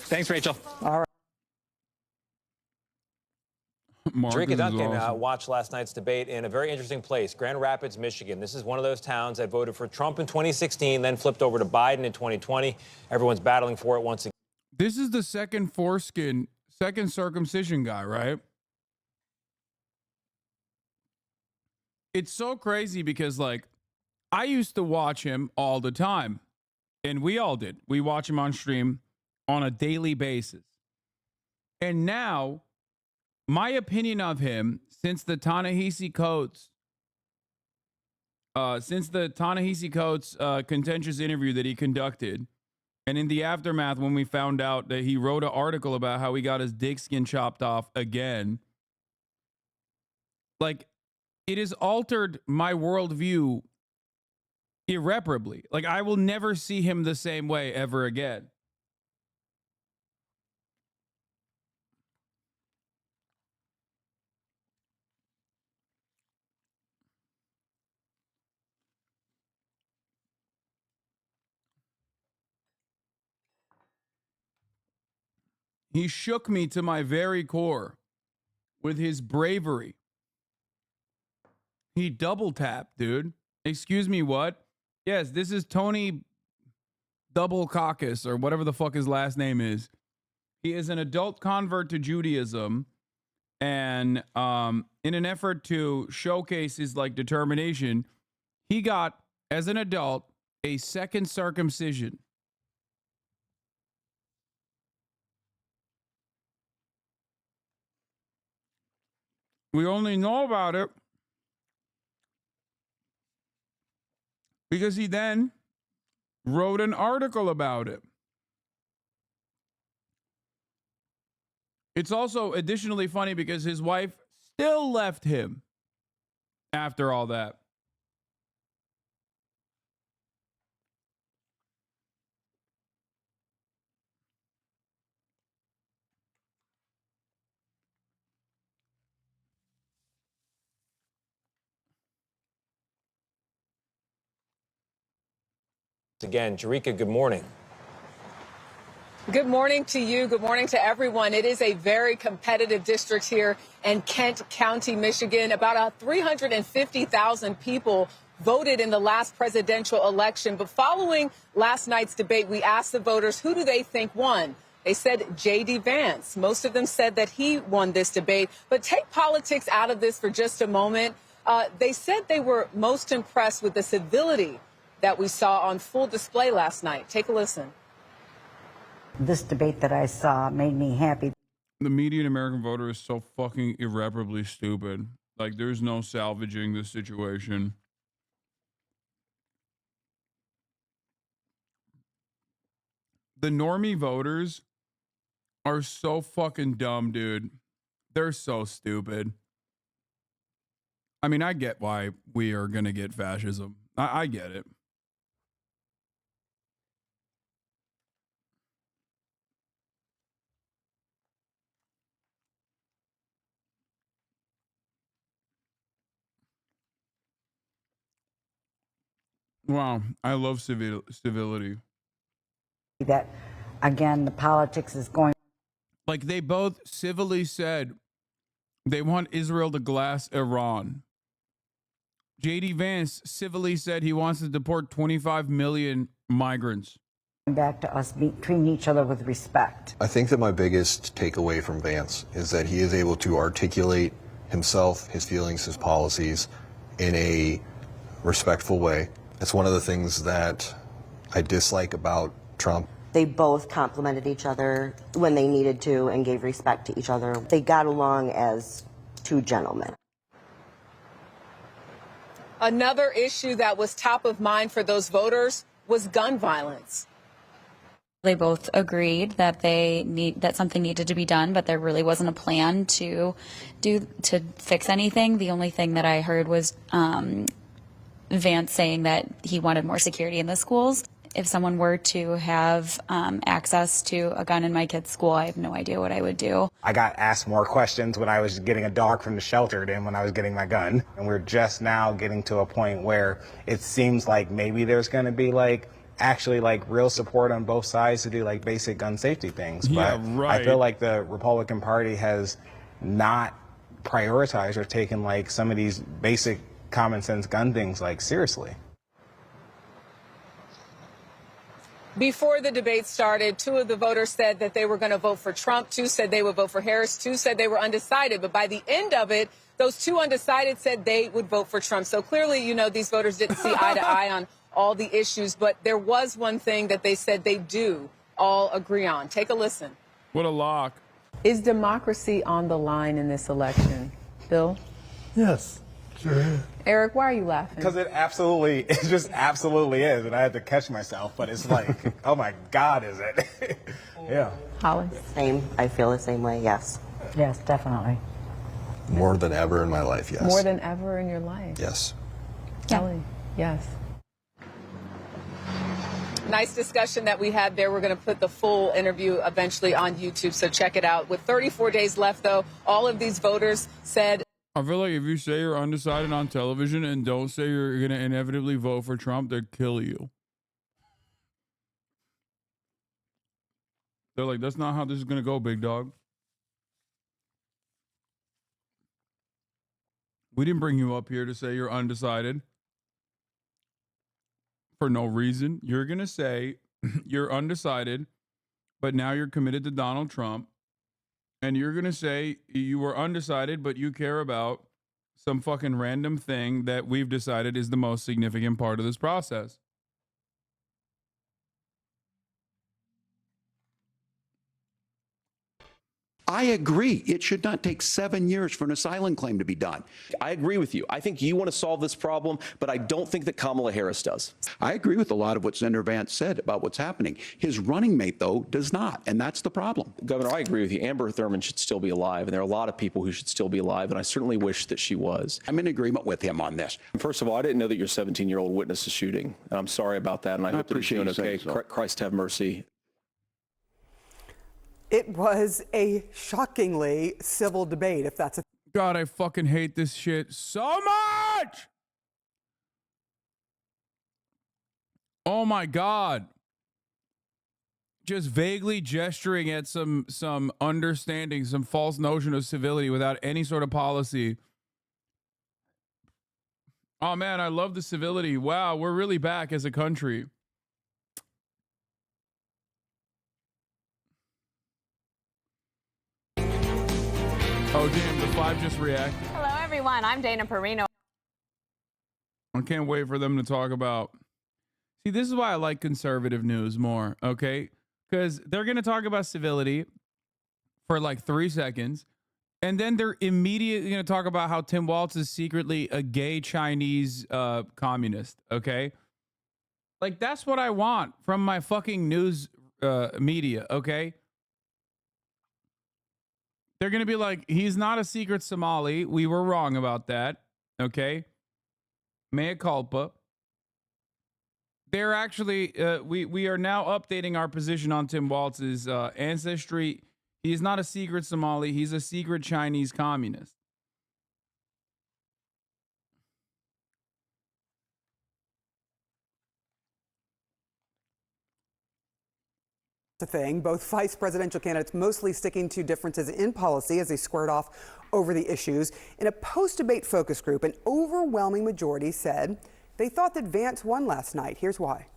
Thanks, Rachel. All right. Drake and Duncan watched last night's debate in a very interesting place, Grand Rapids, Michigan. This is one of those towns that voted for Trump in 2016, then flipped over to Biden in 2020. Everyone's battling for it once again. This is the second circumcision guy, right? It's so crazy because, like, I used to watch him all the time, and we all did. We watch him on stream on a daily basis. And now, my opinion of him, since the Ta-Nehisi Coates contentious interview that he conducted, and in the aftermath when we found out that he wrote an article about how he got his dick skin chopped off again, like, it has altered my worldview irreparably. Like, I will never see him the same way ever again. He shook me to my very core with his bravery. He double tapped, dude. Excuse me, what? Yes, this is Tony Double Caucus, or whatever the fuck his last name is. He is an adult convert to Judaism, and in an effort to showcase his like determination, he got, as an adult, a second circumcision. We only know about it because he then wrote an article about it. It's also additionally funny because his wife still left him after all that. Again, Jarika, good morning. Good morning to you. Good morning to everyone. It is a very competitive district here in Kent County, Michigan. About 350,000 people voted in the last presidential election. But following last night's debate, we asked the voters, who do they think won? They said J.D. Vance. Most of them said that he won this debate. But take politics out of this for just a moment. They said they were most impressed with the civility that we saw on full display last night. Take a listen. This debate that I saw made me happy. The median American voter is so fucking irreparably stupid. Like, there's no salvaging this situation. The normie voters are so fucking dumb, dude. They're so stupid. I mean, I get why we are going to get fascism. I get it. Wow, I love civility. That, again, the politics is going. Like, they both civilly said they want Israel to glass Iran. J.D. Vance civilly said he wants to deport 25 million migrants. Back to us treating each other with respect. I think that my biggest takeaway from Vance is that he is able to articulate himself, his feelings, his policies in a respectful way. It's one of the things that I dislike about Trump. They both complimented each other when they needed to and gave respect to each other. They got along as two gentlemen. Another issue that was top of mind for those voters was gun violence. They both agreed that that something needed to be done, but there really wasn't a plan to fix anything. The only thing that I heard was Vance saying that he wanted more security in the schools. If someone were to have access to a gun in my kid's school, I have no idea what I would do. I got asked more questions when I was getting a dog from the shelter than when I was getting my gun. And we're just now getting to a point where it seems like maybe there's going to be actually real support on both sides to do basic gun safety things. Yeah, but right. I feel like the Republican Party has not prioritized or taken some of these basic common sense gun things seriously. Before the debate started, two of the voters said that they were going to vote for Trump. Two said they would vote for Harris. Two said they were undecided. But by the end of it, those two undecided said they would vote for Trump. So clearly, these voters didn't see eye to eye on all the issues. But there was one thing that they said they do all agree on. Take a listen. What a lock. Is democracy on the line in this election? Bill? Yes, sure is. Eric, why are you laughing? Because it just absolutely is. And I had to catch myself, but it's oh my God, is it? Yeah. Holly? Same. I feel the same way, yes. Yes, definitely. More than ever in my life, yes. More than ever in your life? Yes. Kelly? Yes. Nice discussion that we had there. We're going to put the full interview eventually on YouTube, so check it out. With 34 days left, though, all of these voters said. I feel like if you say you're undecided on television and don't say you're going to inevitably vote for Trump, they'll kill you. They're like, that's not how this is going to go, big dog. We didn't bring you up here to say you're undecided for no reason. You're going to say you're undecided, but now you're committed to Donald Trump. And you're going to say you were undecided, but you care about some fucking random thing that we've decided is the most significant part of this process. I agree. It should not take 7 years for an asylum claim to be done. I agree with you. I think you want to solve this problem, but I don't think that Kamala Harris does. I agree with a lot of what Senator Vance said about what's happening. His running mate, though, does not, and that's the problem. Governor, I agree with you. Amber Thurman should still be alive, and there are a lot of people who should still be alive, and I certainly wish that she was. I'm in agreement with him on this. First of all, I didn't know that your 17-year-old witnessed a shooting, and I'm sorry about that, and I hope that he's doing okay. Christ have mercy. It was a shockingly civil debate, if that's a... God, I fucking hate this shit so much! Oh my God. Just vaguely gesturing at some understanding, some false notion of civility without any sort of policy. Oh man, I love the civility. Wow, we're really back as a country. Oh, damn, the 5 just reacted. Hello, everyone. I'm Dana Perino. I can't wait for them to talk about... See, this is why I like conservative news more, okay? Because they're going to talk about civility for like 3 seconds, and then they're immediately going to talk about how Tim Walz is secretly a gay Chinese communist, okay? Like, that's what I want from my fucking news media, okay? They're going to be like, he's not a secret Somali. We were wrong about that. Okay. Mea culpa. They're actually, we are now updating our position on Tim Walz's ancestry. He's not a secret Somali. He's a secret Chinese communist. Thing. Both vice presidential candidates mostly sticking to differences in policy as they squared off over the issues. In a post-debate focus group, an overwhelming majority said they thought that Vance won last night. Here's why.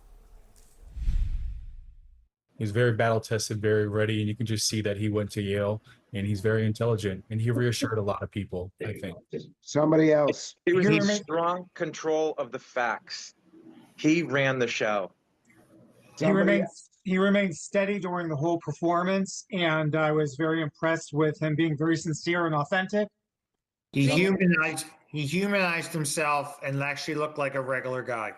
He's very battle-tested, very ready, and you can just see that he went to Yale, and he's very intelligent, and he reassured a lot of people, I think. Somebody else. It was a strong control of the facts. He ran the show. He remained steady during the whole performance, and I was very impressed with him being very sincere and authentic. He humanized himself and actually looked like a regular guy.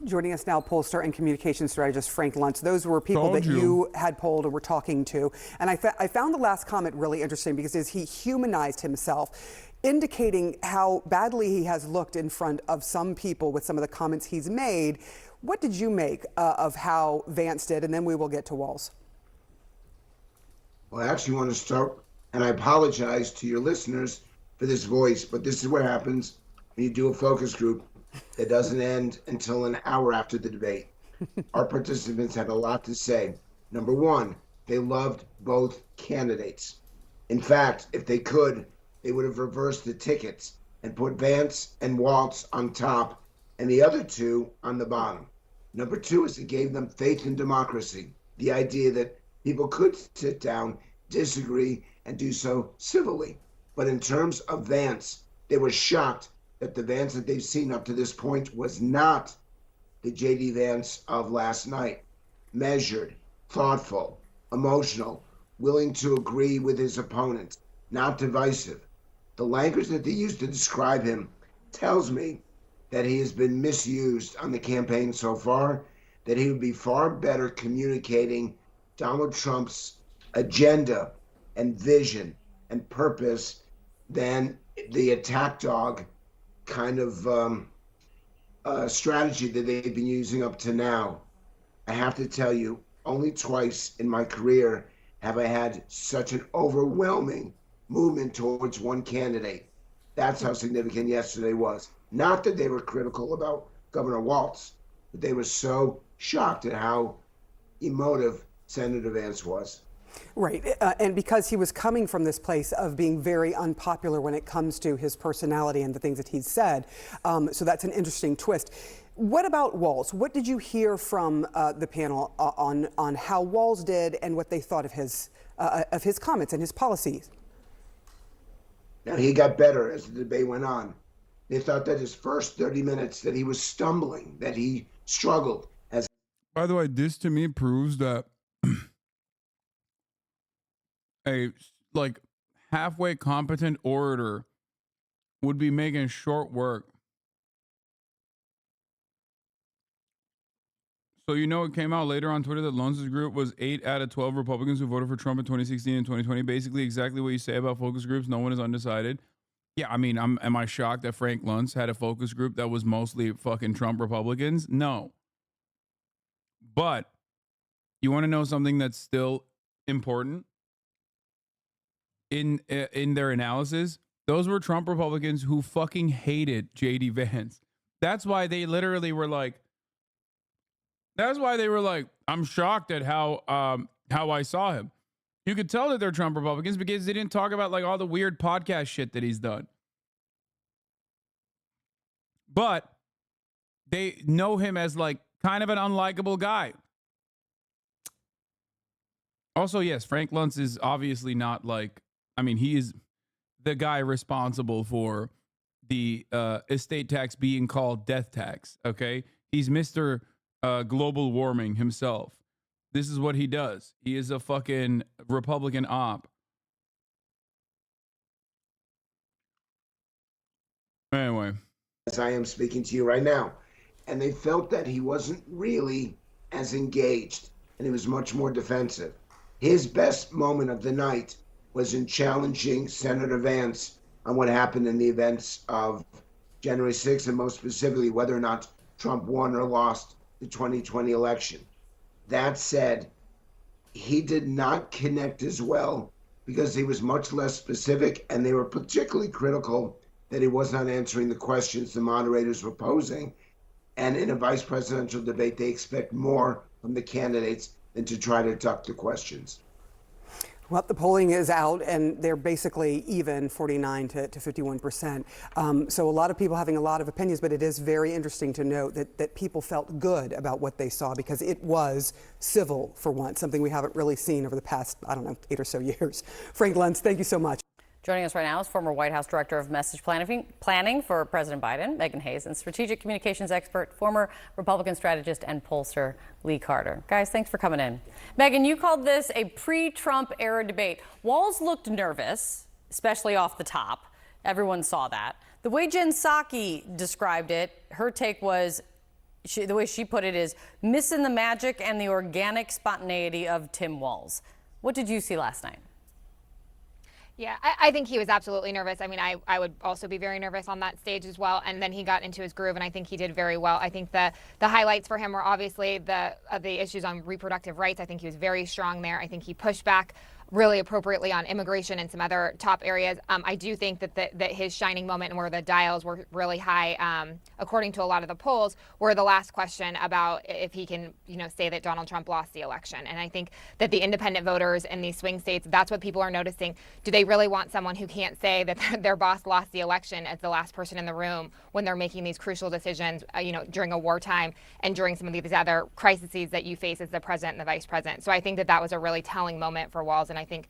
Joining us now, pollster and communications strategist Frank Luntz. Those were people that you had polled or were talking to. And I found the last comment really interesting because he humanized himself, indicating how badly he has looked in front of some people with some of the comments he's made. What did you make of how Vance did? And then we will get to Walz. Well, I actually want to start, and I apologize to your listeners for this voice, but this is what happens when you do a focus group that doesn't end until an hour after the debate. Our participants had a lot to say. Number one, they loved both candidates. In fact, if they could, they would have reversed the tickets and put Vance and Walz on top and the other two on the bottom. Number two is it gave them faith in democracy, the idea that people could sit down, disagree, and do so civilly. But in terms of Vance, they were shocked that the Vance that they've seen up to this point was not the J.D. Vance of last night. Measured, thoughtful, emotional, willing to agree with his opponents, not divisive. The language that they used to describe him tells me that he has been misused on the campaign so far, that he would be far better communicating Donald Trump's agenda and vision and purpose than the attack dog kind of strategy that they've been using up to now. I have to tell you, only twice in my career have I had such an overwhelming movement towards one candidate. That's how significant yesterday was. Not that they were critical about Governor Walz, but they were so shocked at how emotive Senator Vance was. Right, and because he was coming from this place of being very unpopular when it comes to his personality and the things that he's said, so that's an interesting twist. What about Walz? What did you hear from the panel on how Walz did and what they thought of his comments and his policies? Now, he got better as the debate went on. They thought that his first 30 minutes that he was stumbling, that he struggled. By the way, this to me proves that a like halfway competent orator would be making short work. So you know it came out later on Twitter that Luns's group was 8 out of 12 Republicans who voted for Trump in 2016 and 2020. Basically exactly what you say about focus groups. No one is undecided. Yeah, I mean, am I shocked that Frank Luntz had a focus group that was mostly fucking Trump Republicans? No. But you want to know something that's still important in their analysis? Those were Trump Republicans who fucking hated JD Vance. That's why they literally were like, I'm shocked at how I saw him. You could tell that they're Trump Republicans because they didn't talk about like all the weird podcast shit that he's done. But they know him as like kind of an unlikable guy. Also, yes, Frank Luntz is obviously not like, I mean, he is the guy responsible for the estate tax being called death tax, okay? He's Mr. Global warming himself. This is what he does. He is a fucking Republican op. Anyway. As I am speaking to you right now. And they felt that he wasn't really as engaged and he was much more defensive. His best moment of the night was in challenging Senator Vance on what happened in the events of January 6th and most specifically whether or not Trump won or lost the 2020 election. That said, he did not connect as well because he was much less specific and they were particularly critical that he was not answering the questions the moderators were posing. And in a vice presidential debate, they expect more from the candidates than to try to duck the questions. Well, the polling is out, and they're basically even, 49 to 51%. So a lot of people having a lot of opinions, but it is very interesting to note that people felt good about what they saw because it was civil for once, something we haven't really seen over the past, 8 or so years. Frank Luntz, thank you so much. Joining us right now is former White House Director of Message Planning for President Biden, Megan Hayes, and strategic communications expert, former Republican strategist and pollster Lee Carter. Guys, thanks for coming in. Megan, you called this a pre-Trump era debate. Walz looked nervous, especially off the top. Everyone saw that. The way Jen Psaki described it, her take was, the way she put it is, missing the magic and the organic spontaneity of Tim Walz. What did you see last night? Yeah, I think he was absolutely nervous. I mean, I would also be very nervous on that stage as well. And then he got into his groove, and I think he did very well. I think the highlights for him were obviously the issues on reproductive rights. I think he was very strong there. I think he pushed back really appropriately on immigration and some other top areas. I do think that his shining moment and where the dials were really high, according to a lot of the polls, were the last question about if he can, say that Donald Trump lost the election. And I think that the independent voters in these swing states, that's what people are noticing. Do they really want someone who can't say that their boss lost the election as the last person in the room when they're making these crucial decisions, during a wartime and during some of these other crises that you face as the president and the vice president? So I think that was a really telling moment for Walz. And I think,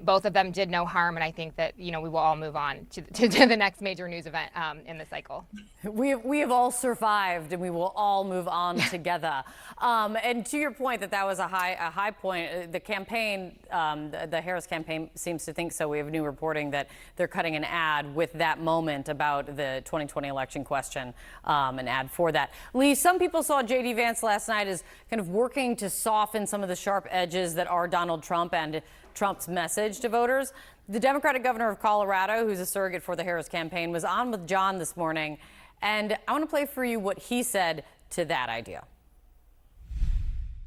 both of them did no harm. And I think that, we will all move on to the next major news event in the cycle. We have all survived, and we will all move on together. And to your point that was a high point, the campaign, the Harris campaign seems to think so. We have new reporting that they're cutting an ad with that moment about the 2020 election question, an ad for that. Lee, some people saw JD Vance last night as kind of working to soften some of the sharp edges that are Donald Trump and Trump's message to voters. The Democratic governor of Colorado, who's a surrogate for the Harris campaign, was on with John this morning. And I want to play for you what he said to that idea.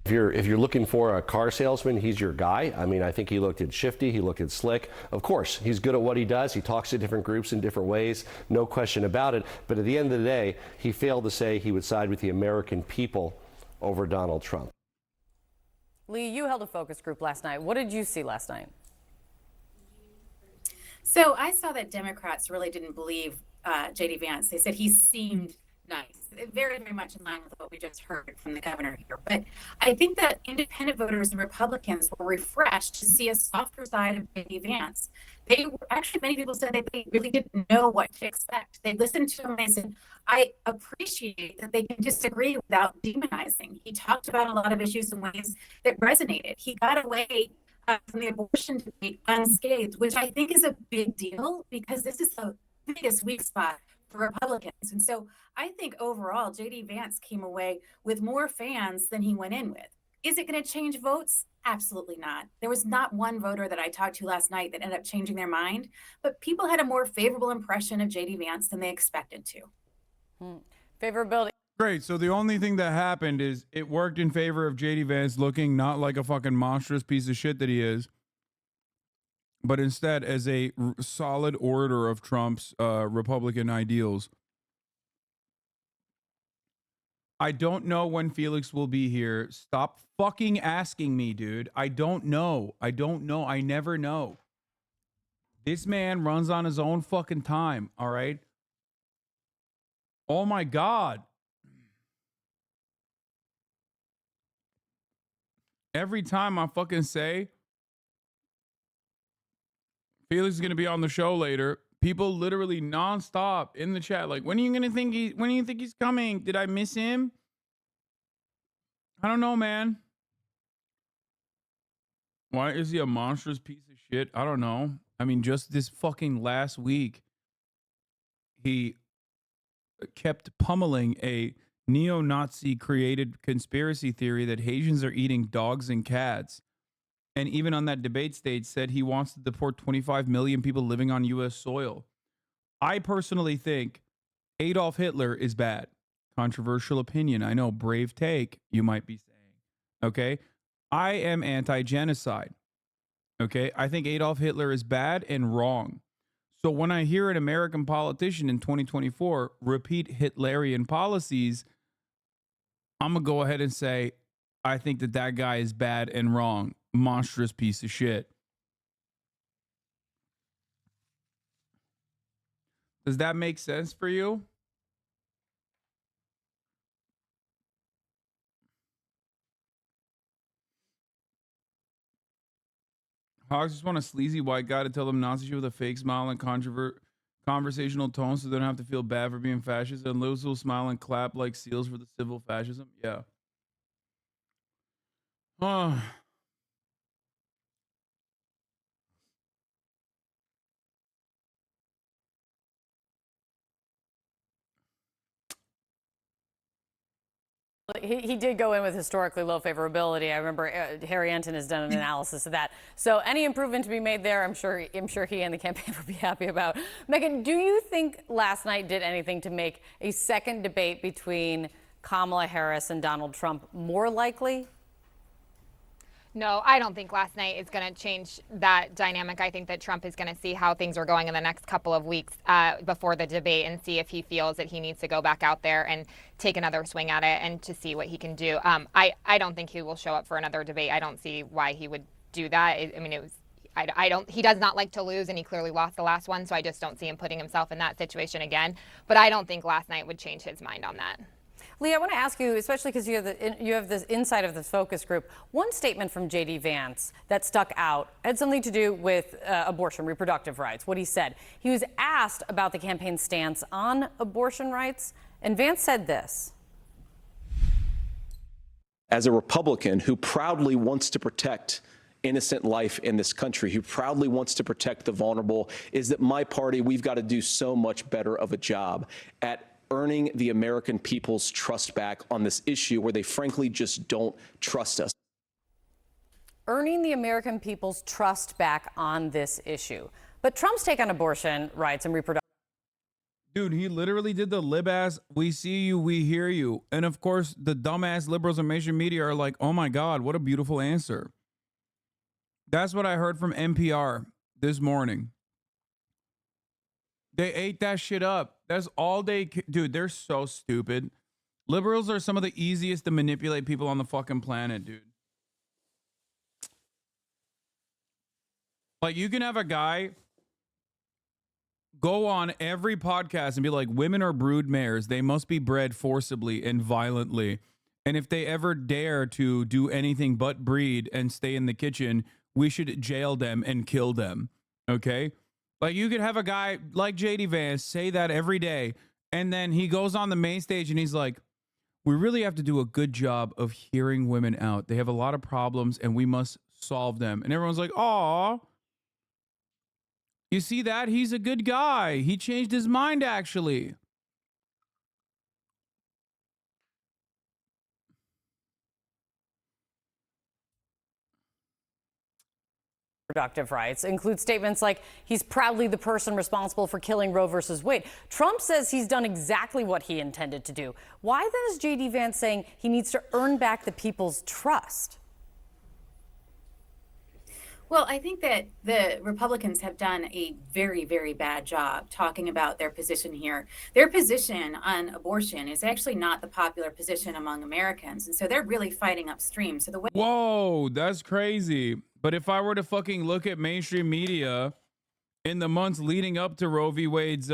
If you're looking for a car salesman, he's your guy. I mean, I think he looked at shifty, he looked at slick. Of course, he's good at what he does. He talks to different groups in different ways, no question about it. But at the end of the day, he failed to say he would side with the American people over Donald Trump. Lee, you held a focus group last night. What did you see last night? So I saw that Democrats really didn't believe J.D. Vance. They said he seemed nice, very, very much in line with what we just heard from the governor here. But I think that independent voters and Republicans were refreshed to see a softer side of J.D. Vance. They were, actually, many people said that they really didn't know what to expect. They listened to him and they said, I appreciate that they can disagree without demonizing. He talked about a lot of issues in ways that resonated. He got away from the abortion debate unscathed, which I think is a big deal because this is the biggest weak spot for Republicans. And so I think overall, J.D. Vance came away with more fans than he went in with. Is it going to change votes? Absolutely not. There was not one voter that I talked to last night that ended up changing their mind, but people had a more favorable impression of J.D. Vance than they expected to. Favorability. Great. So the only thing that happened is it worked in favor of J.D. Vance looking not like a fucking monstrous piece of shit that he is, but instead as a solid orator of Trump's Republican ideals. I don't know when Felix will be here. Stop fucking asking me, dude. I don't know. I don't know. I never know. This man runs on his own fucking time, all right? Oh my God. Every time I fucking say Felix is going to be on the show later, people literally nonstop in the chat like, when do you think he's coming? Did I miss him? I don't know, man. Why is he a monstrous piece of shit? I don't know. I mean, just this fucking last week, he kept pummeling a neo-Nazi created conspiracy theory that Haitians are eating dogs and cats. And even on that debate stage said he wants to deport 25 million people living on U.S. soil. I personally think Adolf Hitler is bad. Controversial opinion. I know, brave take, you might be saying. Okay? I am anti-genocide. Okay? I think Adolf Hitler is bad and wrong. So when I hear an American politician in 2024 repeat Hitlerian policies, I'm going to go ahead and say, I think that guy is bad and wrong. Monstrous piece of shit. Does that make sense for you? Hogs just want a sleazy white guy to tell them Nazi shit with a fake smile and conversational tone so they don't have to feel bad for being fascist, and Lewis will smile and clap like seals for the civil fascism. Yeah. He did go in with historically low favorability. I remember Harry Enton has done an analysis of that. So any improvement to be made there, I'm sure he and the campaign would be happy about. Megan, do you think last night did anything to make a second debate between Kamala Harris and Donald Trump more likely? No, I don't think last night is going to change that dynamic. I think that Trump is going to see how things are going in the next couple of weeks before the debate and see if he feels that he needs to go back out there and take another swing at it and to see what he can do. I don't think he will show up for another debate. I don't see why he would do that. He does not like to lose, and he clearly lost the last one, so I just don't see him putting himself in that situation again. But I don't think last night would change his mind on that. Lee, I want to ask you, especially because you have this insight of this focus group. One statement from J.D. Vance that stuck out had something to do with abortion, reproductive rights, what he said. He was asked about the campaign's stance on abortion rights, and Vance said this. As a Republican who proudly wants to protect innocent life in this country, who proudly wants to protect the vulnerable, is that my party, we've got to do so much better of a job at earning the American people's trust back on this issue where they frankly just don't trust us. Earning the American people's trust back on this issue. But Trump's take on abortion rights and reproductive. Dude, he literally did the lib-ass, we see you, we hear you. And of course, the dumbass liberals and mainstream media are like, oh my God, what a beautiful answer. That's what I heard from NPR this morning. They ate that shit up. That's all they... Dude, they're so stupid. Liberals are some of the easiest to manipulate people on the fucking planet, dude. Like, you can have a guy go on every podcast and be like, women are brood mares. They must be bred forcibly and violently. And if they ever dare to do anything but breed and stay in the kitchen, we should jail them and kill them. Okay? Like, you could have a guy like JD Vance say that every day. And then he goes on the main stage and he's like, we really have to do a good job of hearing women out. They have a lot of problems and we must solve them. And everyone's like, aw. You see that? He's a good guy. He changed his mind, actually. Reproductive rights include statements like he's proudly the person responsible for killing Roe versus Wade. Trump says he's done exactly what he intended to do. Why then is JD Vance saying he needs to earn back the people's trust? Well, I think that the Republicans have done a very, very bad job talking about their position here. Their position on abortion is actually not the popular position among Americans. And so they're really fighting upstream. So the way— Whoa, that's crazy. But if I were to fucking look at mainstream media in the months leading up to Roe v. Wade's,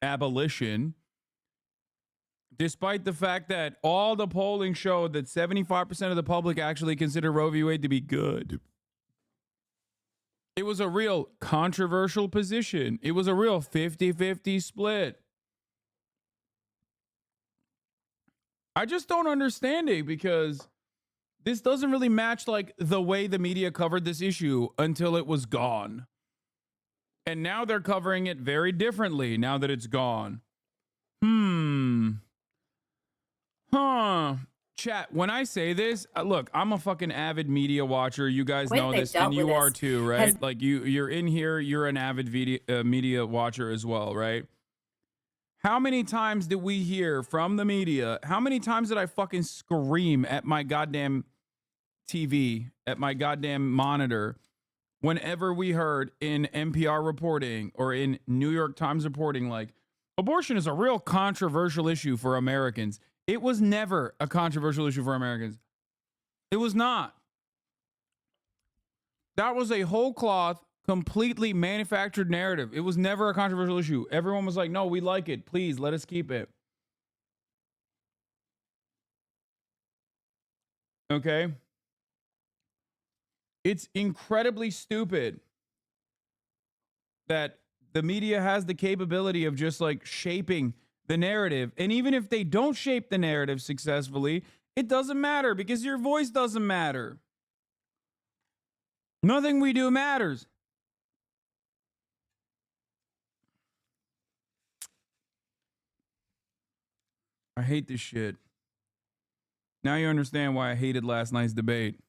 abolition, despite the fact that all the polling showed that 75% of the public actually consider Roe v. Wade to be good. It was a real controversial position. It was a real 50-50 split. I just don't understand it because this doesn't really match like the way the media covered this issue until it was gone. And now they're covering it very differently now that it's gone. Chat, when I say this, look, I'm a fucking avid media watcher. You guys know this, and you are too, right? Like you're in here, you're an avid media watcher as well, right? How many times did we hear from the media? How many times did I fucking scream at my goddamn TV, at my goddamn monitor, whenever we heard in NPR reporting or in New York Times reporting, like, abortion is a real controversial issue for Americans? It was never a controversial issue for Americans. It was not. That was a whole cloth, completely manufactured narrative. It was never a controversial issue. Everyone was like, no, we like it. Please let us keep it. Okay. It's incredibly stupid that the media has the capability of just like shaping the narrative. And even if they don't shape the narrative successfully, it doesn't matter because your voice doesn't matter. Nothing we do matters. I hate this shit. Now you understand why I hated last night's debate.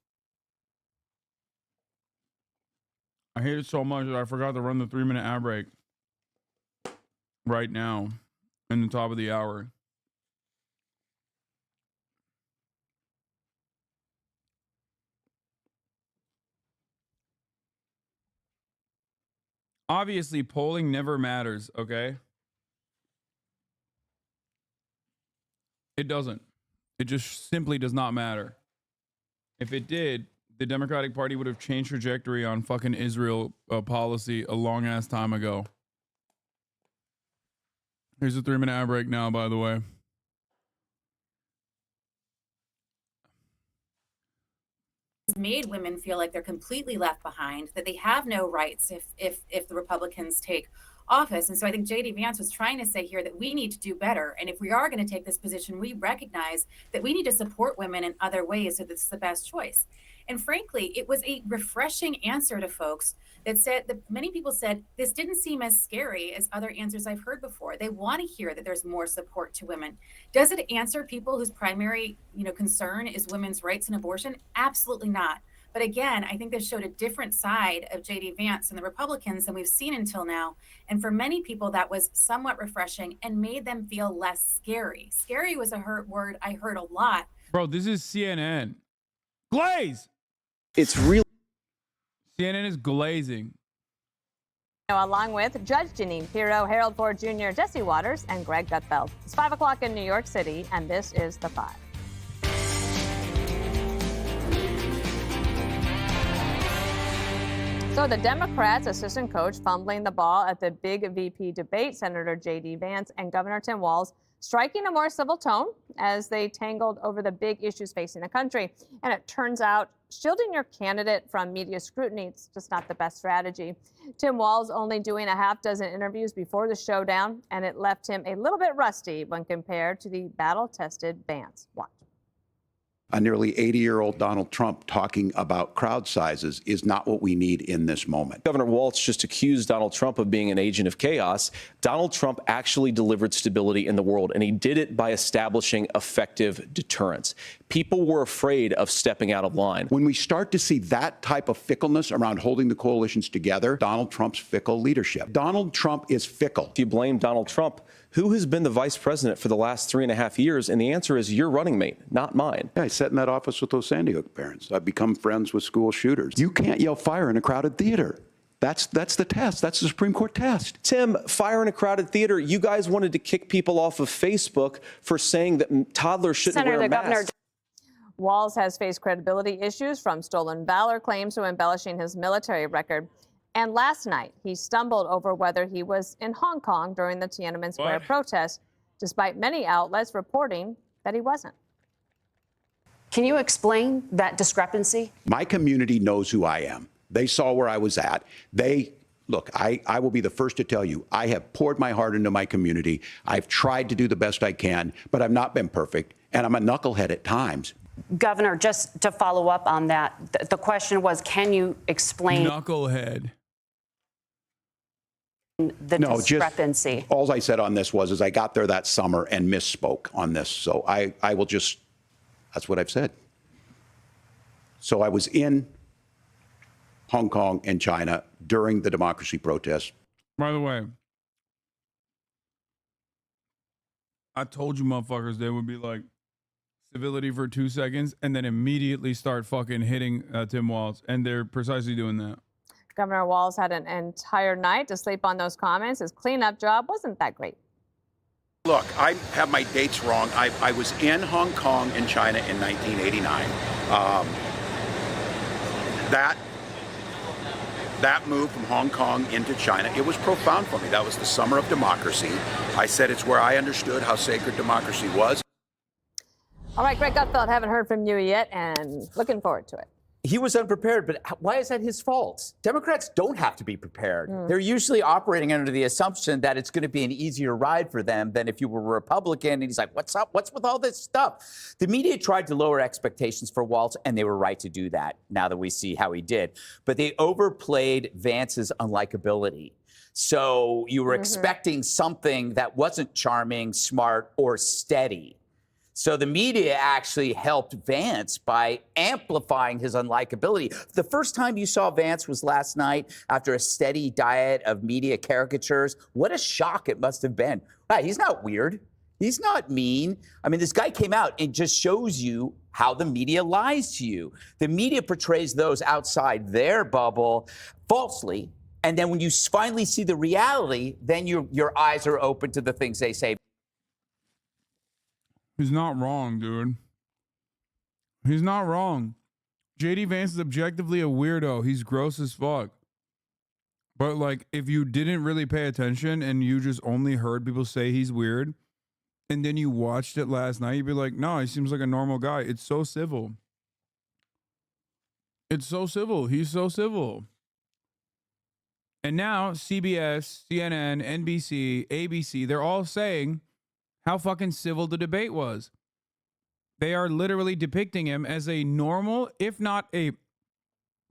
I hate it so much that I forgot to run the 3-minute ad break right now in the top of the hour. Obviously, polling never matters, okay? It doesn't. It just simply does not matter. If it did, the Democratic Party would have changed trajectory on fucking Israel policy a long ass time ago. Here's a 3-minute ad break now, by the way. made women feel like they're completely left behind, that they have no rights if the Republicans take office. And so I think JD Vance was trying to say here that we need to do better. And if we are going to take this position, we recognize that we need to support women in other ways so this is the best choice. And frankly, it was a refreshing answer to folks that said that many people said this didn't seem as scary as other answers I've heard before. They want to hear that there's more support to women. Does it answer people whose primary, concern is women's rights and abortion? Absolutely not. But again, I think this showed a different side of JD Vance and the Republicans than we've seen until now. And for many people, that was somewhat refreshing and made them feel less scary. Scary was a word I heard a lot. Bro, this is CNN. Glaze! It's real. CNN is glazing. Along with Judge Jeanine Pirro, Harold Ford Jr., Jesse Waters, and Greg Gutfeld. It's 5 o'clock in New York City, and this is The Five. So the Democrats' assistant coach fumbling the ball at the big VP debate, Senator J.D. Vance and Governor Tim Walz striking a more civil tone as they tangled over the big issues facing the country. And it turns out shielding your candidate from media scrutiny is just not the best strategy. Tim Walz only doing a half dozen interviews before the showdown, and it left him a little bit rusty when compared to the battle-tested Vance. Watch. A nearly 80-year-old Donald Trump talking about crowd sizes is not what we need in this moment. Governor Walz just accused Donald Trump of being an agent of chaos. Donald Trump actually delivered stability in the world, and he did it by establishing effective deterrence. People were afraid of stepping out of line. When we start to see that type of fickleness around holding the coalitions together, Donald Trump's fickle leadership. Donald Trump is fickle. If you blame Donald Trump, who has been the vice president for the last 3.5 years? And the answer is your running mate, not mine. Yeah, I sat in that office with those Sandy Hook parents. I've become friends with school shooters. You can't yell fire in a crowded theater. That's the test. That's the Supreme Court test. Tim, fire in a crowded theater. You guys wanted to kick people off of Facebook for saying that toddlers shouldn't wear masks. Walz has faced credibility issues from stolen valor claims to embellishing his military record. And last night, he stumbled over whether he was in Hong Kong during the Tiananmen Square protest, despite many outlets reporting that he wasn't. Can you explain that discrepancy? My community knows who I am. They saw where I was at. Look, I will be the first to tell you, I have poured my heart into my community. I've tried to do the best I can, but I've not been perfect, and I'm a knucklehead at times. Governor, just to follow up on that, the question was, can you explain Knucklehead. the discrepancy? All I said on this was I got there that summer and misspoke on this. So I will just, that's what I've said. So I was in Hong Kong and China during the democracy protests. By the way, I told you motherfuckers they would be like civility for 2 seconds and then immediately start fucking hitting Tim Walz. And they're precisely doing that. Governor Walz had an entire night to sleep on those comments. His cleanup job wasn't that great. Look, I have my dates wrong. I was in Hong Kong and China in 1989. That move from Hong Kong into China, it was profound for me. That was the summer of democracy. I said it's where I understood how sacred democracy was. All right, Greg Gutfeld, haven't heard from you yet, and looking forward to it. He was unprepared, but why is that his fault? Democrats don't have to be prepared. They're usually operating under the assumption that it's going to be an easier ride for them than if you were a Republican. And he's like, what's up? What's with all this stuff? The media tried to lower expectations for Walz, and they were right to do that now that we see how he did. But they overplayed Vance's unlikability. So you were expecting something that wasn't charming, smart, or steady. So the media actually helped Vance by amplifying his unlikability. The first time you saw Vance was last night after a steady diet of media caricatures. What a shock it must have been. Wow, he's not weird. He's not mean. I mean, this guy came out and just shows you how the media lies to you. The media portrays those outside their bubble falsely. And then when you finally see the reality, then your eyes are open to the things they say. He's not wrong, dude. He's not wrong. J.D. Vance is objectively a weirdo. He's gross as fuck. But, like, if you didn't really pay attention and you just only heard people say he's weird, and then you watched it last night, you'd be like, no, he seems like a normal guy. It's so civil. It's so civil. He's so civil. And now CBS, CNN, NBC, ABC, they're all saying how fucking civil the debate was. They are literally depicting him as a normal, if not a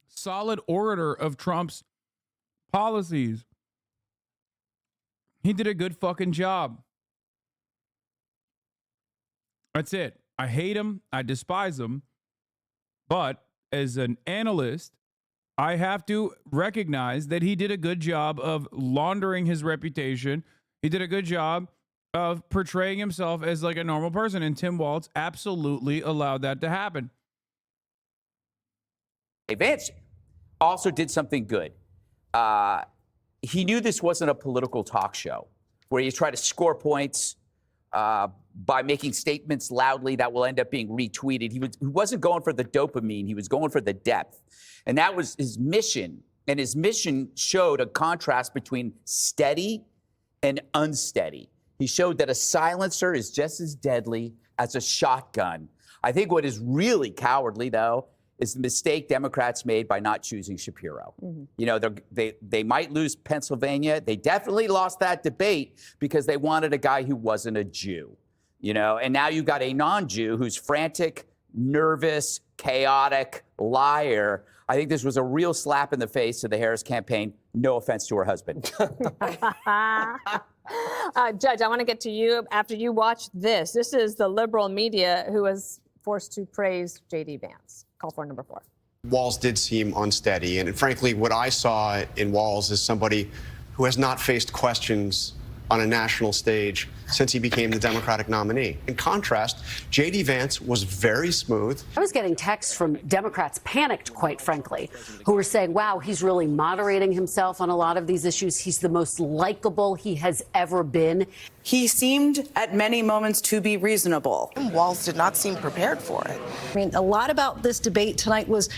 solid orator of Trump's policies. He did a good fucking job. That's it. I hate him. I despise him. But as an analyst, I have to recognize that he did a good job of laundering his reputation. He did a good job of portraying himself as like a normal person, and Tim Walz absolutely allowed that to happen. Vance also did something good. He knew this wasn't a political talk show where you try to score points by making statements loudly that will end up being retweeted. He wasn't going for the dopamine. He was going for the depth. And that was his mission And his mission showed a contrast between steady and unsteady. He showed that a silencer is just as deadly as a shotgun. I think what is really cowardly, though, is the mistake Democrats made by not choosing Shapiro. You know, they might lose Pennsylvania. They definitely lost that debate because they wanted a guy who wasn't a Jew. You know, and now you've got a non-Jew who's frantic, nervous, chaotic, liar. I think this was a real slap in the face to the Harris campaign. No offense to her husband. Judge, I want to get to you after you watch this. This is the liberal media who was forced to praise J.D. Vance. Call for number 4. Walz did seem unsteady. And frankly, what I saw in Walz is somebody who has not faced questions on a national stage since he became the Democratic nominee. In contrast, J.D. Vance was very smooth. I was getting texts from Democrats, panicked, quite frankly, who were saying, wow, he's really moderating himself on a lot of these issues. He's the most likable he has ever been. He seemed at many moments to be reasonable. Walz did not seem prepared for it. I mean, a lot about this debate tonight was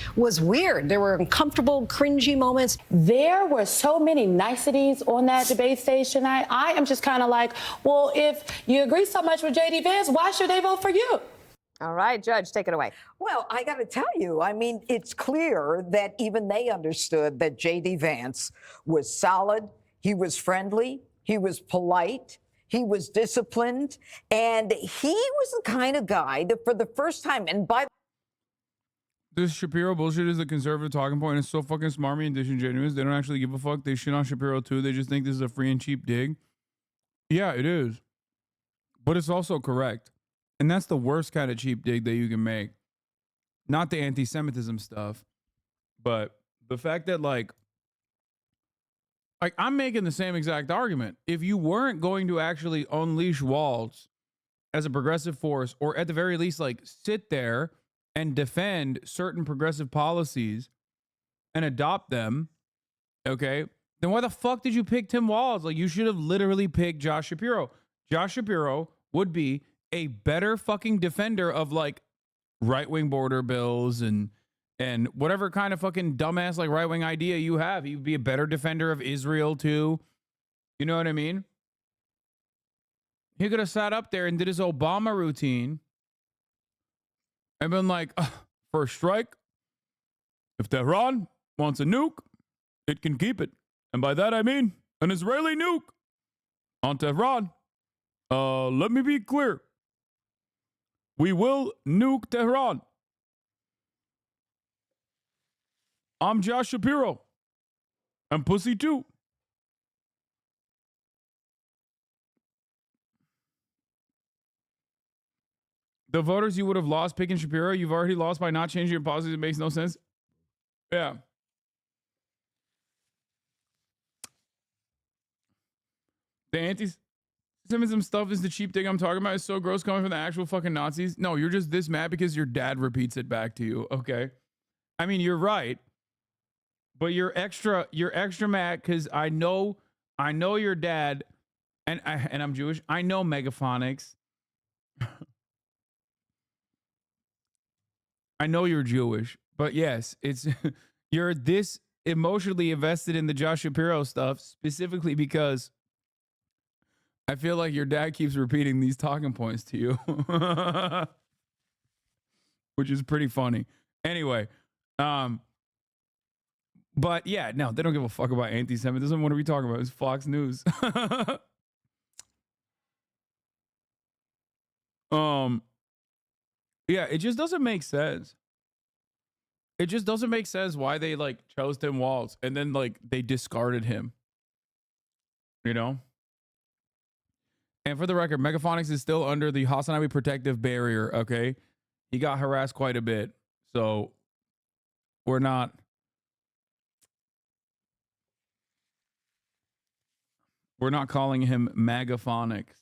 weird. There were uncomfortable, cringy moments. There were so many niceties on that debate stage tonight. I am just kind of like, well, if you agree so much with J.D. Vance, why should they vote for you? All right, Judge, take it away. Well, I got to tell you, I mean, it's clear that even they understood that J.D. Vance was solid, he was friendly, he was polite, he was disciplined, and he was the kind of guy that for the first time, and by This Shapiro bullshit is the conservative talking point. It's so fucking smarmy and disingenuous. They don't actually give a fuck. They shit on Shapiro too. They just think this is a free and cheap dig. Yeah, it is. But it's also correct. And that's the worst kind of cheap dig that you can make. Not the anti-Semitism stuff, but the fact that like I'm making the same exact argument. If you weren't going to actually unleash Walz as a progressive force, or at the very least, like sit there and defend certain progressive policies and adopt them, okay, then why the fuck did you pick Tim Walz? Like, you should have literally picked Josh Shapiro. Josh Shapiro would be a better fucking defender of like right-wing border bills and whatever kind of fucking dumbass like right-wing idea you have. He'd be a better defender of Israel too. You know what I mean? He could have sat up there and did his Obama routine and been like, first strike, if Tehran wants a nuke, it can keep it. And by that I mean an Israeli nuke on Tehran. Let me be clear. We will nuke Tehran. I'm Josh Shapiro. I'm pussy too. The voters you would have lost picking Shapiro, you've already lost by not changing your policies. It makes no sense. Yeah. The anti-Semitism stuff is the cheap thing I'm talking about. It's so gross coming from the actual fucking Nazis. No, you're just this mad because your dad repeats it back to you. Okay. I mean, you're right. But you're extra mad because I know your dad, and I'm Jewish. I know megaphonics. I know you're Jewish, but yes, it's you're this emotionally invested in the Josh Shapiro stuff specifically because I feel like your dad keeps repeating these talking points to you, which is pretty funny. Anyway, but yeah, no, they don't give a fuck about anti-Semitism. What are we talking about? It's Fox News. Yeah, it just doesn't make sense. It just doesn't make sense why they like chose Tim Walz and then like they discarded him. You know? And for the record, Megaphonics is still under the HasanAbi protective barrier, okay? He got harassed quite a bit. So we're not calling him Megaphonics.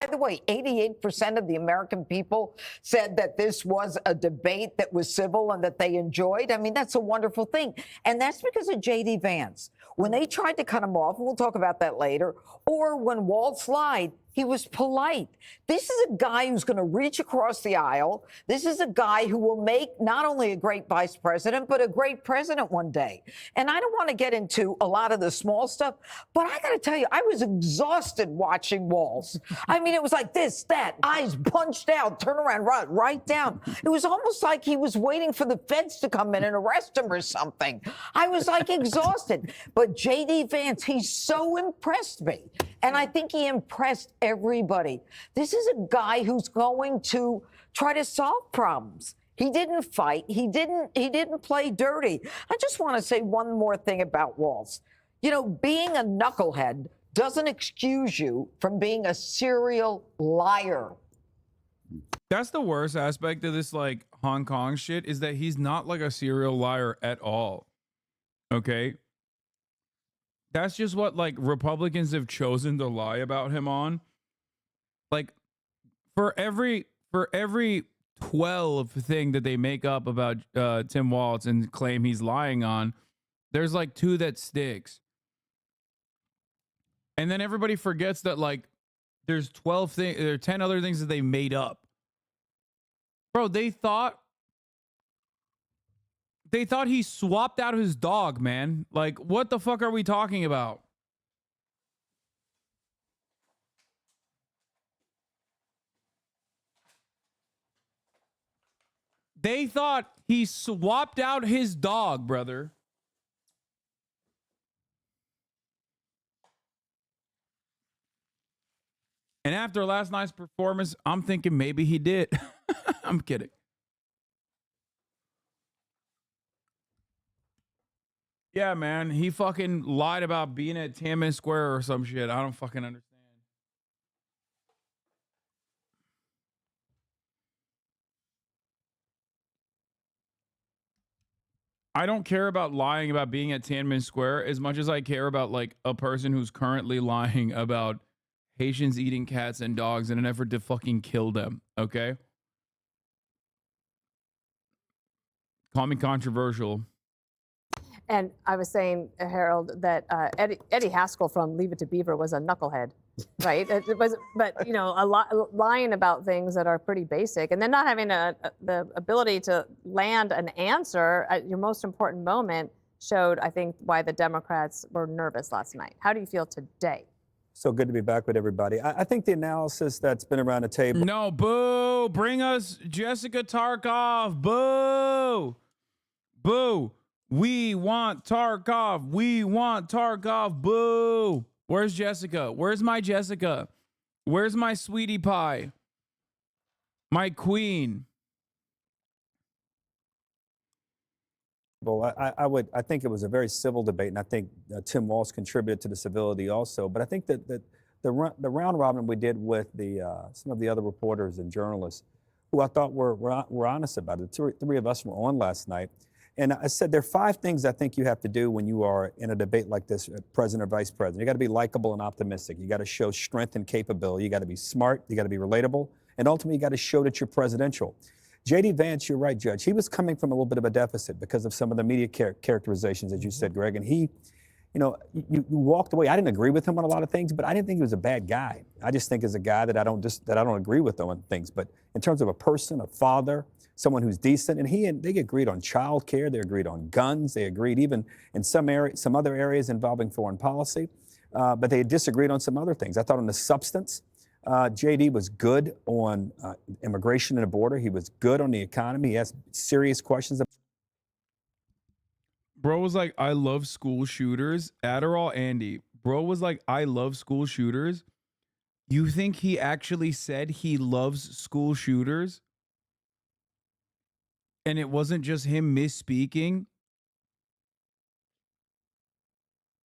By the way, 88% of the American people said that this was a debate that was civil and that they enjoyed. I mean, that's a wonderful thing. And that's because of J.D. Vance. When they tried to cut him off, and we'll talk about that later, or when Walz lied, He was polite. This is a guy who's going to reach across the aisle. This is a guy who will make not only a great vice president, but a great president one day. And I don't want to get into a lot of the small stuff, but I got to tell you, I was exhausted watching Walz. I mean, it was like this, that, eyes punched out, turn around, right down. It was almost like he was waiting for the feds to come in and arrest him or something. I was like exhausted. But J.D. Vance, he so impressed me. And I think he impressed everybody. This is a guy who's going to try to solve problems. He didn't fight. He didn't play dirty. I just want to say one more thing about Walz. You know, being a knucklehead doesn't excuse you from being a serial liar. That's the worst aspect of this, like, Hong Kong shit, is that he's not like a serial liar at all. Okay? That's just what, like, Republicans have chosen to lie about him on. Like, for every 12 thing that they make up about Tim Walz and claim he's lying on, there's like 2 that sticks. And then everybody forgets that, like, there's 12 things, there are 10 other things that they made up. Bro, they thought he swapped out his dog, man. Like, what the fuck are we talking about? They thought he swapped out his dog, brother. And after last night's performance, I'm thinking maybe he did. I'm kidding. Yeah, man. He fucking lied about being at Tiananmen Square or some shit. I don't fucking understand. I don't care about lying about being at Tiananmen Square as much as I care about, like, a person who's currently lying about Haitians eating cats and dogs in an effort to fucking kill them, okay? Call me controversial. And I was saying, Harold, that Eddie Haskell from Leave It to Beaver was a knucklehead, right? It was, but you know, lying about things that are pretty basic, and then not having the ability to land an answer at your most important moment showed, I think, why the Democrats were nervous last night. How do you feel today? So good to be back with everybody. I think the analysis that's been around the table. No, boo! Bring us Jessica Tarkov. Boo! Boo! We want Tarkov. We want Tarkov. Boo! Where's Jessica? Where's my Jessica? Where's my sweetie pie? My queen. Well, I think it was a very civil debate, and I think Tim Walz contributed to the civility also. But I think that the round robin we did with some of the other reporters and journalists, who I thought were honest about it. The three of us were on last night. And I said there are 5 things I think you have to do when you are in a debate like this, president or vice president. You got to be likable and optimistic. You got to show strength and capability. You got to be smart. You got to be relatable. And ultimately, you got to show that you're presidential. J.D. Vance, you're right, Judge. He was coming from a little bit of a deficit because of some of the media characterizations, as you said, Greg. And he, you know, you walked away. I didn't agree with him on a lot of things, but I didn't think he was a bad guy. I just think as a guy that I don't agree with on things. But in terms of a person, a father, someone who's decent, and they agreed on child care, they agreed on guns, they agreed even in some other areas involving foreign policy, but they disagreed on some other things. I thought on the substance, JD was good on immigration and the border. He was good on the economy. He asked serious questions. Bro was like, I love school shooters. Adderall Andy. Bro was like, I love school shooters. You think he actually said he loves school shooters? And it wasn't just him misspeaking?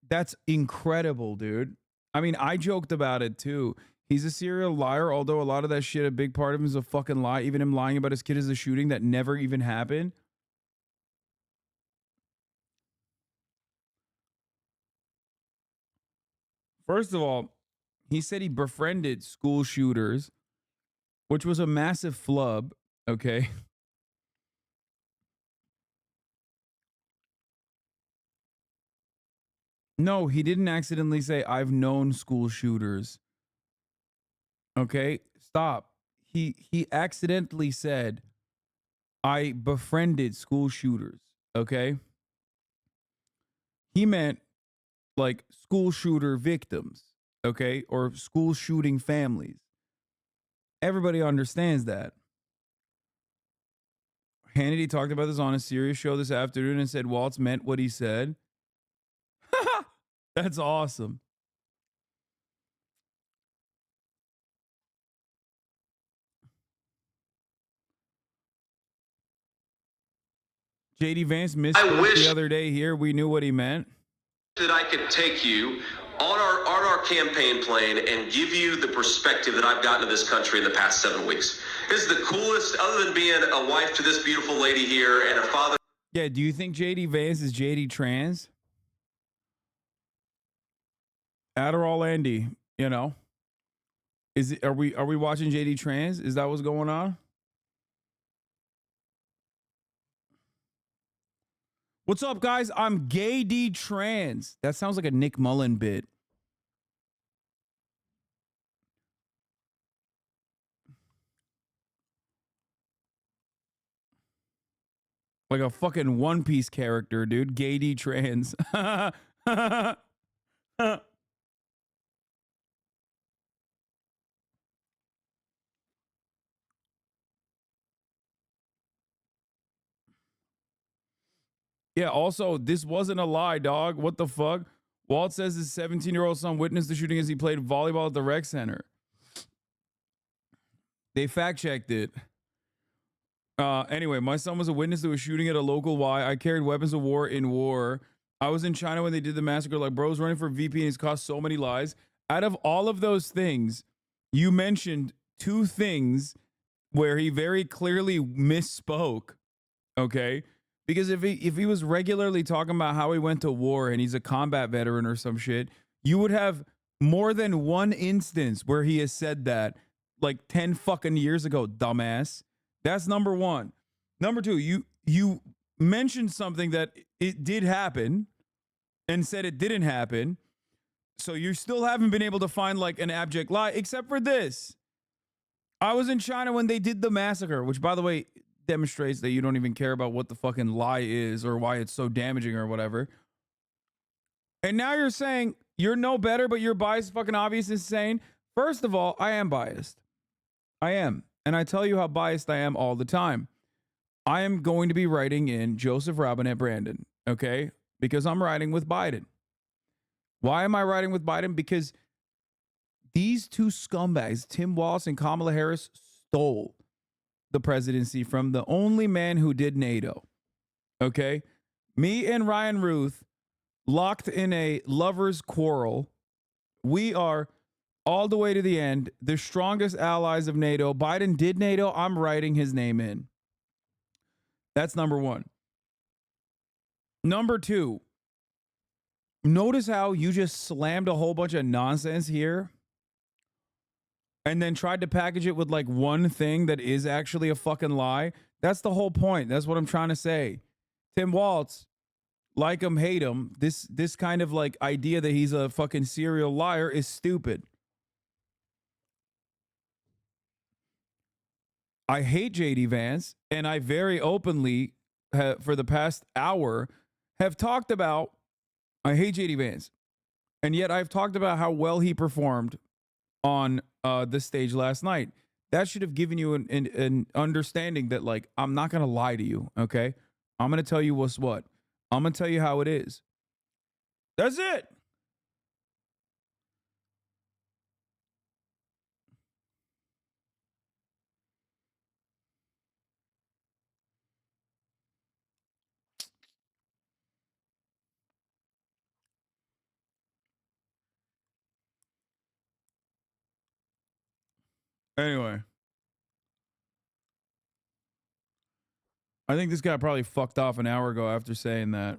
That's incredible, dude. I mean, I joked about it too. He's a serial liar, although a lot of that shit, a big part of him is a fucking lie. Even him lying about his kid is a shooting that never even happened. First of all, he said he befriended school shooters, which was a massive flub, okay? No, he didn't accidentally say, I've known school shooters. Okay, stop. He accidentally said, I befriended school shooters. Okay, he meant like school shooter victims. Okay, or school shooting families. Everybody understands that. Hannity talked about this on a serious show this afternoon and said Waltz meant what he said. That's awesome. JD Vance misspoke the other day here. We knew what he meant. That I could take you on our campaign plane and give you the perspective that I've gotten to this country in the past 7 weeks. This is the coolest, other than being a wife to this beautiful lady here and a father. Yeah, do you think JD Vance is JD trans? Adderall Andy, you know. Are we watching JD trans? Is that what's going on? What's up, guys? I'm Gay D Trans. That sounds like a Nick Mullen bit. Like a fucking One Piece character, dude. Gay D Trans. Yeah, also, this wasn't a lie, dog. What the fuck? Walt says his 17-year-old son witnessed the shooting as he played volleyball at the rec center. They fact-checked it. Anyway, my son was a witness to a shooting at a local Y. I carried weapons of war in war. I was in China when they did the massacre. Like, bro's running for VP and he's caused so many lies. Out of all of those things, you mentioned 2 things where he very clearly misspoke. Okay? Because if he was regularly talking about how he went to war and he's a combat veteran or some shit, you would have more than one instance where he has said that like 10 fucking years ago, dumbass. That's number 1. Number 2, you mentioned something that it did happen and said it didn't happen. So you still haven't been able to find like an abject lie, except for this. I was in China when they did the massacre, which, by the way, demonstrates that you don't even care about what the fucking lie is or why it's so damaging or whatever. And now you're saying you're no better, but your bias is fucking obvious and insane. First of all, I am biased. I am. And I tell you how biased I am all the time. I am going to be writing in Joseph Robinette Brandon, okay? Because I'm writing with Biden. Why am I writing with Biden? Because these 2 scumbags, Tim Walz and Kamala Harris, stole the presidency from the only man who did NATO. Okay? Me and Ryan Ruth locked in a lover's quarrel. We are all the way to the end, the strongest allies of NATO. Biden did NATO. I'm writing his name in. That's number 1. Number 2, notice how you just slammed a whole bunch of nonsense here and then tried to package it with like one thing that is actually a fucking lie. That's the whole point. That's what I'm trying to say. Tim Walz, like him, hate him, this kind of like idea that he's a fucking serial liar is stupid. I hate JD Vance, and I very openly, for the past hour, have talked about I hate JD Vance. And yet I've talked about how well he performed on the stage last night. That should have given you an understanding that, like, I'm not going to lie to you, okay? I'm going to tell you what's what. I'm going to tell you how it is. That's it. Anyway. I think this guy probably fucked off an hour ago after saying that.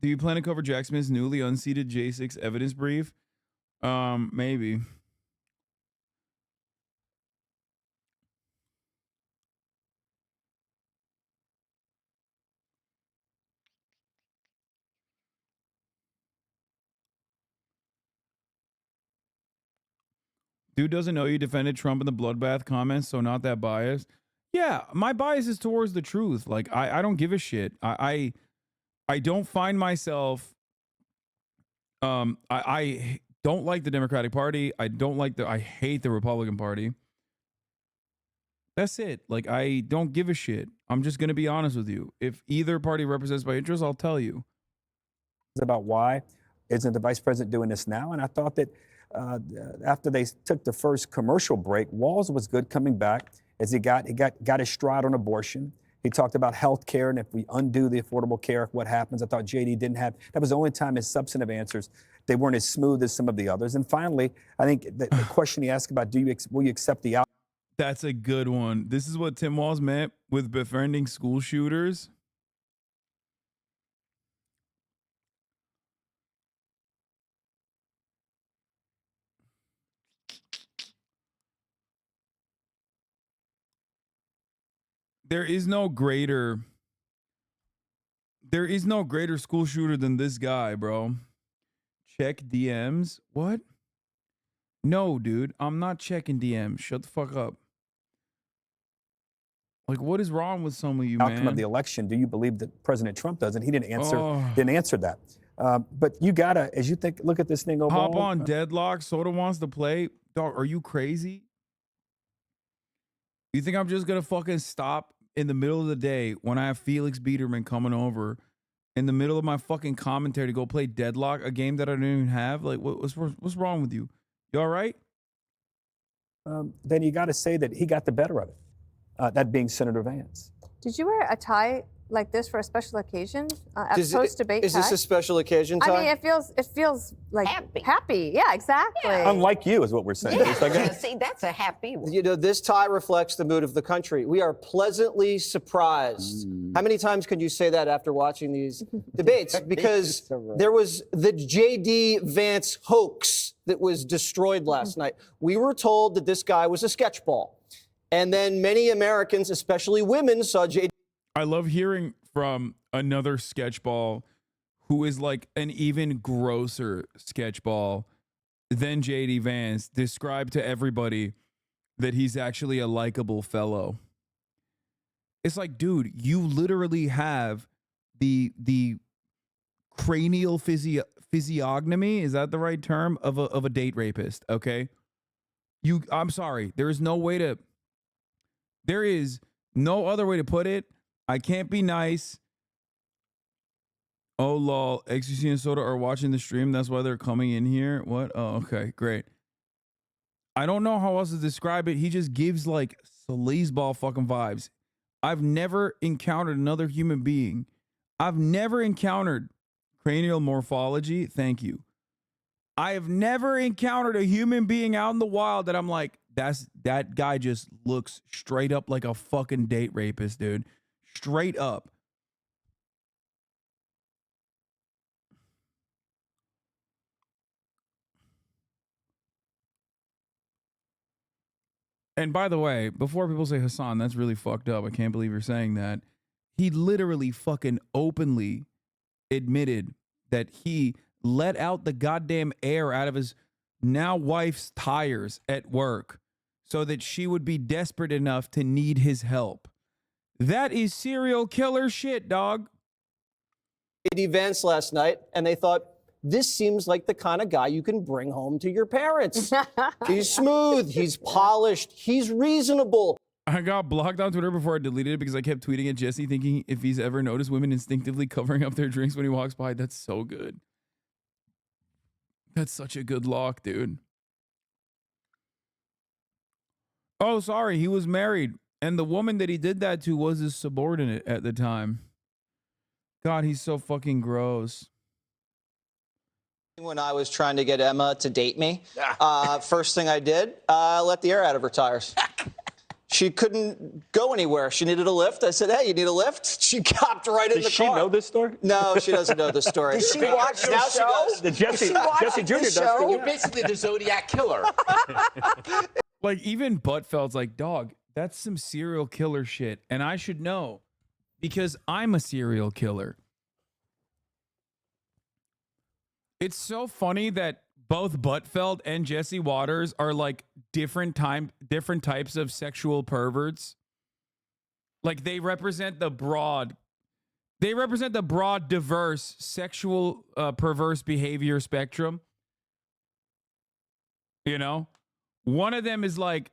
Do you plan to cover Jack Smith's newly unseated J6 evidence brief? Maybe. Dude doesn't know you defended Trump in the bloodbath comments, so not that biased. Yeah, my bias is towards the truth. Like, I don't give a shit. I don't find myself. I don't like the Democratic Party. I hate the Republican Party. That's it. Like, I don't give a shit. I'm just gonna be honest with you. If either party represents my interests, I'll tell you. It's about why isn't the vice president doing this now? And I thought that after they took the first commercial break, Walz was good coming back as he got his stride on abortion. He talked about health care, and if we undo the Affordable Care, what happens? I thought JD didn't have, that was the only time his substantive answers, they weren't as smooth as some of the others. And finally, I think the question he asked about, will you accept the outcome? That's a good one. This is what Tim Walz meant with befriending school shooters. There is no greater school shooter than this guy, bro. Check DMs. What? No, dude, I'm not checking DMs. Shut the fuck up. Like, what is wrong with some of you, man? Outcome of the election, do you believe that President Trump does? And he didn't answer that. But you gotta, as you think, look at this thing overall. Hop on Deadlock. Soda wants to play. Dog, are you crazy? You think I'm just gonna fucking stop in the middle of the day when I have Felix Biederman coming over in the middle of my fucking commentary to go play Deadlock, a game that I don't even have? Like, what's wrong with you? You all right? Then you got to say that he got the better of it, that being Senator Vance. Did you wear a tie like this for a special occasion? Post-debate Is this a special occasion tie? I mean, it feels like happy. Yeah, exactly. Unlike you, is what we're saying. It's like, See, that's a happy one. You know, this tie reflects the mood of the country. We are pleasantly surprised. How many times could you say that after watching these debates? Because there was the JD Vance hoax that was destroyed last night. We were told that this guy was a sketchball. And then many Americans, especially women, saw JD. I love hearing from another sketchball who is like an even grosser sketchball than JD Vance describe to everybody that he's actually a likable fellow. It's like, dude, you literally have the cranial physiognomy, is that the right term, of a date rapist, okay? I'm sorry, there is no other way to put it. I can't be nice. Oh, lol. XQC and Soda are watching the stream. That's why they're coming in here. What? Oh, okay. Great. I don't know how else to describe it. He just gives like sleazeball fucking vibes. I've never encountered another human being. I've never encountered cranial morphology. Thank you. I have never encountered a human being out in the wild that I'm like, that guy just looks straight up like a fucking date rapist, dude. Straight up. And by the way, before people say, Hasan, that's really fucked up, I can't believe you're saying that. He literally fucking openly admitted that he let out the goddamn air out of his now wife's tires at work so that she would be desperate enough to need his help. That is serial killer shit, dog. JD Vance last night, and they thought, this seems like the kind of guy you can bring home to your parents. He's smooth, he's polished, he's reasonable. I got blocked on Twitter before I deleted it because I kept tweeting at Jesse thinking if he's ever noticed women instinctively covering up their drinks when he walks by. That's so good. That's such a good lock, dude. Oh, sorry, he was married. And the woman that he did that to was his subordinate at the time. God, he's so fucking gross. When I was trying to get Emma to date me, first thing I did, let the air out of her tires. She couldn't go anywhere. She needed a lift. I said, hey, you need a lift? She hopped right in the car. Does she know this story? No, she doesn't know the story. Does she watch your show? Jesse Jr. does. You're basically the Zodiac killer. Like, even Buttfeld's like, dog, that's some serial killer shit. And I should know because I'm a serial killer. It's so funny that both Buttfeld and Jesse Waters are like different types of sexual perverts. Like they represent the broad diverse sexual perverse behavior spectrum. You know, one of them is like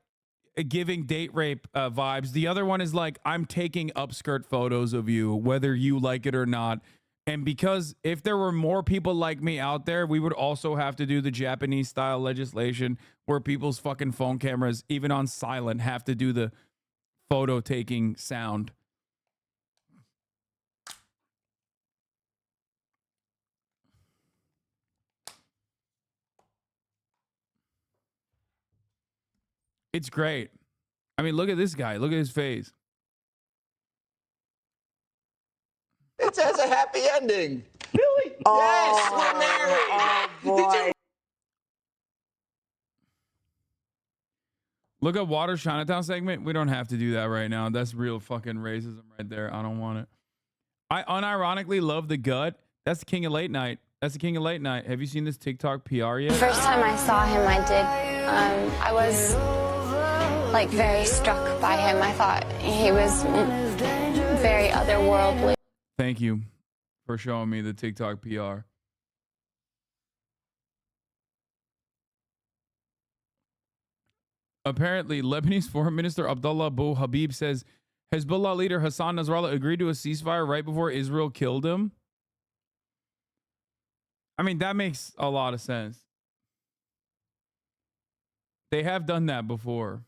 giving date rape vibes. The other one is like, I'm taking upskirt photos of you, whether you like it or not. And because if there were more people like me out there, we would also have to do the Japanese style legislation where people's fucking phone cameras, even on silent, have to do the photo taking sound. It's great. I mean, look at this guy. Look at his face. It has a happy ending. Really? Yes, we're married. Boy. Look at Water Chinatown segment. We don't have to do that right now. That's real fucking racism right there. I don't want it. I unironically love the gut. That's the king of late night. That's the king of late night. Have you seen this TikTok PR yet? The first time I saw him, I did. I was like very struck by him. I thought he was very otherworldly. Thank you for showing me the TikTok PR. Apparently, Lebanese Foreign Minister Abdullah Abu Habib says Hezbollah leader Hasan Nasrallah agreed to a ceasefire right before Israel killed him. I mean, that makes a lot of sense. They have done that before.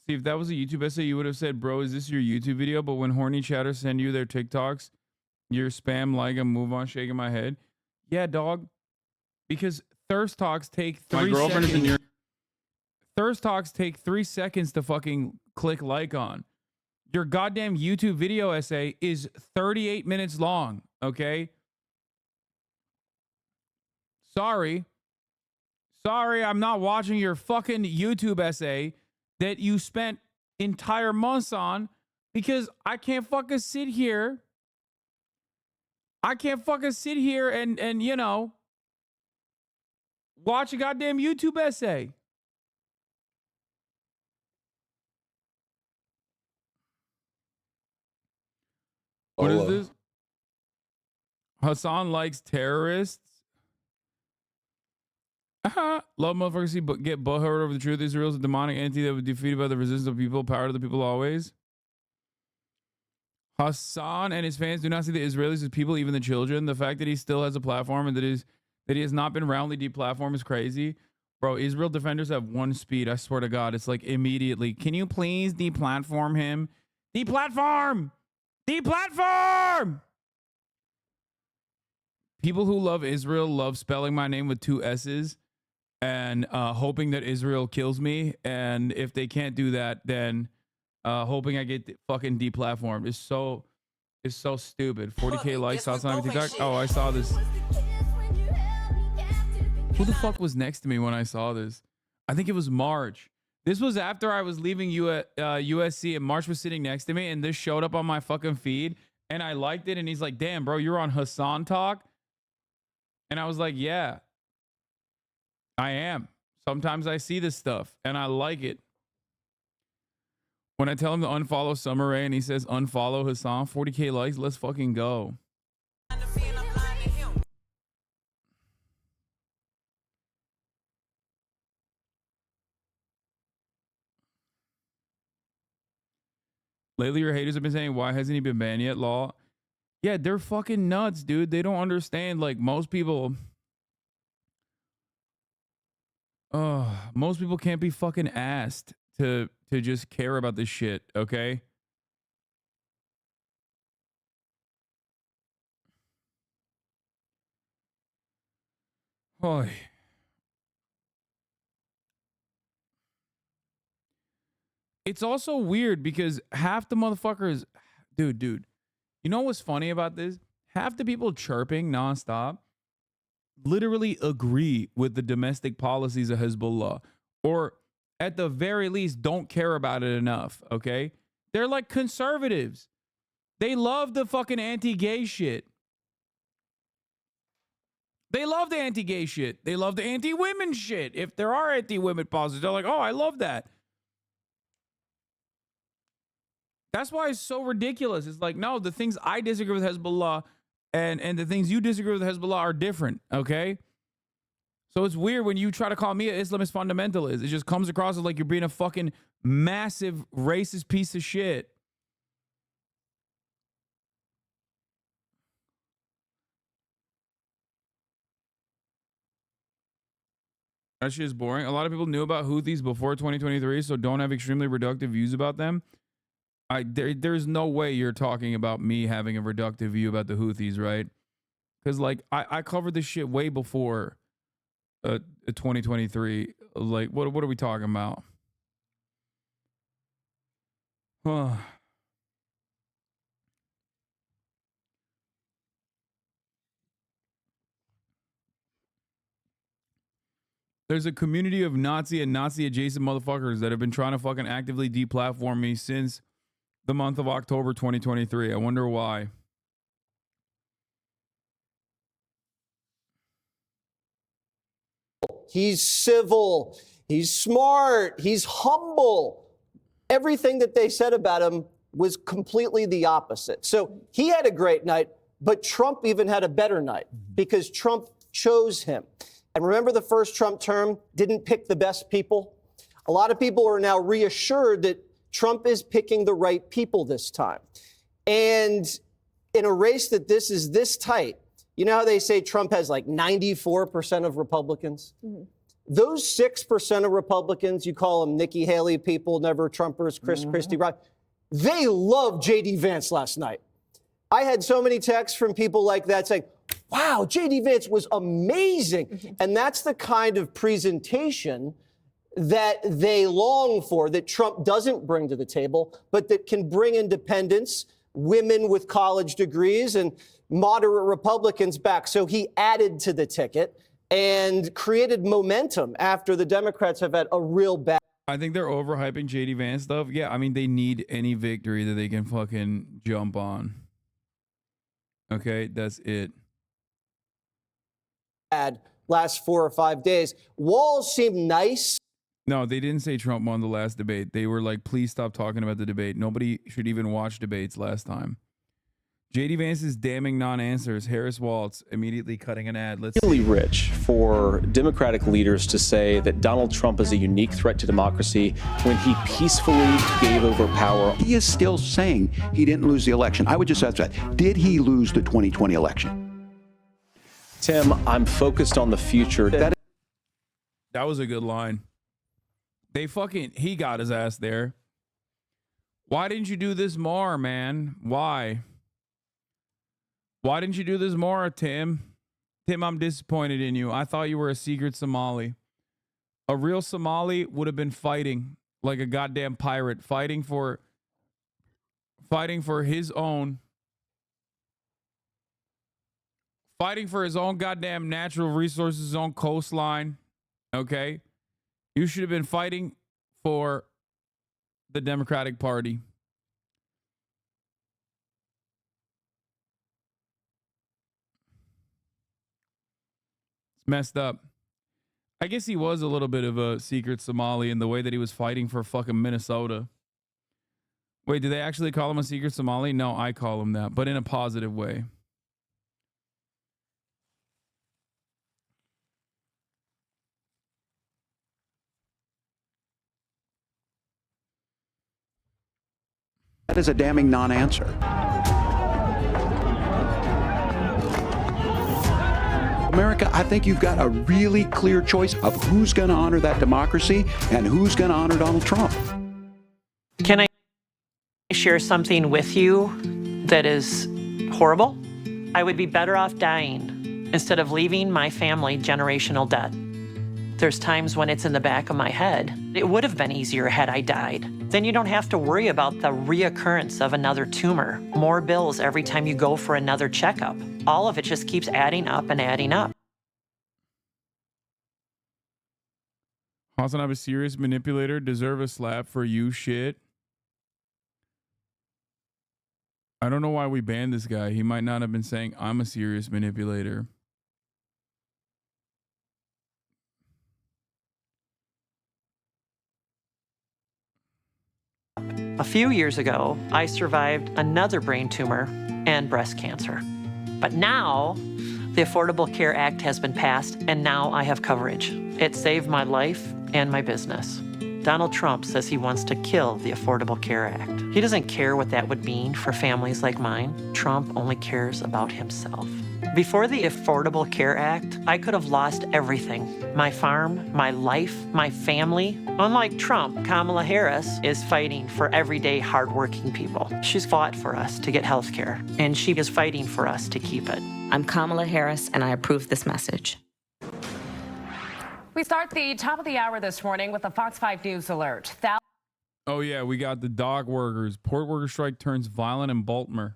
See, if that was a YouTube essay, you would have said, bro, is this your YouTube video? But when horny chatters send you their TikToks, you're spam, like, and move on, shaking my head. Yeah, dog. Because thirst talks take 3 seconds. Thirst talks take 3 seconds to fucking click like on. Your goddamn YouTube video essay is 38 minutes long, okay? Sorry, I'm not watching your fucking YouTube essay that you spent entire months on because I can't fucking sit here. And you know, watch a goddamn YouTube essay. What is this? Hasan likes terrorists. Love motherfuckers see but get butthurt over the truth. Israel is a demonic entity that was defeated by the resistance of people, power to the people always. Hasan and his fans do not see the Israelis as people, even the children. The fact that he still has a platform and that he has not been roundly deplatformed is crazy. Bro, Israel defenders have one speed. I swear to God, it's like immediately. Can you please deplatform him? Deplatform! Deplatform! People who love Israel love spelling my name with 2 S's and hoping that Israel kills me. And if they can't do that, then hoping I get fucking deplatformed. It's so stupid. 40K likes, HasanAbi TikTok. Oh, I saw this. Who the fuck was next to me when I saw this? I think it was March. This was after I was leaving USC and March was sitting next to me and this showed up on my fucking feed and I liked it and he's like, damn, bro, you're on Hasan Talk? And I was like, yeah, I am. Sometimes I see this stuff and I like it. When I tell him to unfollow Summer Rae and he says unfollow Hasan, 40K likes, let's fucking go. Lately, your haters have been saying, why hasn't he been banned yet, Law? Yeah, they're fucking nuts, dude. They don't understand. Like, most people can't be fucking asked to just care about this shit, okay? Oy. It's also weird because half the motherfuckers, dude, you know what's funny about this? Half the people chirping nonstop literally agree with the domestic policies of Hezbollah, or at the very least don't care about it enough, okay? They're like conservatives. They love the fucking anti-gay shit. They love the anti-gay shit. They love the anti-women shit. If there are anti-women policies, they're like, oh, I love that. That's why it's so ridiculous. It's like, no, the things I disagree with Hezbollah and the things you disagree with Hezbollah are different, okay? So it's weird when you try to call me an Islamist fundamentalist. It just comes across as like you're being a fucking massive racist piece of shit. That shit is boring. A lot of people knew about Houthis before 2023, so don't have extremely reductive views about them. There's no way you're talking about me having a reductive view about the Houthis, right? Because like I covered this shit way before 2023. Like what are we talking about? There's a community of Nazi and Nazi adjacent motherfuckers that have been trying to fucking actively deplatform me since the month of October 2023. I wonder why. He's civil. He's smart. He's humble. Everything that they said about him was completely the opposite. So he had a great night, but Trump even had a better night because Trump chose him. And remember, the first Trump term didn't pick the best people. A lot of people are now reassured that Trump is picking the right people this time. And in a race that this is this tight, you know how they say Trump has like 94% of Republicans? Mm-hmm. Those 6% of Republicans, you call them Nikki Haley people, never Trumpers, Chris Christie, right? They loved J.D. Vance last night. I had so many texts from people like that saying, wow, J.D. Vance was amazing. Mm-hmm. And that's the kind of presentation that they long for, that Trump doesn't bring to the table, but that can bring independents, women with college degrees, and moderate Republicans back. So he added to the ticket and created momentum after the Democrats have had a real bad. I think they're overhyping J.D. Vance stuff. Yeah, I mean, they need any victory that they can fucking jump on. Okay, that's it. Last 4 or 5 days. Walz seemed nice. No, they didn't say Trump won the last debate. They were like, please stop talking about the debate. Nobody should even watch debates last time. J.D. Vance's damning non-answers. Harris Waltz immediately cutting an ad. Let's really rich for Democratic leaders to say that Donald Trump is a unique threat to democracy when he peacefully gave over power. He is still saying he didn't lose the election. I would just ask that. Did he lose the 2020 election? Tim, I'm focused on the future. That was a good line. He got his ass there. Why didn't you do this more, man? Why? Why didn't you do this more, Tim? Tim, I'm disappointed in you. I thought you were a secret Somali. A real Somali would have been fighting like a goddamn pirate, fighting for his own goddamn natural resources, his own coastline. Okay? You should have been fighting for the Democratic Party. It's messed up. I guess he was a little bit of a secret Somali in the way that he was fighting for fucking Minnesota. Wait, do they actually call him a secret Somali? No, I call him that, but in a positive way. That is a damning non-answer. America, I think you've got a really clear choice of who's going to honor that democracy and who's going to honor Donald Trump. Can I share something with you that is horrible? I would be better off dying instead of leaving my family generational debt. There's times when it's in the back of my head. It would have been easier had I died. Then you don't have to worry about the reoccurrence of another tumor, more bills every time you go for another checkup. All of it just keeps adding up and adding up. HasanAbi, serious manipulator, deserve a slap for you shit. I don't know why we banned this guy. He might not have been saying I'm a serious manipulator. A few years ago, I survived another brain tumor and breast cancer. But now, the Affordable Care Act has been passed, and now I have coverage. It saved my life and my business. Donald Trump says he wants to kill the Affordable Care Act. He doesn't care what that would mean for families like mine. Trump only cares about himself. Before the Affordable Care Act, I could have lost everything. My farm, my life, my family. Unlike Trump, Kamala Harris is fighting for everyday hardworking people. She's fought for us to get health care, and she is fighting for us to keep it. I'm Kamala Harris, and I approve this message. We start the top of the hour this morning with a Fox 5 News alert. Oh, yeah, we got the dock workers. Port worker strike turns violent in Baltimore.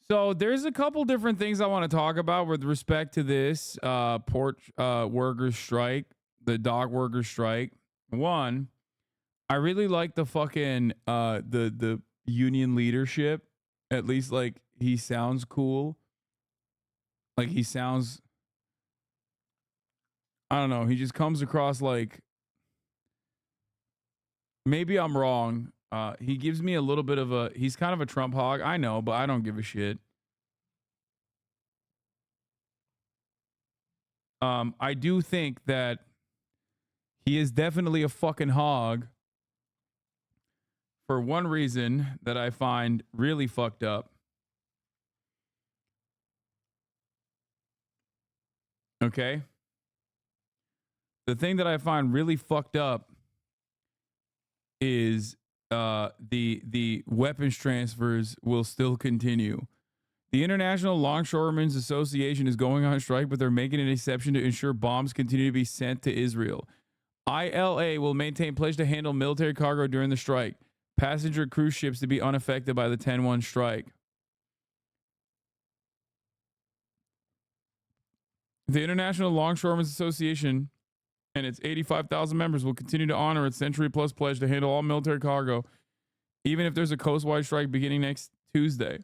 So there's a couple different things I want to talk about with respect to this port workers strike, the dock workers strike. One, I really like the fucking the union leadership. At least, like, he sounds cool. Like, he sounds, I don't know, he just comes across like, maybe I'm wrong. He gives me a little bit of a, he's kind of a Trump hog. I know, but I don't give a shit. I do think that he is definitely a fucking hog for one reason that I find really fucked up. Okay? The thing that I find really fucked up is the weapons transfers will still continue. The International Longshoremen's Association is going on strike, but they're making an exception to ensure bombs continue to be sent to Israel. ILA will maintain pledge to handle military cargo during the strike. Passenger cruise ships to be unaffected by the 10-1 strike. The International Longshoremen's Association and its 85,000 members will continue to honor its century-plus pledge to handle all military cargo, even if there's a coast-wide strike beginning next Tuesday,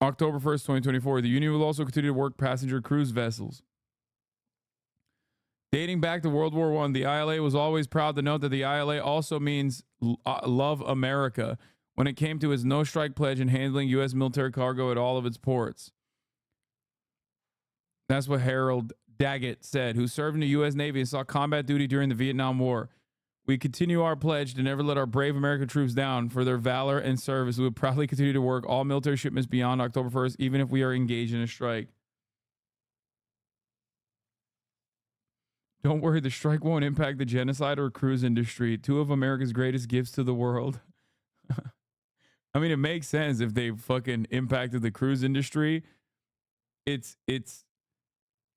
October 1st, 2024. The union will also continue to work passenger cruise vessels. Dating back to World War I, the ILA was always proud to note that the ILA also means love America when it came to its no-strike pledge in handling U.S. military cargo at all of its ports. That's what Harold Daggett said, who served in the U.S. Navy and saw combat duty during the Vietnam War. We continue our pledge to never let our brave American troops down. For their valor and service, we will proudly continue to work all military shipments beyond October 1st, even if we are engaged in a strike. Don't worry, the strike won't impact the genocide or cruise industry, two of America's greatest gifts to the world. I mean, it makes sense if they fucking impacted the cruise industry. It's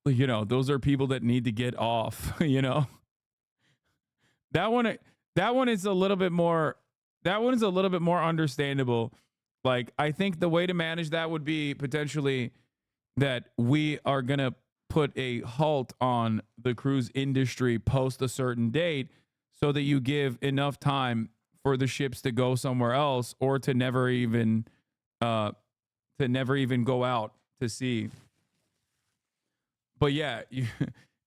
you know, those are people that need to get off, you know. That one is a little bit more, that one is a little bit more understandable. Like, I think the way to manage that would be potentially that we are going to put a halt on the cruise industry post a certain date so that you give enough time for the ships to go somewhere else or to never even go out to sea. But yeah,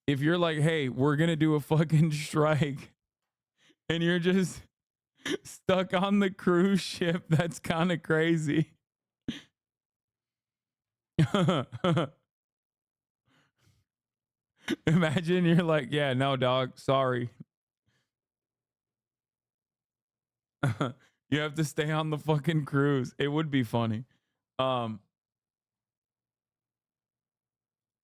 if you're like, hey, we're going to do a fucking strike and you're just stuck on the cruise ship, that's kind of crazy. Imagine you're like, yeah, no, dog, sorry. You have to stay on the fucking cruise. It would be funny.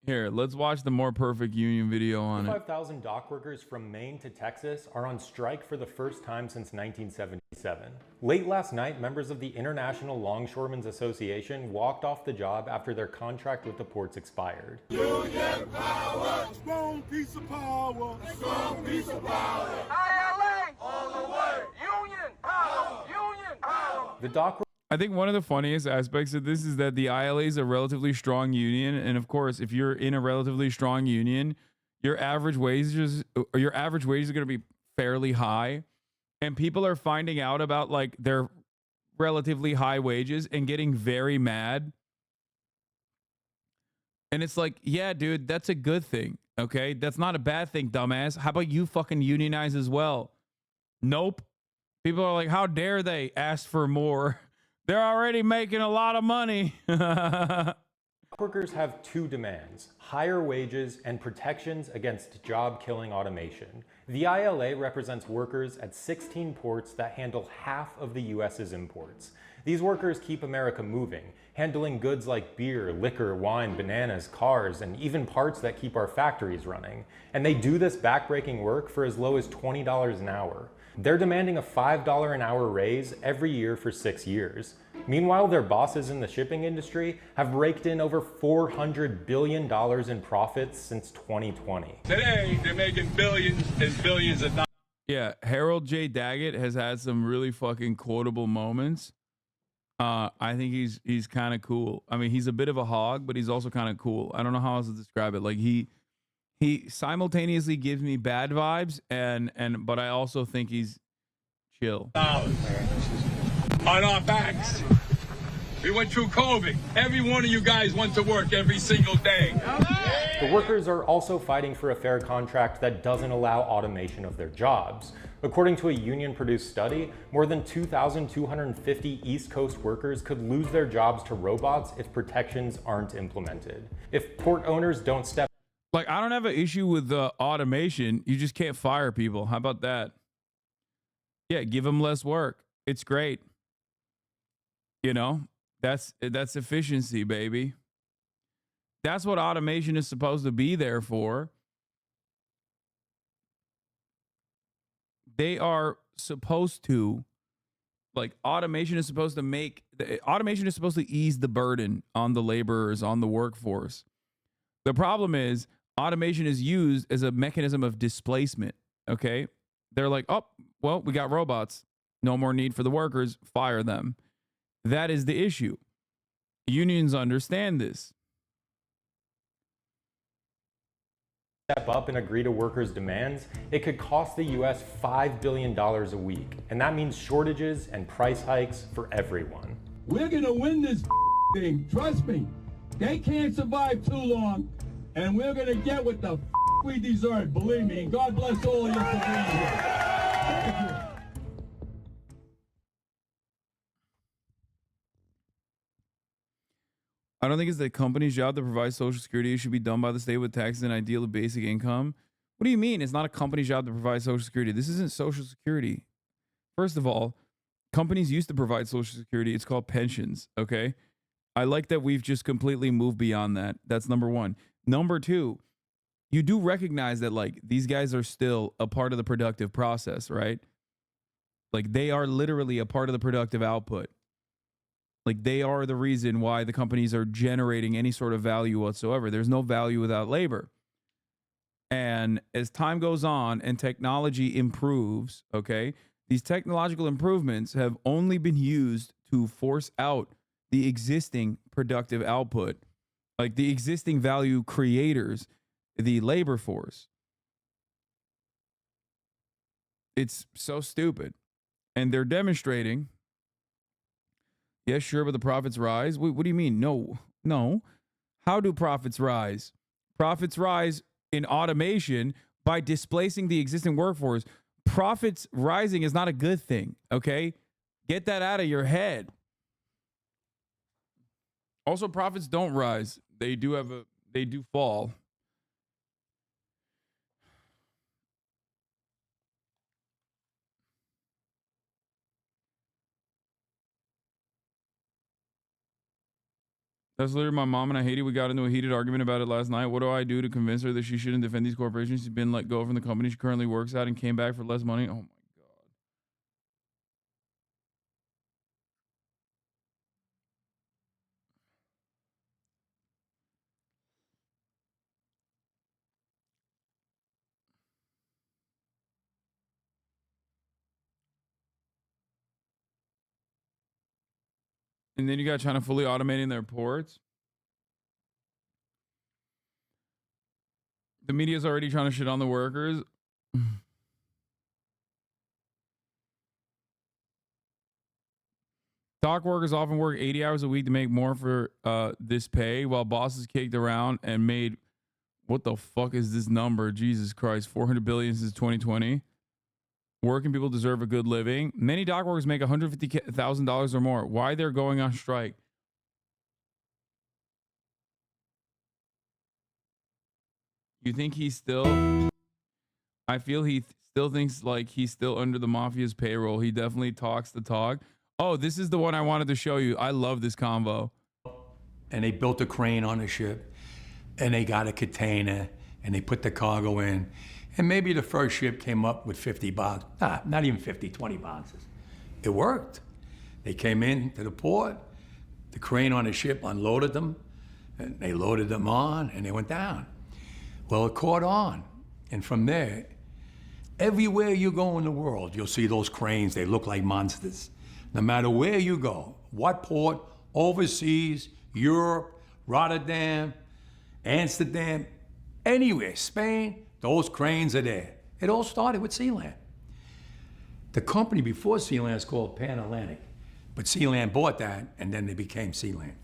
Here, let's watch the More Perfect Union video on it. 5,000 dock workers from Maine to Texas are on strike for the first time since 1977. Late last night, members of the International Longshoremen's Association walked off the job after their contract with the ports expired. Union power! Strong piece of power! Strong piece of power! ILA! All the way! Union power! Union power! The dock I think one of the funniest aspects of this is that the ILA is a relatively strong union, and of course, if you're in a relatively strong union, your average wages are going to be fairly high, and people are finding out about like their relatively high wages and getting very mad. And it's like, yeah, dude, that's a good thing. Okay, that's not a bad thing, dumbass. How about you fucking unionize as well? Nope. People are like, how dare they ask for more? They're already making a lot of money. Workers have two demands: higher wages and protections against job-killing automation. The ILA represents workers at 16 ports that handle half of the US's imports. These workers keep America moving, handling goods like beer, liquor, wine, bananas, cars, and even parts that keep our factories running. And they do this backbreaking work for as low as $20 an hour. They're demanding a $5 an hour raise every year for 6 years. Meanwhile, their bosses in the shipping industry have raked in over $400 billion in profits since 2020. Today, they're making billions and billions of dollars. Yeah, Harold J. Daggett has had some really fucking quotable moments. I think he's kind of cool. I mean, he's a bit of a hog, but he's also kind of cool. I don't know how else to describe it. Like he simultaneously gives me bad vibes, but I also think he's chill. On our backs. We went through COVID. Every one of you guys went to work every single day. The workers are also fighting for a fair contract that doesn't allow automation of their jobs. According to a union-produced study, more than 2,250 East Coast workers could lose their jobs to robots if protections aren't implemented. If port owners don't step... Like, I don't have an issue with automation. You just can't fire people. How about that? Yeah, give them less work. It's great. You know, that's efficiency, baby. That's what automation is supposed to be there for. They are supposed to, like, automation is supposed to ease the burden on the laborers, on the workforce. The problem is automation is used as a mechanism of displacement. Okay. They're like, oh, well, we got robots. No more need for the workers. Fire them. That is the issue. Unions understand this. Step up and agree to workers' demands, it could cost the U.S. $5 billion a week. And that means shortages and price hikes for everyone. We're going to win this thing. Trust me. They can't survive too long. And we're going to get what the we deserve. Believe me. And God bless all of you for being here. I don't think it's the company's job to provide Social Security. It should be done by the state with taxes and ideal of basic income. What do you mean? It's not a company's job to provide Social Security. This isn't Social Security. First of all, companies used to provide Social Security. It's called pensions, okay? I like that we've just completely moved beyond that. That's number one. Number two, you do recognize that, like, these guys are still a part of the productive process, right? Like, they are literally a part of the productive output. Like, they are the reason why the companies are generating any sort of value whatsoever. There's no value without labor. And as time goes on and technology improves, okay, these technological improvements have only been used to force out the existing productive output, like the existing value creators, the labor force. It's so stupid. And they're demonstrating. Yes, sure, but the profits rise. What do you mean? No. How do profits rise? Profits rise in automation by displacing the existing workforce. Profits rising is not a good thing, okay? Get that out of your head. Also, profits don't rise. They do fall. That's literally my mom and I hate it. We got into a heated argument about it last night. What do I do to convince her that she shouldn't defend these corporations? She's been let go from the company she currently works at and came back for less money. Oh my God. And then you got China fully automating their ports. The media's already trying to shit on the workers. Dock workers often work 80 hours a week to make more for this pay, while bosses kicked around and made, what the fuck is this number? Jesus Christ, 400 billion since 2020. Working people deserve a good living. Many dock workers make $150,000 or more. Why they're going on strike? You think he's still... I feel he still thinks like he's still under the mafia's payroll. He definitely talks the talk. Oh, this is the one I wanted to show you. I love this convo. And they built a crane on the ship, and they got a container, and they put the cargo in. And maybe the first ship came up with 50 boxes. Nah, not even 50, 20 boxes. It worked. They came in to the port, the crane on the ship unloaded them, and they loaded them on, and they went down. Well, it caught on. And from there, everywhere you go in the world, you'll see those cranes. They look like monsters. No matter where you go, what port, overseas, Europe, Rotterdam, Amsterdam, anywhere, Spain, those cranes are there. It all started with Sealand. The company before Sealand is called Pan Atlantic, but Sealand bought that, and then they became Sealand.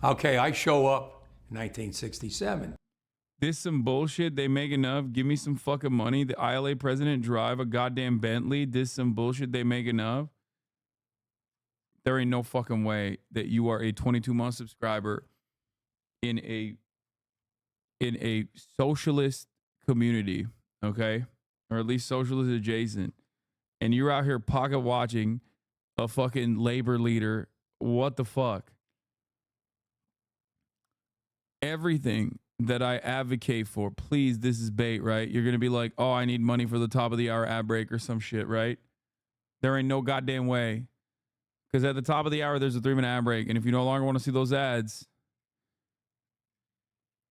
Okay, I show up in 1967. This some bullshit. They make enough. Give me some fucking money. The ILA president drive a goddamn Bentley. This some bullshit. They make enough. There ain't no fucking way that you are a 22-month subscriber in a socialist community, okay? Or at least socialist adjacent. And you're out here pocket watching a fucking labor leader. What the fuck? Everything that I advocate for, please, this is bait, right? You're going to be like, oh, I need money for the top of the hour ad break or some shit, right? There ain't no goddamn way. Because at the top of the hour, there's a 3-minute ad break. And if you no longer want to see those ads,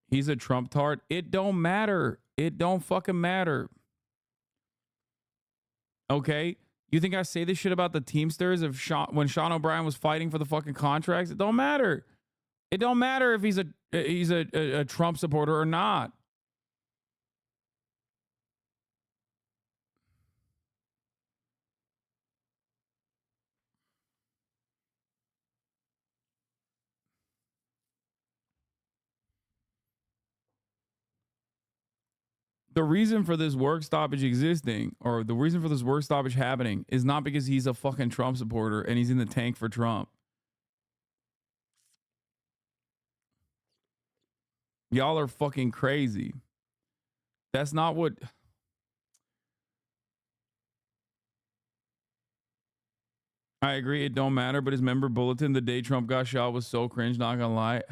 he's a Trump tart. It don't matter. It don't fucking matter. Okay? You think I say this shit about the Teamsters when Sean O'Brien was fighting for the fucking contracts? It don't matter. It don't matter if he's a Trump supporter or not. The reason for this work stoppage existing, or the reason for this work stoppage happening, is not because he's a fucking Trump supporter and he's in the tank for Trump. Y'all are fucking crazy. That's not what... I agree, it don't matter, but his member bulletin the day Trump got shot was so cringe, not gonna lie.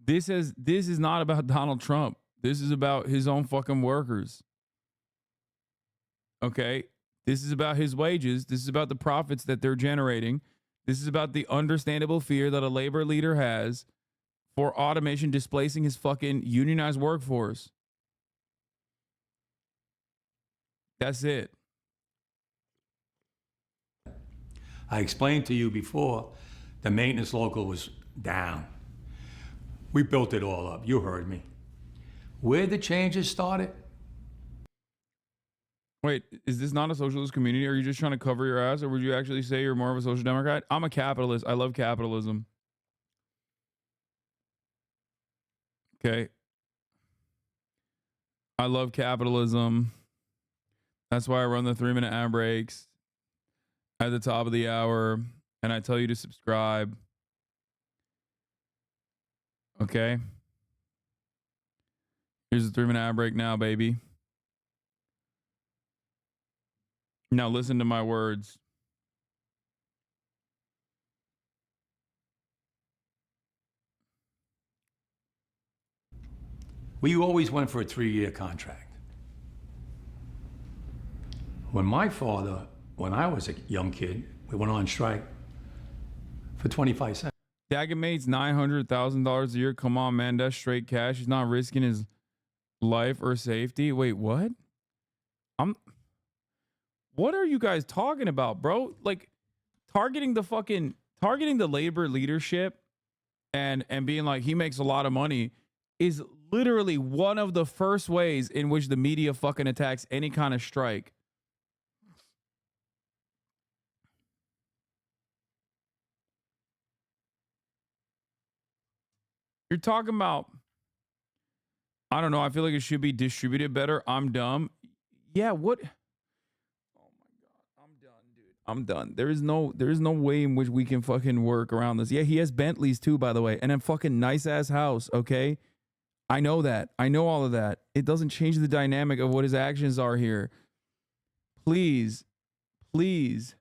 This is not about Donald Trump. This is about his own fucking workers. Okay? This is about his wages. This is about the profits that they're generating. This is about the understandable fear that a labor leader has for automation displacing his fucking unionized workforce. That's it. I explained to you before, the maintenance local was down. We built it all up. You heard me. Where the changes started? Wait, is this not a socialist community? Are you just trying to cover your ass, or would you actually say you're more of a social democrat? I'm a capitalist. I love capitalism. Okay. I love capitalism. That's why I run the 3-minute ad breaks at the top of the hour, and I tell you to subscribe. Okay. Here's the 3-minute ad break now, baby. Now listen to my words. We always went for a 3-year contract. When my father, when I was a young kid, we went on strike for 25 cents. Daggett makes $900,000 a year. Come on, man. That's straight cash. He's not risking his life or safety. Wait, what? What are you guys talking about, bro? Like, targeting the targeting the labor leadership and being like he makes a lot of money is literally one of the first ways in which the media fucking attacks any kind of strike. You're talking about, I don't know, I feel like it should be distributed better. I'm dumb. Yeah, what? Oh my God. I'm done, dude. I'm done. There is no way in which we can fucking work around this. Yeah, he has Bentleys too, by the way, and a fucking nice ass house, okay? I know that. I know all of that. It doesn't change the dynamic of what his actions are here. Please, please.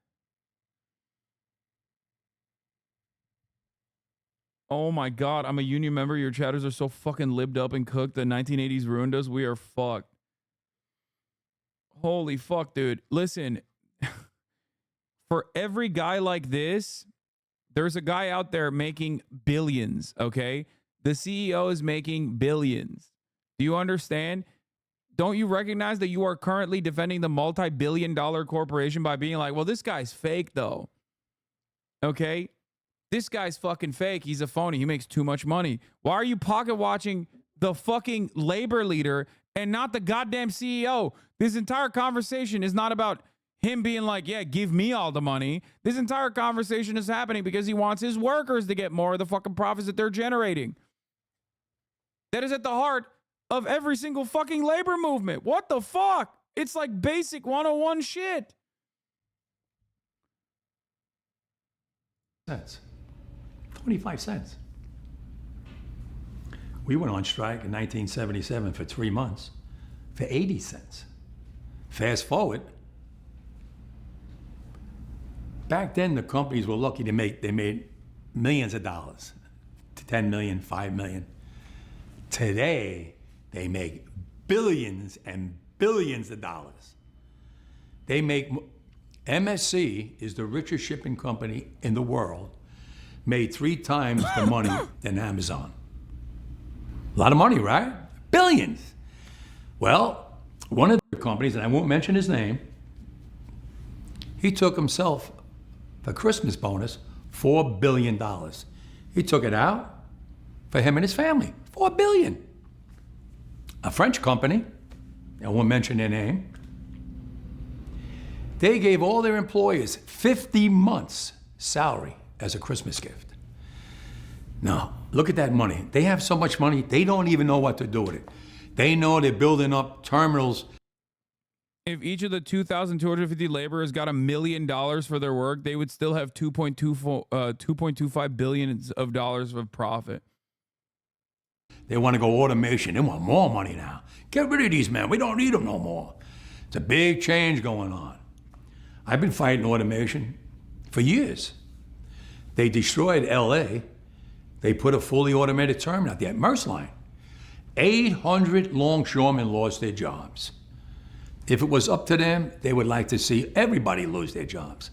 Oh my God, I'm a union member. Your chatters are so fucking libbed up and cooked. The 1980s ruined us. We are fucked. Holy fuck, dude. Listen, for every guy like this, there's a guy out there making billions, okay? The CEO is making billions. Do you understand? Don't you recognize that you are currently defending the multi-billion-dollar corporation by being like, well, this guy's fake, though. Okay? This guy's fucking fake. He's a phony. He makes too much money. Why are you pocket watching the fucking labor leader and not the goddamn CEO? This entire conversation is not about him being like, yeah, give me all the money. This entire conversation is happening because he wants his workers to get more of the fucking profits that they're generating. That is at the heart of every single fucking labor movement. What the fuck? It's like basic 101 shit. 25 cents. We went on strike in 1977 for 3 months for 80 cents. Fast forward, back then the companies were lucky to they made millions of dollars, to 10 million, 5 million. Today, they make billions and billions of dollars. They make, MSC is the richest shipping company in the world, made 3 times the money than Amazon. A lot of money, right? Billions. Well, one of the companies, and I won't mention his name, he took himself the Christmas bonus, $4 billion. He took it out for him and his family, $4 billion. A French company, I won't mention their name, they gave all their employees 50 months salary as a Christmas gift. Now, look at that money. They have so much money, they don't even know what to do with it. They know they're building up terminals. If each of the 2,250 laborers got $1 million for their work, they would still have $2.25 billion of dollars of profit. They want to go automation. They want more money now. Get rid of these men. We don't need them no more. It's a big change going on. I've been fighting automation for years. They destroyed LA. They put a fully automated terminal out there, Maersk Line. 800 longshoremen lost their jobs. If it was up to them, they would like to see everybody lose their jobs.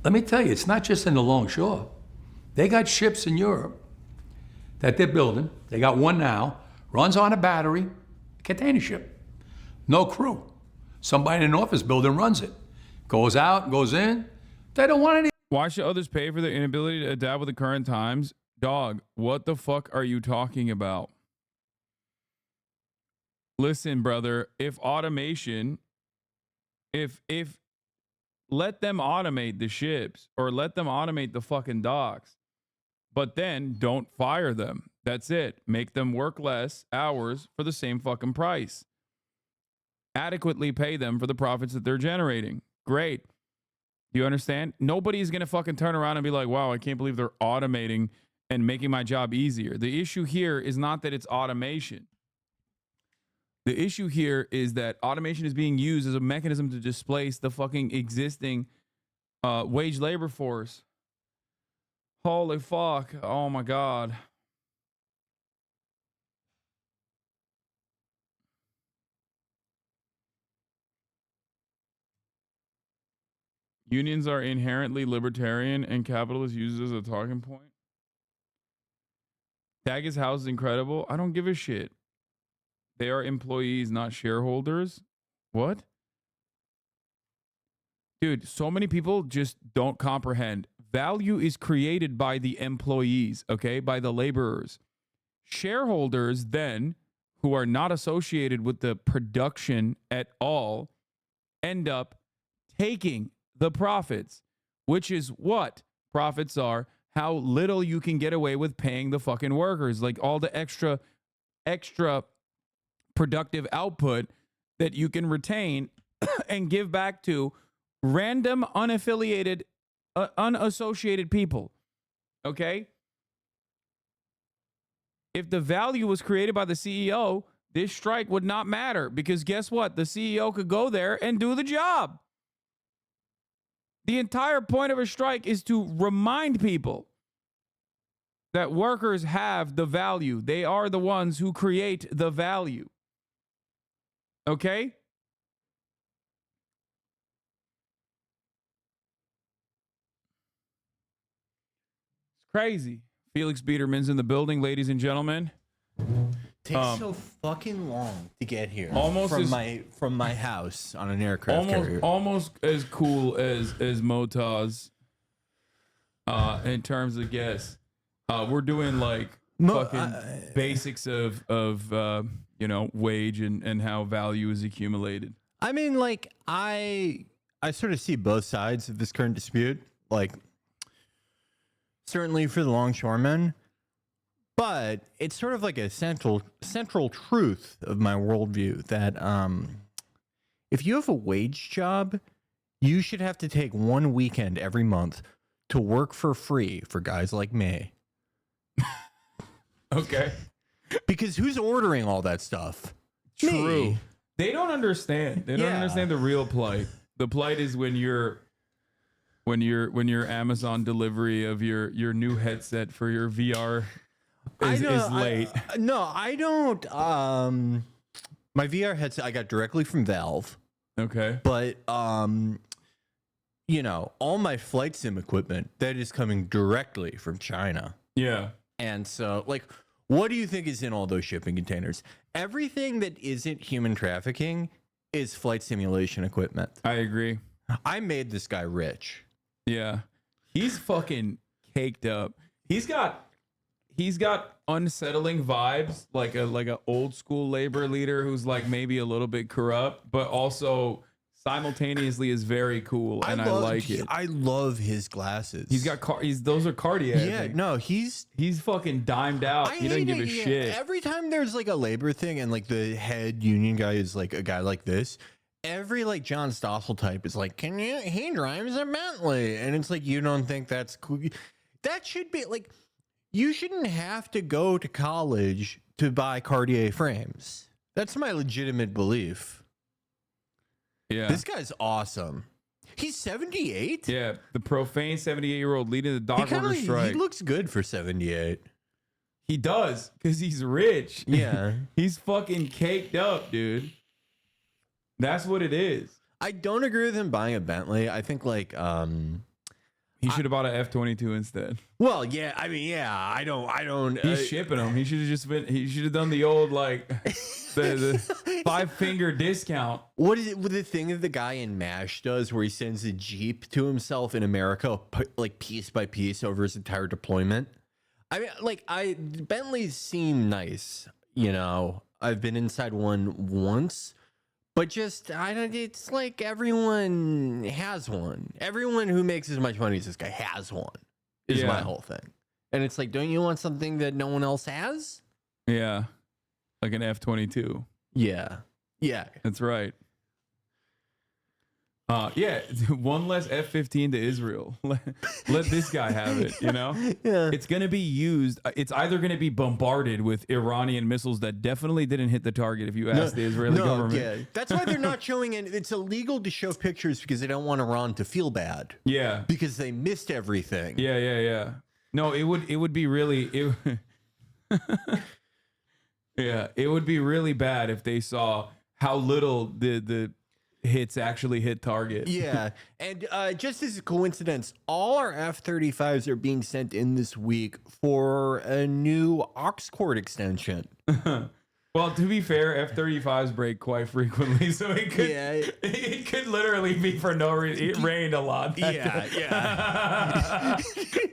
Let me tell you, it's not just in the longshore. They got ships in Europe that they're building. They got one now, runs on a battery, container ship. No crew. Somebody in an office building runs it. Goes out, goes in. They don't want any. Why should others pay for their inability to adapt with the current times? Dog, what the fuck are you talking about? Listen, brother, if automation, if let them automate the ships or let them automate the fucking docks, but then don't fire them. That's it. Make them work less hours for the same fucking price. Adequately pay them for the profits that they're generating. Great. Do you understand? Nobody's going to fucking turn around and be like, wow, I can't believe they're automating and making my job easier. The issue here is not that it's automation. The issue here is that automation is being used as a mechanism to displace the fucking existing wage labor force. Holy fuck. Oh my God. Unions are inherently libertarian and capital is used as a talking point. Dagg's house is incredible. I don't give a shit. They are employees, not shareholders. What? Dude, so many people just don't comprehend. Value is created by the employees, okay, by the laborers. Shareholders then, who are not associated with the production at all, end up taking the profits, which is what profits are, how little you can get away with paying the fucking workers, like all the extra productive output that you can retain and give back to random unaffiliated unassociated people. Okay? If the value was created by the CEO, this strike would not matter, because guess what? The CEO could go there and do the job. The entire point of a strike is to remind people that workers have the value. They are the ones who create the value. Okay? It's crazy. Felix Biederman's in the building, ladies and gentlemen. Takes so fucking long to get here. Almost from my house on an aircraft carrier. Almost as cool as Motaz in terms of guests. We're doing like fucking basics of you know, wage and how value is accumulated. I mean, like I sort of see both sides of this current dispute. Like, certainly for the longshoremen, but it's sort of like a central truth of my worldview that if you have a wage job, you should have to take one weekend every month to work for free for guys like me. Okay. Because who's ordering all that stuff? True. Me. They don't understand. They don't understand the real plight. The plight is when your Amazon delivery of your new headset for your VR is late. I don't. My VR headset I got directly from Valve. Okay. But you know, all my flight sim equipment that is coming directly from China. Yeah. And so, like, what do you think is in all those shipping containers? Everything that isn't human trafficking is flight simulation equipment. I agree. I made this guy rich. Yeah. He's fucking caked up. He's got unsettling vibes, like a old school labor leader who's like maybe a little bit corrupt, but also simultaneously is very cool, and I like it. I love his glasses. He's got those are Cartier. Yeah, no, he's fucking dimed out. He doesn't give a shit. Every time there's like a labor thing and like the head union guy is like a guy like this, every like John Stossel type is like, he drives a Bentley, and it's like, you don't think that's cool? That should be like, you shouldn't have to go to college to buy Cartier frames. That's my legitimate belief. Yeah. This guy's awesome. He's 78? Yeah, the profane 78-year-old leading the dock worker strike. He looks good for 78. He does, because he's rich. Yeah. He's fucking caked up, dude. That's what it is. I don't agree with him buying a Bentley. I think like he should have bought an F-22 instead. Well, yeah, I mean, yeah, I don't He's shipping them. He should have just been. He should have done the old like the 5-finger discount. What is it with the thing that the guy in MASH does, where he sends a Jeep to himself in America, like piece by piece over his entire deployment? I mean, like Bentleys seem nice, you know. I've been inside one once. But just, it's like everyone has one. Everyone who makes as much money as this guy has one, is my whole thing. And it's like, don't you want something that no one else has? Yeah. Like an F-22. Yeah. Yeah. That's right. Yeah, one less F-15 to Israel. Let this guy have it, you know? Yeah. It's going to be used. It's either going to be bombarded with Iranian missiles that definitely didn't hit the target if you ask the Israeli government. Yeah. That's why they're not showing it. It's illegal to show pictures because they don't want Iran to feel bad. Yeah. Because they missed everything. Yeah. No, it would be really... yeah, it would be really bad if they saw how little the hits actually hit target. Yeah. And just as a coincidence, all our F-35s are being sent in this week for a new aux cord extension. Well, to be fair, F-35s break quite frequently, so it could literally be for no reason. It rained a lot. Yeah.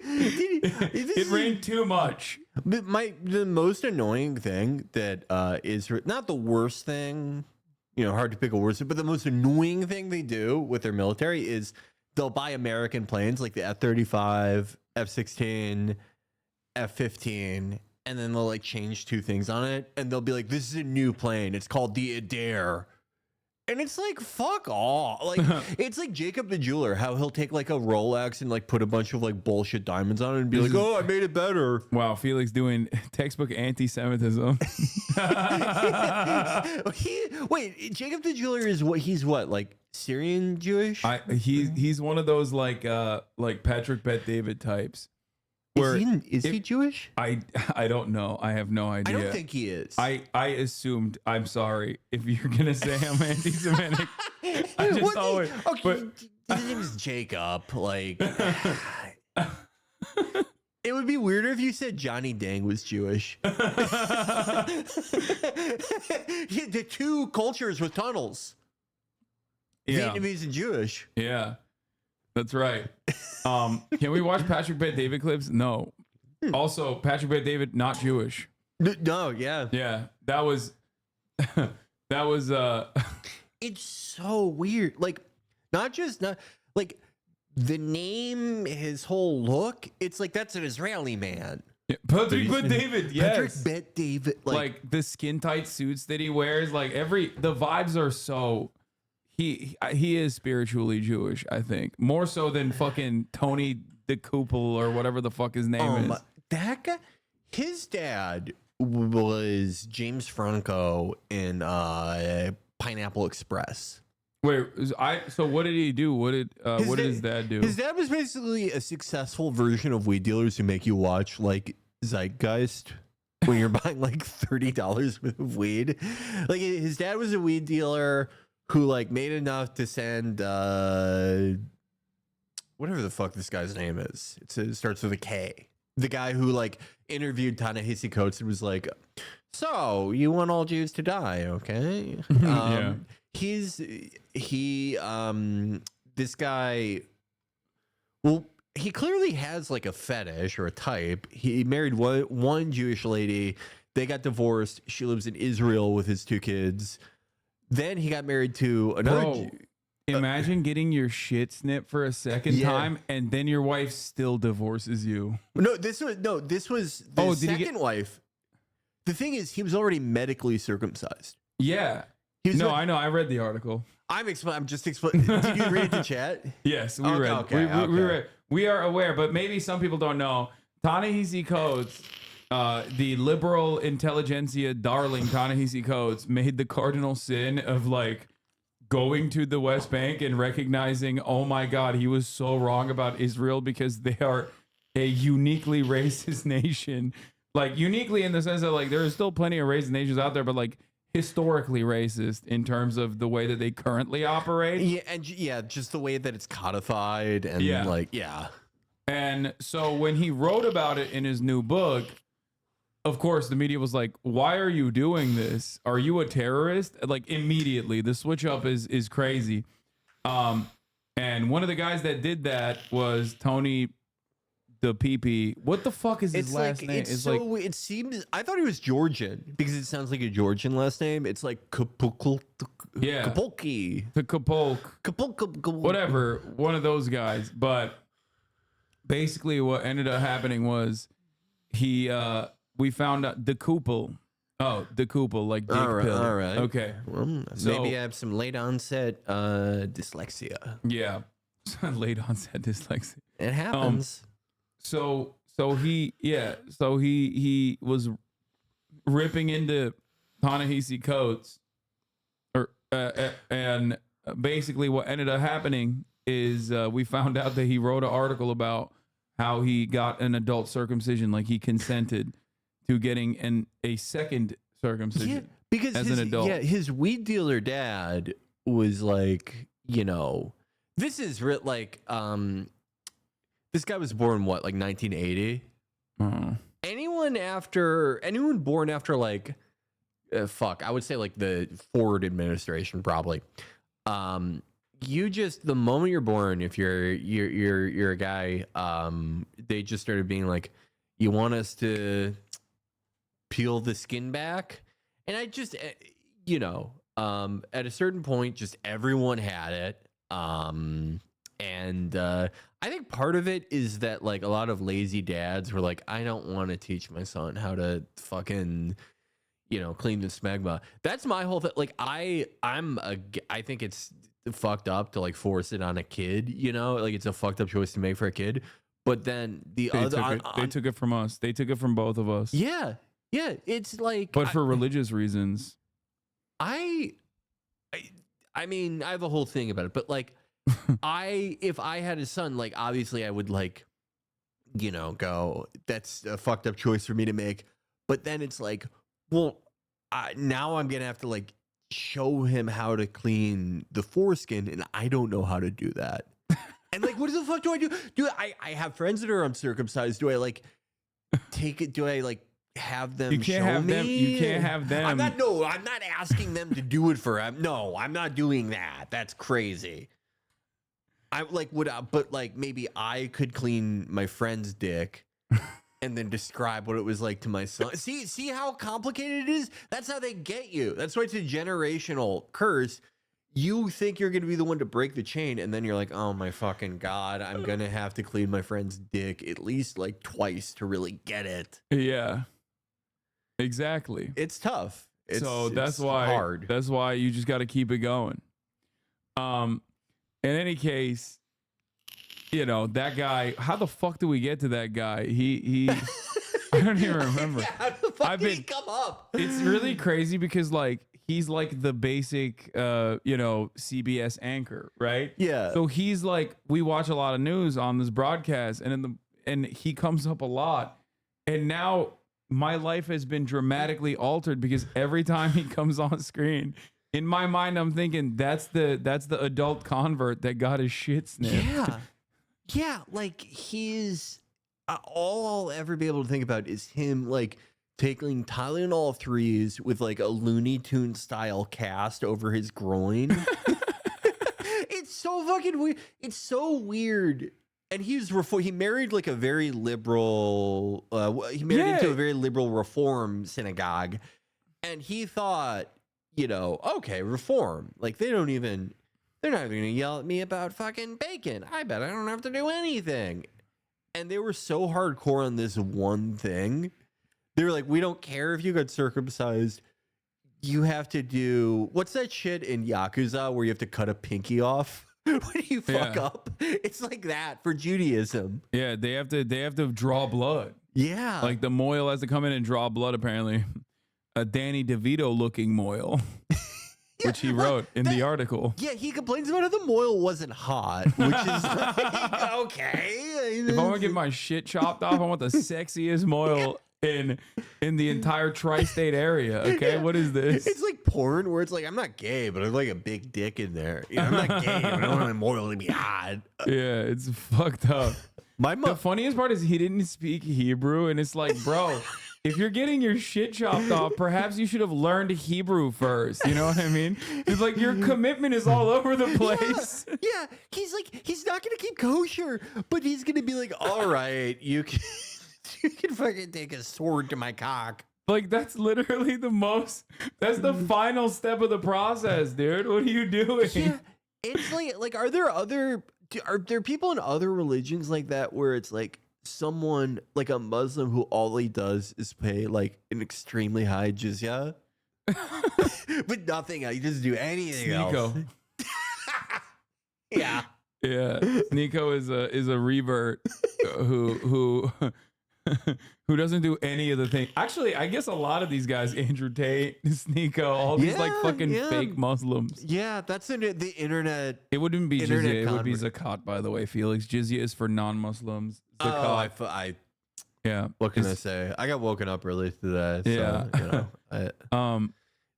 It rained too much. But the most annoying thing that is not the worst thing, hard to pick a worst, but the most annoying thing they do with their military is they'll buy American planes like the F-35, F-16, F-15, and then they'll like change 2 things on it, and they'll be like, "This is a new plane. It's called the Adair." And it's like, fuck off. Like, it's like Jacob the jeweler, how he'll take like a Rolex and like put a bunch of like bullshit diamonds on it and be like, "Oh, I made it better." Wow, Felix doing textbook anti-Semitism. Wait, Jacob the jeweler is what? He's what? Like Syrian Jewish? He's one of those like Patrick Bet-David types. Is he Jewish? I don't know. I have no idea. I don't think he is. I assumed. I'm sorry if you're gonna say I'm anti-Semitic. I just always. Okay, But his name is Jacob. Like, it would be weirder if you said Johnny Dang was Jewish. The 2 cultures with tunnels. Yeah. Vietnamese and Jewish. Yeah, that's right. Can we watch Patrick Bet-David clips? No. Also, Patrick Bet-David not Jewish. No, yeah. Yeah, that was It's so weird. Like, not like the name, his whole look. It's like that's an Israeli man. Yeah, Patrick Bet-David, yes. Patrick Bet-David, like the skin tight suits that he wears. Like the vibes are so. He is spiritually Jewish, I think, more so than fucking Tony the Koopel or whatever the fuck his name is. That guy, his dad was James Franco in Pineapple Express. Wait, so what did he do? What did his dad do? His dad was basically a successful version of weed dealers who make you watch like Zeitgeist when you're buying like $30 worth of weed. Like his dad was a weed dealer who like made enough to send whatever the fuck this guy's name is. It starts with a K. The guy who like interviewed Ta-Nehisi Coates and was like, "So you want all Jews to die, okay?" Yeah. This guy, well, he clearly has like a fetish or a type. He married one Jewish lady. They got divorced. She lives in Israel with his 2 kids. Then he got married to another. Bro, imagine getting your shit snipped for a second time, and then your wife still divorces you. This was the second wife. The thing is, he was already medically circumcised. Yeah. I know. I read the article. I'm just explaining. Did you read it to chat? Yes, we read. Okay. We are aware, but maybe some people don't know. Ta-Nehisi Coates, the liberal intelligentsia darling Ta-Nehisi Coates, made the cardinal sin of like going to the West Bank and recognizing, oh my God, he was so wrong about Israel because they are a uniquely racist nation. Like uniquely in the sense that like there are still plenty of racist nations out there, but like historically racist in terms of the way that they currently operate. Yeah, and just the way that it's codified and And so when he wrote about it in his new book, of course, the media was like, "Why are you doing this? Are you a terrorist?" Like immediately, the switch up is crazy. And one of the guys that did that was Tony the PP. What the fuck is his last name? It's so like, it seems. I thought he was Georgian because it sounds like a Georgian last name. It's like Kapulki. Yeah, Kapulki. The Kapulk. Whatever. One of those guys. But basically, what ended up happening was we found out the Koopel. Oh, the Koopel, like dick pill. All right. Okay. Well, So- maybe I have some late onset dyslexia. Yeah. Late onset dyslexia. It happens. So he was ripping into Ta-Nehisi Coates, and basically what ended up happening is we found out that he wrote an article about how he got an adult circumcision, like he consented to getting a second circumcision Because as an adult. Yeah, his weed dealer dad was like, this is like, this guy was born what, like 1980? Anyone born after like I would say like the Ford administration probably. You just, the moment you're born, if you're a guy, they just started being like, you want us to peel the skin back? And I just, you know, at a certain point, just everyone had it. And I think part of it is that like a lot of lazy dads were like, I don't want to teach my son how to fucking, you know, clean the smegma. That's my whole thing. Like I think it's fucked up to like force it on a kid, you know, like it's a fucked up choice to make for a kid. But then they took it from us. They took it from both of us. Yeah. It's like, but for religious reasons. I mean, I have a whole thing about it, but like, if I had a son, like obviously I would like, you know, go, that's a fucked up choice for me to make. But then it's like, well, now I'm gonna have to like show him how to clean the foreskin, and I don't know how to do that. And like, what the fuck do I do? I have friends that are uncircumcised? Do I like take it? Do I like have them? You can't have them. You can't have them. I'm not asking them to do it for him. No, I'm not doing that. That's crazy. I like but like maybe I could clean my friend's dick and then describe what it was like to my son. See how complicated it is? That's how they get you. That's why it's a generational curse. You think you're going to be the one to break the chain, and then you're like, oh my fucking God, I'm going to have to clean my friend's dick at least like twice to really get it. Yeah, exactly. It's tough. That's why hard. That's why you just got to keep it going. In any case, you know, that guy, how the fuck do we get to that guy? He I don't even remember. How the fuck did he come up? It's really crazy because like he's like the basic you know, CBS anchor, right? Yeah. So he's like, we watch a lot of news on this broadcast, and he comes up a lot. And now my life has been dramatically altered because every time he comes on screen, in my mind, I'm thinking that's the adult convert that got his shit snipped. Yeah, like he's all I'll ever be able to think about is him like taking Tylenol 3s with like a Looney Tunes style cast over his groin. It's so fucking weird. It's so weird. And he married like a very liberal. He married into a very liberal reform synagogue, and he thought, you know, okay, reform. Like they're not even gonna yell at me about fucking bacon. I bet I don't have to do anything. And they were so hardcore on this one thing. They were like, we don't care if you got circumcised. You have to do, what's that shit in Yakuza where you have to cut a pinky off when you fuck up? It's like that for Judaism. Yeah, they have to draw blood. Yeah. Like the mohel has to come in and draw blood, apparently. A Danny DeVito looking mohel, which he wrote in the article. Yeah, he complains about how the mohel wasn't hot, which is like, okay. If I want to get my shit chopped off, I want the sexiest mohel in the entire tri-state area. Okay, what is this? It's like porn where it's like, I'm not gay, but I have like a big dick in there. You know, I'm not gay, but I don't want my mohel to be hot. Yeah, it's fucked up. The funniest part is he didn't speak Hebrew, and it's like, bro, if you're getting your shit chopped off, perhaps you should have learned Hebrew first. You know what I mean? It's like your commitment is all over the place. Yeah, he's like, he's not going to keep kosher, but he's going to be like, all right, you can fucking take a sword to my cock. Like, that's literally that's the final step of the process, dude. What are you doing? Yeah, it's like, are there people in other religions like that where it's like, someone like a Muslim who all he does is pay like an extremely high jizya, but nothing else. He doesn't do anything else. Yeah. Nico is a revert who doesn't do any of the things. Actually, I guess a lot of these guys, Andrew Tate, Nico, all these like fucking fake Muslims. Yeah, that's the internet. It wouldn't be internet jizya. It would be zakat, by the way, Felix. Jizya is for non-Muslims. Zakat. Yeah. What can I say? I got woken up early today. So, yeah. you know,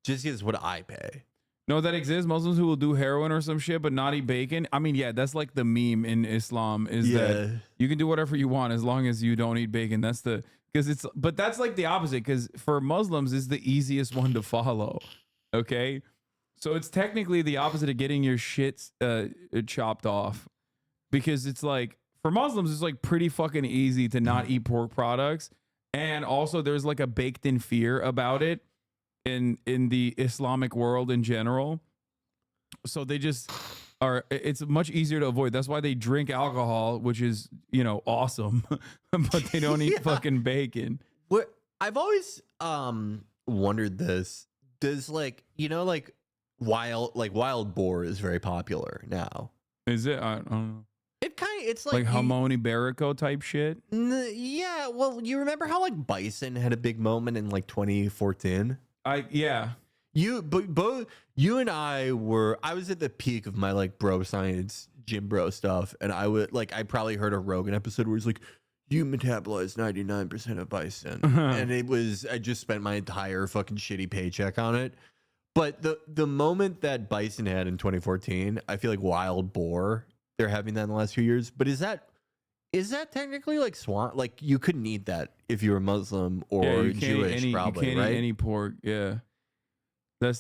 jizya is what I pay. No, that exists. Muslims who will do heroin or some shit but not eat bacon. I mean, yeah, that's like the meme in Islam is that you can do whatever you want as long as you don't eat bacon. That's the but that's like the opposite, because for Muslims it's the easiest one to follow. Okay, so it's technically the opposite of getting your shit chopped off, because it's like for Muslims it's like pretty fucking easy to not eat pork products, and also there's like a baked in fear about it in the Islamic world in general. So they just are, it's much easier to avoid. That's why they drink alcohol, which is, you know, awesome, but they don't eat fucking bacon. What I've always wondered this, does like, you know, like wild boar is very popular now. Is it? I don't know. It's like Hamoni Barrico type shit. Yeah, well, you remember how like bison had a big moment in like 2014? Both you and I was at the peak of my like bro science gym bro stuff, and I probably heard a Rogan episode where he's like, you metabolize 99% of bison. And I just spent my entire fucking shitty paycheck on it. But the moment that bison had in 2014, I feel like wild boar, they're having that in the last few years. But is that technically like swan? Like you couldn't eat that if you were Muslim or Jewish, probably, you can't right? eat any pork. Yeah.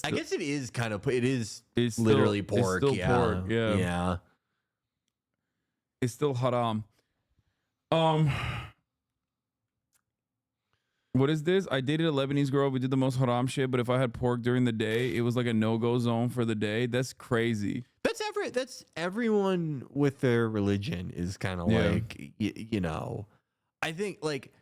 I guess it is kind of, it's literally pork. It's still pork. Yeah. Yeah. It's still haram. What is this? I dated a Lebanese girl. We did the most haram shit, but if I had pork during the day, it was like a no-go zone for the day. That's crazy. That's everyone with their religion is kind of like, you know, I think like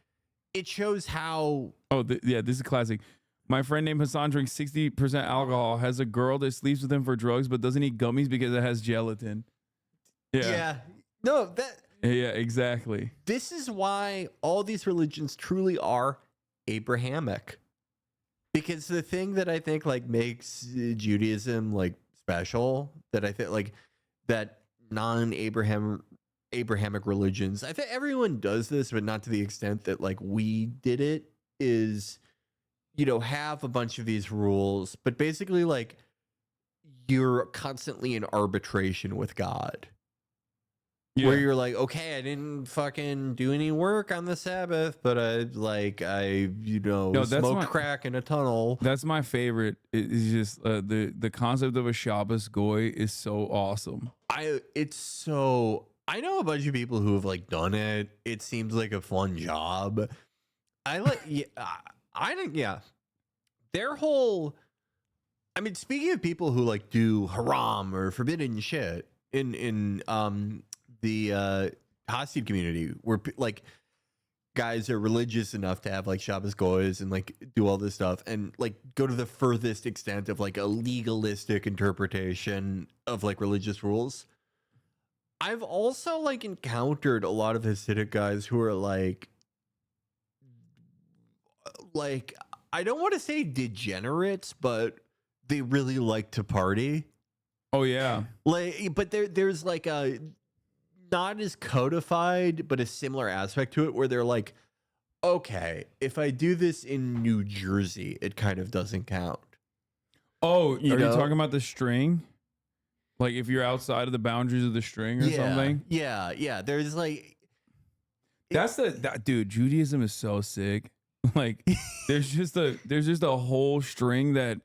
it shows how. Oh, this is classic. My friend named Hasan drinks 60% alcohol, has a girl that sleeps with him for drugs, but doesn't eat gummies because it has gelatin. Yeah. No, yeah, exactly. This is why all these religions truly are Abrahamic. Because the thing that I think like makes Judaism like special, that I think like that non-Abrahamic religions, I think everyone does this, but not to the extent that like we did it, is, you know, have a bunch of these rules, but basically like you're constantly in arbitration with God. Where you're like, okay, I didn't fucking do any work on the Sabbath, but I smoked crack in a tunnel. That's my favorite. It's just the concept of a Shabbos goy is so awesome. I know a bunch of people who have like done it. It seems like a fun job. Their whole, I mean, speaking of people who like do haram or forbidden shit in the Hasid community, where like guys are religious enough to have like Shabbos goys and like do all this stuff and like go to the furthest extent of like a legalistic interpretation of like religious rules. I've also like encountered a lot of Hasidic guys who are like I don't want to say degenerates, but they really like to party. Oh yeah. Like, but there's like a not as codified, but a similar aspect to it where they're like, okay, if I do this in New Jersey, it kind of doesn't count. Oh, you talking about the string? Like if you're outside of the boundaries of the string or something? Yeah. There's like, dude, Judaism is so sick. Like there's just a whole string that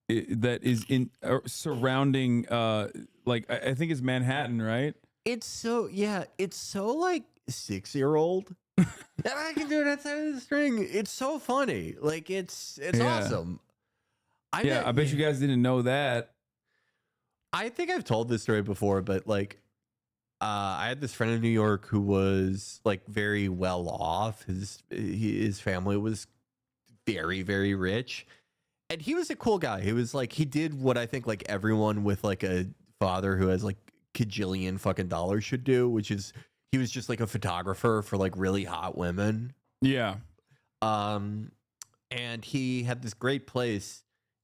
is in surrounding like I think it's Manhattan, right? It's so like 6-year-old. I can do it outside of the string. It's so funny. Like it's awesome. I bet you guys didn't know that. I think I've told this story before, but like I had this friend in New York who was like very well off. His family was very, very rich. And he was a cool guy. He was like, he did what I think like everyone with like a father who has like kajillion fucking dollars should do, which is he was just like a photographer for like really hot women. Yeah. And he had this great place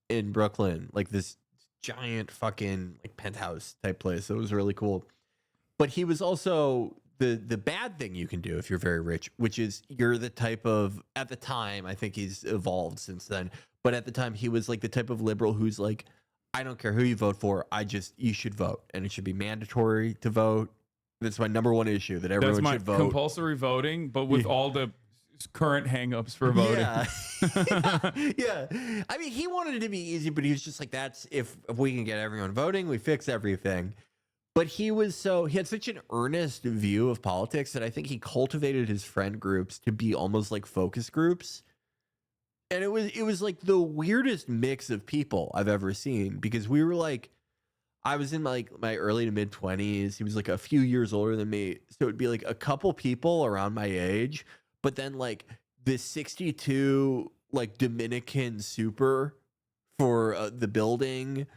in Brooklyn, like this giant fucking like penthouse type place. It was really cool. But he was also the bad thing you can do if you're very rich, which is you're the type of, at the time, I think he's evolved since then, but at the time he was like the type of liberal who's like, I don't care who you vote for, you should vote, and it should be mandatory to vote. That's my number one issue, that everyone should vote. Compulsory voting, but with all the current hangups for voting. Yeah. I mean, he wanted it to be easy, but he was just like, that's if we can get everyone voting, we fix everything. But he had such an earnest view of politics that I think he cultivated his friend groups to be almost like focus groups. And it was like the weirdest mix of people I've ever seen, because we were like, I was in my early to mid 20s. He was like a few years older than me. So it'd be like a couple people around my age, but then like the 62 like Dominican super for the building,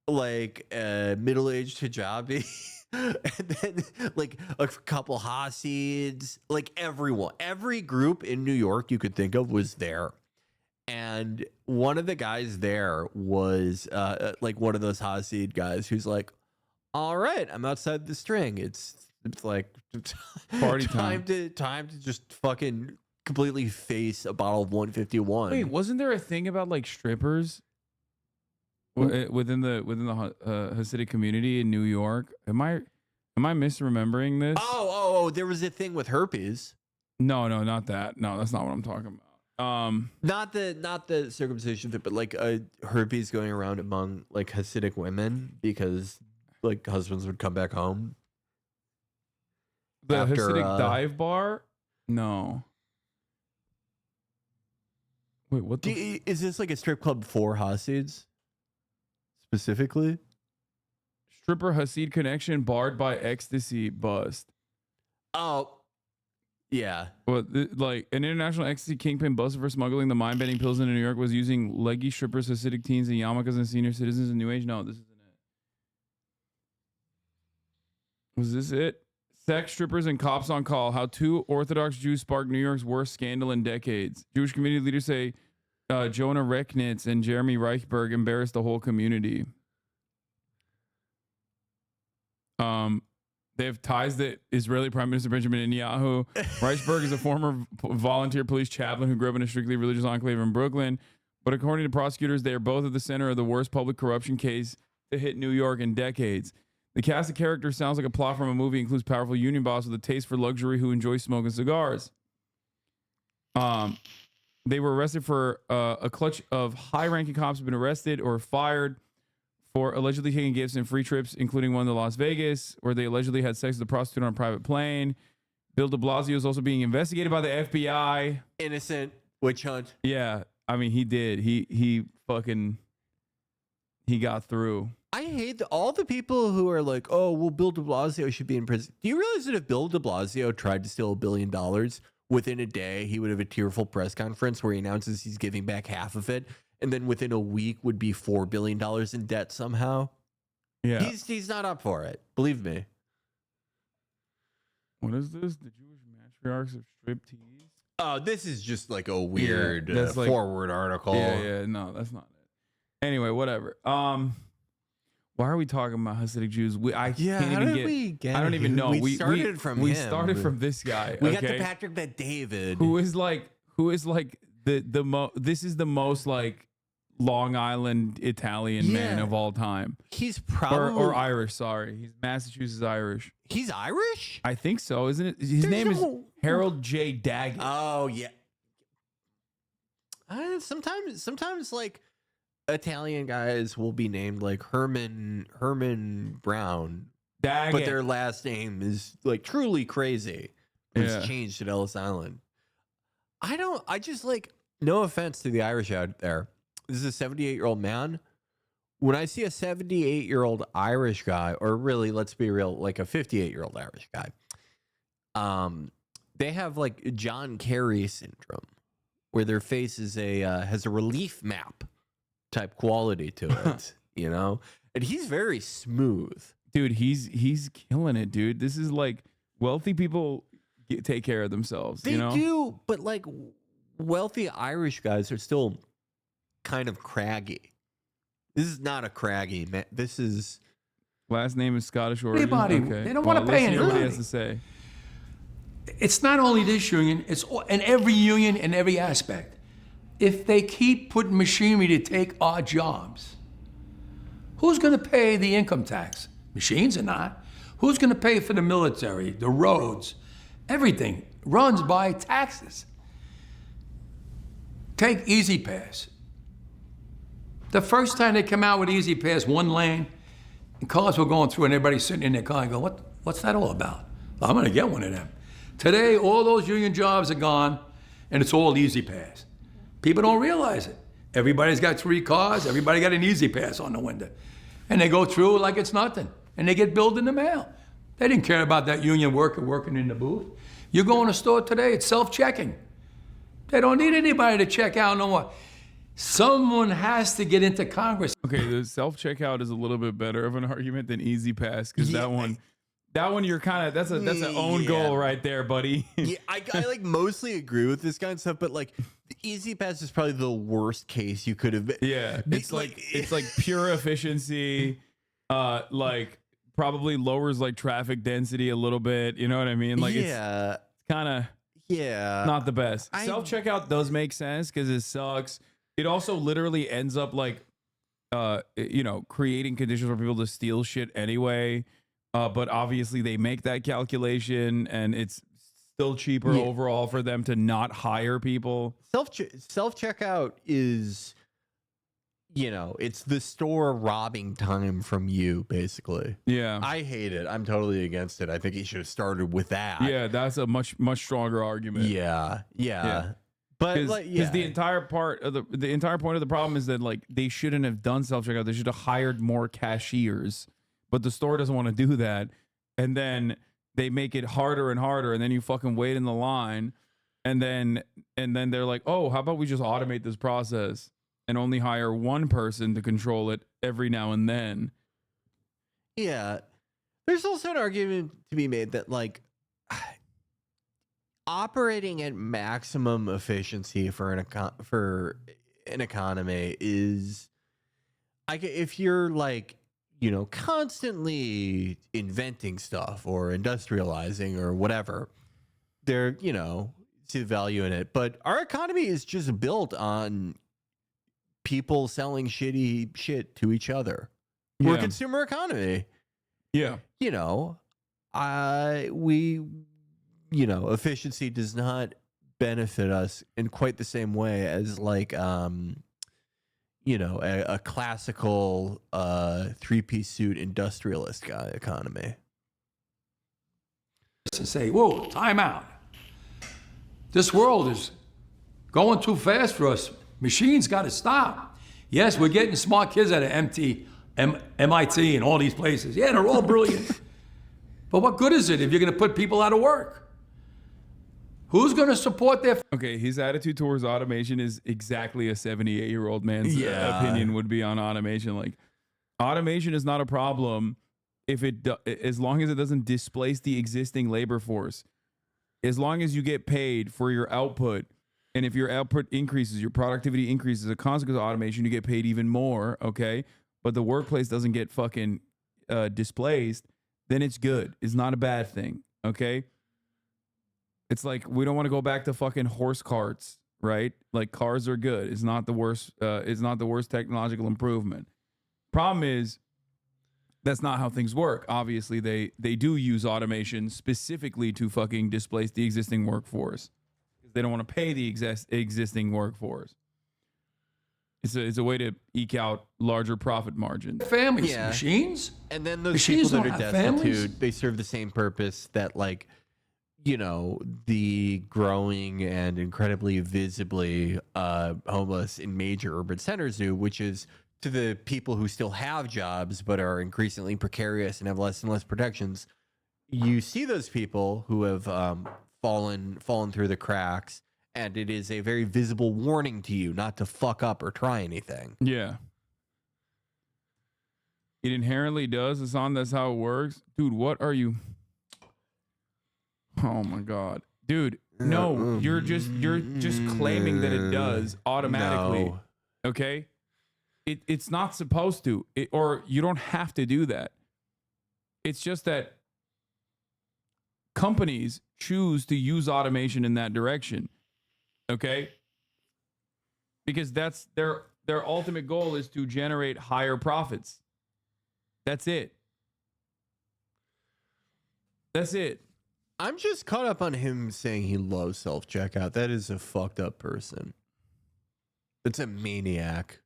like middle-aged hijabi, and then like a couple Hasids, like every group in New York you could think of was there. And one of the guys there was like one of those Hasid guys who's like, all right, I'm outside the string. It's like Party time. Time to just fucking completely face a bottle of 151. Wait, wasn't there a thing about like strippers within the Hasidic community in New York? Am I misremembering this? Oh, there was a thing with herpes. No, not that. No, that's not what I'm talking about. Not the circumcision thing, but like herpes going around among like Hasidic women because like husbands would come back home. The after, Hasidic dive bar? No. Wait, what is this like a strip club for Hasids specifically? Stripper Hasid connection barred by ecstasy bust. Oh, yeah. Well, like an international ecstasy kingpin busted for smuggling the mind-bending pills into New York was using leggy strippers, Hasidic teens, and yarmulkes and senior citizens in New Age. No, this isn't it. Was this it? Sex strippers and cops on call. How two Orthodox Jews sparked New York's worst scandal in decades. Jewish community leaders say Jonah Rechnitz and Jeremy Reichberg embarrassed the whole community. They have ties to Israeli Prime Minister Benjamin Netanyahu. Reichberg is a former volunteer police chaplain who grew up in a strictly religious enclave in Brooklyn. But according to prosecutors, they are both at the center of the worst public corruption case to hit New York in decades. The cast of characters sounds like a plot from a movie, includes powerful union boss with a taste for luxury who enjoys smoking cigars. They were arrested for a clutch of high-ranking cops have been arrested or fired for allegedly taking gifts and free trips, including one to Las Vegas, where they allegedly had sex with a prostitute on a private plane. Bill de Blasio is also being investigated by the FBI. Innocent witch hunt. Yeah, I mean, he did. He got through. I hate all the people who are like, oh, well, Bill de Blasio should be in prison. Do you realize that if Bill de Blasio tried to steal $1 billion, within a day, he would have a tearful press conference where he announces he's giving back half of it, and then within a week would be $4 billion in debt somehow? Yeah. He's not up for it. Believe me. What is this? The Jewish matriarchs of striptease? Oh, this is just like a weird forward article. Yeah, no, that's not it. Anyway, whatever. Why are we talking about Hasidic Jews? I don't even know. We started from him. We started from this guy. We got to Patrick Bet-David, who is like this is the most like Long Island Italian man of all time. He's probably or Irish. Sorry, he's Massachusetts Irish. He's Irish? I think so, isn't it? His name is Harold J. Daggett. Oh yeah. Sometimes like Italian guys will be named like Herman Brown, Daggett, but their last name is like truly crazy. It's changed at Ellis Island. I just like, no offense to the Irish out there. This is a 78-year-old man. When I see a 78-year-old Irish guy, or really, let's be real, like a 58-year-old Irish guy, they have like John Kerry syndrome, where their face is has a relief map type quality to it, you know? And he's very smooth. Dude, he's killing it, dude. This is like wealthy people take care of themselves. They do, but like wealthy Irish guys are still kind of craggy. This is not a craggy man. This is last name is Scottish origin. Anybody, okay. They don't want to pay anybody anybody. has to say. It's not only this union, it's in every union in every aspect. If they keep putting machinery to take our jobs, who's going to pay the income tax? Machines are not. Who's going to pay for the military, the roads? Everything runs by taxes. Take Easy Pass. The first time they come out with Easy Pass, one lane, and cars were going through and everybody's sitting in their car and go, what's that all about? I'm gonna get one of them. Today, all those union jobs are gone and it's all Easy Pass. People don't realize it. Everybody's got 3 cars, everybody got an Easy Pass on the window. And they go through like it's nothing. And they get billed in the mail. They didn't care about that union worker working in the booth. You go in a store today, it's self-checking. They don't need anybody to check out no more. Someone has to get into Congress. Okay, the self-checkout is a little bit better of an argument than Easy Pass, because that one you're kind of, that's an own goal right there, buddy. Yeah, I like mostly agree with this kind of stuff, but like the Easy Pass is probably the worst case you could have been. Yeah, it's like pure efficiency, like probably lowers like traffic density a little bit. You know what I mean? Like it's kind of not the best. Self-checkout does make sense because it sucks. It also literally ends up like, creating conditions for people to steal shit anyway. But obviously they make that calculation and it's still cheaper overall for them to not hire people. Self-checkout is, it's the store robbing time from you, basically. Yeah. I hate it. I'm totally against it. I think he should have started with that. Yeah, that's a much stronger argument. Yeah. But because the entire point of the problem is that like they shouldn't have done self-checkout. They should have hired more cashiers. But the store doesn't want to do that. And then they make it harder and harder. And then you fucking wait in the line. And then they're like, oh, how about we just automate this process and only hire one person to control it every now and then? Yeah. There's also an argument to be made that like operating at maximum efficiency for an economy is, if you're like, constantly inventing stuff or industrializing or whatever, there, see the value in it. But our economy is just built on people selling shitty shit to each other. We're a consumer economy. Yeah. Efficiency does not benefit us in quite the same way as like, a classical 3-piece suit industrialist guy economy. To say, whoa, time out. This world is going too fast for us. Machines got to stop. Yes, we're getting smart kids out of MIT and all these places. Yeah, they're all brilliant. But what good is it if you're going to put people out of work? Who's going to support their... Okay, his attitude towards automation is exactly a 78-year-old man's opinion would be on automation. Like, automation is not a problem as long as it doesn't displace the existing labor force. As long as you get paid for your output, and if your output increases, your productivity increases as a consequence of automation, you get paid even more, okay? But the workplace doesn't get fucking displaced, then it's good. It's not a bad thing, okay? It's like we don't want to go back to fucking horse carts, right? Like cars are good. It's not the worst. It's not the worst technological improvement. Problem is, that's not how things work. Obviously, they do use automation specifically to fucking displace the existing workforce. They don't want to pay the existing workforce. It's a way to eke out larger profit margins. Families, machines, and then those machines people that are don't have destitute, families. they serve the same purpose that like. The growing and incredibly visibly homeless in major urban centers do, which is to the people who still have jobs but are increasingly precarious and have less and less protections. You see those people who have fallen through the cracks, and it is a very visible warning to you not to fuck up or try anything. Yeah. It inherently does. Hasan, that's how it works. Dude, what are you... Oh my God, dude! No, you're just claiming that it does automatically. No. Okay, it's not supposed to, or you don't have to do that. It's just that companies choose to use automation in that direction. Okay, because that's their ultimate goal is to generate higher profits. That's it. That's it. I'm just caught up on him saying he loves self-checkout. That is a fucked up person. It's a maniac.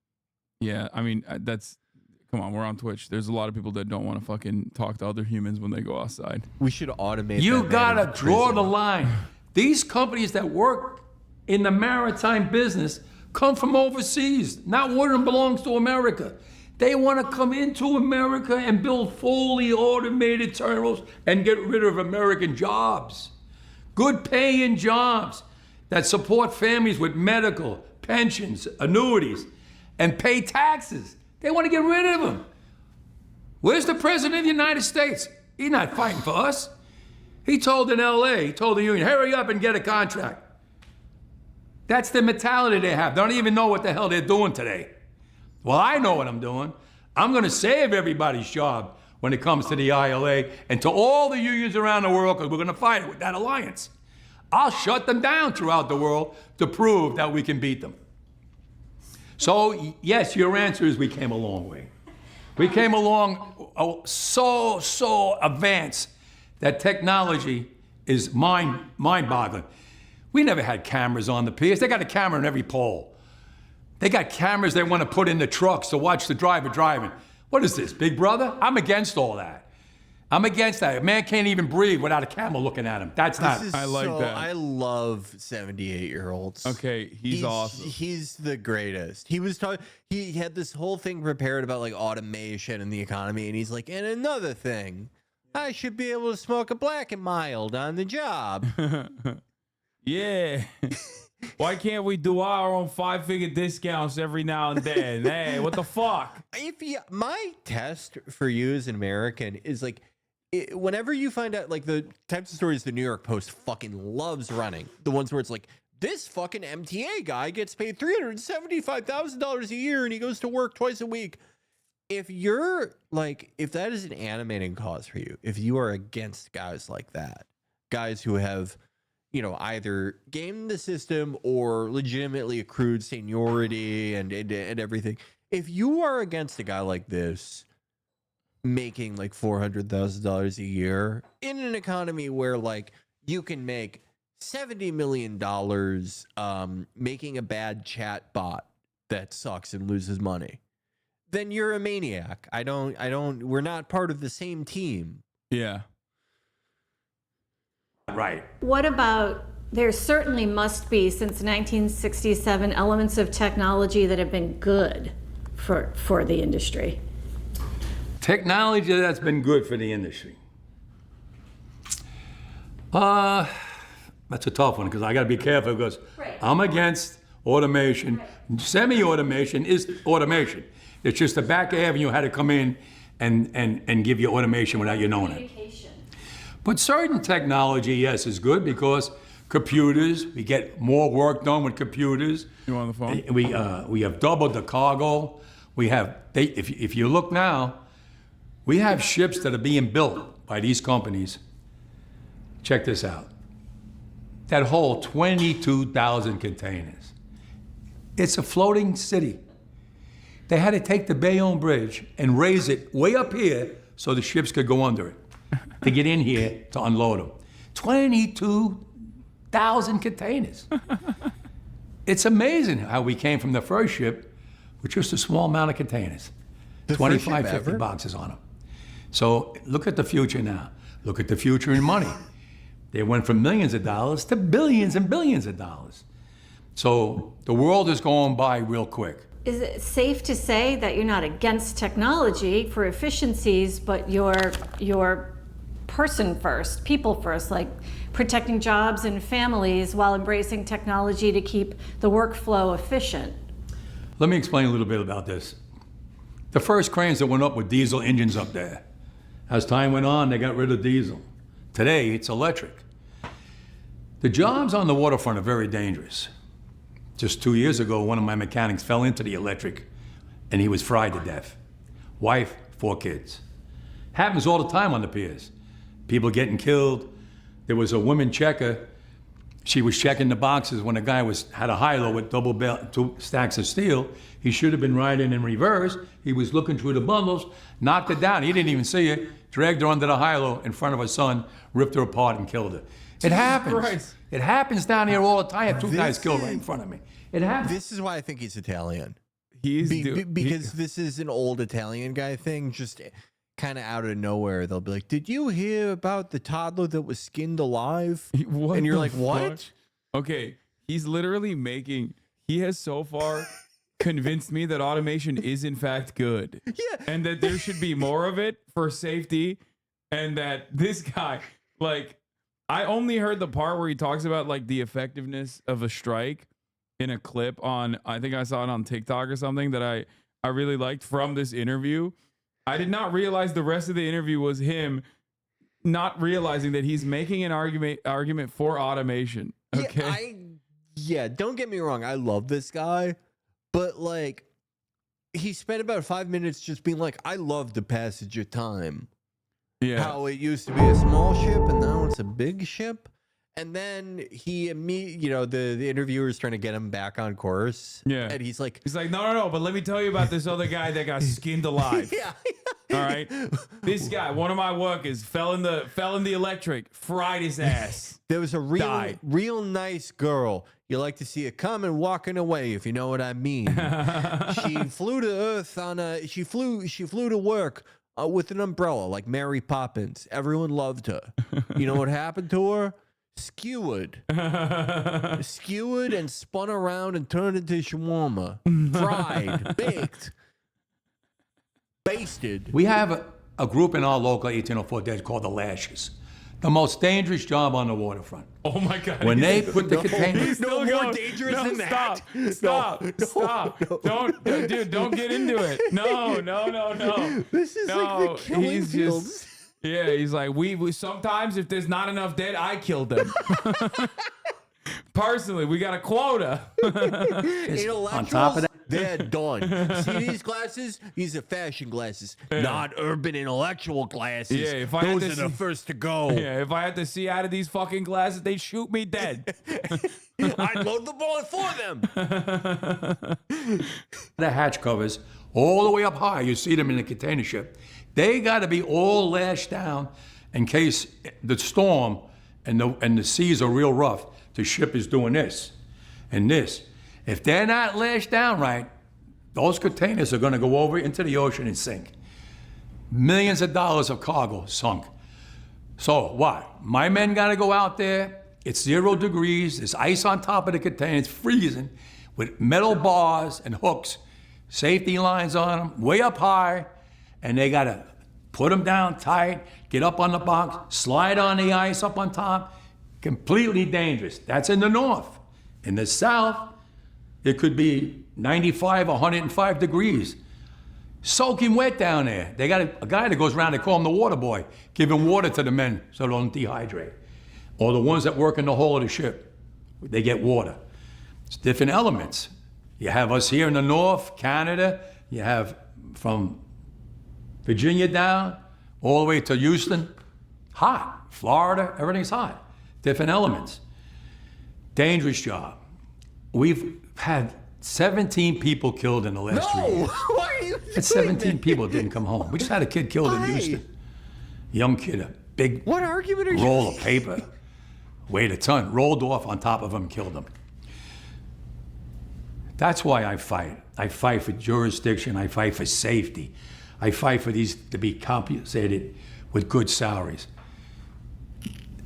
Yeah, I mean, come on, we're on Twitch. There's a lot of people that don't want to fucking talk to other humans when they go outside. We should automate. You that gotta into draw prison. the line. These companies that work in the maritime business come from overseas. Not one of them belongs to America. They want to come into America and build fully automated terminals and get rid of American jobs. Good paying jobs that support families with medical, pensions, annuities, and pay taxes. They want to get rid of them. Where's the President of the United States? He's not fighting for us. He told in LA, he told the union, hurry up and get a contract. That's the mentality they have. They don't even know what the hell they're doing today. Well, I know what I'm doing. I'm going to save everybody's job when it comes to the ILA and to all the unions around the world, because we're going to fight it with that alliance. I'll shut them down throughout the world to prove that we can beat them. So, yes, your answer is we came a long way. We came along so advanced that technology is mind-boggling. We never had cameras on the piers. They got a camera in every pole. They got cameras they want to put in the trucks to watch the driver driving. What is this, Big Brother? I'm against all that. I'm against that. A man can't even breathe without a camera looking at him. That's not. I like that. I love 78-year-olds. Okay, he's awesome. He's the greatest. He was talking. He had this whole thing prepared about like automation and the economy, and he's like, and another thing, I should be able to smoke a Black and Mild on the job. Yeah. Why can't we do our own 5-figure discounts every now and then? Hey, what the fuck? My test for you as an American is like, whenever you find out like the types of stories the New York Post fucking loves running, the ones where it's like, this fucking MTA guy gets paid $375,000 a year and he goes to work twice a week. If you're like, if that is an animating cause for you, if you are against guys like that, guys who have, you know, either gamed the system or legitimately accrued seniority and everything. If you are against a guy like this making like $400,000 a year in an economy where like you can make $70 million making a bad chat bot that sucks and loses money, then you're a maniac. We're not part of the same team. Yeah. Right. What about, there certainly must be, since 1967, elements of technology that have been good for the industry. Technology that's been good for the industry. That's a tough one because I got to be careful because I'm against automation. Right. Semi-automation is automation. It's just the back avenue had to come in and give you automation without you knowing it. But certain technology, yes, is good because computers, we get more work done with computers. You on the phone? We have doubled the cargo. We have, if you look now, we have ships that are being built by these companies. Check this out. That whole 22,000 containers. It's a floating city. They had to take the Bayonne Bridge and raise it way up here so the ships could go under it to get in here to unload them. 22,000 containers. It's amazing how we came from the first ship with just a small amount of containers. 25, 50 boxes on them. So look at the future now. Look at the future in money. They went from millions of dollars to billions and billions of dollars. So the world is going by real quick. Is it safe to say that you're not against technology for efficiencies, but you're person first, people first, like protecting jobs and families while embracing technology to keep the workflow efficient? Let me explain a little bit about this. The first cranes that went up with diesel engines up there. As time went on, they got rid of diesel. Today, it's electric. The jobs on the waterfront are very dangerous. Just 2 years ago, one of my mechanics fell into the electric and he was fried to death. Wife, 4 kids. Happens all the time on the piers. People getting killed. There was a woman checker. She was checking the boxes when a guy had a high-low with 2 stacks of steel. He should have been riding in reverse. He was looking through the bundles, knocked it down. He didn't even see it. Dragged her under the high-low in front of her son, ripped her apart and killed her. It happens. It happens down here all the time. I had 2 guys killed right in front of me. It happens. This is why I think he's Italian. Because this is an old Italian guy thing. Just kind of out of nowhere, they'll be like, "Did you hear about the toddler that was skinned alive?" And you're like, "What?" Okay, he's literally making. He has so far convinced me that automation is in fact good. Yeah, and that there should be more of it for safety, and that this guy, like, I only heard the part where he talks about like the effectiveness of a strike in a clip on. I think I saw it on TikTok or something that I really liked from this interview. I did not realize the rest of the interview was him not realizing that he's making an argument for automation. Okay. Yeah, don't get me wrong. I love this guy, but like, he spent about 5 minutes just being like, "I love the passage of time. Yeah. How it used to be a small ship and now it's a big ship." And then the interviewer's trying to get him back on course. Yeah. And he's like, no, but let me tell you about this other guy that got skinned alive. Yeah. All right. This guy, one of my workers, fell in the electric, fried his ass. There was a real nice girl. You like to see her coming, walking away, if you know what I mean. She flew to Earth she flew to work with an umbrella like Mary Poppins. Everyone loved her. You know what happened to her? Skewered and spun around and turned into shawarma. Fried, baked, basted. We have a group in our local 1804 dead called the Lashes. The most dangerous job on the waterfront. Oh my God! When they put the container, He's still more dangerous than that. Stop! Don't get into it. No. This is like the killing fields. He's like, we sometimes if there's not enough dead, I kill them. Personally, we got a quota. On top of that, they're done. See these glasses? These are fashion glasses, not urban intellectual glasses. Yeah, if I those are the first to go. Yeah, if I had to see out of these fucking glasses, they'd shoot me dead. I'd load the bullet for them. the hatch covers all the way up high. You see them in the container ship. They got to be all lashed down in case the storm and the seas are real rough. The ship is doing this and this. If they're not lashed down right, those containers are going to go over into the ocean and sink. Millions of dollars of cargo sunk. So what? My men got to go out there. It's 0 degrees. There's ice on top of the container. It's freezing with metal bars and hooks, safety lines on them, way up high. And they got to put them down tight, get up on the box, slide on the ice up on top. Completely dangerous. That's in the north. In the south, it could be 95, 105 degrees. Soaking wet down there. They got a guy that goes around, they call him the water boy, giving water to the men so they don't dehydrate. Or the ones that work in the hull of the ship, they get water. It's different elements. You have us here in the north, Canada. You have from Virginia down, all the way to Houston, hot. Florida, everything's hot. Different elements. Dangerous job. We've had 17 people killed in the last 3 years. Why are you doing 17 people didn't come home. We just had a kid killed in Houston. Young kid, a big what argument are you roll of paper, weighed a ton, rolled off on top of him, killed him. That's why I fight. I fight for jurisdiction. I fight for safety. I fight for these to be compensated with good salaries.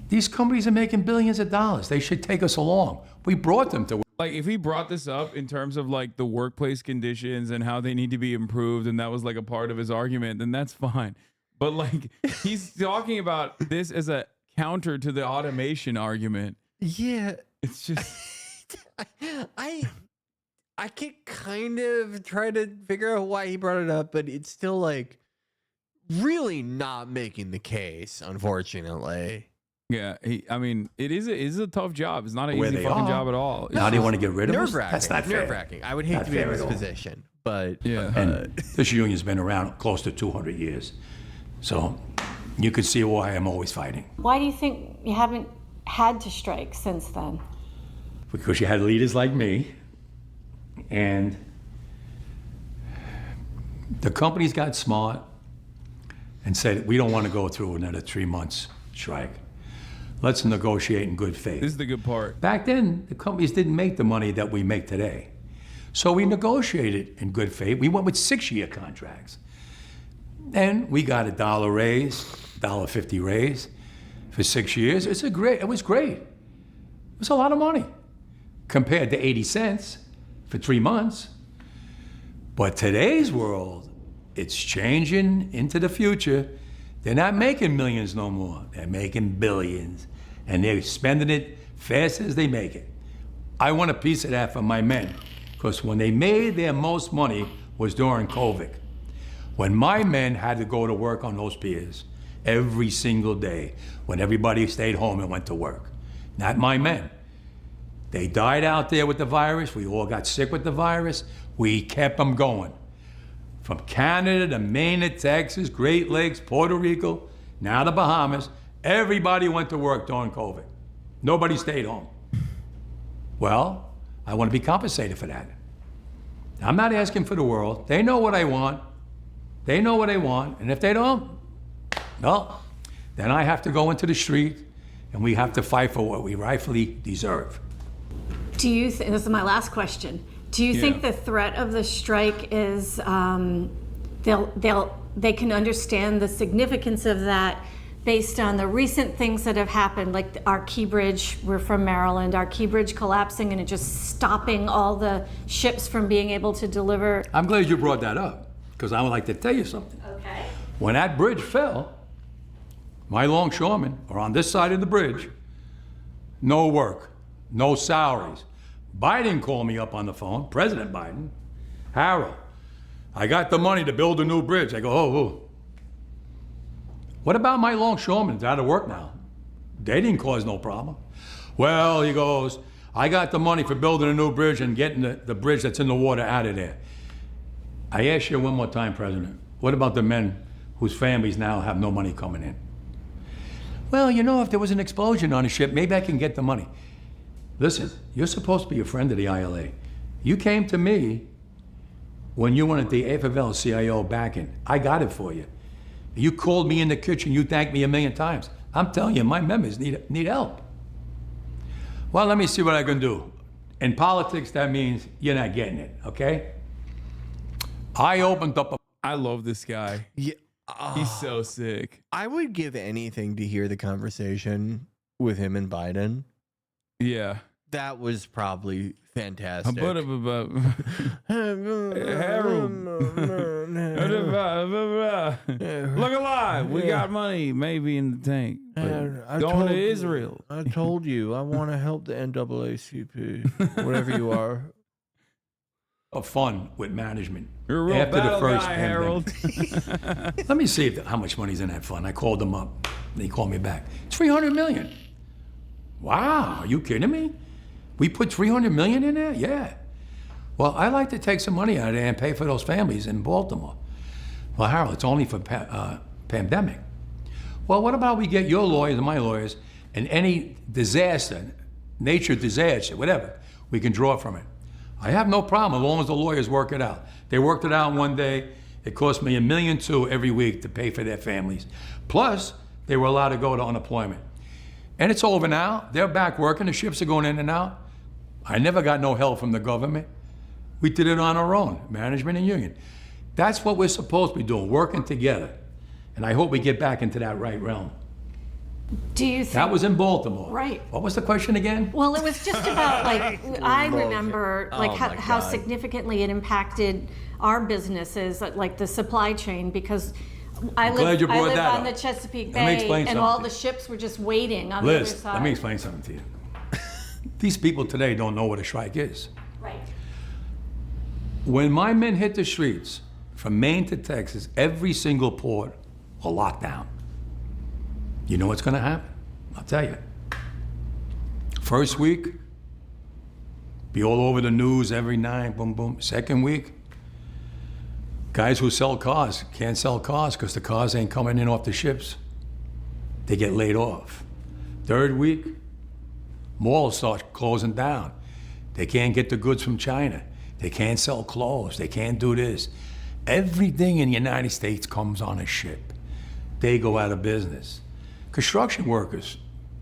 These companies are making billions of dollars. They should take us along. We brought them to. Like, if he brought this up in terms of like the workplace conditions and how they need to be improved, and that was like a part of his argument, then that's fine. But like, he's talking about this as a counter to the automation argument. Yeah, it's just I can kind of try to figure out why he brought it up, but it's still like really not making the case, unfortunately. Yeah, I mean, it is a tough job. It's not an easy fucking job at all. Now do you want to get rid of us? That's not fair. Nerve-wracking. I would hate to be in this position, but yeah. And this union's been around close to 200 years, so you could see why I'm always fighting. Why do you think you haven't had to strike since then? Because you had leaders like me, and the companies got smart and said, we don't want to go through another 3 months strike. let's negotiate in good faith. This is the good part. Back then, the companies didn't make the money that we make today. So we negotiated in good faith. We went with 6-year contracts. And we got $1 raise, $1.50 raise for 6 years. It was great. It was a lot of money compared to 80 cents for 3 months. But today's world, it's changing into the future. They're not making millions no more. They're making billions. And they're spending it fast as they make it. I want a piece of that for my men, because when they made their most money was during COVID. When my men had to go to work on those piers every single day, when everybody stayed home and went to work. Not my men. They died out there with the virus. We all got sick with the virus. We kept them going. From Canada to Maine to Texas, Great Lakes, Puerto Rico, now the Bahamas, everybody went to work during COVID. Nobody stayed home. Well, I want to be compensated for that. I'm not asking for the world. They know what I want. They know what I want, and if they don't, well, then I have to go into the street and we have to fight for what we rightfully deserve. Do you think, this is my last question, do you think the threat of the strike is, they can understand the significance of that based on the recent things that have happened, like our Key Bridge, we're from Maryland, our Key Bridge collapsing and it just stopping all the ships from being able to deliver? I'm glad you brought that up, because I would like to tell you something. Okay. When that bridge fell, my longshoremen are on this side of the bridge, no work, no salaries. Biden called me up on the phone, President Biden. Harold, I got the money to build a new bridge. I go, oh. What about my longshoremen? They're out of work now. They didn't cause no problem. Well, he goes, I got the money for building a new bridge and getting the bridge that's in the water out of there. I ask you one more time, President, what about the men whose families now have no money coming in? Well, you know, if there was an explosion on a ship, maybe I can get the money. Listen, you're supposed to be a friend of the ILA. You came to me when you wanted the AFL-CIO backing. I got it for you. You called me in the kitchen, you thanked me 1,000,000 times. I'm telling you, my members need help. Well, let me see what I can do. In politics, that means you're not getting it, okay? I opened up a... I love this guy. Yeah. He's so sick. I would give anything to hear the conversation with him and Biden. Yeah. That was probably fantastic. Harold. Look alive. We got money maybe in the tank. Going to Israel. I told you, I want to help the NAACP, whatever you are. Of fun with management. You're a real after battle the first guy, pandemic. Harold. Let me see how much money's in that fund. I called them up. They called me back. It's $300 million. Wow, are you kidding me? We put $300 million in there? Yeah. Well, I like to take some money out of there and pay for those families in Baltimore. Well, Harold, it's only for pandemic. Well, what about we get your lawyers and my lawyers, and any disaster, nature disaster, whatever, we can draw from it. I have no problem as long as the lawyers work it out. They worked it out in one day. It cost me $1.2 million every week to pay for their families. Plus, they were allowed to go to unemployment. And it's over now. They're back working. The ships are going in and out. I never got no help from the government. We did it on our own, management and union. That's what we're supposed to be doing, working together. And I hope we get back into that right realm. Do you think that was in Baltimore? Right. What was the question again? Well, it was just about like I remember like Oh how significantly it impacted our businesses, like the supply chain, because I live on the Chesapeake Bay, and all the ships were just waiting on the other Liz, side. let me explain something to you. These people today don't know what a strike is. Right. When my men hit the streets, from Maine to Texas, every single port will lock down. You know what's gonna happen? I'll tell you. First week, be all over the news every night, boom, boom. Second week, guys who sell cars can't sell cars because the cars ain't coming in off the ships. They get laid off. Third week, malls start closing down. They can't get the goods from China. They can't sell clothes. They can't do this. Everything in the United States comes on a ship. They go out of business. Construction workers,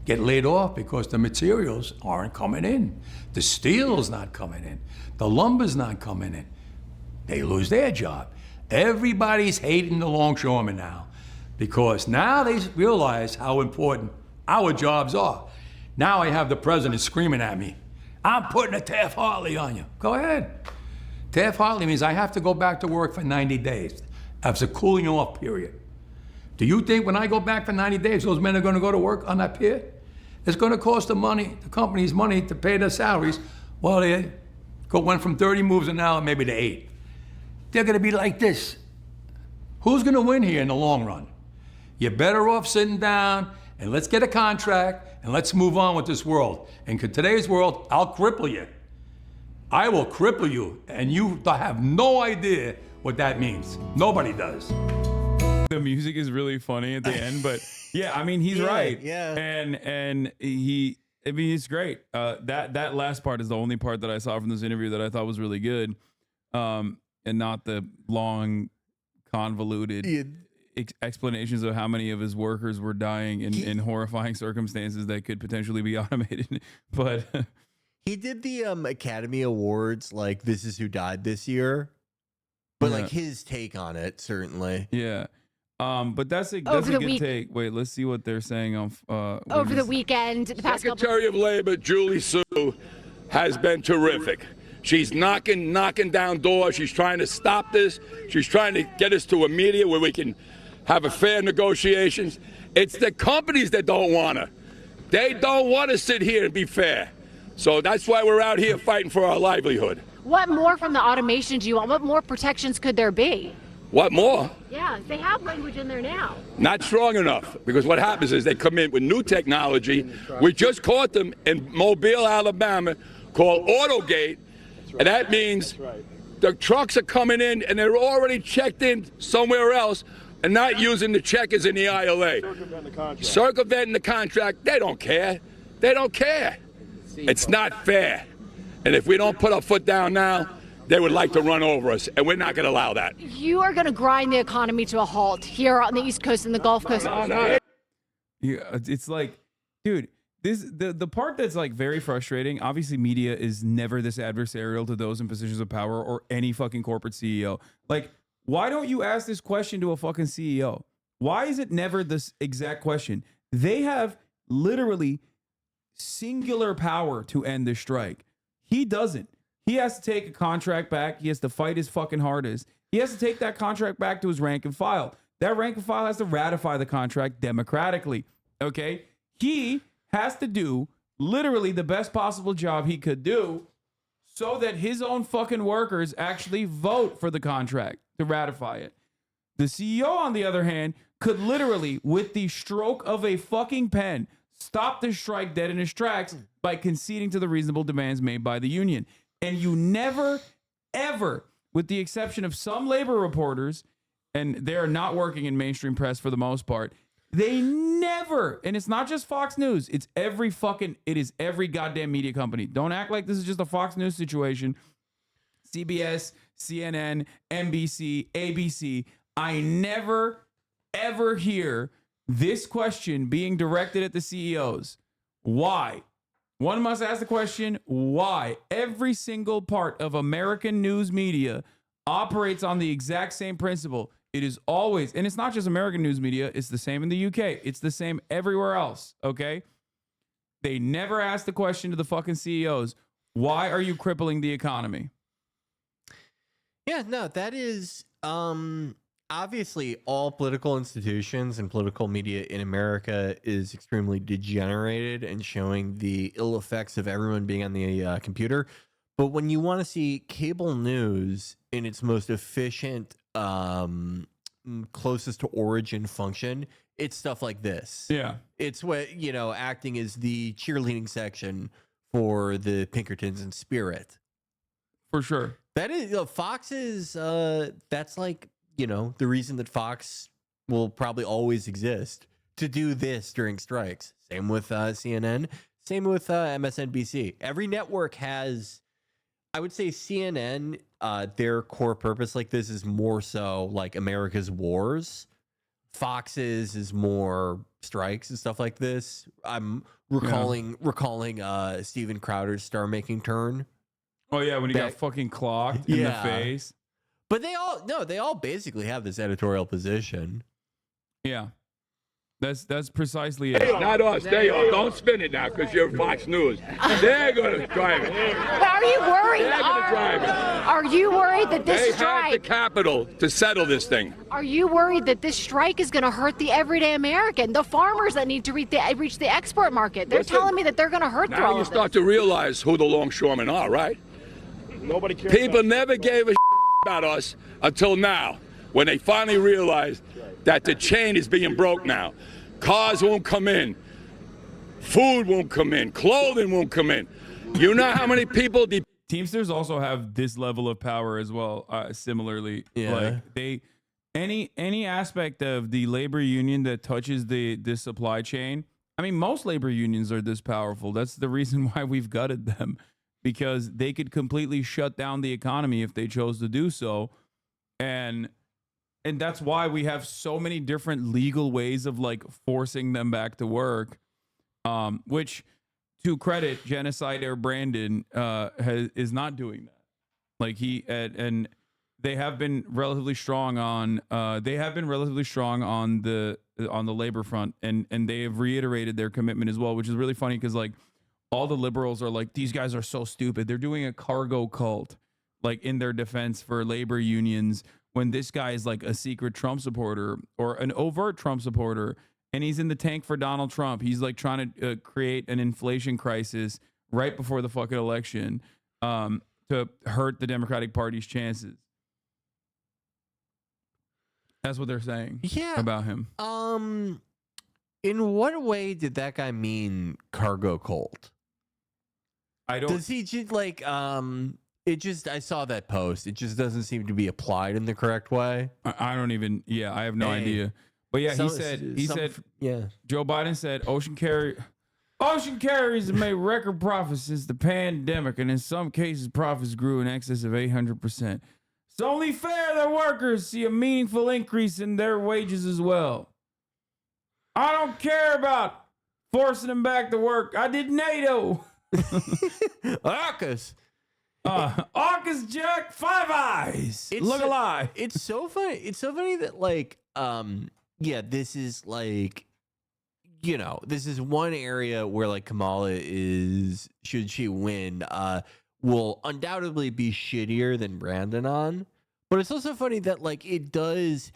get laid off because the materials aren't coming in. The steel's not coming in. The lumber's not coming in. They lose their job. Everybody's hating the longshoremen now because now they realize how important our jobs are. Now I have the president screaming at me, I'm putting a Taft-Hartley on you. Go ahead. Taft-Hartley means I have to go back to work for 90 days. That's a cooling off period. Do you think when I go back for 90 days, those men are going to go to work on that pier? It's going to cost the companies money to pay their salaries. Well, they went from 30 moves an hour maybe to 8. They're going to be like this. Who's going to win here in the long run? You're better off sitting down and let's get a contract and let's move on with this world. And in today's world, I'll cripple you. I will cripple you, and you have no idea what that means. Nobody does. The music is really funny at the end, but yeah, I mean, he's right. Yeah. And he's great. That last part is the only part that I saw from this interview that I thought was really good. And not the long, convoluted explanations of how many of his workers were dying in horrifying circumstances that could potentially be automated. But he did the Academy Awards, like This Is Who Died This Year. But like his take on it, certainly. Yeah. But that's a good take. Wait, let's see what they're saying on over the weekend. The past Secretary of Labor Julie Su has been terrific. She's knocking down doors. She's trying to stop this. She's trying to get us to a media where we can have a fair negotiations. It's the companies that don't want to. They don't want to sit here and be fair. So that's why we're out here fighting for our livelihood. What more from the automation do you want? What more protections could there be? What more? Yeah, they have language in there now. Not strong enough, because what happens is they come in with new technology. We just caught them in Mobile, Alabama, called Autogate, and that means the trucks are coming in and they're already checked in somewhere else and not using the checkers in the ILA. Circumventing the contract. They don't care. They don't care. It's not fair. And if we don't put our foot down now, they would like to run over us, and we're not going to allow that. You are going to grind the economy to a halt here on the East Coast and the Gulf Coast. Yeah, it's like, dude, the part that's like very frustrating. Obviously, media is never this adversarial to those in positions of power or any fucking corporate CEO. Like, why don't you ask this question to a fucking CEO? Why is it never this exact question? They have literally singular power to end this strike. He doesn't. He has to take a contract back. He has to fight his fucking hardest. He has to take that contract back to his rank and file. That rank and file has to ratify the contract democratically. Okay? He has to do literally the best possible job he could do so that his own fucking workers actually vote for the contract to ratify it. The CEO, on the other hand, could literally, with the stroke of a fucking pen, stop the strike dead in its tracks by conceding to the reasonable demands made by the union. And you never, ever, with the exception of some labor reporters, and they're not working in mainstream press for the most part, they never, and it's not just Fox News, it is every goddamn media company. Don't act like this is just a Fox News situation. CBS, CNN, NBC, ABC. I never, ever hear this question being directed at the CEOs. Why? One must ask the question, why? Every single part of American news media operates on the exact same principle. It is always, and it's not just American news media, it's the same in the UK. It's the same everywhere else, okay? They never ask the question to the fucking CEOs, why are you crippling the economy? Yeah, no, that is obviously all political institutions and political media in America is extremely degenerated and showing the ill effects of everyone being on the computer. But when you want to see cable news in its most efficient, closest to origin function, it's stuff like this. Yeah. It's what, acting as the cheerleading section for the Pinkertons and Spirit. For sure. That is, Fox is, that's like, the reason that Fox will probably always exist to do this during strikes. Same with CNN, same with MSNBC. Every network has, I would say CNN, their core purpose like this is more so like America's wars. Fox's is more strikes and stuff like this. I'm recalling Steven Crowder's star-making turn. Oh yeah, when he got fucking clocked in the face. But they all basically have this editorial position. Yeah. That's precisely it. Not us. They are. Don't spin it now because you're Fox News. They're going to drive it. But are you worried? They're going to drive it. Are you worried that this They have strike? the capital to settle this thing. Are you worried that this strike is going to hurt the everyday American, the farmers that need to reach the export market? They're Listen, telling me that they're going to hurt through Now all you of start this. to realize who the longshoremen are, right? Nobody cares. People never gave a about us until now, when they finally realized that the chain is being broke now. Cars won't come in. Food won't come in. Clothing won't come in. You know how many people... Teamsters also have this level of power as well, similarly. Yeah. Like they any aspect of the labor union that touches the supply chain. I mean, most labor unions are this powerful. That's the reason why we've gutted them, because they could completely shut down the economy if they chose to do so. And that's why we have so many different legal ways of like forcing them back to work, which, to credit Genocidaire Brandon, is not doing that. Like and they have been relatively strong on the labor front, and they have reiterated their commitment as well, which is really funny because like all the liberals are like, these guys are so stupid. They're doing a cargo cult, like in their defense for labor unions, when this guy is like a secret Trump supporter or an overt Trump supporter, and he's in the tank for Donald Trump. He's like trying to create an inflation crisis right before the fucking election to hurt the Democratic Party's chances. That's what they're saying about him. In what way did that guy mean cargo cult? I don't. Does he just like It just, I saw that post. It just doesn't seem to be applied in the correct way. I don't even, I have no idea. But yeah, he said, Joe Biden said ocean carriers have made record profits since the pandemic, and in some cases, profits grew in excess of 800%. It's only fair that workers see a meaningful increase in their wages as well. I don't care about forcing them back to work. I did NATO. AUKUS. AUKUS Jack, Five Eyes. Look alive. It's so funny. It's so funny that like, this is like, this is one area where like Kamala is, should she win, will undoubtedly be shittier than Brandon on. But it's also funny that like it is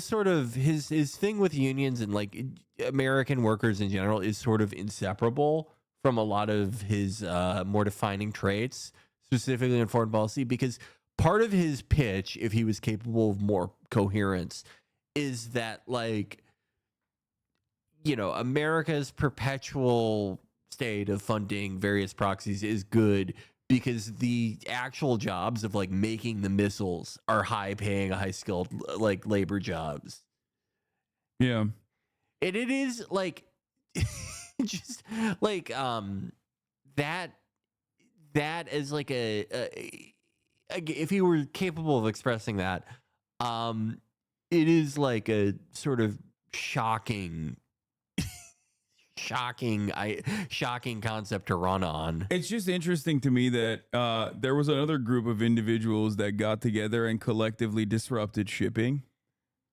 sort of his thing with unions and like American workers in general is sort of inseparable from a lot of his more defining traits, specifically in foreign policy, because part of his pitch, if he was capable of more coherence, is that like, America's perpetual state of funding various proxies is good because the actual jobs of like making the missiles are high paying, high skilled like labor jobs. Yeah. And it is like just like that is like if he were capable of expressing that, it is like a sort of shocking concept to run on. It's just interesting to me that there was another group of individuals that got together and collectively disrupted shipping.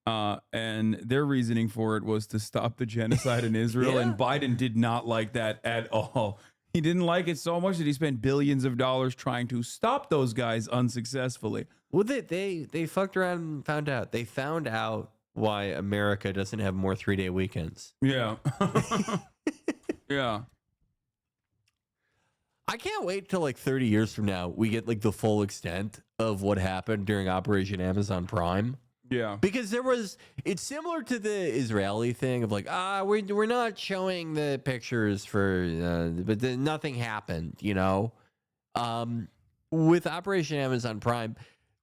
And their reasoning for it was to stop the genocide in Israel. And Biden did not like that at all. He didn't like it so much that he spent billions of dollars trying to stop those guys unsuccessfully. Well, they fucked around and found out. They found out why America doesn't have more 3-day weekends. Yeah. Yeah. I can't wait till like 30 years from now we get like the full extent of what happened during Operation Amazon Prime. Yeah. Because it's similar to the Israeli thing of like, we're not showing the pictures but then nothing happened, with Operation Amazon Prime,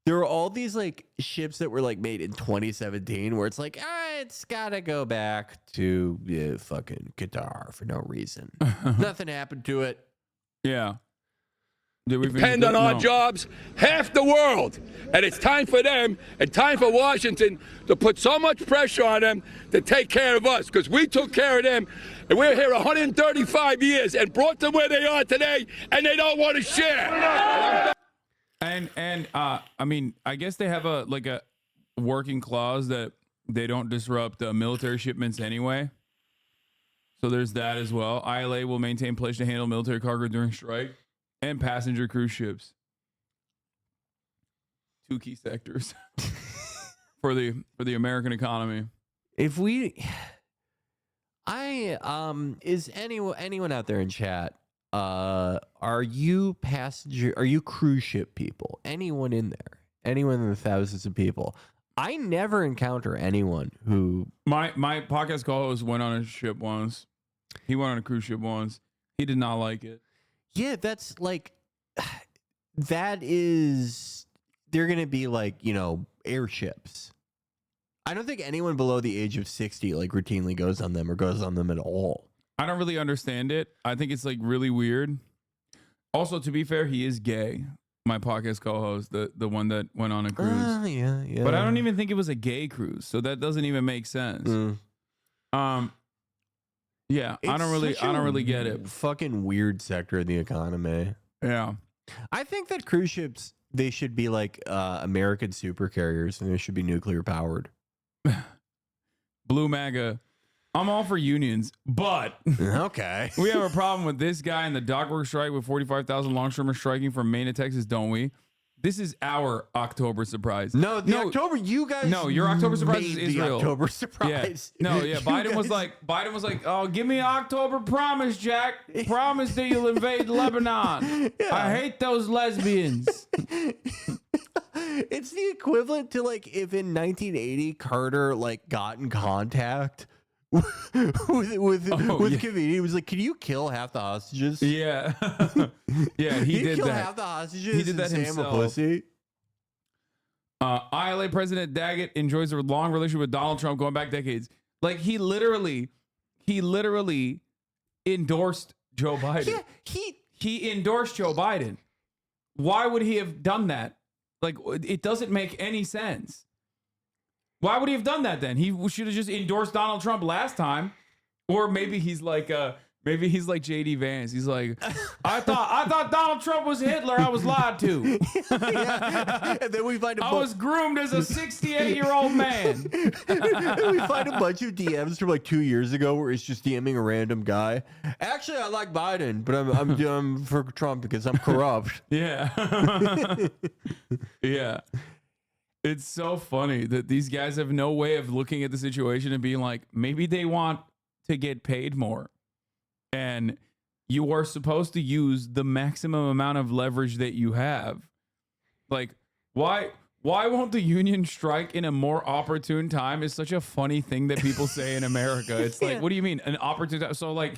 there were all these like ships that were like made in 2017 where it's like, it's gotta go back to fucking Qatar for no reason. Nothing happened to it. Yeah. depend on our jobs, half the world. And it's time for them and time for Washington to put so much pressure on them to take care of us, because we took care of them, and we're here 135 years and brought them where they are today, and they don't want to share. And I mean, I guess they have a working clause that they don't disrupt military shipments anyway. So there's that as well. ILA will maintain pledge to handle military cargo during strike and passenger cruise ships. 2 key sectors for the American economy. If we, is anyone out there in chat? Are you cruise ship people? Anyone in there? Anyone in the thousands of people? I never encounter anyone who. My podcast co-host went on a ship once. He went on a cruise ship once. He did not like it. Yeah, that's like, that is, they're going to be like, airships. I don't think anyone below the age of 60 routinely goes on them or goes on them at all. I don't really understand it. I think it's really weird. Also, to be fair, he is gay. My podcast co-host, the one that went on a cruise. Yeah. But I don't even think it was a gay cruise, so that doesn't even make sense. Yeah, I don't really get it. Fucking weird sector of the economy. Yeah. I think that cruise ships, they should be like American super carriers, and they should be nuclear powered. Blue MAGA. I'm all for unions, but okay, we have a problem with this guy in the dockwork strike with 45,000 longshoremen striking from Maine to Texas, don't we? This is our October surprise. No, October, you guys. No, your October surprise is made Israel. The October surprise. Yeah. No, yeah. Biden was like, oh, give me an October promise, Jack. Promise that you'll invade Lebanon. Yeah. I hate those lesbians. It's the equivalent to if in 1980 Carter got in contact with comedian. He was like, can you kill half the hostages? Yeah. Yeah, he did kill that. half the hostages. He did that Sam himself. A pussy. ILA President Daggett enjoys a long relationship with Donald Trump going back decades. He literally endorsed Joe Biden. Yeah, he endorsed Joe Biden. Why would he have done that? It doesn't make any sense. Why would he have done that then? He should have just endorsed Donald Trump last time. Or maybe he's like JD Vance. He's like, I thought Donald Trump was Hitler. I was lied to. Yeah. And then we find I was groomed as a 68-year-old man. And we find a bunch of DMs from 2 years ago where it's just DMing a random guy. Actually, I like Biden, but I'm for Trump because I'm corrupt. Yeah. Yeah. It's so funny that these guys have no way of looking at the situation and being like, maybe they want to get paid more. And you are supposed to use the maximum amount of leverage that you have. Why won't the union strike in a more opportune time is such a funny thing that people say in America. It's like, what do you mean? An opportune time? So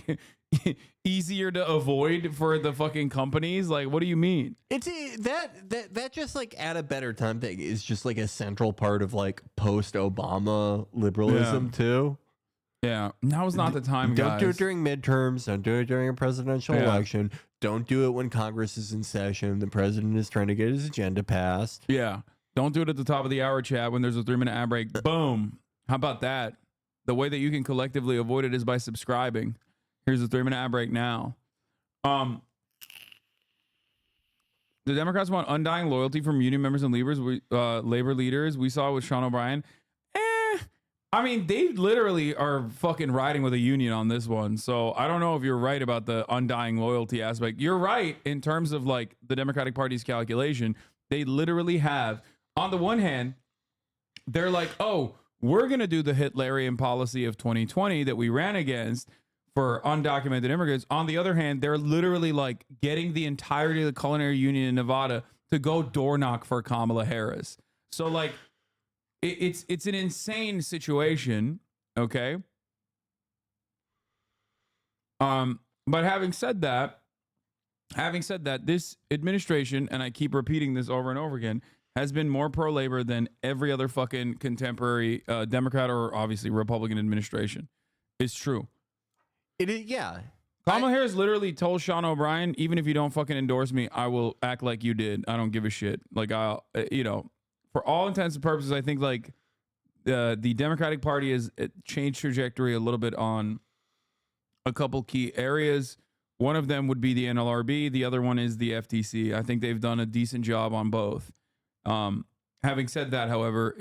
easier to avoid for the fucking companies? What do you mean? It's that just at a better time thing is just a central part of post-Obama liberalism too. Yeah, now is not the time, guys. Don't do it during midterms. Don't do it during a presidential election. Don't do it when Congress is in session. The president is trying to get his agenda passed. Yeah. Don't do it at the top of the hour, chat, when there's a 3-minute ad break. Boom. How about that? The way that you can collectively avoid it is by subscribing. Here's a 3-minute ad break now. The Democrats want undying loyalty from union members and labor leaders. We saw it with Sean O'Brien. I mean, they literally are fucking riding with a union on this one. So I don't know if you're right about the undying loyalty aspect. You're right in terms of the Democratic Party's calculation. They literally have, on the one hand, they're like, oh, we're going to do the Hitlerian policy of 2020 that we ran against for undocumented immigrants. On the other hand, they're literally getting the entirety of the culinary union in Nevada to go door knock for Kamala Harris. So it's an insane situation, okay? But having said that, this administration, and I keep repeating this over and over again, has been more pro-labor than every other fucking contemporary Democrat or obviously Republican administration. It's true. It is, yeah. Kamala Harris literally told Sean O'Brien, even if you don't fucking endorse me, I will act like you did. I don't give a shit. Like, I'll, for all intents and purposes, I think like the Democratic Party has changed trajectory a little bit on a couple key areas. One of them would be the NLRB. The other one is the FTC. I think they've done a decent job on both. Having said that, however,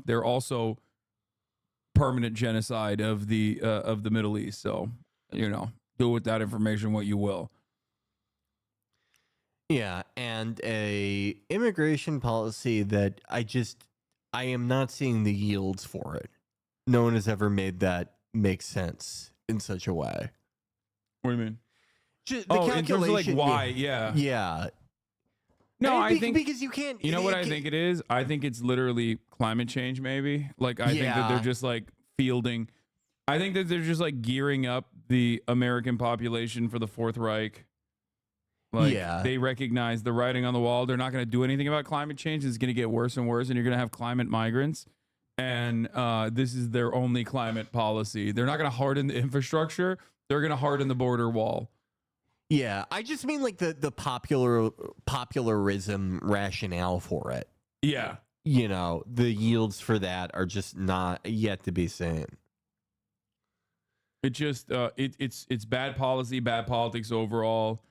they're also permanent genocide of the Middle East. So, do with that information what you will. Yeah, and a immigration policy that I am not seeing the yields for it. No one has ever made that make sense in such a way. What do you mean? Just the calculation, in terms of like why, yeah. Yeah. No, I think because you can't. You know what I think it is? I think it's literally climate change, maybe. Like, I think that they're just like fielding. I think that they're just like gearing up the American population for the Fourth Reich. Like, they recognize the writing on the wall. They're not going to do anything about climate change. It's going to get worse and worse, and you're going to have climate migrants. And this is their only climate policy. They're not going to harden the infrastructure. They're going to harden the border wall. Yeah, I just mean like the popularism rationale for it. Yeah. The yields for that are just not yet to be seen. It just it's bad policy, bad politics overall.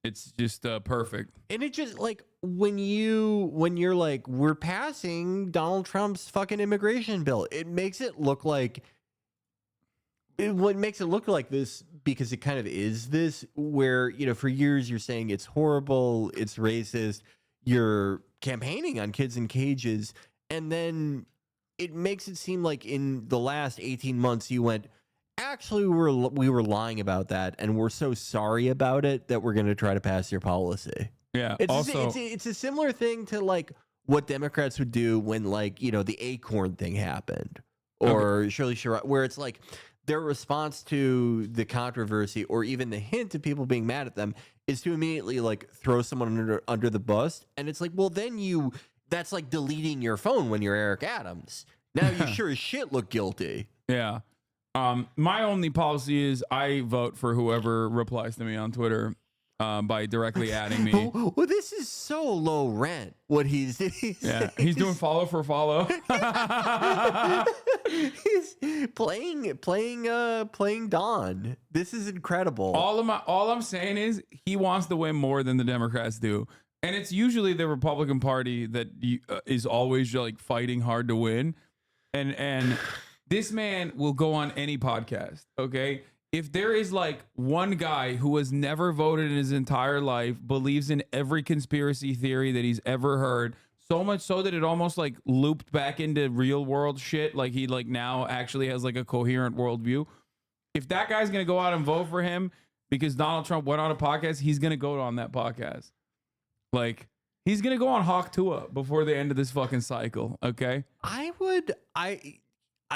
It's just perfect. And it just like when you're like, we're passing Donald Trump's fucking immigration bill, it makes it look like what makes it look like this, because it kind of is this, where, for years you're saying it's horrible, it's racist, you're campaigning on kids in cages, and then it makes it seem like in the last 18 months you went, actually we were lying about that, and we're so sorry about it that we're going to try to pass your policy. Yeah. It's a similar thing to like what Democrats would do when like, the Acorn thing happened, or Shirley Sherrod, where it's like their response to the controversy or even the hint of people being mad at them is to immediately like throw someone under the bus. And it's like, well, then that's like deleting your phone when you're Eric Adams. Now you sure as shit look guilty. Yeah. My only policy is I vote for whoever replies to me on Twitter by directly adding me. Well, this is so low rent. What he's doing follow for follow. He's playing Don. This is incredible. All I'm saying is he wants to win more than the Democrats do, and it's usually the Republican Party that is always like fighting hard to win, and this man will go on any podcast. Okay. If there is like one guy who has never voted in his entire life, believes in every conspiracy theory that he's ever heard, so much so that it almost like looped back into real world shit, like he like now actually has like a coherent worldview. If that guy's going to go out and vote for him because Donald Trump went on a podcast, he's going to go on that podcast. Like, he's going to go on Hawk Tua before the end of this fucking cycle. Okay. I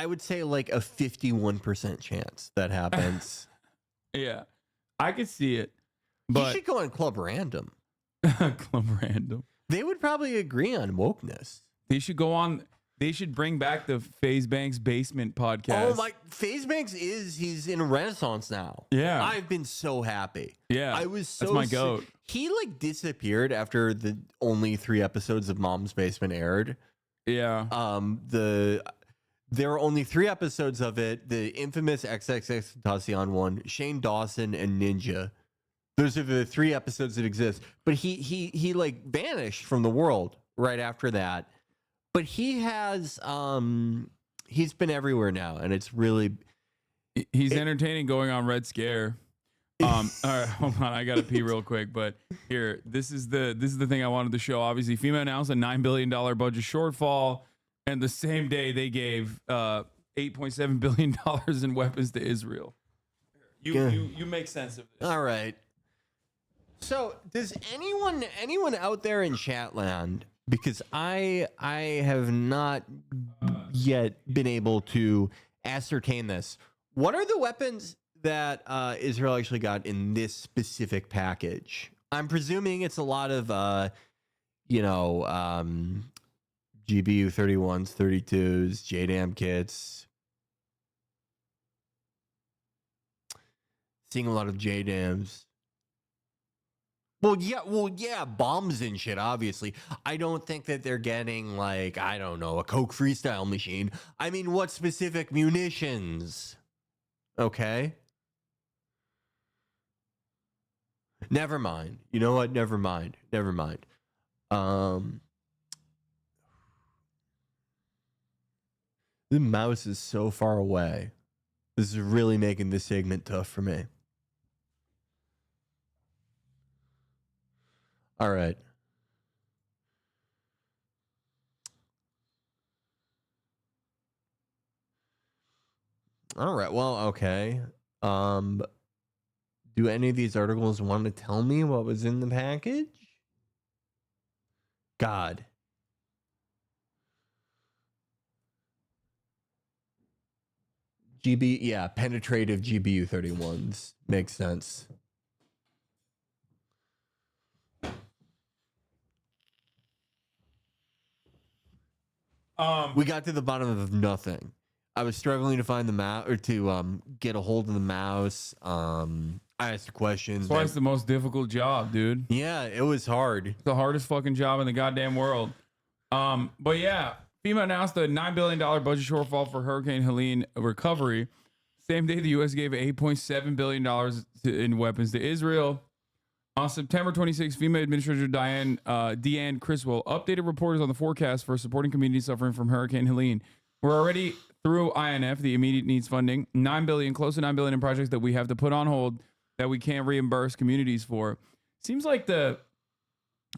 would say like a 51% chance that happens. Yeah, I could see it. But you should go on Club Random. Club Random. They would probably agree on wokeness. They should go on. They should bring back the FaZe Banks Basement podcast. Oh my, FaZe Banks he's in Renaissance now. Yeah. I've been so happy. Yeah. I was so That's my goat. He like disappeared after the only 3 episodes of Mom's Basement aired. Yeah. There are only 3 episodes of it. The infamous XXXTentacion one, Shane Dawson, and Ninja. Those are the 3 episodes that exist. But he like vanished from the world right after that. But he has he's been everywhere now, and it's really he's entertaining going on Red Scare. All right, hold on, I gotta pee real quick. But here, this is the thing I wanted to show. Obviously, FEMA announced a $9 billion budget shortfall. And the same day they gave $8.7 billion in weapons to Israel. You make sense of this. All right. So does anyone out there in Chatland, because I have not yet been able to ascertain this, what are the weapons that Israel actually got in this specific package? I'm presuming it's a lot of GBU 31s, 32s, JDAM kits. seeing a lot of JDAMs. Well, yeah, bombs and shit, obviously. I don't think that they're getting, like, I don't know, a Coke freestyle machine. I mean, what specific munitions? Okay? Never mind. You know what? Never mind. The mouse is so far away. This is really making this segment tough for me. All right. All right. Well, okay. Do any of these articles want to tell me what was in the package? God. Yeah, penetrative GBU 31s. Makes sense. We got to the bottom of nothing. I was struggling to find the mouse or to get a hold of the mouse. I asked questions. That's why it's the most difficult job, dude. Yeah, it was hard. It's the hardest fucking job in the goddamn world. But yeah, FEMA announced a $9 billion budget shortfall for Hurricane Helene recovery. Same day, the U.S. gave $8.7 billion in weapons to Israel. On September 26, FEMA Administrator Deanne Criswell updated reporters on the forecast for supporting communities suffering from Hurricane Helene. We're already through INF, the immediate needs funding, $9 billion, close to $9 billion in projects that we have to put on hold that we can't reimburse communities for. Seems like the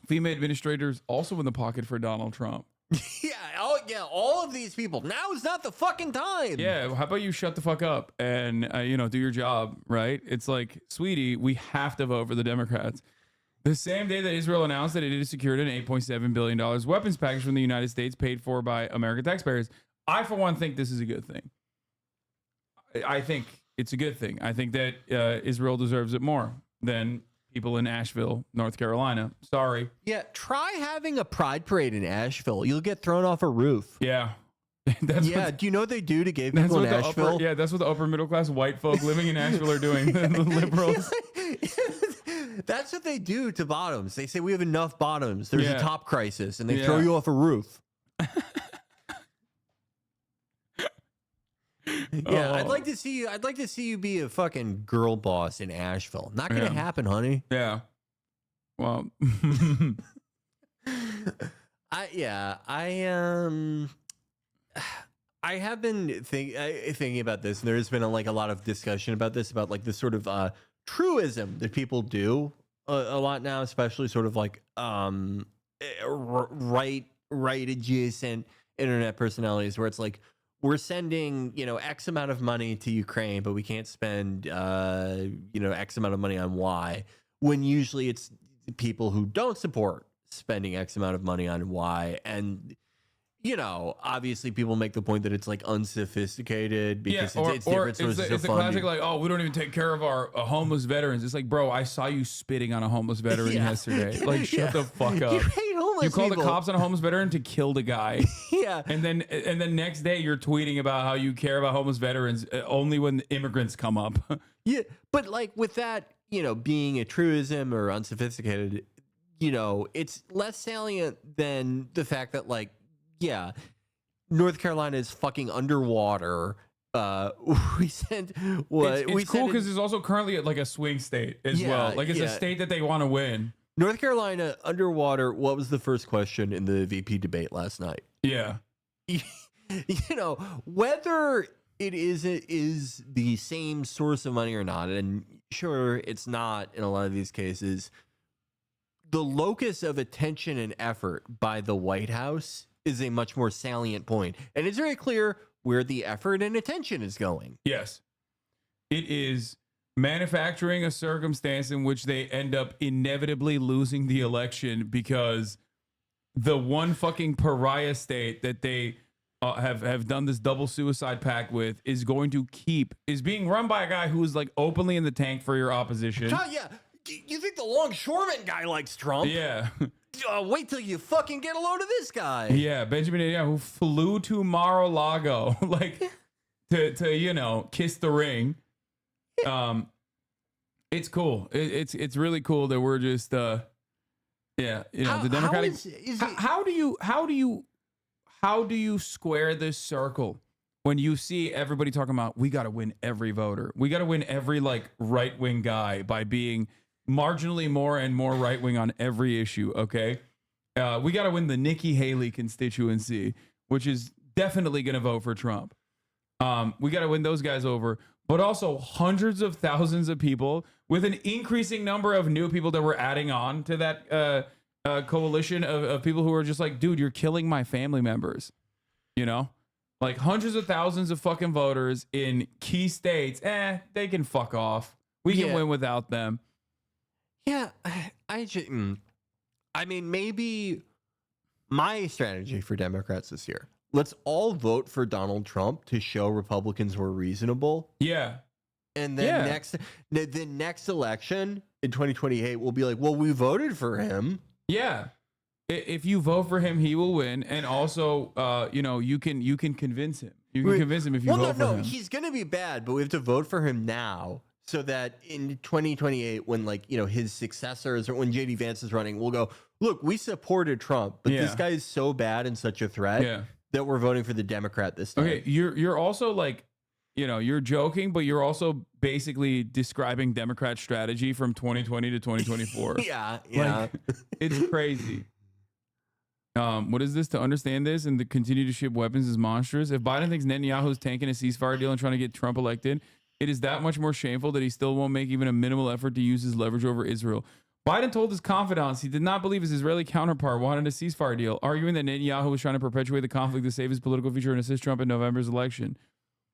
FEMA administrators also in the pocket for Donald Trump. Yeah, all of these people. Now is not the fucking time. Yeah, how about you shut the fuck up and do your job, right? It's like, sweetie, we have to vote for the Democrats. The same day that Israel announced that it had secured an $8.7 billion weapons package from the United States paid for by American taxpayers. I, for one, think this is a good thing. I think it's a good thing. I think that Israel deserves it more than people in Asheville, North Carolina. Sorry. Yeah, try having a pride parade in Asheville. You'll get thrown off a roof. Yeah. Do you know what they do to gay people in Asheville? That's what the upper middle class white folk living in Asheville are doing. The liberals. That's what they do to bottoms. They say we have enough bottoms. There's a top crisis, and they throw Yeah. you off a roof. Yeah, I'd like to see you. I'd like to see you be a fucking girl boss in Asheville. Not gonna happen, honey. Yeah. Well, I have been thinking about this, and there's been a lot of discussion about this, about like this sort of truism that people do a lot now, especially sort of like right adjacent internet personalities, where it's like, we're sending, X amount of money to Ukraine, but we can't spend, X amount of money on Y, when usually it's people who don't support spending X amount of money on Y. And, obviously people make the point that it's like unsophisticated because it's different sources of funding. It's a classic, like, oh, we don't even take care of our homeless veterans. It's like, bro, I saw you spitting on a homeless veteran yesterday. Like, shut the fuck up. You hate homeless You call people. the cops on a homeless veteran to kill the guy. Yeah. And then next day you're tweeting about how you care about homeless veterans only when immigrants come up. Yeah, but like with that, being a truism or unsophisticated, it's less salient than the fact that, like, yeah, North Carolina is fucking underwater. We sent what? It's cool because it's also currently like a swing state as well. Like, it's a state that they want to win. North Carolina underwater. What was the first question in the VP debate last night? Yeah. Whether it is the same source of money or not, and sure, it's not in a lot of these cases. The locus of attention and effort by the White House is a much more salient point, and it's very clear where the effort and attention is going. Yes. It is manufacturing a circumstance in which they end up inevitably losing the election because the one fucking pariah state that they have done this double suicide pact with is being run by a guy who is like openly in the tank for your opposition. Yeah. You think the longshoreman guy likes Trump? Yeah. Wait till you fucking get a load of this guy. Yeah, Benjamin Netanyahu flew to Mar-a-Lago like to kiss the ring. It's cool. It's really cool that we're just the Democratic. How do you square this circle when you see everybody talking about we got to win every voter, we got to win every like right wing guy by being marginally more and more right wing on every issue? Okay, we got to win the Nikki Haley constituency, which is definitely going to vote for Trump. We got to win those guys over, but also hundreds of thousands of people with an increasing number of new people that we're adding on to that coalition of people who are just like, dude, you're killing my family members. You know, like hundreds of thousands of fucking voters in key states. They can fuck off. We can win without them. Yeah, I mean, maybe my strategy for Democrats this year. Let's all vote for Donald Trump to show Republicans were reasonable. Yeah. And then the next election in 2028 will be like, well, we voted for him. Yeah. If you vote for him, he will win. And also, you can convince him. You can convince him if you vote for him. He's going to be bad, but we have to vote for him now so that in 2028, when his successors or when JD Vance is running, we'll go, look, we supported Trump, but this guy is so bad and such a threat that we're voting for the Democrat this time. Okay, you're also like, you're joking, but you're also basically describing Democrat strategy from 2020 to 2024. Yeah. Like, it's crazy. What is this? To understand this and to continue to ship weapons is monstrous. If Biden thinks Netanyahu is tanking a ceasefire deal and trying to get Trump elected, it is that much more shameful that he still won't make even a minimal effort to use his leverage over Israel. Biden told his confidants he did not believe his Israeli counterpart wanted a ceasefire deal, arguing that Netanyahu was trying to perpetuate the conflict to save his political future and assist Trump in November's election.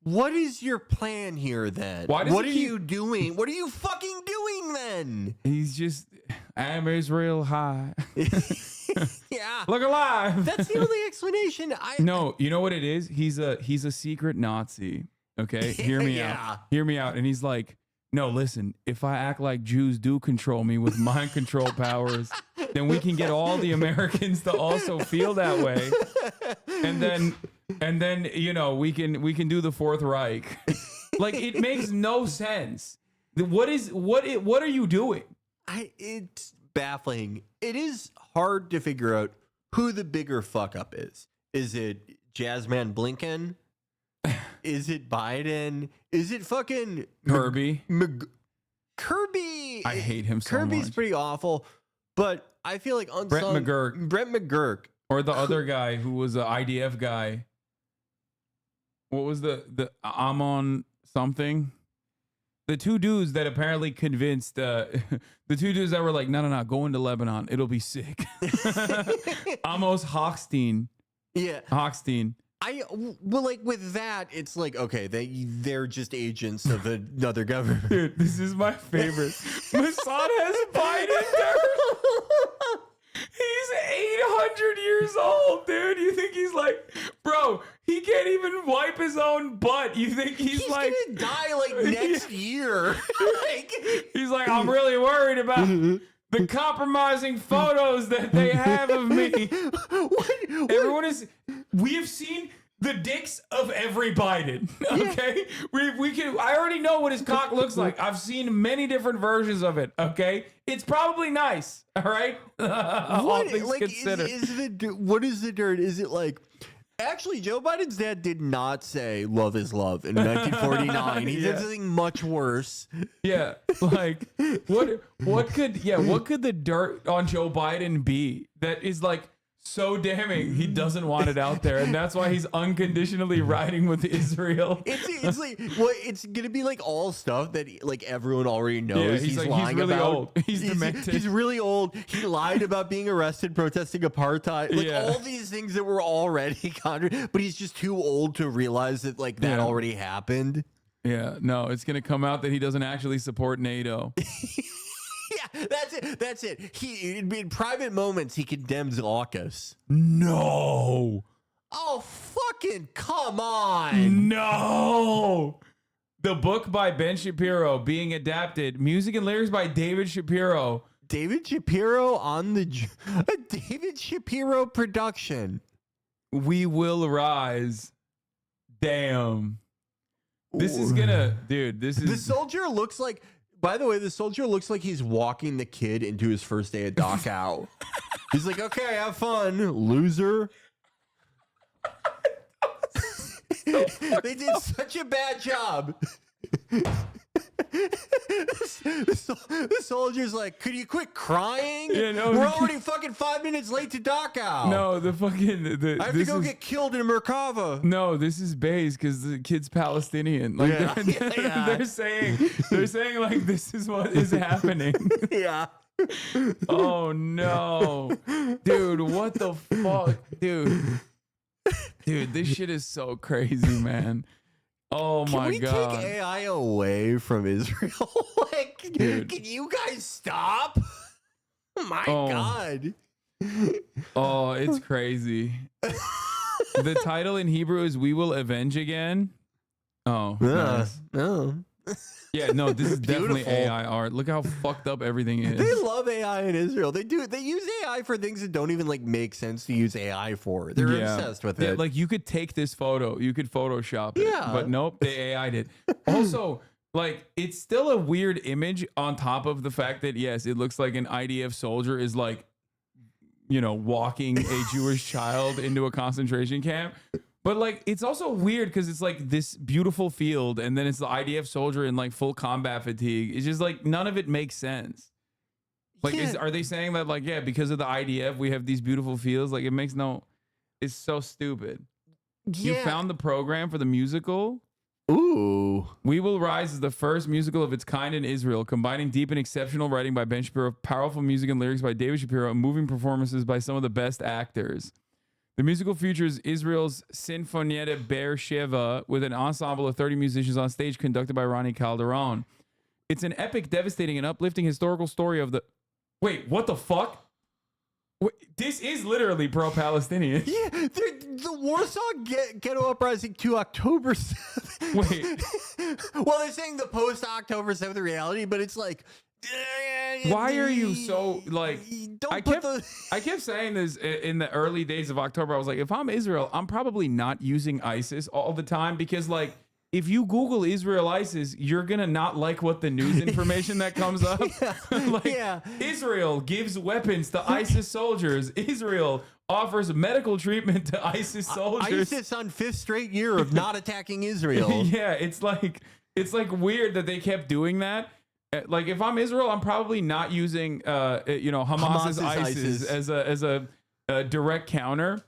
What is your plan here then? What are you doing? What are you fucking doing then? He's just, I'm Israel high. Yeah. Look alive. That's the only explanation. No, you know what it is? He's a secret Nazi. Okay, hear me out. Hear me out. And he's like, no, listen, if I act like Jews do control me with mind control powers, then we can get all the Americans to also feel that way. And then we can do the Fourth Reich. Like, it makes no sense. What are you doing? It's baffling. It is hard to figure out who the bigger fuck up is. Is it Jazzman Blinken? Is it Biden? Is it fucking Kirby? Kirby. I hate him so much. Kirby's pretty awful, but I feel like Brett McGurk. Or the other guy who was an IDF guy. What was the Amon something? The two dudes that apparently convinced the two dudes that were like, no, go into Lebanon. It'll be sick. Amos Hochstein. Yeah. Hochstein. With that, it's like, okay, they're just agents of another government. Dude, this is my favorite. Mossad has Biden there. He's 800 years old, dude. You think he's like, bro, he can't even wipe his own butt. You think he's like gonna die like next year. He's like, I'm really worried about the compromising photos that they have of me. We have seen the dicks of every Biden. Okay, we can. I already know what his cock looks like. I've seen many different versions of it. Okay, it's probably nice. All right. All things considered. What is the dirt? Is it like? Actually, Joe Biden's dad did not say love is love in 1949. He did something much worse. Yeah, like what could the dirt on Joe Biden be that is like so damning he doesn't want it out there, and that's why he's unconditionally riding with Israel. It's like, well, it's gonna be like all stuff that like everyone already knows. Yeah, he's like, lying he's really about. old. He's demented. He's really old. He lied about being arrested protesting apartheid. Like all these things that were already but he's just too old to realize that like that already happened. Yeah, no, it's gonna come out that he doesn't actually support NATO. Yeah, that's it. In private moments, he condemns AUKUS. No. Oh, fucking come on. No. The book by Ben Shapiro being adapted. Music and lyrics by David Shapiro. David Shapiro on a David Shapiro production. We will rise. Damn. This is gonna, dude, this is. The soldier looks like By the way, the soldier looks like he's walking the kid into his first day at Dachau. He's like, okay, have fun, loser. They did such a bad job. The soldier's like, could you quit crying? Yeah, no, we're already fucking 5 minutes late to Dachau. No, I have to go get killed in Merkava. No, this is base because the kid's Palestinian. Like they're saying like this is what is happening. Yeah. Oh no, dude! What the fuck, dude? Dude, this shit is so crazy, man. Oh my Can we god! take AI away from Israel? Like, Dude. can you guys stop? My God. Oh, it's crazy. The title in Hebrew is "We Will Avenge Again." Oh, nice. No. Yeah, no, this is definitely Beautiful. AI art. Look how fucked up everything is. They love AI in Israel. They do. They use AI for things that don't even like make sense to use AI for. They're obsessed with it. Like you could take this photo, you could Photoshop it, Yeah. but nope, they AI'd it. Also, like it's still a weird image on top of the fact that yes, it looks like an IDF soldier is like, you know, walking a Jewish child into a concentration camp. But like, it's also weird because it's like this beautiful field, and then it's the IDF soldier in like full combat fatigue. It's just like none of it makes sense. Like, are they saying that like, yeah, because of the IDF, we have these beautiful fields? Like, it makes no. It's so stupid. You found the program for the musical. Ooh. We Will Rise is the first musical of its kind in Israel, combining deep and exceptional writing by Ben Shapiro, powerful music and lyrics by David Shapiro, and moving performances by some of the best actors. The musical features Israel's Sinfonietta Be'er Sheva with an ensemble of 30 musicians on stage conducted by Ronnie Calderon. It's an epic, devastating, and uplifting historical story of the... Wait, what the fuck? Wait, this is literally pro-Palestinian. Yeah, the Warsaw Ghetto Uprising to October 7th. Wait. Well, they're saying the post-October 7th reality, but it's like... Why are you so like? I kept saying this in the early days of October. I was like, if I'm Israel, I'm probably not using ISIS all the time because, like, if you Google Israel ISIS, you're gonna not like what the news information that comes up. Israel gives weapons to ISIS soldiers. Israel offers medical treatment to ISIS soldiers. ISIS on 5th straight year of not attacking Israel. Yeah, it's like weird that they kept doing that. Like if I'm Israel, I'm probably not using Hamas's ISIS as a direct counter.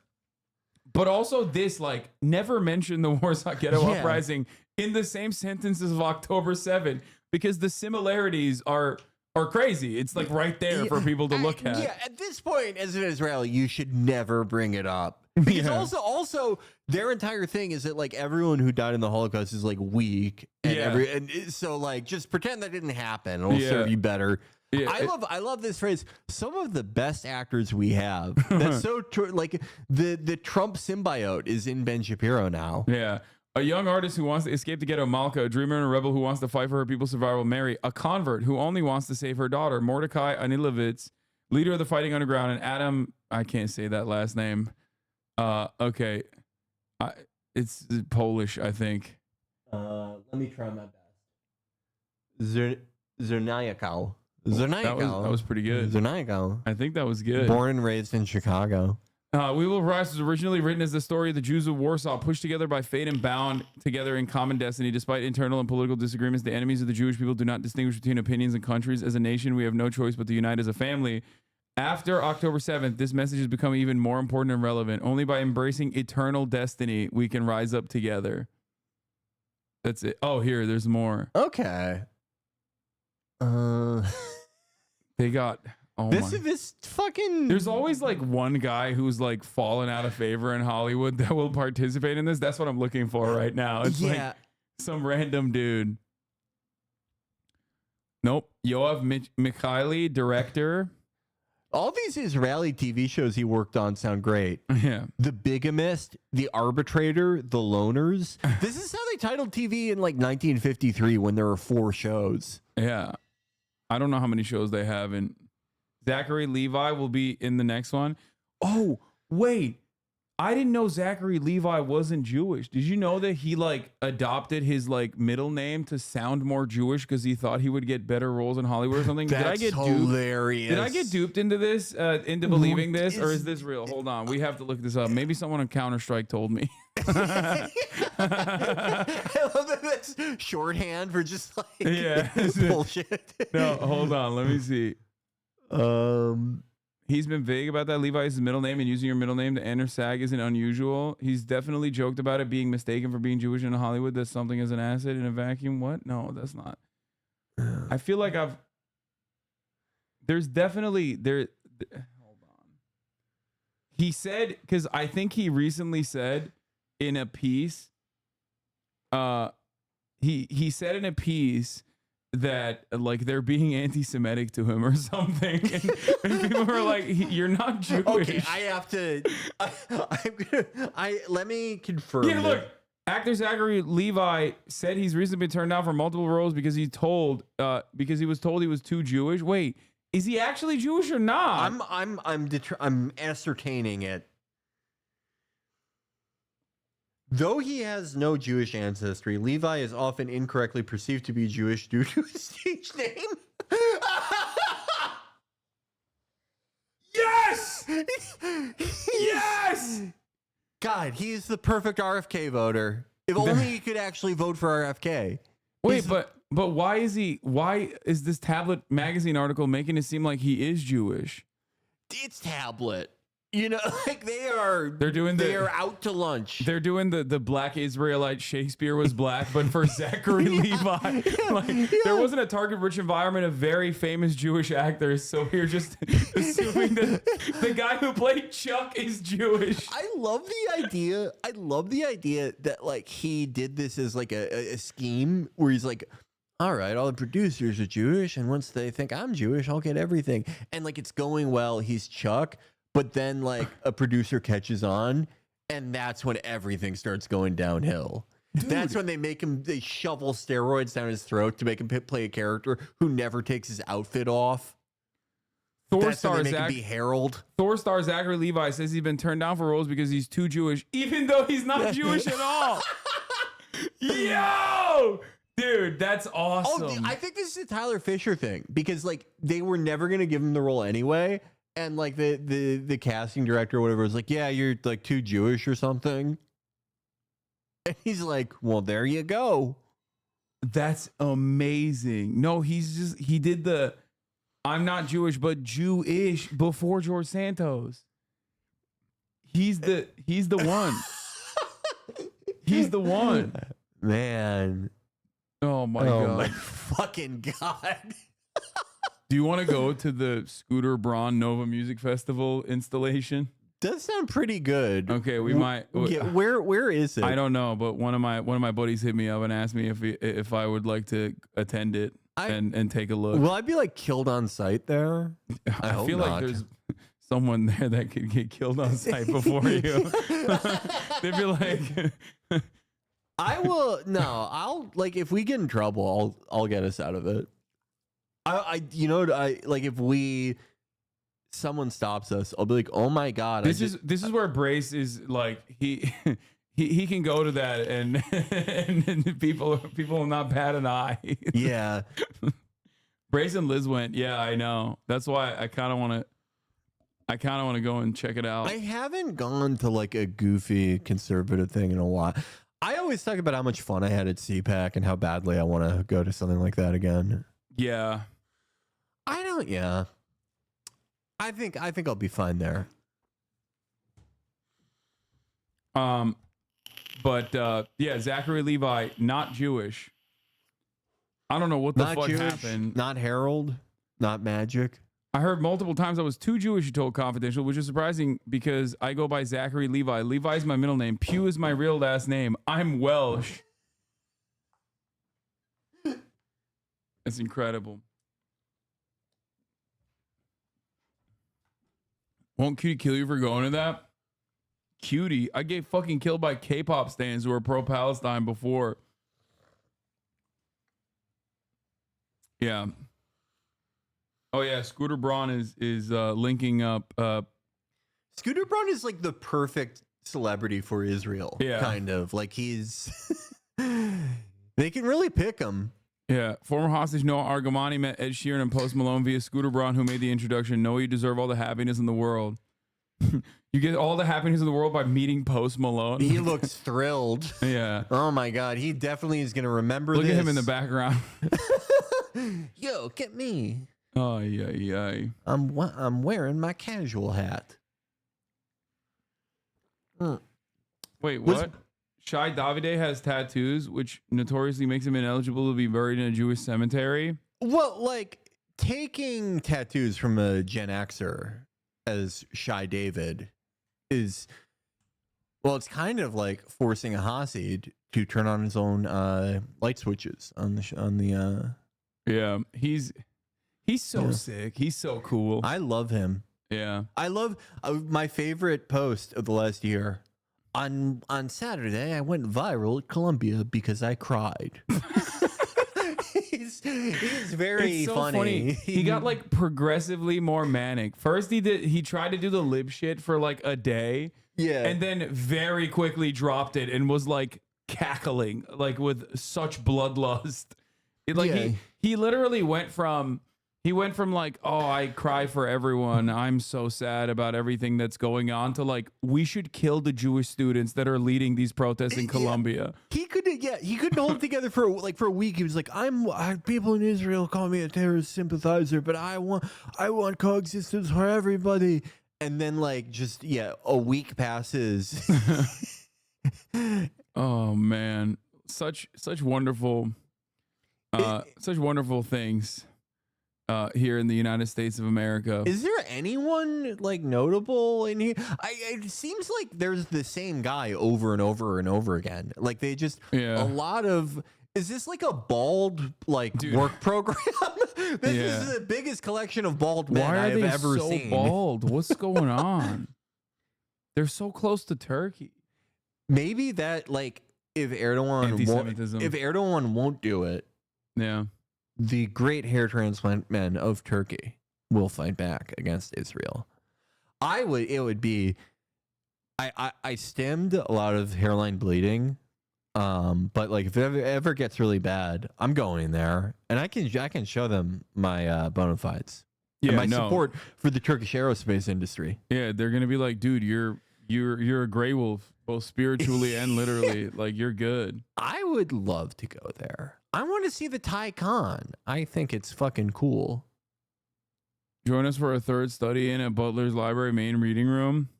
But also this, like, never mention the Warsaw Ghetto Uprising in the same sentences of October 7th because the similarities are crazy. It's like right there for people to look at. Yeah, at this point, as an Israeli, you should never bring it up. Because also their entire thing is that like everyone who died in the Holocaust is like weak and so like just pretend that didn't happen. It'll serve you better. Yeah, I love this phrase. Some of the best actors we have. That's so true. Like the Trump symbiote is in Ben Shapiro now. Yeah. A young artist who wants to escape the ghetto, Malka. A dreamer and a rebel who wants to fight for her people's survival, Mary. A convert who only wants to save her daughter, Mordecai Anilovitz, leader of the Fighting Underground, and Adam, I can't say that last name. Okay. It's Polish, I think. Let me try my best. Zerniakow. That was pretty good. Zerniakow. I think that was good. Born and raised in Chicago. We Will Rise was originally written as the story of the Jews of Warsaw, pushed together by fate and bound together in common destiny. Despite internal and political disagreements, the enemies of the Jewish people do not distinguish between opinions and countries. As a nation, we have no choice but to unite as a family. After October 7th, this message has become even more important and relevant. Only by embracing eternal destiny, we can rise up together. That's it. Oh, here, there's more. Okay. They got... Oh this fucking... There's always like one guy who's like fallen out of favor in Hollywood that will participate in this. That's what I'm looking for right now. It's like some random dude. Nope. Yoav Mikhaili, director. All these Israeli TV shows he worked on sound great. Yeah. The Bigamist, The Arbitrator, The Loners. This is how they titled TV in like 1953 when there were 4 shows. Yeah. I don't know how many shows they have in... Zachary Levi will be in the next one. Oh, wait. I didn't know Zachary Levi wasn't Jewish. Did you know that he like adopted his like middle name to sound more Jewish because he thought he would get better roles in Hollywood or something? That's did I get hilarious. Duped? Did I get duped into this? Into believing this, or is this real? Hold on, we have to look this up. Maybe someone on Counter-Strike told me. I love that that's shorthand for just like bullshit. No, hold on. Let me see. He's been vague about that. Levi is his middle name, and using your middle name to enter SAG isn't unusual. He's definitely joked about it being mistaken for being Jewish in Hollywood. That's something as an asset in a vacuum. What? No, that's not. I feel like there's definitely hold on. He said, because I think he recently said in a piece, he said in a piece that like they're being anti-Semitic to him or something, and people were like, "You're not Jewish." Okay, I have to. Let me confirm. Yeah, look. Actor Zachary Levi said he's recently been turned down for multiple roles because he was told he was too Jewish. Wait, is he actually Jewish or not? I'm ascertaining it. Though he has no Jewish ancestry, Levi is often incorrectly perceived to be Jewish due to his stage name. Yes! Yes! God, he's the perfect RFK voter. If only he could actually vote for RFK. Wait, but why is this Tablet magazine article making it seem like he is Jewish? It's Tablet. You know, like they are out to lunch. They're doing the black Israelite Shakespeare was black, but for Zachary Levi, there wasn't a target-rich environment of very famous Jewish actors, so we're just assuming that the guy who played Chuck is Jewish. I love the idea that like he did this as like a scheme where he's like, all right, all the producers are Jewish, and once they think I'm Jewish, I'll get everything. And like it's going well, he's Chuck. But then, like, a producer catches on, and that's when everything starts going downhill. Dude. That's when they shovel steroids down his throat to make him play a character who never takes his outfit off. Thor That's star when they make him be Harold. Thor star Zachary Levi says he's been turned down for roles because he's too Jewish, even though he's not Jewish at all. Yo! Dude, that's awesome. Oh, I think this is a Tyler Fisher thing, because, like, they were never going to give him the role anyway. And like the casting director or whatever was like, yeah, you're like too Jewish or something. And he's like, well, there you go. That's amazing. No, he did the I'm not Jewish, but Jewish before George Santos. He's the one. He's the one. Man. Oh my God. My fucking God. Do you want to go to the Scooter Braun Nova Music Festival installation? Does sound pretty good. Okay, we might. Yeah, where is it? I don't know, but one of my buddies hit me up and asked me if I would like to attend it and take a look. Will I be like killed on site there? I feel like there's someone there that could get killed on site before you. They'd be like, I'll like if we get in trouble, I'll get us out of it. If someone stops us, I'll be like, oh my God. This is where Brace is like, he can go to that and people will not bat an eye. Yeah. Brace and Liz went, yeah, I know. That's why I kind of want to go and check it out. I haven't gone to like a goofy conservative thing in a while. I always talk about how much fun I had at CPAC and how badly I want to go to something like that again. Yeah. I think I'll be fine there. Yeah, Zachary Levi, not Jewish. I don't know what the fuck happened. Not Harold, not Magic. I heard multiple times I was too Jewish, he told Confidential, which is surprising because I go by Zachary Levi. Levi is my middle name. Pugh is my real last name. I'm Welsh. That's incredible. Won't Cutie kill you for going to that? Cutie? I get fucking killed by K-pop stans who were pro-Palestine before. Yeah. Oh yeah, Scooter Braun is linking up. Scooter Braun is like the perfect celebrity for Israel. Yeah. Kind of like he's. They can really pick him. Yeah. Former hostage Noah Argamani met Ed Sheeran and Post Malone via Scooter Braun, who made the introduction. Noah, you deserve all the happiness in the world. You get all the happiness in the world by meeting Post Malone. He looks thrilled. Yeah. Oh my God. He definitely is going to remember Look this. at him in the background. Yo, get me. Oh, yeah. I'm wearing my casual hat. Wait, what? Shai Davide has tattoos, which notoriously makes him ineligible to be buried in a Jewish cemetery. Well, like taking tattoos from a Gen Xer as Shai David is, well, it's kind of like forcing a Hasid to turn on his own light switches on the. Yeah, he's so sick. He's so cool. I love him. Yeah, I love my favorite post of the last year. On Saturday, I went viral at Columbia because I cried. He's very it's so funny. He got like progressively more manic. First, he tried to do the lib shit for like a day. Yeah. And then very quickly dropped it and was like cackling, like with such bloodlust. He literally went from like, oh, I cry for everyone, I'm so sad about everything that's going on, to like, we should kill the Jewish students that are leading these protests in Colombia. He couldn't hold it together for a week. He was like, people in Israel call me a terrorist sympathizer, but I want coexistence for everybody. And then a week passes. Oh man, such wonderful things here in the United States of America. Is there anyone like notable in here? It seems like there's the same guy over and over and over again. Like they just a lot of. Is this like a bald work program? This is the biggest collection of bald men I've ever seen. Bald? What's going on? They're so close to Turkey. Maybe that if Erdogan won't do it, the great hair transplant men of Turkey will fight back against Israel. I stemmed a lot of hairline bleeding. But if it ever gets really bad, I'm going there and I can show them my bona fides. and my support for the Turkish aerospace industry. Yeah, they're gonna be like, dude, you're a gray wolf, both spiritually and literally. Like, you're good. I would love to go there. I want to see the Thai Khan. I think it's fucking cool. Join us for a third study in at Butler's Library main reading room.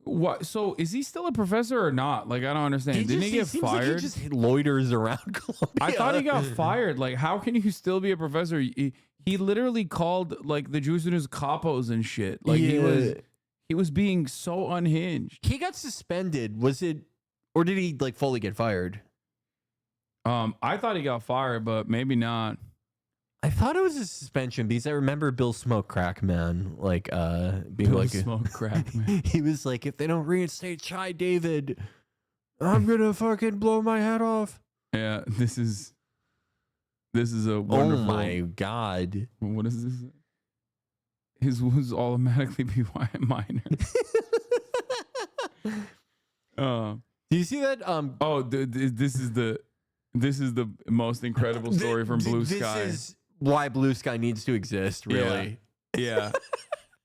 What? So is he still a professor or not? Like, I don't understand. Didn't he get fired? Like he just loiters around Columbia. I thought he got fired. Like, how can you still be a professor? He literally called like the Jewish students capos and shit. Like he was being so unhinged. He got suspended. Was it, or did he like fully get fired? I thought he got fired, but maybe not. I thought it was a suspension because I remember Bill Smoke Crack Man being Bill Smoke Crack Man. He was like, if they don't reinstate Chai David, I'm gonna fucking blow my head off. Yeah, this is a wonderful. Oh my god! What is this? His was automatically be minor. Do you see that? This is the most incredible story from Blue Sky. This is why Blue Sky needs to exist, really. Yeah.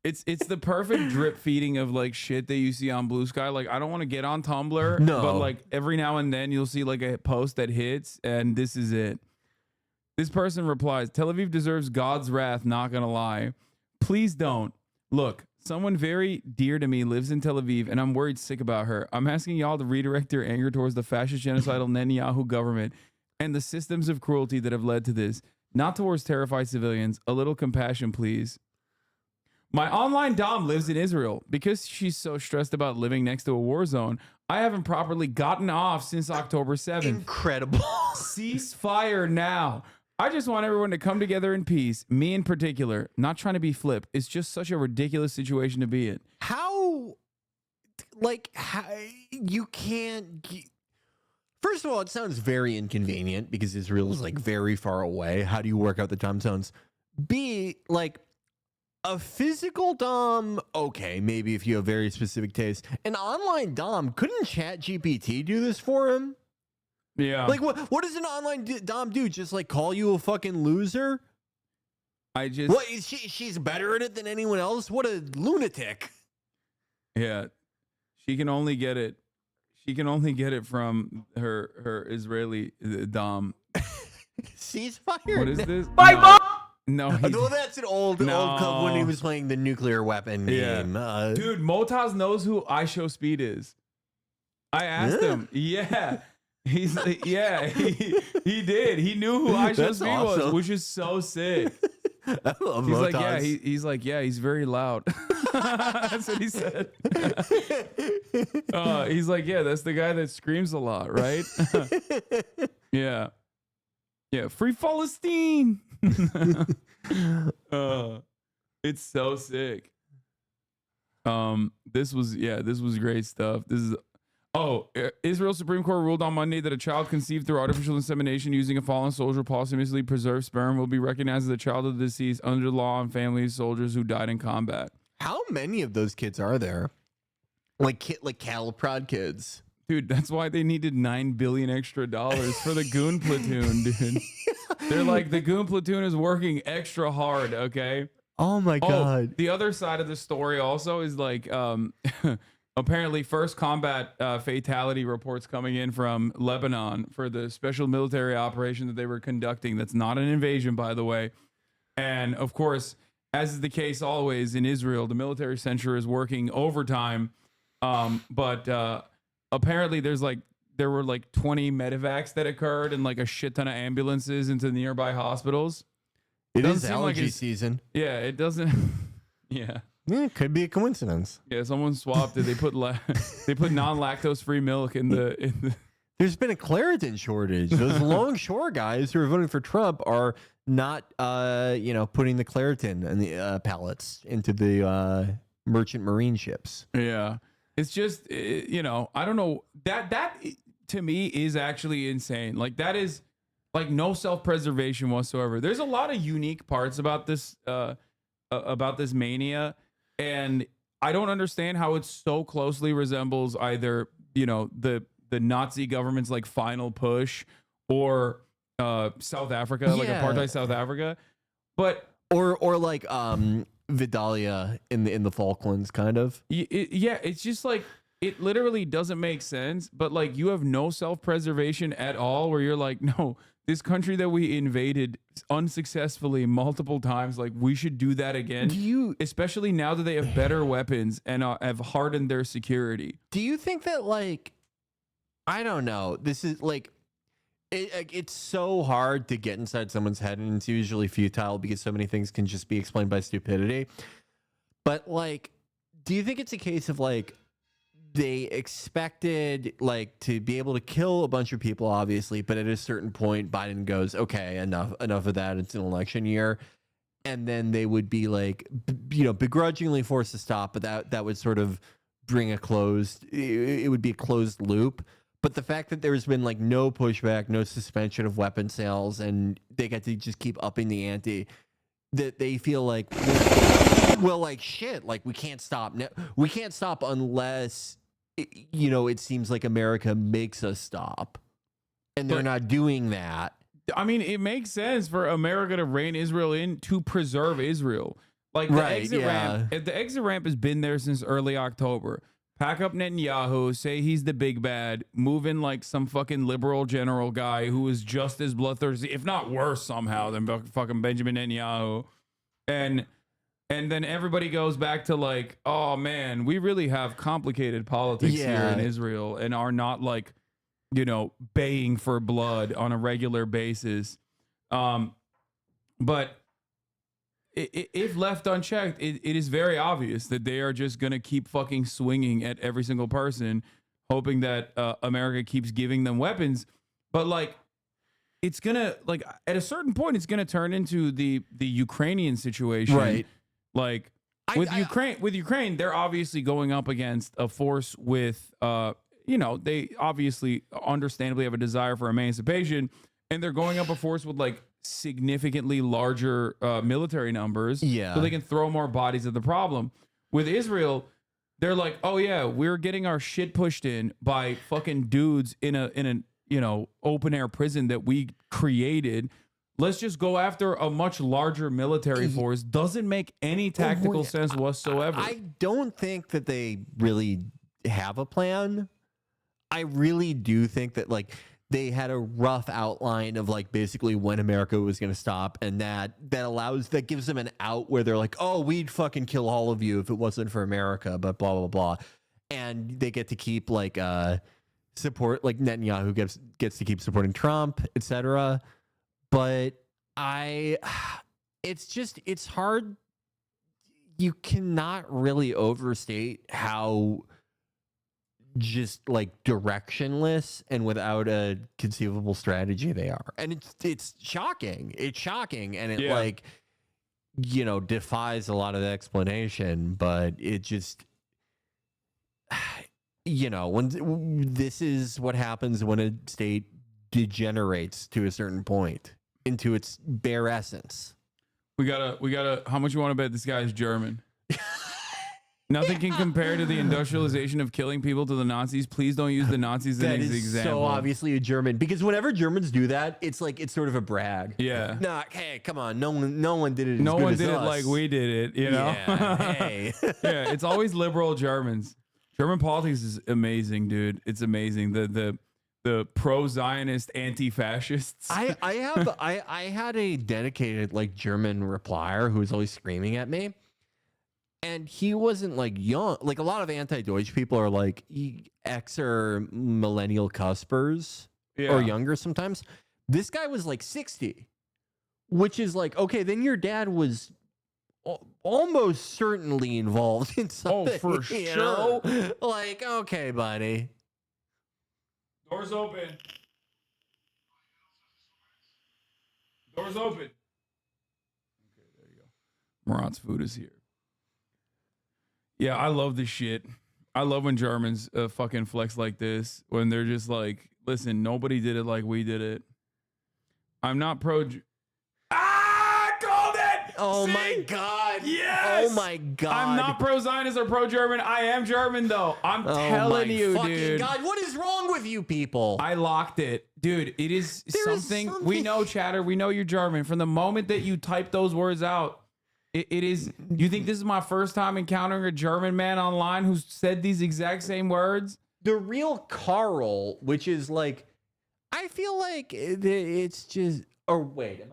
It's the perfect drip feeding of like shit that you see on Blue Sky. Like, I don't want to get on Tumblr, but like every now and then you'll see like a post that hits, and this is it. This person replies, Tel Aviv deserves God's wrath, not gonna lie. Please don't. Look, someone very dear to me lives in Tel Aviv, and I'm worried sick about her. I'm asking y'all to redirect your anger towards the fascist genocidal Netanyahu government and the systems of cruelty that have led to this, not towards terrified civilians. A little compassion, please. My online dom lives in Israel. Because she's so stressed about living next to a war zone, I haven't properly gotten off since October 7th. Incredible. Ceasefire now. I just want everyone to come together in peace. Me in particular. Not trying to be flip. It's just such a ridiculous situation to be in. How you can't... First of all, it sounds very inconvenient because Israel is like very far away. How do you work out the time zones? B, like, A physical dom, okay, maybe if you have very specific taste. An online dom, couldn't ChatGPT do this for him? Yeah. Like, what does an online dom do? Just like call you a fucking loser? What, she's better at it than anyone else? What a lunatic. Yeah. She can only get it. She can only get it from her Israeli dom. Ceasefire? What is this? My mom! No, Well, that's an old club when he was playing the nuclear weapon game. Dude, Motaz knows who I Show Speed is. I asked him. Yeah. He's like, yeah, he did. He knew who I Show That's Speed awesome. was, which is so sick. I love He's like, Motaz. yeah, he's like, yeah, he's very loud. That's what he said. He's like, yeah, that's the guy that screams a lot, right? Yeah. Yeah, free Palestine. It's so sick. This was great stuff. This is Israel Supreme Court ruled on Monday that a child conceived through artificial insemination using a fallen soldier posthumously preserved sperm will be recognized as the child of the deceased under the law and families of soldiers who died in combat. How many of those kids are there? Like cattle prod kids. Dude, that's why they needed $9 billion extra for the goon platoon, dude. They're like, the goon platoon is working extra hard, okay? Oh my God. The other side of the story also is like, apparently first combat fatality reports coming in from Lebanon for the special military operation that they were conducting. That's not an invasion, by the way. And of course, as is the case always in Israel, the military censure is working overtime. But apparently there were like 20 medevacs that occurred and like a shit ton of ambulances into nearby hospitals. It Doesn't is seem like allergy season. Yeah, it doesn't. Yeah. It could be a coincidence. Yeah, someone swapped it. They put non-lactose free milk in the. There's been a Claritin shortage. Those longshore guys who are voting for Trump are not, putting the Claritin and the pallets into the merchant marine ships. Yeah, it's just I don't know, that to me is actually insane. Like that is like no self-preservation whatsoever. There's a lot of unique parts about this mania, and I don't understand how it so closely resembles either the Nazi government's like final push or South Africa, like apartheid South Africa, but or like Vidalia in the Falklands, kind of. Yeah, it's just like it literally doesn't make sense. But like you have no self-preservation at all, where you're like, no, this country that we invaded unsuccessfully multiple times, like we should do that again. Especially now that they have better weapons and have hardened their security. Do you think that like, I don't know, this is like, it's so hard to get inside someone's head, and it's usually futile because so many things can just be explained by stupidity. But like, do you think it's a case of like, they expected like to be able to kill a bunch of people, obviously, but at a certain point, Biden goes, okay, enough of that. It's an election year. And then they would be like, begrudgingly forced to stop, but that would sort of bring it would be a closed loop. But the fact that there's been like no pushback, no suspension of weapon sales, and they get to just keep upping the ante, that they feel like, well, like shit, like we can't stop. We can't stop unless, it seems like America makes us stop. And they're not doing that. I mean, it makes sense for America to rein Israel in to preserve Israel. Like the exit ramp has been there since early October. Pack up Netanyahu, say he's the big bad, move in like some fucking liberal general guy who is just as bloodthirsty, if not worse somehow, than fucking Benjamin Netanyahu. And then everybody goes back to like, oh man, we really have complicated politics here in Israel and are not like, baying for blood on a regular basis. But if left unchecked, it is very obvious that they are just going to keep fucking swinging at every single person, hoping that America keeps giving them weapons. But like, it's going to, like, at a certain point, it's going to turn into the Ukrainian situation. Right. Like, with Ukraine, they're obviously going up against a force with, they obviously understandably have a desire for emancipation, and they're going up a force with like significantly larger military numbers, Yeah. so they can throw more bodies at the problem. With Israel, they're like, oh yeah, we're getting our shit pushed in by fucking dudes in a open air prison that we created. Let's just go after a much larger military force. Doesn't make any tactical sense whatsoever. I don't think that they really have a plan. I really do think that like they had a rough outline of like basically when America was going to stop, and that gives them an out where they're like, oh, we'd fucking kill all of you if it wasn't for America, but blah blah blah, and they get to keep like support, like Netanyahu gets to keep supporting Trump, etc. But it's hard. You cannot really overstate how just like directionless and without a conceivable strategy they are. And it's shocking. It's shocking. And it like, defies a lot of the explanation, but it just, when this is what happens when a state degenerates to a certain point into its bare essence. We gotta, how much you want to bet this guy is German? Nothing can compare to the industrialization of killing people to the Nazis. Please don't use the Nazis as an example. So obviously a German, because whenever Germans do that, it's sort of a brag. Yeah. Nah, hey, come on. No one did it. No one did it us. like we did it, Yeah, hey. Yeah, it's always liberal Germans. German politics is amazing, dude. It's amazing. The pro-Zionist anti-fascists. I had a dedicated like German replier who was always screaming at me. And he wasn't like young. Like a lot of anti-Deutsch people are like X or millennial cuspers or younger sometimes. This guy was like 60, which is like, okay, then your dad was almost certainly involved in something. Oh, for sure. Like, okay, buddy. Doors open. Doors open. Okay, there you go. Murat's food is here. Yeah, I love this shit. I love when Germans fucking flex like this, when they're just like, listen, nobody did it like we did it. I'm not pro... I called it! Oh, See? my God. Yes! Oh, my God. I'm not pro-Zionist or pro-German. I am German, though. I'm telling you, dude. God, what is wrong with you people? I locked it. Dude, it is something... We know, chatter. We know you're German. From the moment that you type those words out, it is... You think this is my first time encountering a German man online who said these exact same words? The real Carl, which is like... I feel like it's just... Or wait,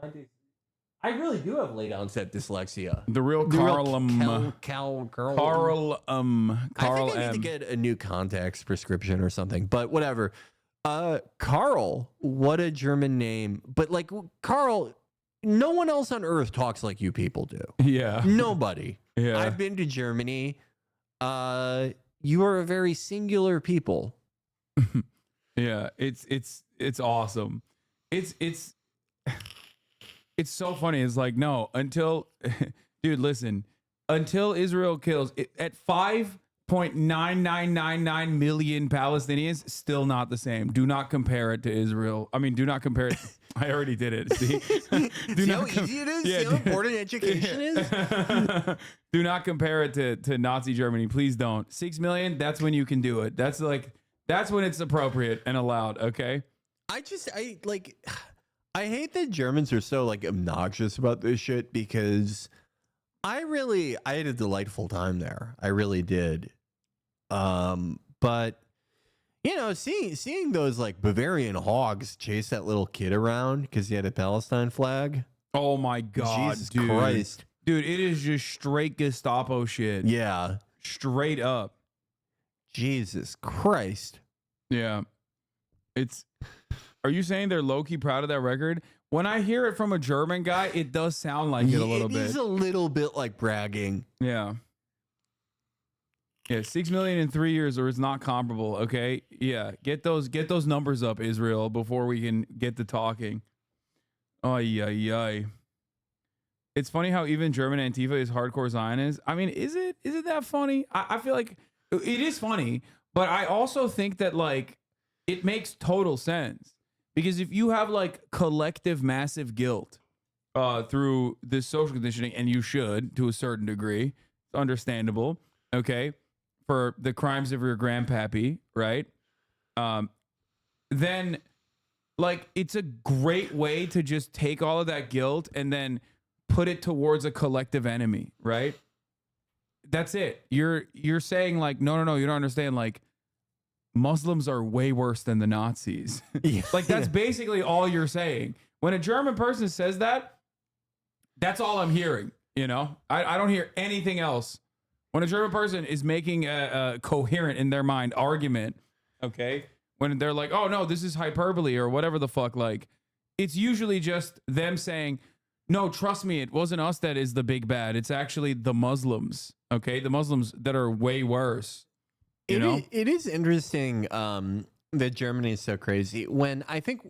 I really do have late onset dyslexia. The real Carl I think I need to get a new contacts prescription or something, but whatever. Carl, what a German name. But like Carl, no one else on earth talks like you people do. Yeah. Nobody. Yeah. I've been to Germany. You are a very singular people. Yeah, it's awesome. It's so funny. It's like, no, until dude, listen, until Israel kills at 5.9999 million Palestinians, still not the same. Do not compare it to Israel. I mean, do not compare it. I already did it. See, See how easy it is? See how important education is? Do not compare it to Nazi Germany. Please don't. 6 million, that's when you can do it. That's when it's appropriate and allowed, okay? I hate that Germans are so like obnoxious about this shit, because I had a delightful time there. I really did. But you know, seeing those like Bavarian hogs chase that little kid around because he had a Palestine flag. Oh my God, Jesus dude. Christ. Dude, it is just straight Gestapo shit. Yeah. Straight up. Jesus Christ. Yeah. Are you saying they're low-key proud of that record? When I hear it from a German guy, it does sound like it a little bit. It is a little bit like bragging. Yeah. Yeah, 6 million in 3 years, or it's not comparable, okay? Yeah, get those numbers up, Israel, before we can get to talking. Ay, ay, ay. It's funny how even German Antifa is hardcore Zionist. I mean, is it that funny? I feel like it is funny, but I also think that, like, it makes total sense. Because if you have like collective massive guilt through this social conditioning, and you should to a certain degree, it's understandable, okay, for the crimes of your grandpappy, right? Then like it's a great way to just take all of that guilt and then put it towards a collective enemy, right? That's it. You're saying like, no, you don't understand. Like, Muslims are way worse than the Nazis. Like that's basically all you're saying. When a German person says that, that's all I'm hearing. You know, I don't hear anything else. When a German person is making a coherent in their mind argument, okay, when they're like, oh no, this is hyperbole or whatever the fuck, like it's usually just them saying, no, trust me, it wasn't us that is the big bad. It's actually the Muslims. Okay, the Muslims that are way worse. You know, it is interesting that Germany is so crazy. When I think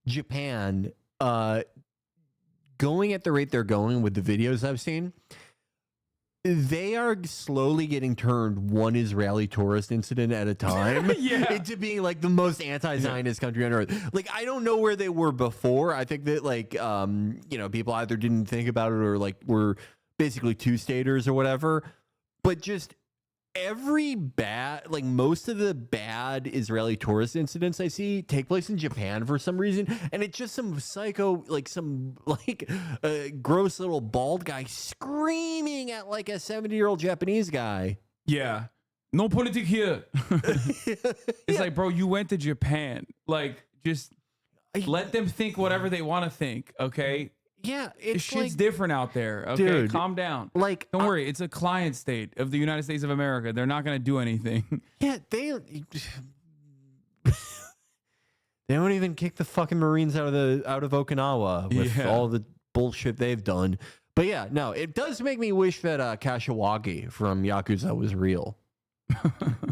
Japan, going at the rate they're going with the videos I've seen, they are slowly getting turned one Israeli tourist incident at a time into being like the most anti-Zionist country on earth. Like, I don't know where they were before. I think that like, you know, people either didn't think about it or like were basically two-staters or whatever. But just every bad, like most of the bad Israeli tourist incidents I see take place in Japan for some reason. And it's just some psycho, like some like gross little bald guy screaming at like a 70-year-old Japanese guy. Yeah. No politic here. It's like, bro, you went to Japan. Like, just let them think whatever they want to think, okay? Yeah, it's shit's like, different out there. Okay, dude, calm down. Like, don't worry, it's a client state of the United States of America. They're not going to do anything. Yeah, they don't even kick the fucking Marines out of Okinawa with all the bullshit they've done. But yeah, no, it does make me wish that Kashiwagi from Yakuza was real,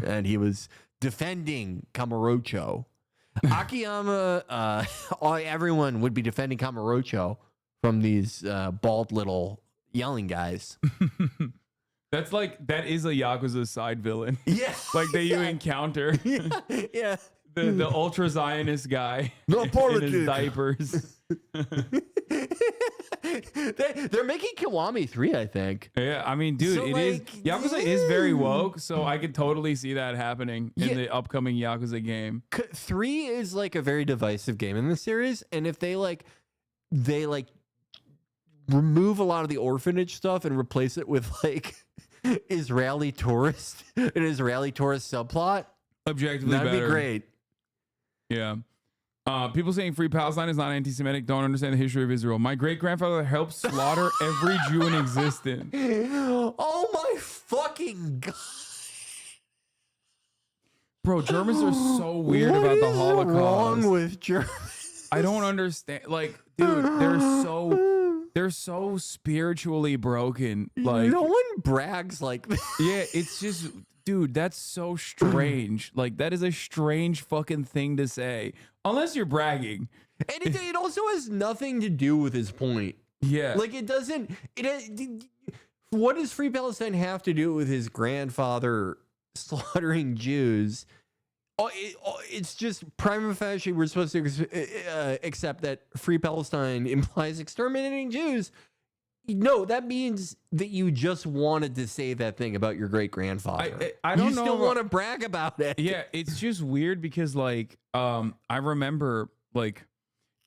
and he was defending Kamurocho. Akiyama, everyone would be defending Kamurocho from these bald little yelling guys. That's like, that is a Yakuza side villain. Yeah. Like that you encounter. Yeah. The ultra Zionist guy no in his diapers. They're making Kiwami 3, I think. Yeah, I mean, dude, So, it is. like, Yakuza is very woke, so I could totally see that happening in the upcoming Yakuza game. 3 is like a very divisive game in the series, and if they remove a lot of the orphanage stuff and replace it with like an Israeli tourist subplot, objectively that'd better. be great. Yeah. People saying free Palestine is not anti-Semitic don't understand the history of Israel. My great-grandfather helped slaughter every Jew in existence. Oh my fucking God. Bro, Germans are so weird about the Holocaust. What is wrong with Germans? I don't understand. Like, dude, they're so spiritually broken. Like, no one brags like this. Yeah, it's just, dude, that's so strange. Like, that is a strange fucking thing to say, unless you're bragging. And it also has nothing to do with his point. Yeah, like it doesn't. What does Free Palestine have to do with his grandfather slaughtering Jews? It's just prima facie we're supposed to accept that Free Palestine implies exterminating Jews. No, that means that you just wanted to say that thing about your great grandfather. I don't you know. Still want to brag about it. Yeah, it's just weird because like I remember like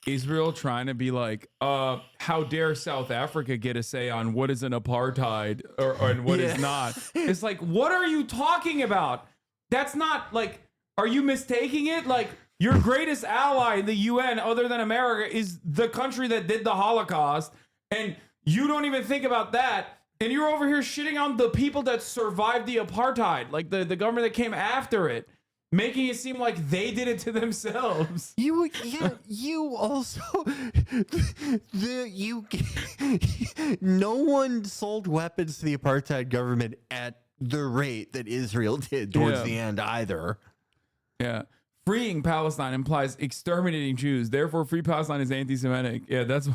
Israel trying to be like, how dare South Africa get a say on what is an apartheid and what is not? It's like, what are you talking about? That's not like, are you mistaking it? Like, your greatest ally in the UN other than America is the country that did the Holocaust, and you don't even think about that, and you're over here shitting on the people that survived the apartheid, like the government that came after it, making it seem like they did it to themselves. You also no one sold weapons to the apartheid government at the rate that Israel did towards the end either. Yeah. Freeing Palestine implies exterminating Jews. Therefore, free Palestine is anti-Semitic. Yeah, that's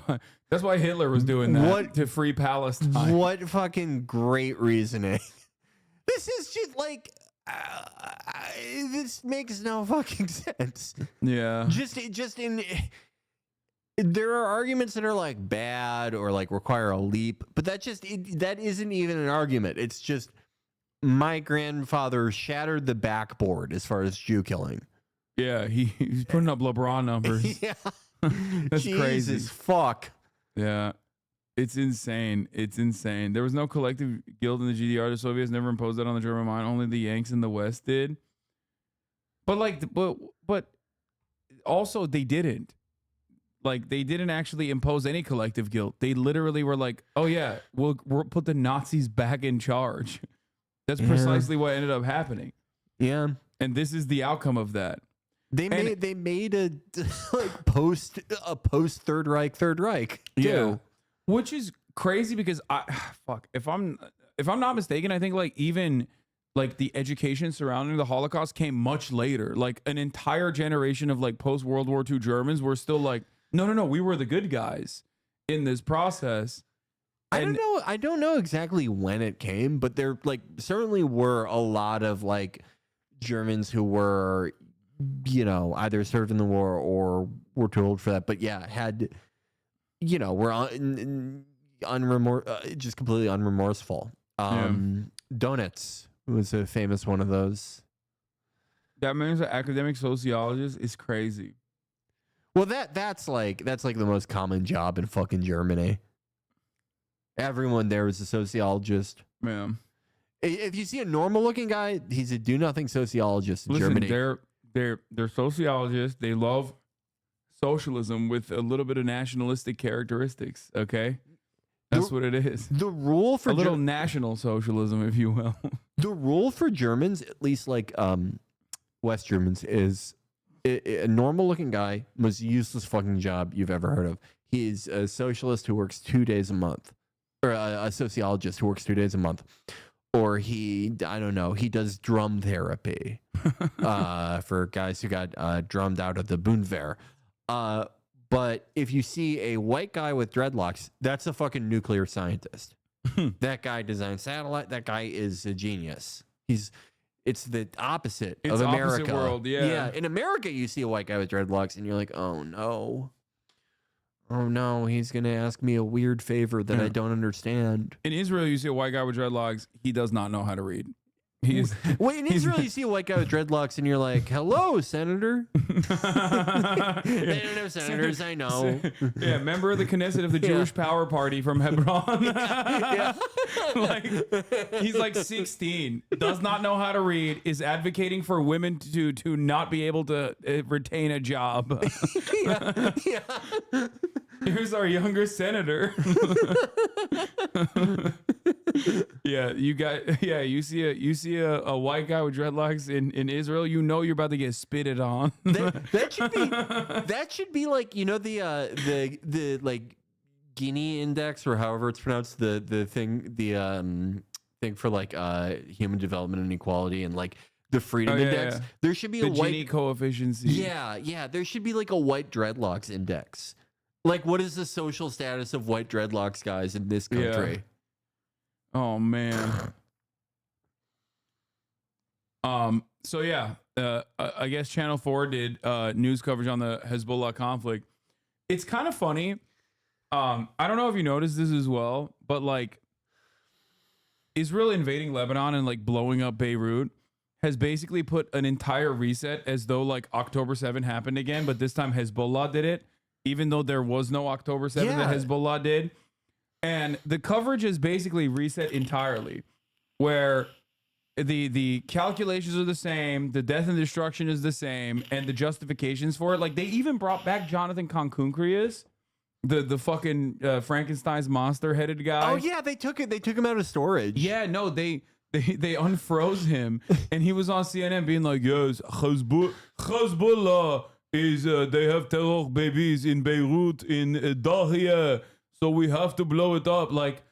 why Hitler was doing that, to free Palestine. What fucking great reasoning. This is just like, This makes no fucking sense. Yeah. Just in. There are arguments that are like bad or like require a leap, but that isn't even an argument. It's just my grandfather shattered the backboard as far as Jew killing. Yeah, he's putting up LeBron numbers. Yeah. That's crazy. Jesus fuck. Yeah. It's insane. It's insane. There was no collective guilt in the GDR. The Soviets never imposed that on the German mind. Only the Yanks in the West did. But like, but also they didn't. Like, they didn't actually impose any collective guilt. They literally were like, "Oh yeah, we'll put the Nazis back in charge." That's precisely what ended up happening. Yeah, and this is the outcome of that. They made a like post Third Reich too. Yeah, which is crazy because if I'm not mistaken, I think like even like the education surrounding the Holocaust came much later. Like an entire generation of like post World War II Germans were still like, no, we were the good guys in this process. And I don't know exactly when it came, but there like certainly were a lot of like Germans who were, you know, either served in the war or were too old for that. But yeah, had, you know, were just completely unremorseful. Donitz was a famous one of those. That man's an academic sociologist is crazy. Well, that's like the most common job in fucking Germany. Everyone there is a sociologist. Yeah. If you see a normal looking guy, he's a do nothing sociologist in Listen, Germany. They're sociologists. They love socialism with a little bit of nationalistic characteristics. Okay, that's what it is. The rule for a little national socialism, if you will. The rule for Germans, at least like West Germans, is a normal looking guy, most useless fucking job you've ever heard of. He's a socialist who works 2 days a month, or a sociologist who works 2 days a month. Or he does drum therapy for guys who got drummed out of the Bundwehr. But if you see a white guy with dreadlocks, that's a fucking nuclear scientist. That guy designed satellite. That guy is a genius. It's the opposite of America. Opposite world, yeah. Yeah, in America, you see a white guy with dreadlocks, and you're like, oh no, he's going to ask me a weird favor that I don't understand. In Israel, you see a white guy with dreadlocks. He does not know how to read. Wait, in Israel, you see a white guy with dreadlocks, and you're like, hello, Senator. They don't have senators, I know. Yeah, member of the Knesset of the Jewish Power Party from Hebron. Like, he's like 16, does not know how to read, is advocating for women to not be able to retain a job. Here's our younger senator. You see a white guy with dreadlocks in Israel, you know you're about to get spitted on. That should be like, you know, the like Gini index, or however it's pronounced, the thing for like human development and equality, and like the freedom index. Yeah. There should be the a white Gini coefficient. Yeah, there should be like a white dreadlocks index. Like, what is the social status of white dreadlocks guys in this country? Yeah. Oh man. So yeah, I guess Channel 4 did news coverage on the Hezbollah conflict. It's kind of funny. I don't know if you noticed this as well, but like Israel invading Lebanon and like blowing up Beirut has basically put an entire reset, as though like October 7 happened again, but this time Hezbollah did it, even though there was no October 7 that Hezbollah did. And the coverage is basically reset entirely, where the calculations are the same, the death and destruction is the same, and the justifications for it. Like, they even brought back Jonathan Concuncrius, the fucking Frankenstein's monster-headed guy. Oh yeah, they took him out of storage. Yeah, no, they unfroze him, and he was on CNN being like, yes, Hezbollah is they have terror babies in Beirut, in Dahia, so we have to blow it up. Like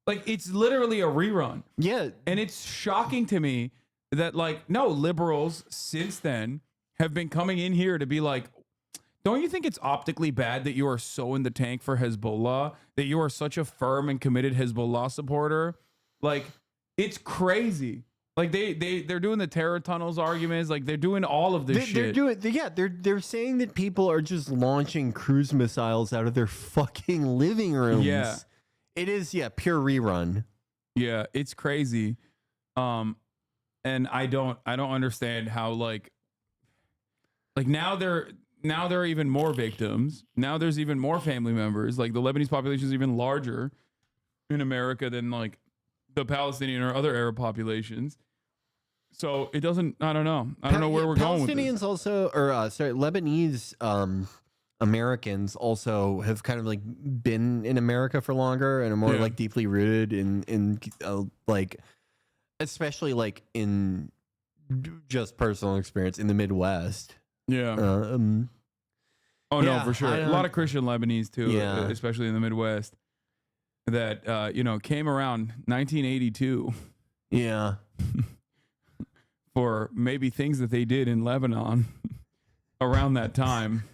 it's literally a rerun. Yeah. And it's shocking to me that like, no, liberals since then have been coming in here to be like, don't you think it's optically bad that you are so in the tank for Hezbollah, that you are such a firm and committed Hezbollah supporter? Like, it's crazy. Like they're doing the terror tunnels arguments. Like they're doing all of this shit. They're saying that people are just launching cruise missiles out of their fucking living rooms. Yeah. It is pure rerun. Yeah, it's crazy. And I don't understand how like now there are even more victims. Now there's even more family members. Like the Lebanese population is even larger in America than like the Palestinian or other Arab populations. So it doesn't. I don't know. I don't know where we're going with this. Palestinians also, Lebanese Americans also have kind of like been in America for longer and are more like deeply rooted in like, especially like in just personal experience in the Midwest. Yeah. No, for sure. A lot of Christian Lebanese too, especially in the Midwest, that came around 1982. Yeah. For maybe things that they did in Lebanon around that time.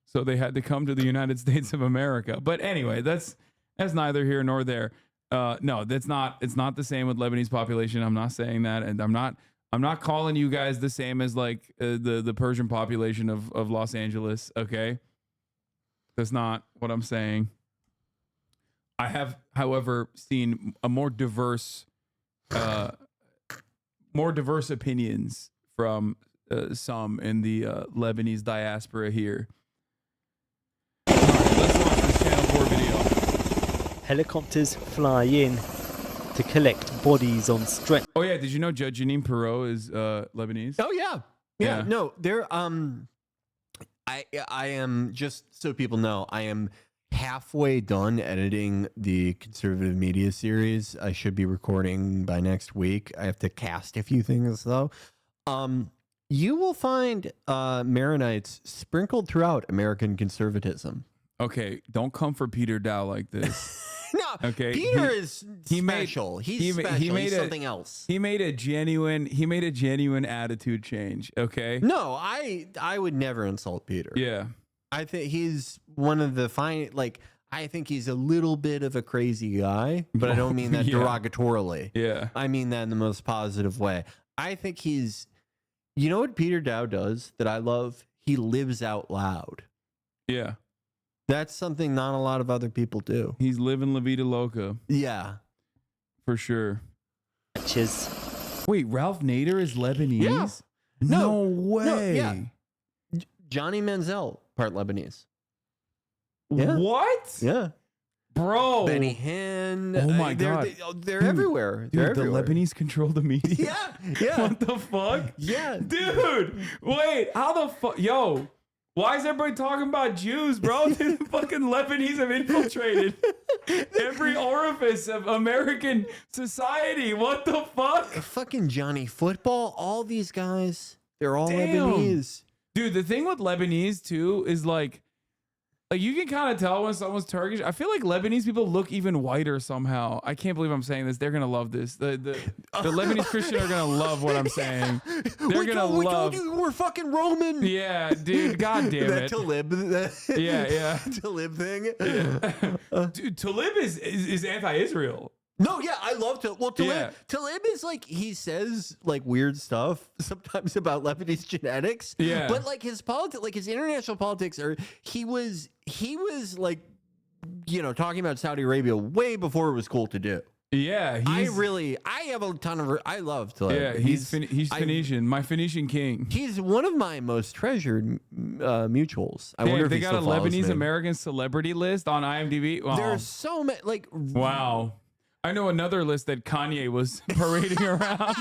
So they had to come to the United States of America. But anyway, that's neither here nor there. No, it's not the same with Lebanese population. I'm not saying that, and I'm not calling you guys the same as like the Persian population of Los Angeles, okay? That's not what I'm saying. I have, however, seen a more diverse opinions from some in the Lebanese diaspora here. All right, let's watch this Channel 4 video. Helicopters fly in to collect bodies on strength. Oh yeah, did you know Judge Janine Perot is Lebanese? Oh yeah. No, they're I am, just so people know, I am halfway done editing the conservative media series. I should be recording by next week. I have to cast a few things though. You will find Maronites sprinkled throughout American conservatism. Okay, don't come for Peter Dow like this. No, okay. Peter is special. He's special. He's something else. He made a genuine attitude change. Okay. No, I would never insult Peter. Yeah. I think he's one of the fine. Like, I think he's a little bit of a crazy guy, but I don't mean that derogatorily. Yeah. I mean that in the most positive way. I think he's. You know what Peter Dow does that I love? He lives out loud. Yeah. That's something not a lot of other people do. He's living La Vida Loca. Yeah. For sure. Wait, Ralph Nader is Lebanese? Yeah. No way. No, yeah. Johnny Manziel, part Lebanese. Yeah. What? Yeah. Bro. Benny Hinn. Oh my God. They're everywhere. They're everywhere. The Lebanese control the media. Yeah. What the fuck? Yeah. Dude, wait, how the fuck? Yo, why is everybody talking about Jews, bro? The fucking Lebanese have infiltrated every orifice of American society. What the fuck? Fucking Johnny Football, all these guys, they're all Damn. Lebanese. Dude, the thing with Lebanese too is like you can kind of tell when someone's Turkish. I feel like Lebanese people look even whiter somehow. I can't believe I'm saying this. They're gonna love this. The Lebanese Christian are gonna love what I'm saying. They're gonna love. We're fucking Roman. Yeah, dude. God damn that it. Talib. Yeah. Talib thing. Yeah. Dude, Talib is anti-Israel. No, yeah, I love Talib. Well, Talib is like, he says like weird stuff sometimes about Lebanese genetics. Yeah. But like his politics, like his international politics, he was like, talking about Saudi Arabia way before it was cool to do. Yeah. I have a ton of, I love Talib. Yeah, he's Phoenician, my Phoenician king. He's one of my most treasured mutuals. I wonder if they he got a still follows Lebanese me. American celebrity list on IMDb. Wow. There's so many, like, wow. I know another list that Kanye was parading around.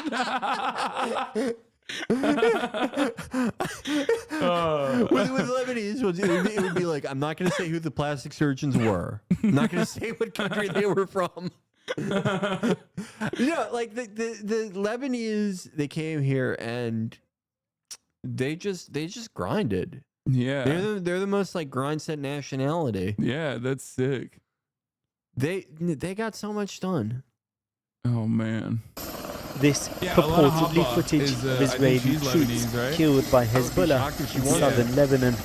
With Lebanese, it would be like, I'm not going to say who the plastic surgeons were. I'm not going to say what country they were from. Like the Lebanese, they came here and they just grinded. Yeah, they're the most like grind set nationality. Yeah, that's sick. They got so much done. Oh man. This purportedly footage of Israeli troops killed by Hezbollah in southern Lebanon.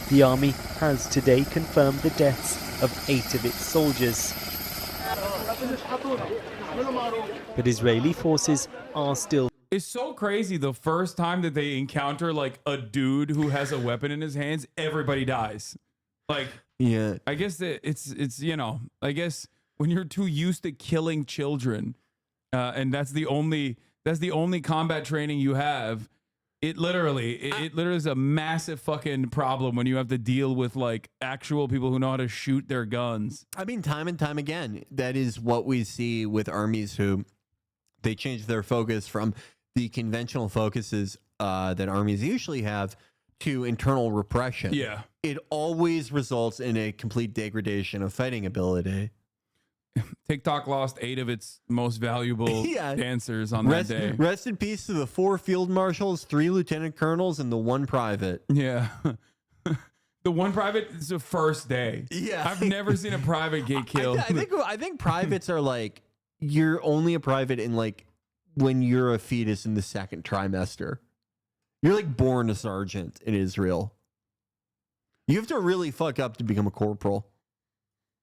The army has today confirmed the deaths of 8 of its soldiers. But Israeli forces are still. It's so crazy. The first time that they encounter like a dude who has a weapon in his hands, everybody dies. Like, yeah, I guess that it's you know, I guess when you're too used to killing children, and that's the only combat training you have. It literally is a massive fucking problem when you have to deal with like actual people who know how to shoot their guns. I mean, time and time again, that is what we see with armies who they change their focus from the conventional focuses that armies usually have to internal repression. Yeah. It always results in a complete degradation of fighting ability. TikTok lost 8 of its most valuable dancers on that day. Rest in peace to the 4 field marshals, 3 lieutenant colonels, and the 1 private. Yeah. The 1 private is the first day. Yeah. I've never seen a private get killed. I think privates are like, you're only a private in like when you're a fetus in the 2nd trimester. You're like born a sergeant in Israel. You have to really fuck up to become a corporal.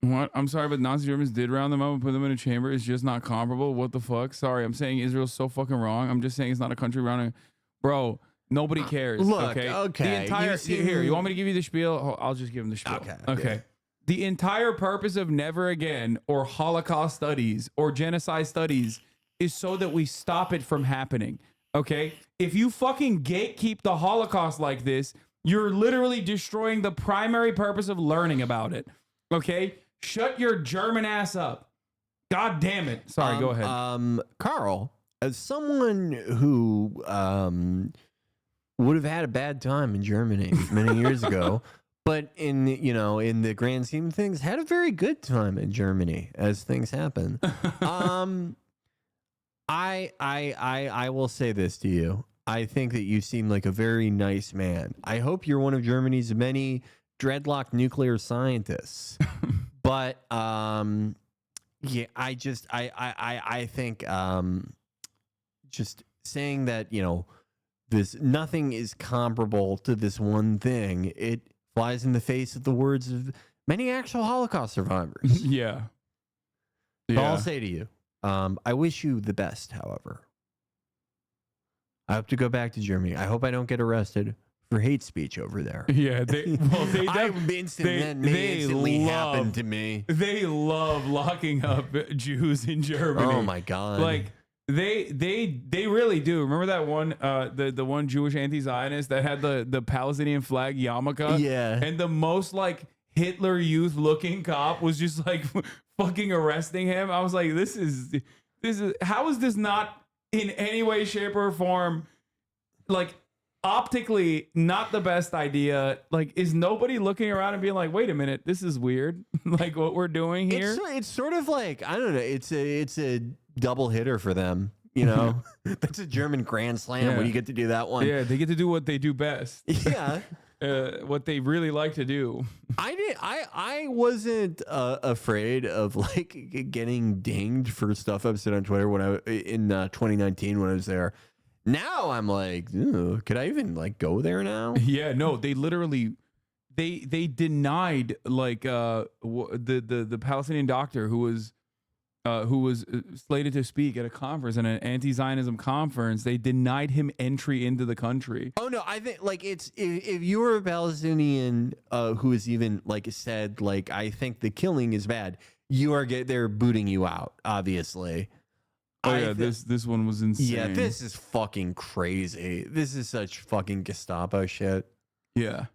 What? I'm sorry, but Nazi Germans did round them up and put them in a chamber. It's just not comparable. What the fuck? Sorry, I'm saying Israel's so fucking wrong. I'm just saying it's not a country rounding. Bro, nobody cares. Look, okay. okay. The entire here. You want me to give you the spiel? Oh, I'll just give him the spiel. Okay. The entire purpose of Never Again or Holocaust studies or genocide studies is so that we stop it from happening. Okay. If you fucking gatekeep the Holocaust like this, you're literally destroying the primary purpose of learning about it. Okay. Shut your German ass up. God damn it. Sorry, go ahead. Carl, as someone who would have had a bad time in Germany many years ago, but in the grand scheme of things, had a very good time in Germany as things happen. I will say this to you. I think that you seem like a very nice man. I hope you're one of Germany's many dreadlock nuclear scientists. But yeah, I think just saying that, this nothing is comparable to this one thing, it flies in the face of the words of many actual Holocaust survivors. Yeah. So I'll say to you, I wish you the best, however. I hope to go back to Germany. I hope I don't get arrested for hate speech over there. Yeah, instantly happened to me. They love locking up Jews in Germany. Oh my god! Like they really do. Remember that one the one Jewish anti-Zionist that had the Palestinian flag yarmulke? Yeah, and the most like Hitler Youth looking cop was just like fucking arresting him. I was like, this is how is this not in any way, shape, or form like optically not the best idea? Like, is nobody looking around and being like, wait a minute, this is weird? Like what we're doing here? It's sort of like, I don't know, it's a double hitter for them, That's a German grand slam when you get to do that one. Yeah, they get to do what they do best. Yeah. What they really like to do. I wasn't afraid of like getting dinged for stuff I've said on Twitter when in 2019 when I was there. Now I'm like, could I even like go there now? Yeah, no, they literally they denied like the Palestinian doctor who was slated to speak at a conference, at an anti-Zionism conference. They denied him entry into the country. Oh no, I think like it's if you were a Palestinian who has even like said like I think the killing is bad, they're booting you out, obviously. Oh yeah, this one was insane. Yeah, this is fucking crazy. This is such fucking Gestapo shit. Yeah.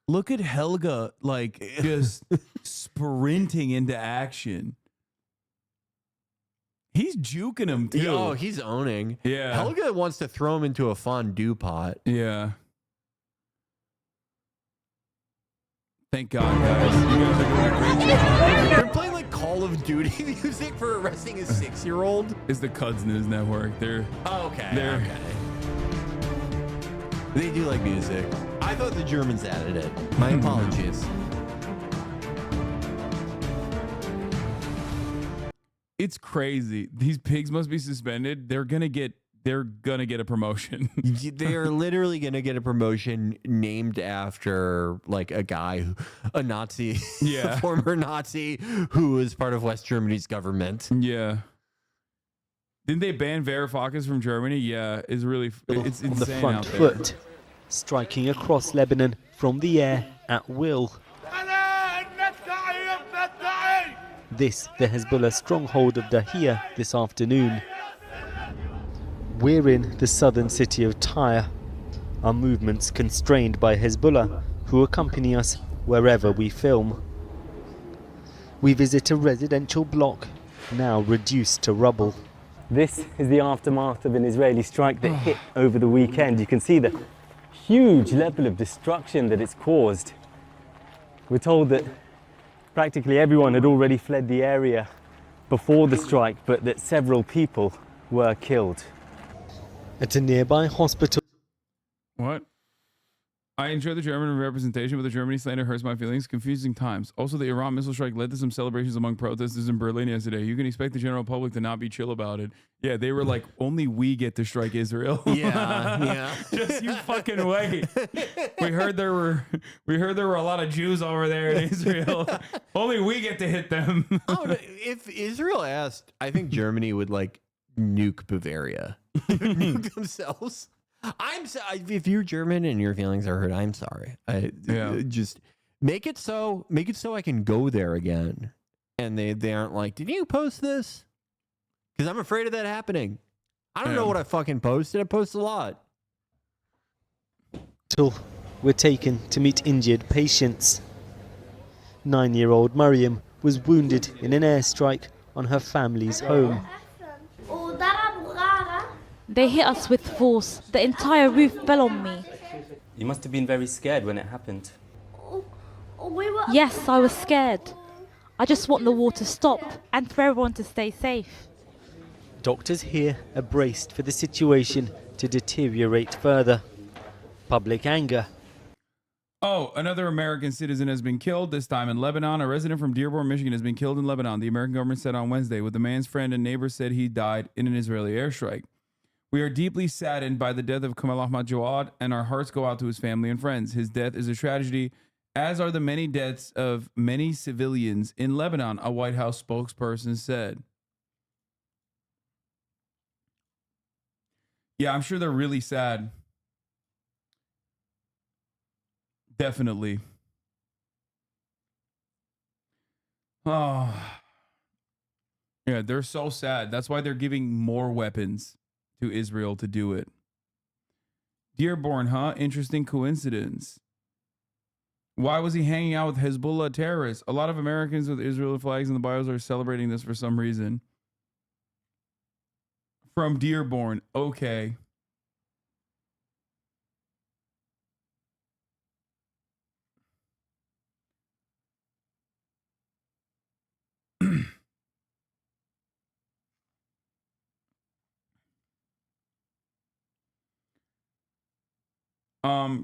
Look at Helga like just sprinting into action. He's juking him too. Oh, he's owning. Yeah. Helga wants to throw him into a fondue pot. Yeah. Thank God, guys. You guys are doing a great job. They're playing like Call of Duty music for arresting a 6-year-old. It's the Cuds News Network. Okay. They do like music. I thought the Germans added it. My apologies. It's crazy. These pigs must be suspended. They're gonna get they're gonna get a promotion. They are literally going to get a promotion named after like a guy, a Nazi, Yeah. a former Nazi who was part of West Germany's government. Yeah. Didn't they ban Varoufakis from Germany? Yeah, it's really it's On insane the front out there. foot, striking across Lebanon from the air at will. This, the Hezbollah stronghold of Dahia this afternoon. We're in the southern city of Tyre. Our movements constrained by Hezbollah, who accompany us wherever we film. We visit a residential block, now reduced to rubble. This is the aftermath of an Israeli strike that hit over the weekend. You can see the huge level of destruction that it's caused. We're told that practically everyone had already fled the area before the strike, but that several people were killed. At a nearby hospital. What? I enjoy the German representation, but the Germany slander hurts my feelings. Confusing times. Also, the Iran missile strike led to some celebrations among protesters in Berlin yesterday. You can expect the general public to not be chill about it. Yeah, they were like, only we get to strike Israel. Yeah. Just you fucking wait. We heard there were a lot of Jews over there in Israel. Only we get to hit them. If Israel asked, I think Germany would like nuke Bavaria. Nuke themselves. If you're German and your feelings are hurt, I'm sorry. Just make it so I can go there again. And they aren't like, did you post this? Because I'm afraid of that happening. I don't know what I fucking posted. I post a lot. We're taken to meet injured patients. 9-year-old Mariam was wounded in an airstrike on her family's home. They hit us with force. The entire roof fell on me. You must have been very scared when it happened. Yes, I was scared. I just want the war to stop and for everyone to stay safe. Doctors here are braced for the situation to deteriorate further. Public anger. Oh, another American citizen has been killed, this time in Lebanon. A resident from Dearborn, Michigan has been killed in Lebanon, the American government said on Wednesday, with the man's friend and neighbor said he died in an Israeli airstrike. We are deeply saddened by the death of Kamal Ahmad Jawad, and our hearts go out to his family and friends. His death is a tragedy, as are the many deaths of many civilians in Lebanon, a White House spokesperson said. Yeah, I'm sure they're really sad. Definitely. Oh. Yeah, they're so sad. That's why they're giving more weapons to Israel to do it. Dearborn, huh? Interesting coincidence. Why was he hanging out with Hezbollah terrorists? A lot of Americans with Israeli flags in the bios are celebrating this for some reason. From Dearborn. Okay.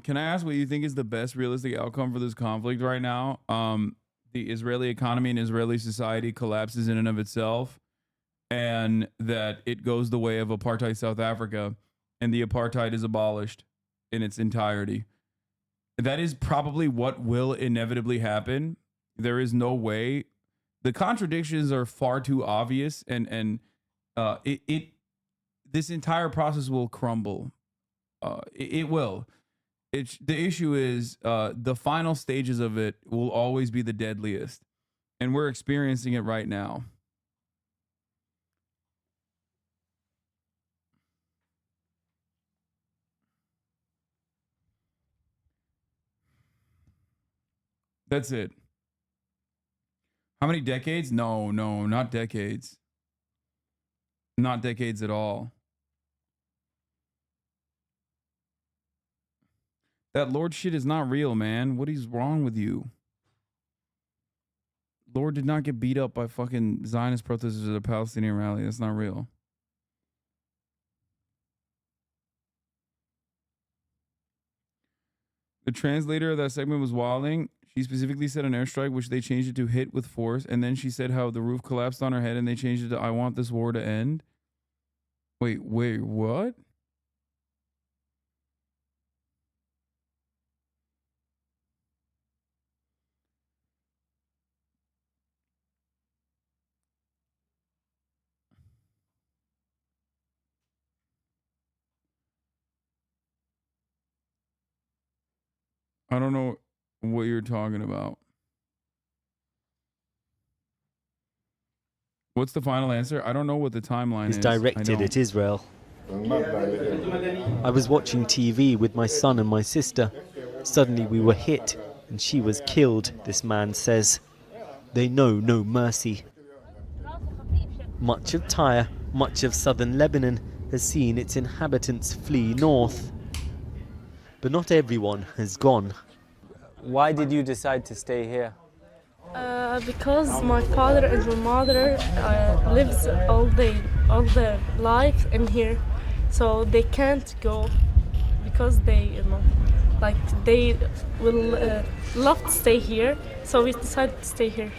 Can I ask what you think is the best realistic outcome for this conflict right now? The Israeli economy and Israeli society collapses in and of itself, and that it goes the way of apartheid South Africa, and the apartheid is abolished in its entirety. That is probably what will inevitably happen. There is no way. The contradictions are far too obvious, and this entire process will crumble. It will. The issue is the final stages of it will always be the deadliest, and we're experiencing it right now. That's it. How many decades? No, not decades. Not decades at all. That Lord shit is not real, man. What is wrong with you? Lord did not get beat up by fucking Zionist protesters at a Palestinian rally. That's not real. The translator of that segment was wilding. She specifically said an airstrike, which they changed it to hit with force. And then she said how the roof collapsed on her head and they changed it to I want this war to end. Wait, what? I don't know what you're talking about. What's the final answer? I don't know what the timeline Is is. directed at Israel. I was watching TV with my son and my sister. Suddenly we were hit and she was killed, this man says. They know no mercy. Much of Tyre, much of southern Lebanon has seen its inhabitants flee north. But not everyone has gone. Why did you decide to stay here? Because my father and my mother lives all their life in here, so they can't go because they, they will love to stay here. So we decided to stay here.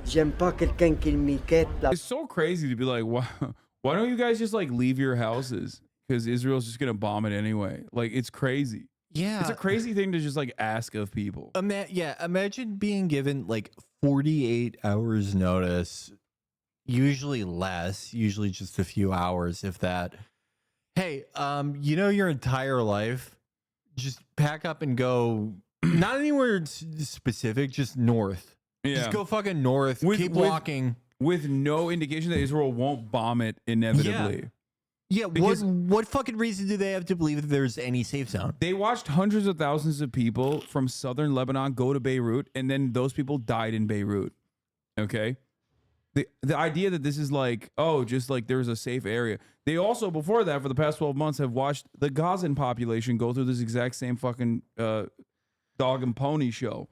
It's so crazy to be like, why don't you guys just like leave your houses? Because Israel's just gonna bomb it anyway. Like, it's crazy. Yeah. It's a crazy thing to just like ask of people. Imagine being given like 48 hours notice, usually less, usually just a few hours, if that. Hey, your entire life, just pack up and go, not anywhere specific, just north. Yeah. Just go fucking north, keep walking. With no indication that Israel won't bomb it inevitably. Yeah, what fucking reason do they have to believe that there's any safe zone? They watched hundreds of thousands of people from southern Lebanon go to Beirut, and then those people died in Beirut. Okay? The idea that this is like, oh, just like there's a safe area. They also, before that, for the past 12 months, have watched the Gazan population go through this exact same fucking dog and pony show.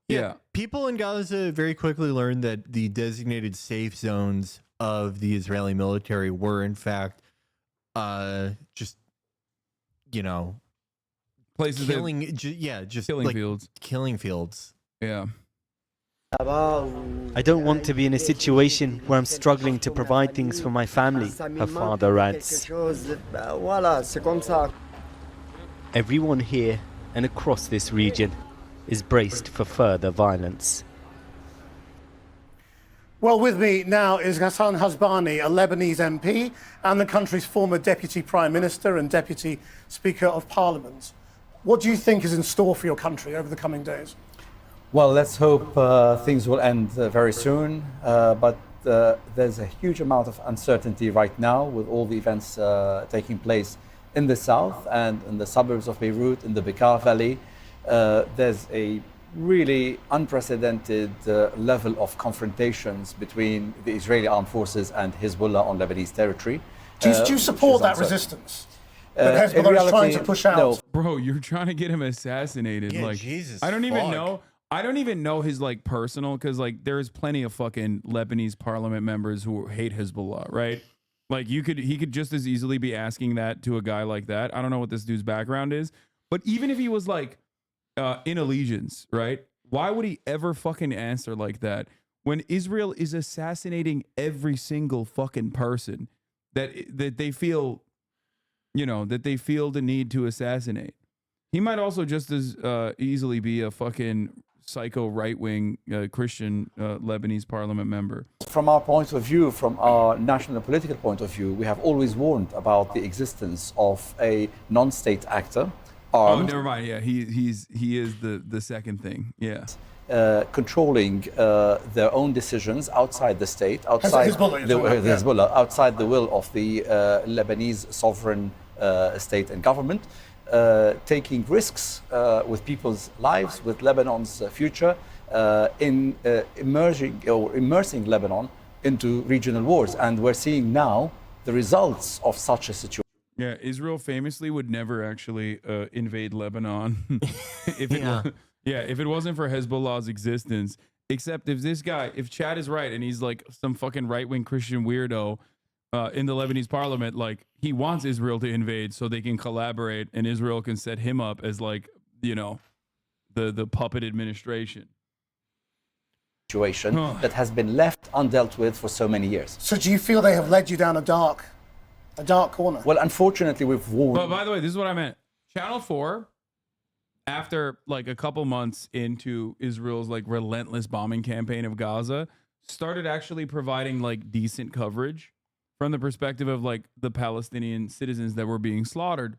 Yeah. People in Gaza very quickly learned that the designated safe zones of the Israeli military were, in fact, just, places killing, just killing like, fields. Killing fields. Yeah. I don't want to be in a situation where I'm struggling to provide things for my family, her father adds. Everyone here and across this region is braced for further violence. Well, with me now is Hasan Hasbani, a Lebanese MP and the country's former Deputy Prime Minister and Deputy Speaker of Parliament. What do you think is in store for your country over the coming days? Well, let's hope things will end very soon, but there's a huge amount of uncertainty right now with all the events taking place in the south and in the suburbs of Beirut, in the Bekaa Valley. There's a really unprecedented level of confrontations between the Israeli armed forces and Hezbollah on Lebanese territory. Do you support that resistance that Hezbollah is trying to push out? No. Bro, you're trying to get him assassinated. Yeah, like, Jesus, I don't even fuck. know his like personal, because like there's plenty of fucking Lebanese parliament members who hate Hezbollah, right? Like he could just as easily be asking that to a guy like that. I don't know what this dude's background is, but even if he was like in allegiance, right? Why would he ever fucking answer like that when Israel is assassinating every single fucking person that they feel, that they feel the need to assassinate? He might also just as easily be a fucking psycho right-wing Christian Lebanese parliament member. From our point of view, from our national political point of view, we have always warned about the existence of a non-state actor. Armed, oh, never mind. Yeah, he is the second thing. Yeah, controlling their own decisions outside the state, outside Hezbollah, outside the will of the Lebanese sovereign state and government, taking risks with people's lives, with Lebanon's future, in immersing Lebanon into regional wars, and we're seeing now the results of such a situation. Yeah, Israel famously would never actually invade Lebanon if it wasn't for Hezbollah's existence. Except if Chad is right and he's like some fucking right-wing Christian weirdo in the Lebanese parliament, like he wants Israel to invade so they can collaborate and Israel can set him up as like, the puppet administration. Situation that has been left undealt with for so many years. So do you feel they have led you down a dark a dark corner. Well, unfortunately, we've warned. But by the way, this is what I meant. Channel 4, after like a couple months into Israel's like relentless bombing campaign of Gaza, started actually providing like decent coverage from the perspective of like the Palestinian citizens that were being slaughtered.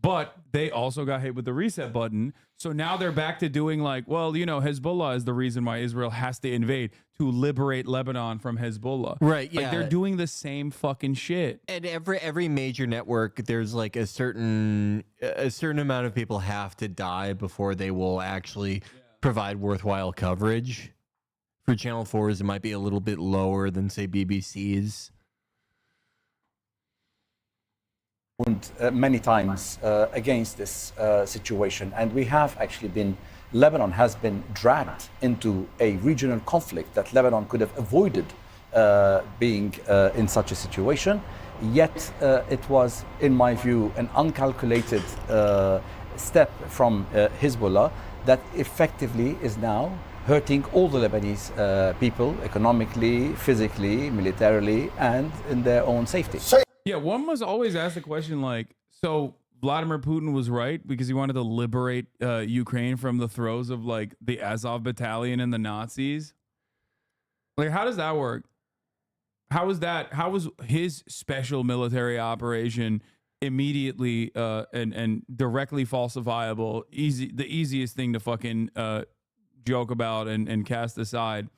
But they also got hit with the reset button. So now they're back to doing like, well, you know, Hezbollah is the reason why Israel has to invade, to liberate Lebanon from Hezbollah. Right, Like yeah. they're doing the same fucking shit. And every major network, there's like a certain amount of people have to die before they will actually provide worthwhile coverage. For Channel 4s, it might be a little bit lower than, say, BBC's. Many times against this situation, and we have actually Lebanon has been dragged into a regional conflict that Lebanon could have avoided being in such a situation, yet it was, in my view, an uncalculated step from Hezbollah that effectively is now hurting all the Lebanese people economically, physically, militarily, and in their own safety. Yeah, one must always ask the question like, so Vladimir Putin was right because he wanted to liberate Ukraine from the throes of like the Azov battalion and the Nazis? Like, how does that work? How was his special military operation immediately and directly falsifiable, the easiest thing to fucking joke about and cast aside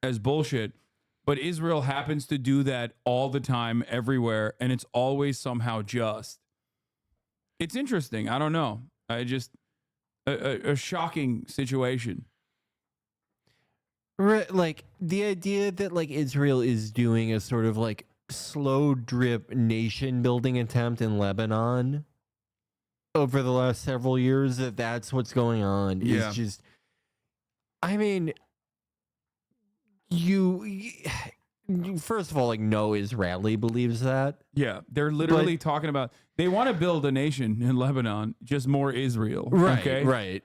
as bullshit? But Israel happens to do that all the time, everywhere, and it's always somehow just. It's interesting. I don't know. I just a shocking situation. Right, like the idea that like Israel is doing a sort of like slow drip nation building attempt in Lebanon over the last several years, that's what's going on. Yeah. Is just, I mean, you first of all, like, no Israeli believes that. Yeah, they're literally talking about they want to build a nation in Lebanon, just more Israel. Right, okay? right.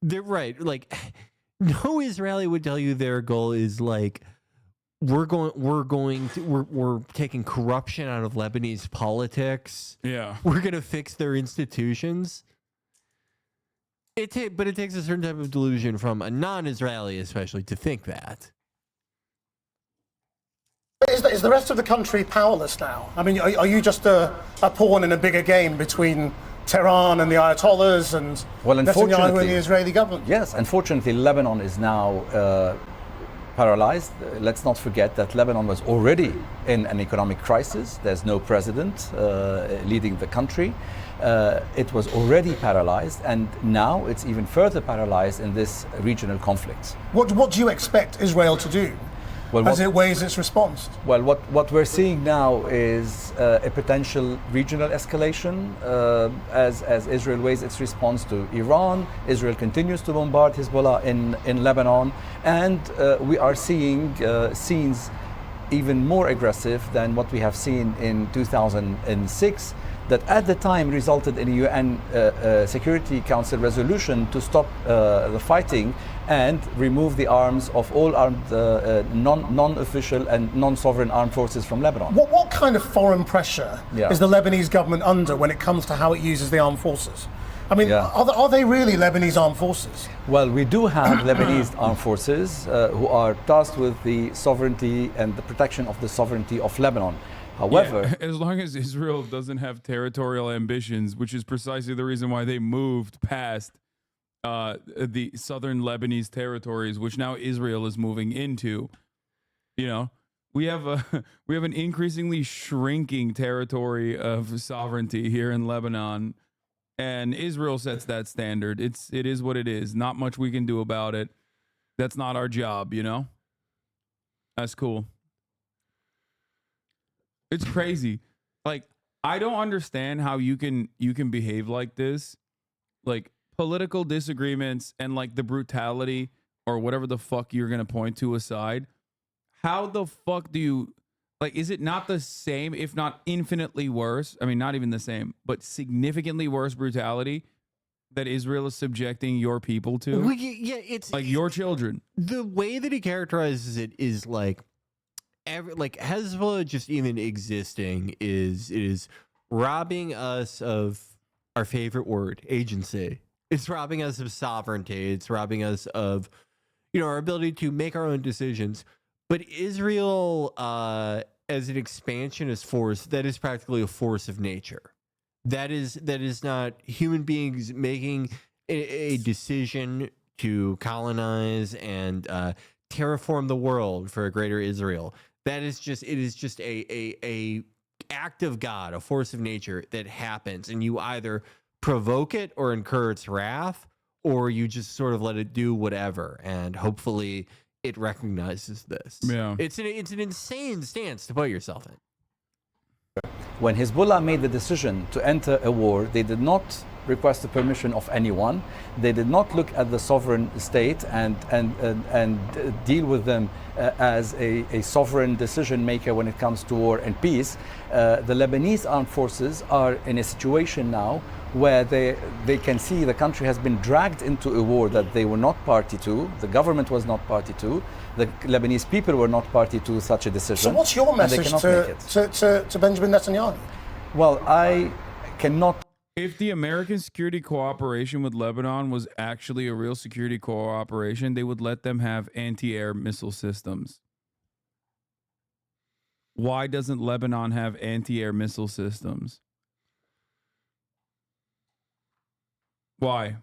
They're right. Like, no Israeli would tell you their goal is like we're taking corruption out of Lebanese politics. Yeah, we're gonna fix their institutions. But it takes a certain type of delusion from a non-Israeli, especially, to think that. Is the rest of the country powerless now? I mean, are you just a pawn in a bigger game between Tehran and the Ayatollahs and Netanyahu and the Israeli government? Yes, unfortunately, Lebanon is now paralyzed. Let's not forget that Lebanon was already in an economic crisis. There's no president leading the country. It was already paralyzed, and now it's even further paralyzed in this regional conflict. What do you expect Israel to do? Well, as it weighs its response? Well, what we're seeing now is a potential regional escalation as Israel weighs its response to Iran. Israel continues to bombard Hezbollah in Lebanon, and we are seeing scenes even more aggressive than what we have seen in 2006, that at the time resulted in a UN Security Council resolution to stop the fighting and remove the arms of all armed non-official and non-sovereign armed forces from Lebanon. What kind of foreign pressure is the Lebanese government under when it comes to how it uses the armed forces? I mean, are they really Lebanese armed forces? Well, we do have Lebanese armed forces who are tasked with the sovereignty and the protection of the sovereignty of Lebanon. However, as long as Israel doesn't have territorial ambitions, which is precisely the reason why they moved past the southern Lebanese territories, which now Israel is moving into, you know, we have an increasingly shrinking territory of sovereignty here in Lebanon, and Israel sets that standard. It is what it is. Not much we can do about it. That's not our job, you know. That's cool. It's crazy. Like, I don't understand how you can behave like this. Like, political disagreements and like the brutality or whatever the fuck you're going to point to aside. How the fuck do you, like, is it not the same, if not infinitely worse? I mean, not even the same, but significantly worse brutality that Israel is subjecting your people to? Well, yeah, it's like your children. The way that he characterizes it is like, like Hezbollah just even existing is robbing us of our favorite word, agency. It's robbing us of sovereignty. It's robbing us of, our ability to make our own decisions. But Israel, as an expansionist force, that is practically a force of nature. That is not human beings making a decision to colonize and terraform the world for a greater Israel. It is just a act of God, a force of nature that happens, and you either provoke it or incur its wrath, or you just sort of let it do whatever, and hopefully it recognizes this. Yeah. It's an insane stance to put yourself in. When Hezbollah made the decision to enter a war, they did not request the permission of anyone. They did not look at the sovereign state and deal with them as a sovereign decision maker when it comes to war and peace. The Lebanese armed forces are in a situation now where they can see the country has been dragged into a war that they were not party to, the government was not party to, the Lebanese people were not party to such a decision. So what's your message to Benjamin Netanyahu? Well, I cannot... If the American security cooperation with Lebanon was actually a real security cooperation, they would let them have anti-air missile systems. Why doesn't Lebanon have anti-air missile systems? Why?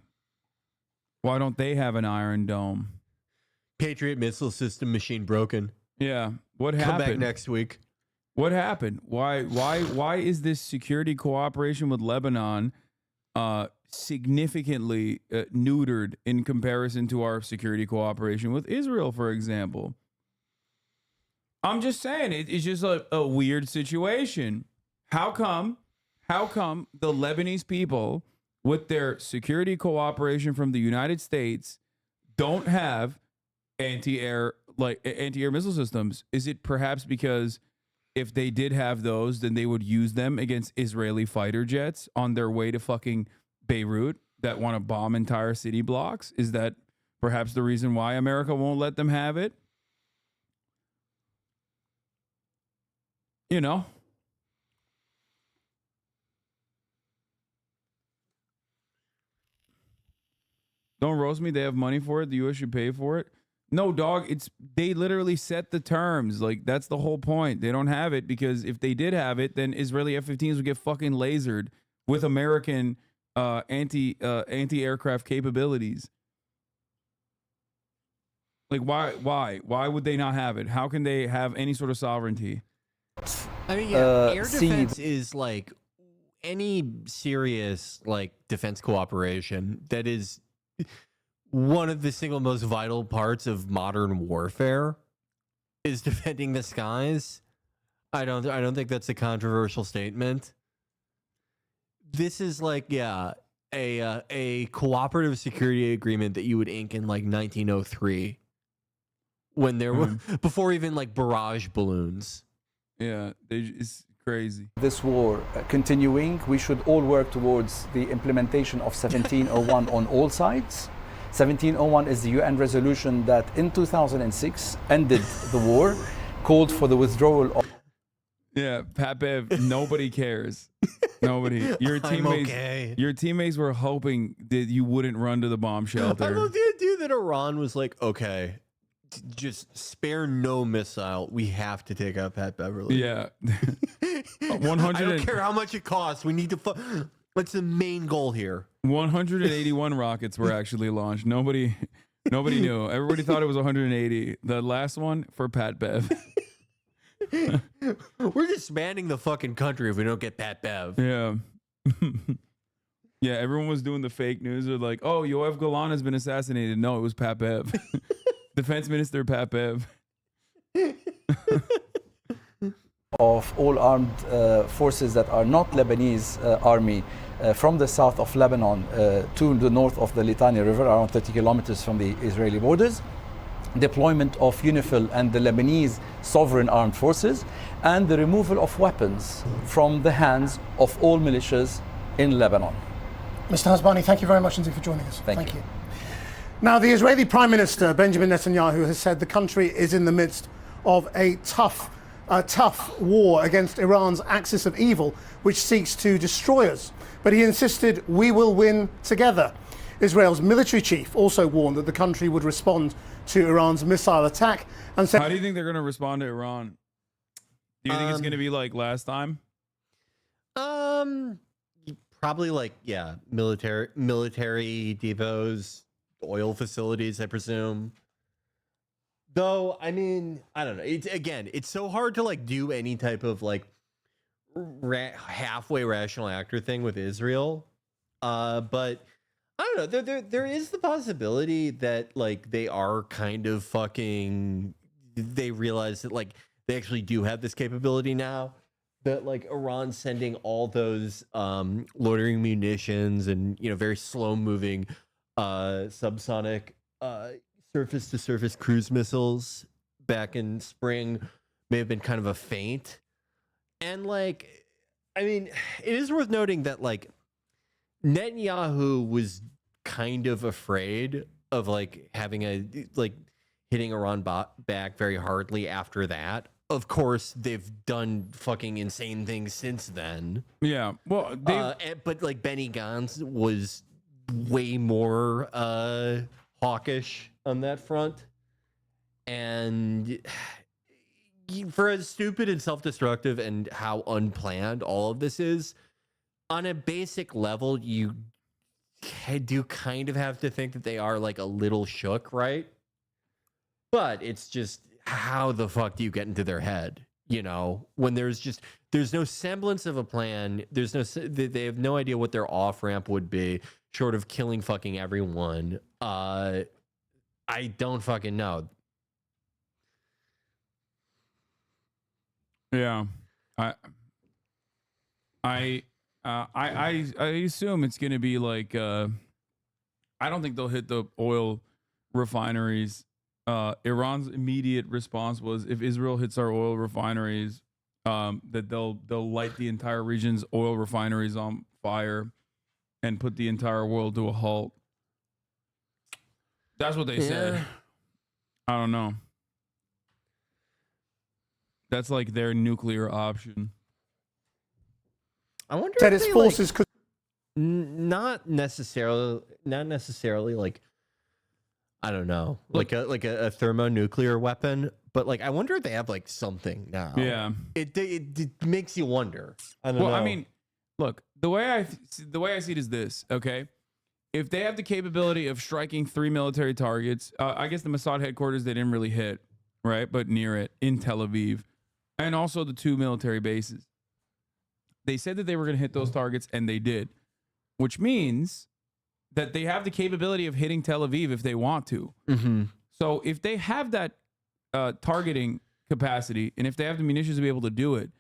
Why don't they have an Iron Dome? Patriot missile system machine broken. Yeah. What happened? Come back next week. What happened? Why is this security cooperation with Lebanon significantly neutered in comparison to our security cooperation with Israel, for example? I'm just saying it's just a weird situation. How come the Lebanese people, with their security cooperation from the United States, don't have anti-air missile systems? Is it perhaps because if they did have those, then they would use them against Israeli fighter jets on their way to fucking Beirut that want to bomb entire city blocks? Is that perhaps the reason why America won't let them have it? You know? Don't roast me. They have money for it. The U.S. should pay for it. No, dog. They literally set the terms. Like, that's the whole point. They don't have it because if they did have it, then Israeli F-15s would get fucking lasered with American anti-aircraft capabilities. Like, why would they not have it? How can they have any sort of sovereignty? I mean, yeah, air defense is like any serious defense cooperation that is one of the single most vital parts of modern warfare is defending the skies. I don't think that's a controversial statement. This is a cooperative security agreement that you would ink in 1903 when there were before even barrage balloons. Yeah, it's crazy. This war continuing, we should all work towards the implementation of 1701 on all sides. 1701 is the UN resolution that in 2006 ended the war, called for the withdrawal of... Yeah, Pat Bev, nobody cares. Nobody. Your teammates were hoping that you wouldn't run to the bomb shelter. I love the idea that Iran was like, okay, just spare no missile. We have to take out Pat Beverly. Yeah. 100. I don't care how much it costs. We need to... What's the main goal here? 181 rockets were actually launched. Nobody knew. Everybody thought it was 180. The last one for Pat Bev. We're disbanding the fucking country if we don't get Pat Bev. Yeah. Yeah, everyone was doing the fake news. They're like, oh, Yoav Golan has been assassinated. No, it was Pat Bev. Defense Minister Pat Bev. Of all armed forces that are not Lebanese army from the south of Lebanon to the north of the Litani River, around 30 kilometers from the Israeli borders, deployment of UNIFIL and the Lebanese sovereign armed forces, and the removal of weapons from the hands of all militias in Lebanon. Mr. Hasbani, thank you very much indeed for joining us. Thank you. Now, the Israeli Prime Minister, Benjamin Netanyahu, has said the country is in the midst of a tough war against Iran's axis of evil, which seeks to destroy us. But he insisted we will win together. Israel's military chief also warned that the country would respond to Iran's missile attack and said, how do you think they're going to respond to Iran? Do you think it's going to be like last time? Probably like, yeah, military depots, oil facilities, I presume. Though, I mean, I don't know. It's so hard to like do any type of like halfway rational actor thing with Israel. But I don't know. There is the possibility that like they are kind of fucking. They realize that like they actually do have this capability now. That like Iran's sending all those loitering munitions and very slow moving subsonic surface to surface cruise missiles back in spring may have been kind of a feint. And like, I mean, it is worth noting that like Netanyahu was kind of afraid of like having hitting Iran back very hardly after that. Of course, they've done fucking insane things since then. Yeah, well, but like Benny Gantz was way more hawkish on that front, and for as stupid and self-destructive and how unplanned all of this is, on a basic level, you do kind of have to think that they are like a little shook, right? But it's just, how the fuck do you get into their head? When there's no semblance of a plan. They have no idea what their off ramp would be, short of killing fucking everyone. I don't fucking know. Yeah, I assume it's gonna be like I don't think they'll hit the oil refineries. Iran's immediate response was, if Israel hits our oil refineries, that they'll light the entire region's oil refineries on fire and put the entire world to a halt. That's what they said. I don't know. That's like their nuclear option. I wonder that if his they, forces could not necessarily like, I don't know, like a thermonuclear weapon, but like I wonder if they have like something now. Yeah, it makes you wonder. I don't know. I mean, look, the way I see it is this. Okay, if they have the capability of striking 3 military targets, I guess the Mossad headquarters they didn't really hit, right, but near it in Tel Aviv, and also the 2 military bases. They said that they were going to hit those targets, and they did, which means that they have the capability of hitting Tel Aviv if they want to. Mm-hmm. So if they have that targeting capacity, and if they have the munitions to be able to do it,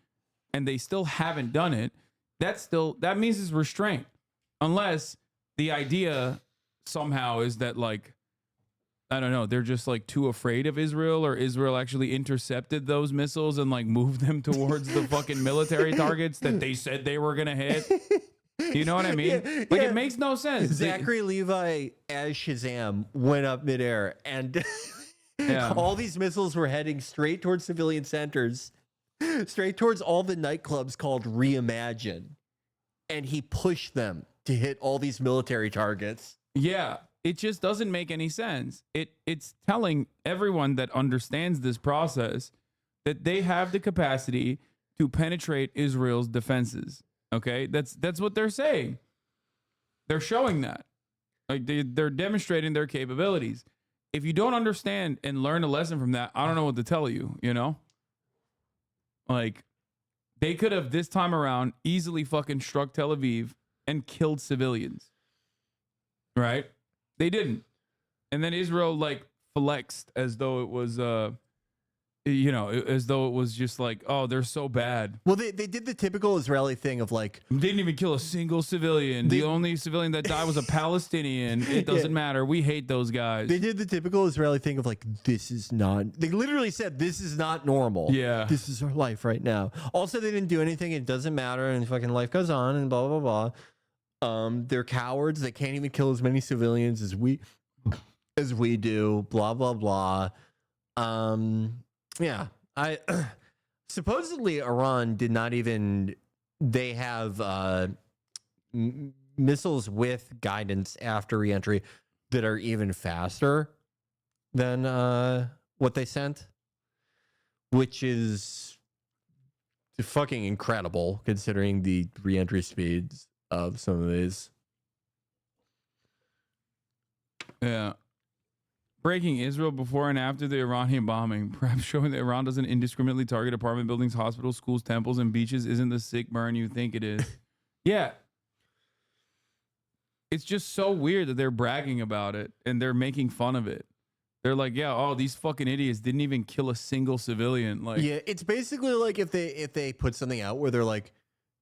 and they still haven't done it, that means it's restraint. Unless the idea somehow is that, like, I don't know, they're just like too afraid of Israel, or Israel actually intercepted those missiles and like moved them towards the fucking military targets that they said they were gonna hit. You know what I mean? It makes no sense. Zachary Levi as Shazam went up midair, and all these missiles were heading straight towards civilian centers, straight towards all the nightclubs called Reimagine, and he pushed them to hit all these military targets. Yeah, it just doesn't make any sense. It's telling everyone that understands this process that they have the capacity to penetrate Israel's defenses. Okay, that's what they're saying. They're showing that, like they're demonstrating their capabilities. If you don't understand and learn a lesson from that, I don't know what to tell you. Like they could have this time around easily fucking struck Tel Aviv and killed civilians. Right? They didn't, and then Israel like flexed as though it was as though it was just like, oh, they're so bad. Well, they did the typical Israeli thing of like, they didn't even kill a single civilian. The only civilian that died was a Palestinian. It doesn't matter. We hate those guys. They did the typical Israeli thing of like, this is not, they literally said, this is not normal. Yeah. This is our life right now. Also, they didn't do anything. It doesn't matter. And fucking life goes on and blah, blah, blah, blah. They're cowards. They can't even kill as many civilians as we do. Blah, blah, blah. Yeah, supposedly Iran did not even. They have missiles with guidance after reentry that are even faster than what they sent, which is fucking incredible considering the reentry speeds of some of these. Yeah. Breaking: Israel before and after the Iranian bombing, perhaps showing that Iran doesn't indiscriminately target apartment buildings, hospitals, schools, temples, and beaches isn't the sick burn you think it is. Yeah. It's just so weird that they're bragging about it and they're making fun of it. They're like, yeah, oh, these fucking idiots didn't even kill a single civilian. Like, yeah, it's basically like if they put something out where they're like,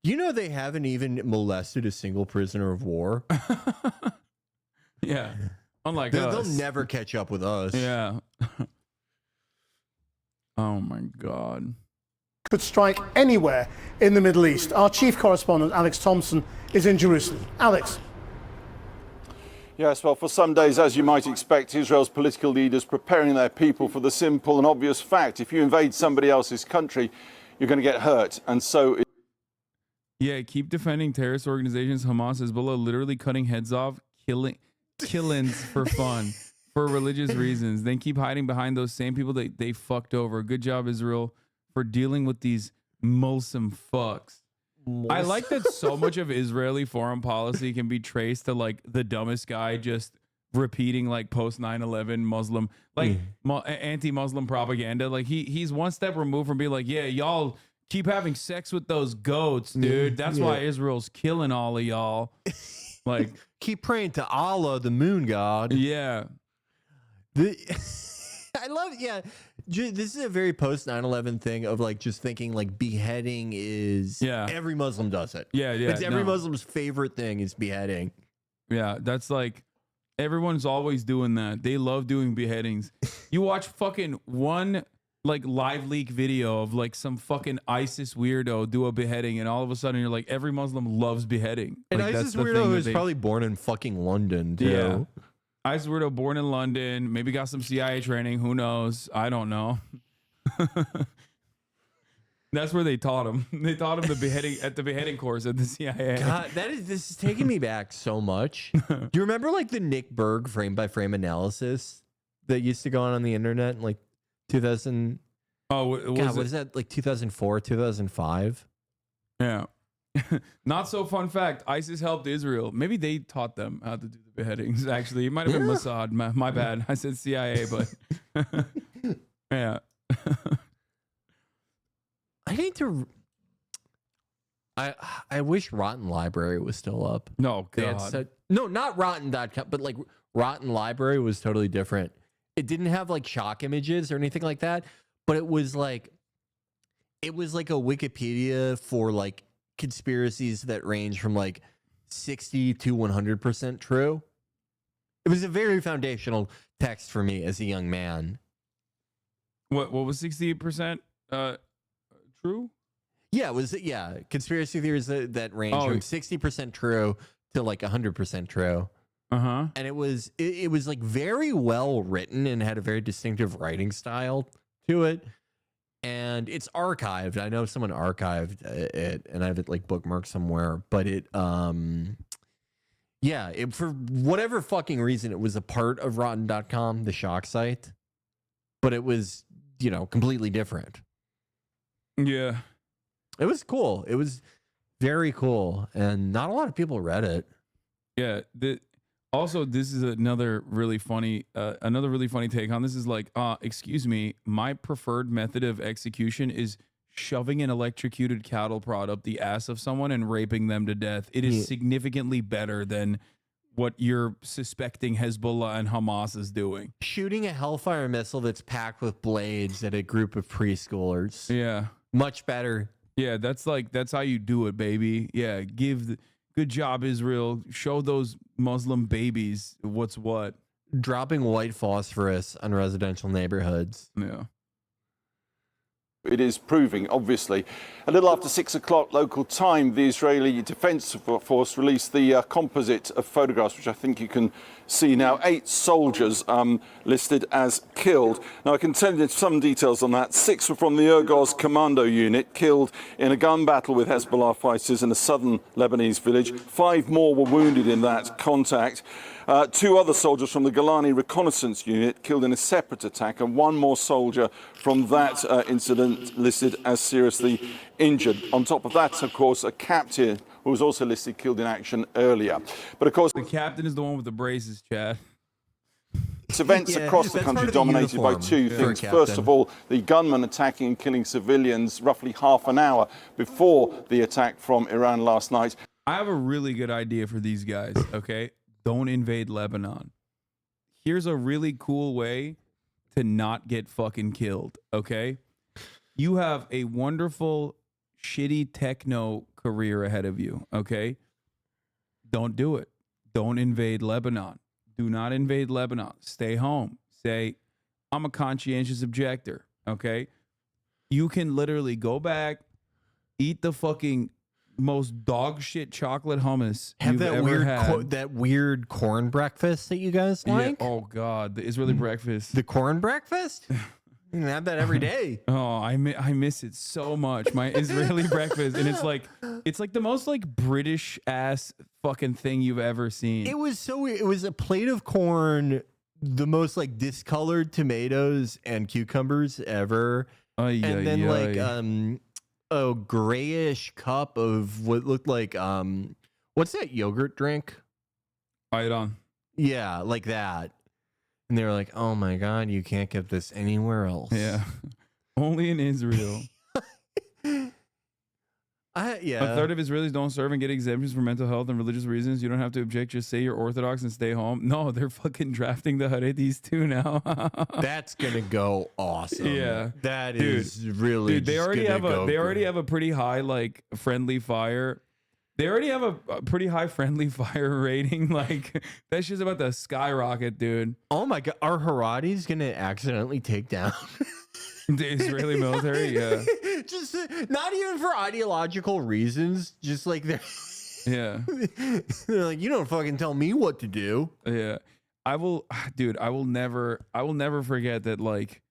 they haven't even molested a single prisoner of war. Yeah. Unlike They'll us. never catch up with us. Yeah. Oh my God. Could strike anywhere in the Middle East. Our chief correspondent, Alex Thompson, is in Jerusalem. Alex. Yes, well, for some days, as you might expect, Israel's political leaders preparing their people for the simple and obvious fact: if you invade somebody else's country, you're going to get hurt. And so... Yeah, keep defending terrorist organizations. Hamas, Hezbollah, literally cutting heads off, killings for fun, for religious reasons. Then keep hiding behind those same people that they fucked over. Good job, Israel, for dealing with these Muslim fucks. I like that so much of Israeli foreign policy can be traced to like the dumbest guy just repeating like post 9/11 Muslim, like anti-Muslim propaganda. Like he's one step removed from being like, yeah, y'all keep having sex with those goats, dude. That's why Israel's killing all of y'all. Like, keep praying to Allah, the moon god. Yeah. I love, this is a very post 9/11 thing of like just thinking like beheading is, every Muslim does it. Yeah. It's every Muslim's favorite thing is beheading. Yeah, that's like, everyone's always doing that. They love doing beheadings. You watch fucking one like live leak video of like some fucking ISIS weirdo do a beheading, and all of a sudden you're like, every Muslim loves beheading. And like, ISIS weirdo is probably born in fucking London too. Yeah. ISIS weirdo born in London, maybe got some CIA training. Who knows? I don't know. That's where they taught him. They taught him the beheading at the beheading course at the CIA. God, this is taking me back so much. Do you remember like the Nick Berg frame by frame analysis that used to go on the internet in like 2000? Oh, what is that? Like 2004, 2005? Yeah. Not so fun fact. ISIS helped Israel. Maybe they taught them how to do the beheadings. Actually, it might have been Mossad. My bad. I said CIA, but yeah. I need to. I wish Rotten Library was still up. No, God. No, not Rotten.com, but like Rotten Library was totally different. It didn't have like shock images or anything like that, but it was like a Wikipedia for like conspiracies that range from like 60 to 100% true. It was a very foundational text for me as a young man. What was 68% true? Yeah, it was conspiracy theories that range from 60% true to like 100% true. Uh-huh. And it was like very well written and had a very distinctive writing style to it. And it's archived. I know someone archived it, and I have it like bookmarked somewhere. But it, for whatever fucking reason, it was a part of Rotten.com, the shock site. But it was, completely different. Yeah. It was cool. It was very cool, and not a lot of people read it. Yeah. Also, this is another really funny take on this. Is like, excuse me, my preferred method of execution is shoving an electrocuted cattle prod up the ass of someone and raping them to death. It is significantly better than what you're suspecting Hezbollah and Hamas is doing. Shooting a Hellfire missile that's packed with blades at a group of preschoolers. Yeah. Much better. Yeah, that's how you do it, baby. Yeah, good job, Israel. Show those Muslim babies what's what. Dropping white phosphorus on residential neighborhoods. Yeah. It is proving, obviously. A little after 6 o'clock local time, the Israeli Defense Force released the composite of photographs, which I think you can see now. 8 soldiers listed as killed. Now, I can tell you some details on that. 6 were from the Ergoz Commando Unit, killed in a gun battle with Hezbollah fighters in a southern Lebanese village. 5 more were wounded in that contact. 2 other soldiers from the Golani Reconnaissance Unit killed in a separate attack, and 1 more soldier from that incident listed as seriously injured. On top of that, of course, a captain who was also listed killed in action earlier. But of course, the captain is the one with the braces, Chad. It's events across the country dominated by 2 things. First of all, the gunman attacking and killing civilians roughly half an hour before the attack from Iran last night. I have a really good idea for these guys, okay? Don't invade Lebanon. Here's a really cool way to not get fucking killed, okay? You have a wonderful, shitty techno career ahead of you, okay? Don't do it. Don't invade Lebanon. Do not invade Lebanon. Stay home. Say, I'm a conscientious objector, okay? You can literally go back, eat the fucking most dog shit chocolate hummus you've ever had. That weird corn breakfast that you guys like. Yeah. Oh God, the Israeli breakfast. The corn breakfast. You can have that every day. Oh, I miss it so much. My Israeli breakfast, and it's like the most like British ass fucking thing you've ever seen. It was so weird. It was a plate of corn, the most like discolored tomatoes and cucumbers ever, and then a grayish cup of what looked like what's that yogurt drink? Iodine. Yeah, like that. And they were like, "Oh my God, you can't get this anywhere else." Yeah, only in Israel. Yeah. A third of Israelis don't serve and get exemptions for mental health and religious reasons. You don't have to object. Just say you're Orthodox and stay home. No, they're fucking drafting the Haredis too now. That's gonna go awesome. Yeah, that is really. Dude, they already have a pretty high like friendly fire. They already have a pretty high friendly fire rating. Like that shit's about to skyrocket, dude. Oh my God, are Haredis gonna accidentally take down the Israeli military? Yeah. Just not even for ideological reasons. Just like they're like, you don't fucking tell me what to do. Yeah, I will never forget that. Like,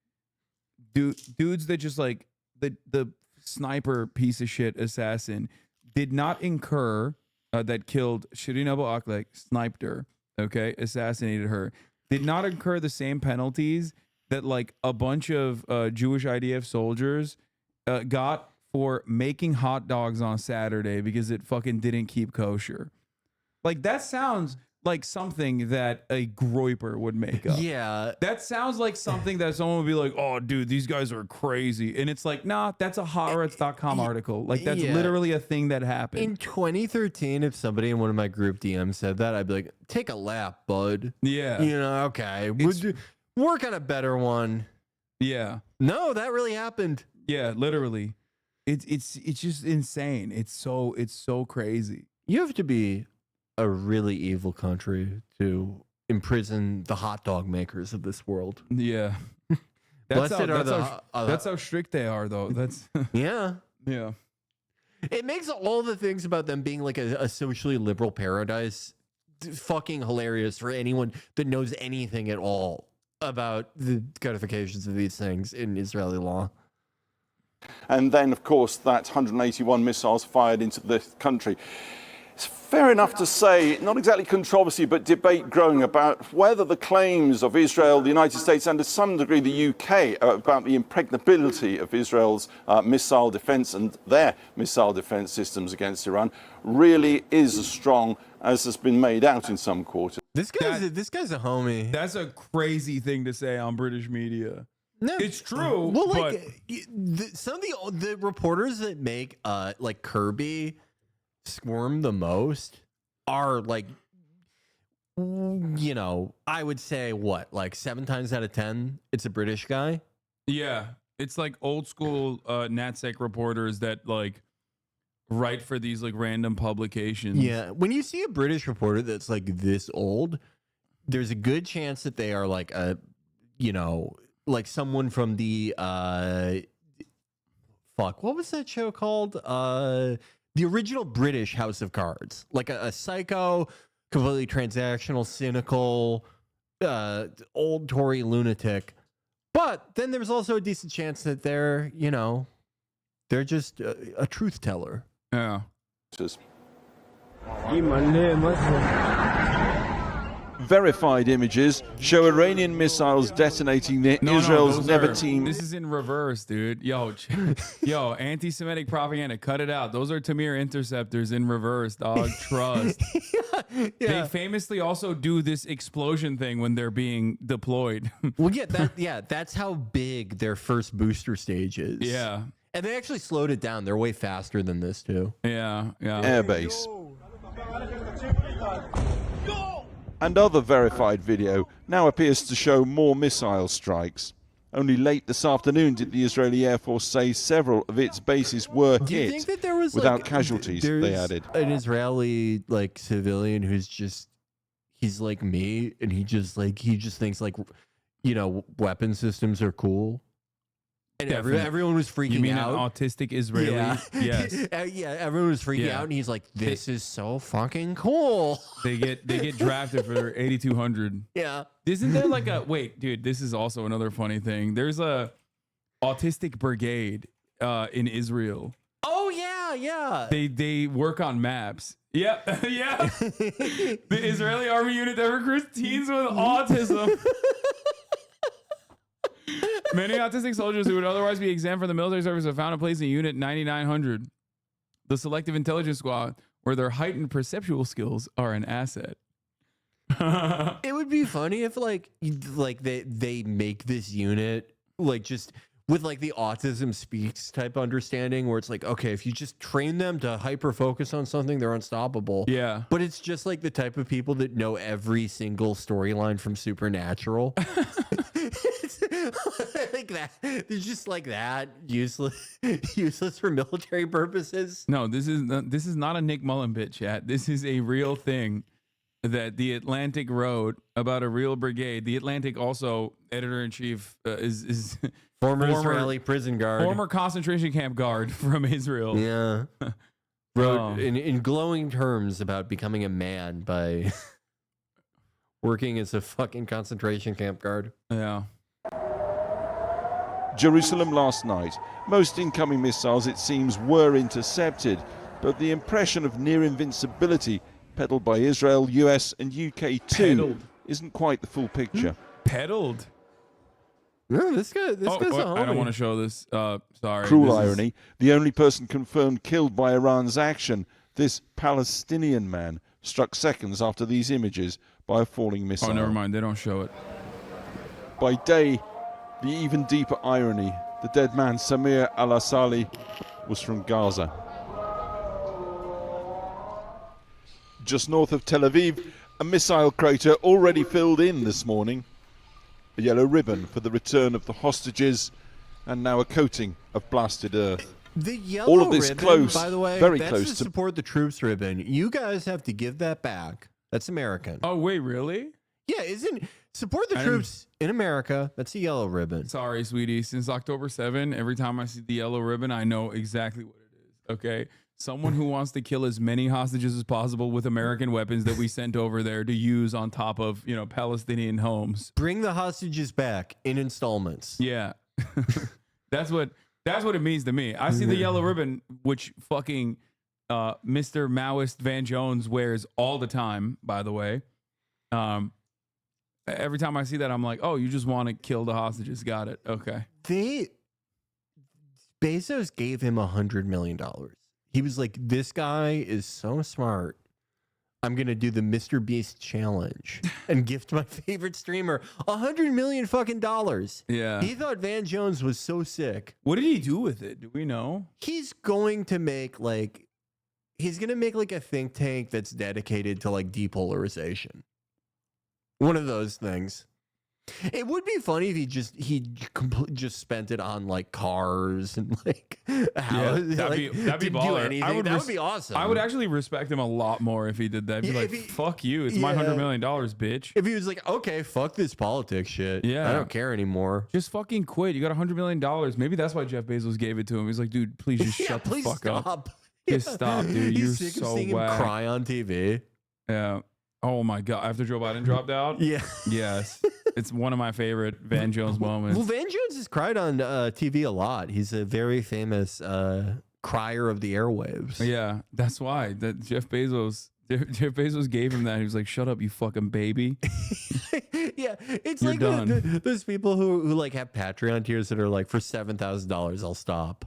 dudes that just like the sniper piece of shit assassin did not incur that killed Shireen Abu Akleh, sniped her. Okay, assassinated her. Did not incur the same penalties that like a bunch of Jewish IDF soldiers got for making hot dogs on Saturday because it fucking didn't keep kosher. Like that sounds like something that a groiper would make up. Yeah. That sounds like something that someone would be like, "Oh, dude, these guys are crazy." And it's like, nah, that's a Haaretz.com article. Like that's literally a thing that happened. In 2013, if somebody in one of my group DMs said that, I'd be like, "Take a lap, bud." Yeah. You know, okay. Work on a better one. Yeah. No, that really happened. Yeah, literally. It's just insane. It's so crazy. You have to be a really evil country to imprison the hot dog makers of this world. Yeah. That's how strict they are, though. That's yeah. Yeah. It makes all the things about them being like a socially liberal paradise fucking hilarious for anyone that knows anything at all about the codifications of these things in Israeli law. And then, of course, that 181 missiles fired into the country. It's fair enough to say, not exactly controversy, but debate growing about whether the claims of Israel, the United States, and to some degree the UK about the impregnability of Israel's missile defense and their missile defense systems against Iran really is as strong as has been made out in some quarters. This guy's a homie. That's a crazy thing to say on British media. No, it's true. Well, like some of the reporters that make like Kirby squirm the most are like, you know, I would say what, like 7 times out of 10, it's a British guy. Yeah, it's like old school NatSec reporters that like write for these like random publications. Yeah, when you see a British reporter that's like this old, there's a good chance that they are like a, you know, like someone from the fuck, what was that show called? The original British House of Cards. Like a psycho, completely transactional, cynical, old Tory lunatic. But then there's also a decent chance that they're just a truth teller. Yeah. Just verified images show Iranian missiles detonating near Israel's Nevatim. This is in reverse, dude. Yo, anti-Semitic propaganda. Cut it out. Those are Tamir interceptors in reverse, dog. Trust. They famously also do this explosion thing when they're being deployed. Well, that's how big their first booster stage is. Yeah. And they actually slowed it down. They're way faster than this, too. Yeah. Airbase. And other verified video now appears to show more missile strikes. Only late this afternoon did the Israeli Air Force say several of its bases were hit without casualties, they added. An Israeli civilian who's he's like me, and he just thinks weapon systems are cool. And everyone was freaking out. You mean an autistic Israeli? Yeah. Yes. Everyone was freaking out, and he's like, "This is so fucking cool." They get drafted for 8,200. Yeah. Isn't there wait, dude? This is also another funny thing. There's a autistic brigade in Israel. Oh yeah. They work on maps. Yep. Yeah. The Israeli army unit that recruits teens with autism. Many autistic soldiers who would otherwise be exempt from the military service have found a place in Unit 9900, the Selective Intelligence Squad, where their heightened perceptual skills are an asset. It would be funny if they make this unit just with the autism speaks type understanding, where it's okay, if you just train them to hyper focus on something, they're unstoppable. Yeah. But it's just the type of people that know every single storyline from Supernatural. Like that. They're just that useless for military purposes. No, this is not a Nick Mullen bit, chat. This is a real thing that the Atlantic wrote about a real brigade. The Atlantic also, editor-in-chief is former Israeli prison guard, former concentration camp guard from Israel. Yeah. Wrote in glowing terms about becoming a man by working as a fucking concentration camp guard. Yeah. Jerusalem last night. Most incoming missiles, it seems, were intercepted, but the impression of near invincibility peddled by Israel, US and UK too isn't quite the full picture. Peddled? No, this guy's a homie. I don't want to show this. Sorry. Cruel irony. The only person confirmed killed by Iran's action, this Palestinian man, struck seconds after these images by a falling missile. Oh, never mind. They don't show it. By day, the even deeper irony, the dead man Samir al-Asali was from Gaza. Just north of Tel Aviv, a missile crater already filled in this morning. A yellow ribbon for the return of the hostages, and now a coating of blasted earth. The yellow all of this ribbon, close, by the way, very that's close the to support the troops ribbon. You guys have to give that back. That's American. Oh wait, really? Yeah, isn't support the troops in America? That's a yellow ribbon. Sorry, sweetie. Since October 7, every time I see the yellow ribbon, I know exactly what it is. Okay, someone who wants to kill as many hostages as possible with American weapons that we sent over there to use on top of Palestinian homes. Bring the hostages back in installments. Yeah, that's what it means to me. I see the yellow ribbon, which fucking Mr. Maoist Van Jones wears all the time. By the way, every time I see that, I'm like, oh, you just want to kill the hostages. Got it. Okay. Bezos gave him $100 million. He was like, this guy is so smart. I'm going to do the Mr. Beast challenge and gift my favorite streamer $100 million fucking dollars. Yeah. He thought Van Jones was so sick. What did he do with it? Do we know? He's going to make a think tank that's dedicated to depolarization. One of those things. It would be funny if he just spent it on like cars and like houses. that'd be baller. That would be awesome. I would actually respect him a lot more if he did that. I'd be like, fuck you. It's my $100 million, bitch. If he was like, okay, fuck this politics shit. Yeah. I don't care anymore. Just fucking quit. You got $100 million. Maybe that's why Jeff Bezos gave it to him. He's like, dude, please just shut the fuck up. Just stop, dude. He's You're sick of so seeing him whack. cry on TV. Yeah. Oh my God. After Joe Biden dropped out? Yeah. Yes. It's one of my favorite Van Jones moments. Well, Van Jones has cried on TV a lot. He's a very famous crier of the airwaves. Yeah. That's why. That Jeff Bezos gave him that. He was like, shut up, you fucking baby. Yeah. It's You're like done. those people who like have Patreon tiers that are like, for $7,000, I'll stop.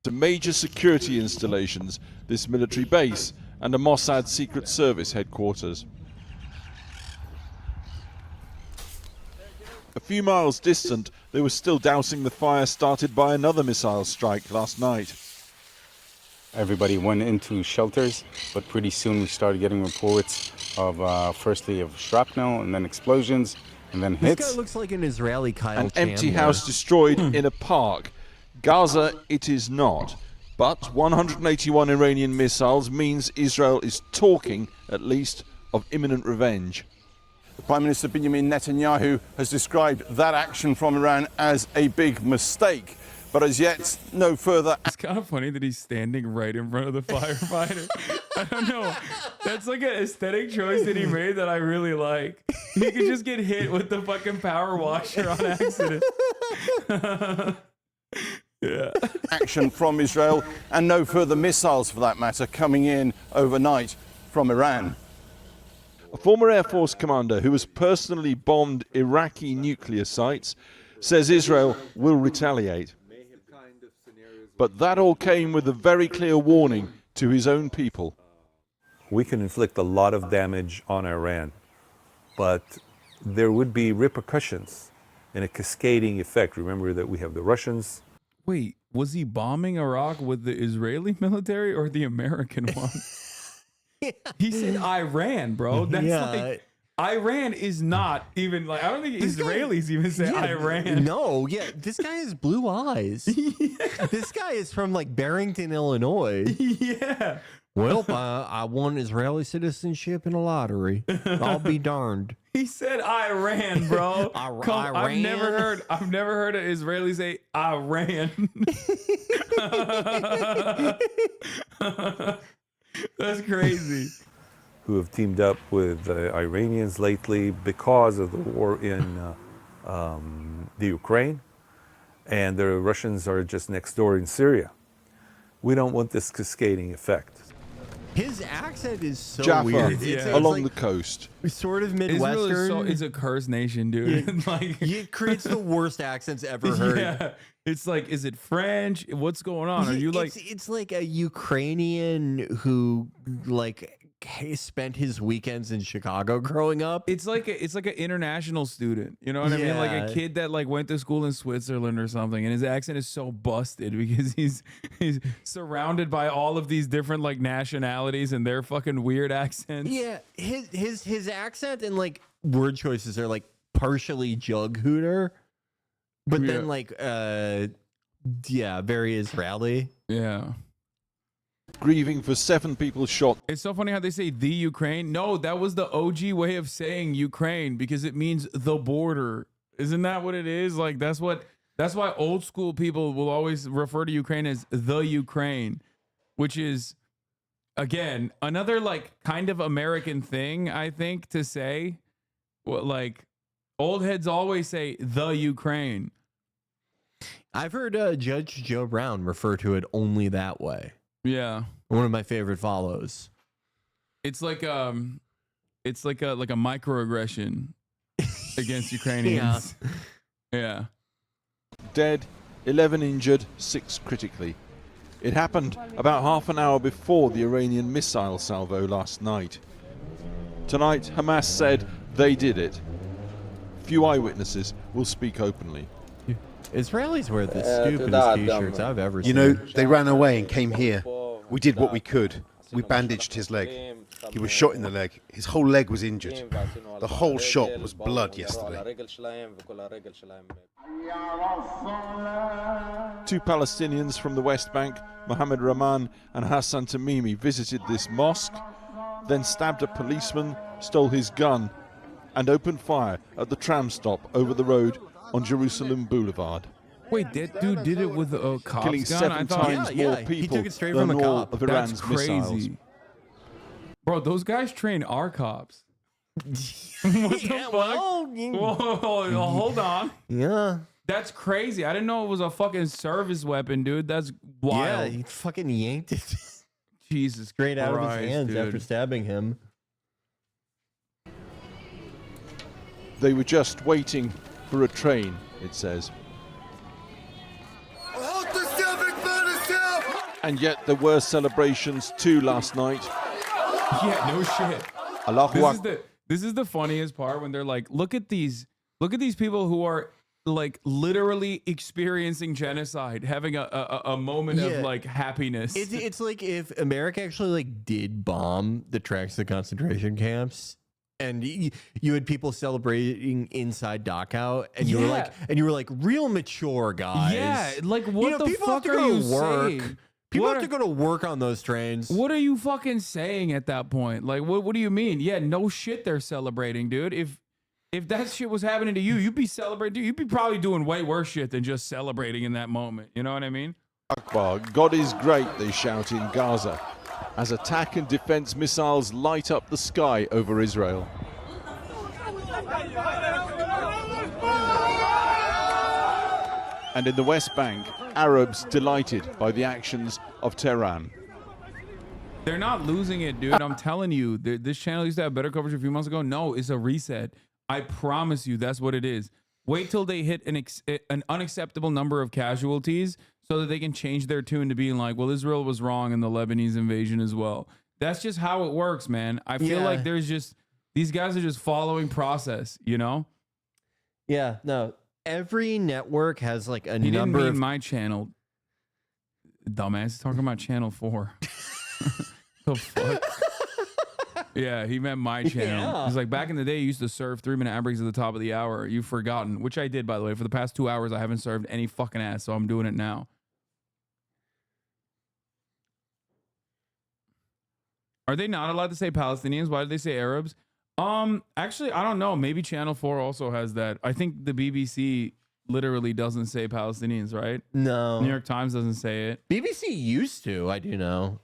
To major security installations, this military base, and a Mossad Secret Service headquarters. A few miles distant, they were still dousing the fire started by another missile strike last night. Everybody went into shelters, but pretty soon we started getting reports of firstly of shrapnel and then explosions and then hits. This guy looks like an Israeli Kyle An empty Chandler. house destroyed in a park. Gaza, it is not. But 181 Iranian missiles means Israel is talking, at least, of imminent revenge. The Prime Minister Benjamin Netanyahu has described that action from Iran as a big mistake. But as yet, no further. It's kind of funny that he's standing right in front of the firefighter. I don't know. That's like an aesthetic choice that he made that I really like. He could just get hit with the fucking power washer on accident. Yeah. Action from Israel, and no further missiles, for that matter, coming in overnight from Iran. A former Air Force commander who has personally bombed Iraqi nuclear sites says Israel will retaliate. But that all came with a very clear warning to his own people. We can inflict a lot of damage on Iran, but there would be repercussions and a cascading effect. Remember that we have the Russians. Wait, was he bombing Iraq with the Israeli military or the American one? He said Iran, bro. That's like Iran is not even like, I don't think Israelis even say Iran. No, yeah, this guy has blue eyes. This guy is from like Barrington, Illinois. Yeah. Well, I won Israeli citizenship in a lottery. I'll be darned. He said Iran, bro. Iran? I've never heard an Israeli say Iran. That's crazy. Who have teamed up with Iranians lately because of the war in the Ukraine, and the Russians are just next door in Syria. We don't want this cascading effect. His accent is so Jaffa, weird. along the coast. Sort of Midwestern. It's a cursed nation, dude. Like, it creates the worst accents ever heard. Yeah. It's like, is it French? What's going on? Are you like? It's like a Ukrainian who like spent his weekends in Chicago growing up. It's like an international student. You know what I mean? Like a kid that like went to school in Switzerland or something, and his accent is so busted because he's surrounded by all of these different like nationalities and their fucking weird accents. Yeah, his accent and like word choices are like partially jug hooter, but then like very Israeli. Yeah. Grieving for 7 people shot. It's so funny how they say the Ukraine. No, that was the OG way of saying Ukraine because it means the border. Isn't that what it is? Like that's why old school people will always refer to Ukraine as the Ukraine, which is again another like kind of American thing, I think, to say. What like old heads always say the Ukraine. I've heard Judge Joe Brown refer to it only that way. Yeah, one of my favorite follows. It's like a microaggression against Ukrainians. Yeah. Dead, 11 injured, 6 critically. It happened about half an hour before the Iranian missile salvo last night. Tonight, Hamas said they did it. Few eyewitnesses will speak openly. Israelis wear the stupidest t-shirts I've ever seen. You know, they ran away and came here. We did what we could. We bandaged his leg. He was shot in the leg. His whole leg was injured. The whole shot was blood yesterday. 2 Palestinians from the West Bank, Mohammed Rahman and Hassan Tamimi, visited this mosque, then stabbed a policeman, stole his gun, and opened fire at the tram stop over the road on Jerusalem Boulevard. Wait, that dude did it with a cop's Killing gun? 7 times more people He took it straight than from a all cop. of Iran's That's crazy. missiles. Bro, those guys train our cops. What the fuck? Whoa, hold on. Yeah. That's crazy. I didn't know it was a fucking service weapon, dude. That's wild. Yeah, he fucking yanked it Jesus straight out of his Christ, hands dude. after stabbing him. They were just waiting for a train, it says. And yet there were celebrations too last night. Yeah, no shit. Allahu Akbar. This is the funniest part when they're like, look at these people who are like literally experiencing genocide, having a moment of like happiness. It's like if America actually like did bomb the tracks to the concentration camps, and you had people celebrating inside Dachau, and you were like real mature guys. Yeah, like what the people fuck have to are go you to work. saying? People What have to go to work on those trains. What are you fucking saying at that point? Like, what do you mean? Yeah, no shit, they're celebrating, dude. If that shit was happening to you, you'd be celebrating. You'd be probably doing way worse shit than just celebrating in that moment. You know what I mean? Akbar, God is great, they shout in Gaza, as attack and defense missiles light up the sky over Israel. And in the West Bank, Arabs delighted by the actions of Tehran. They're not losing it, dude. I'm telling you. This channel used to have better coverage a few months ago. No, it's a reset. I promise you that's what it is. Wait till they hit an unacceptable number of casualties so that they can change their tune to being like, well, Israel was wrong in the Lebanese invasion as well. That's just how it works, man. I feel like there's just, these guys are just following process, you know? Yeah, no. Every network has like a He didn't number mean of my channel. Dumbass, he's talking about channel 4. The fuck? Yeah, he meant my channel. Yeah. He's like, back in the day, you used to serve 3-minute ad breaks at the top of the hour. You've forgotten, which I did, by the way. For the past 2 hours, I haven't served any fucking ass, so I'm doing it now. Are they not allowed to say Palestinians? Why did they say Arabs? Actually, I don't know. Maybe Channel 4 also has that. I think the BBC literally doesn't say Palestinians, right? No. New York Times doesn't say it. BBC used to, I do know.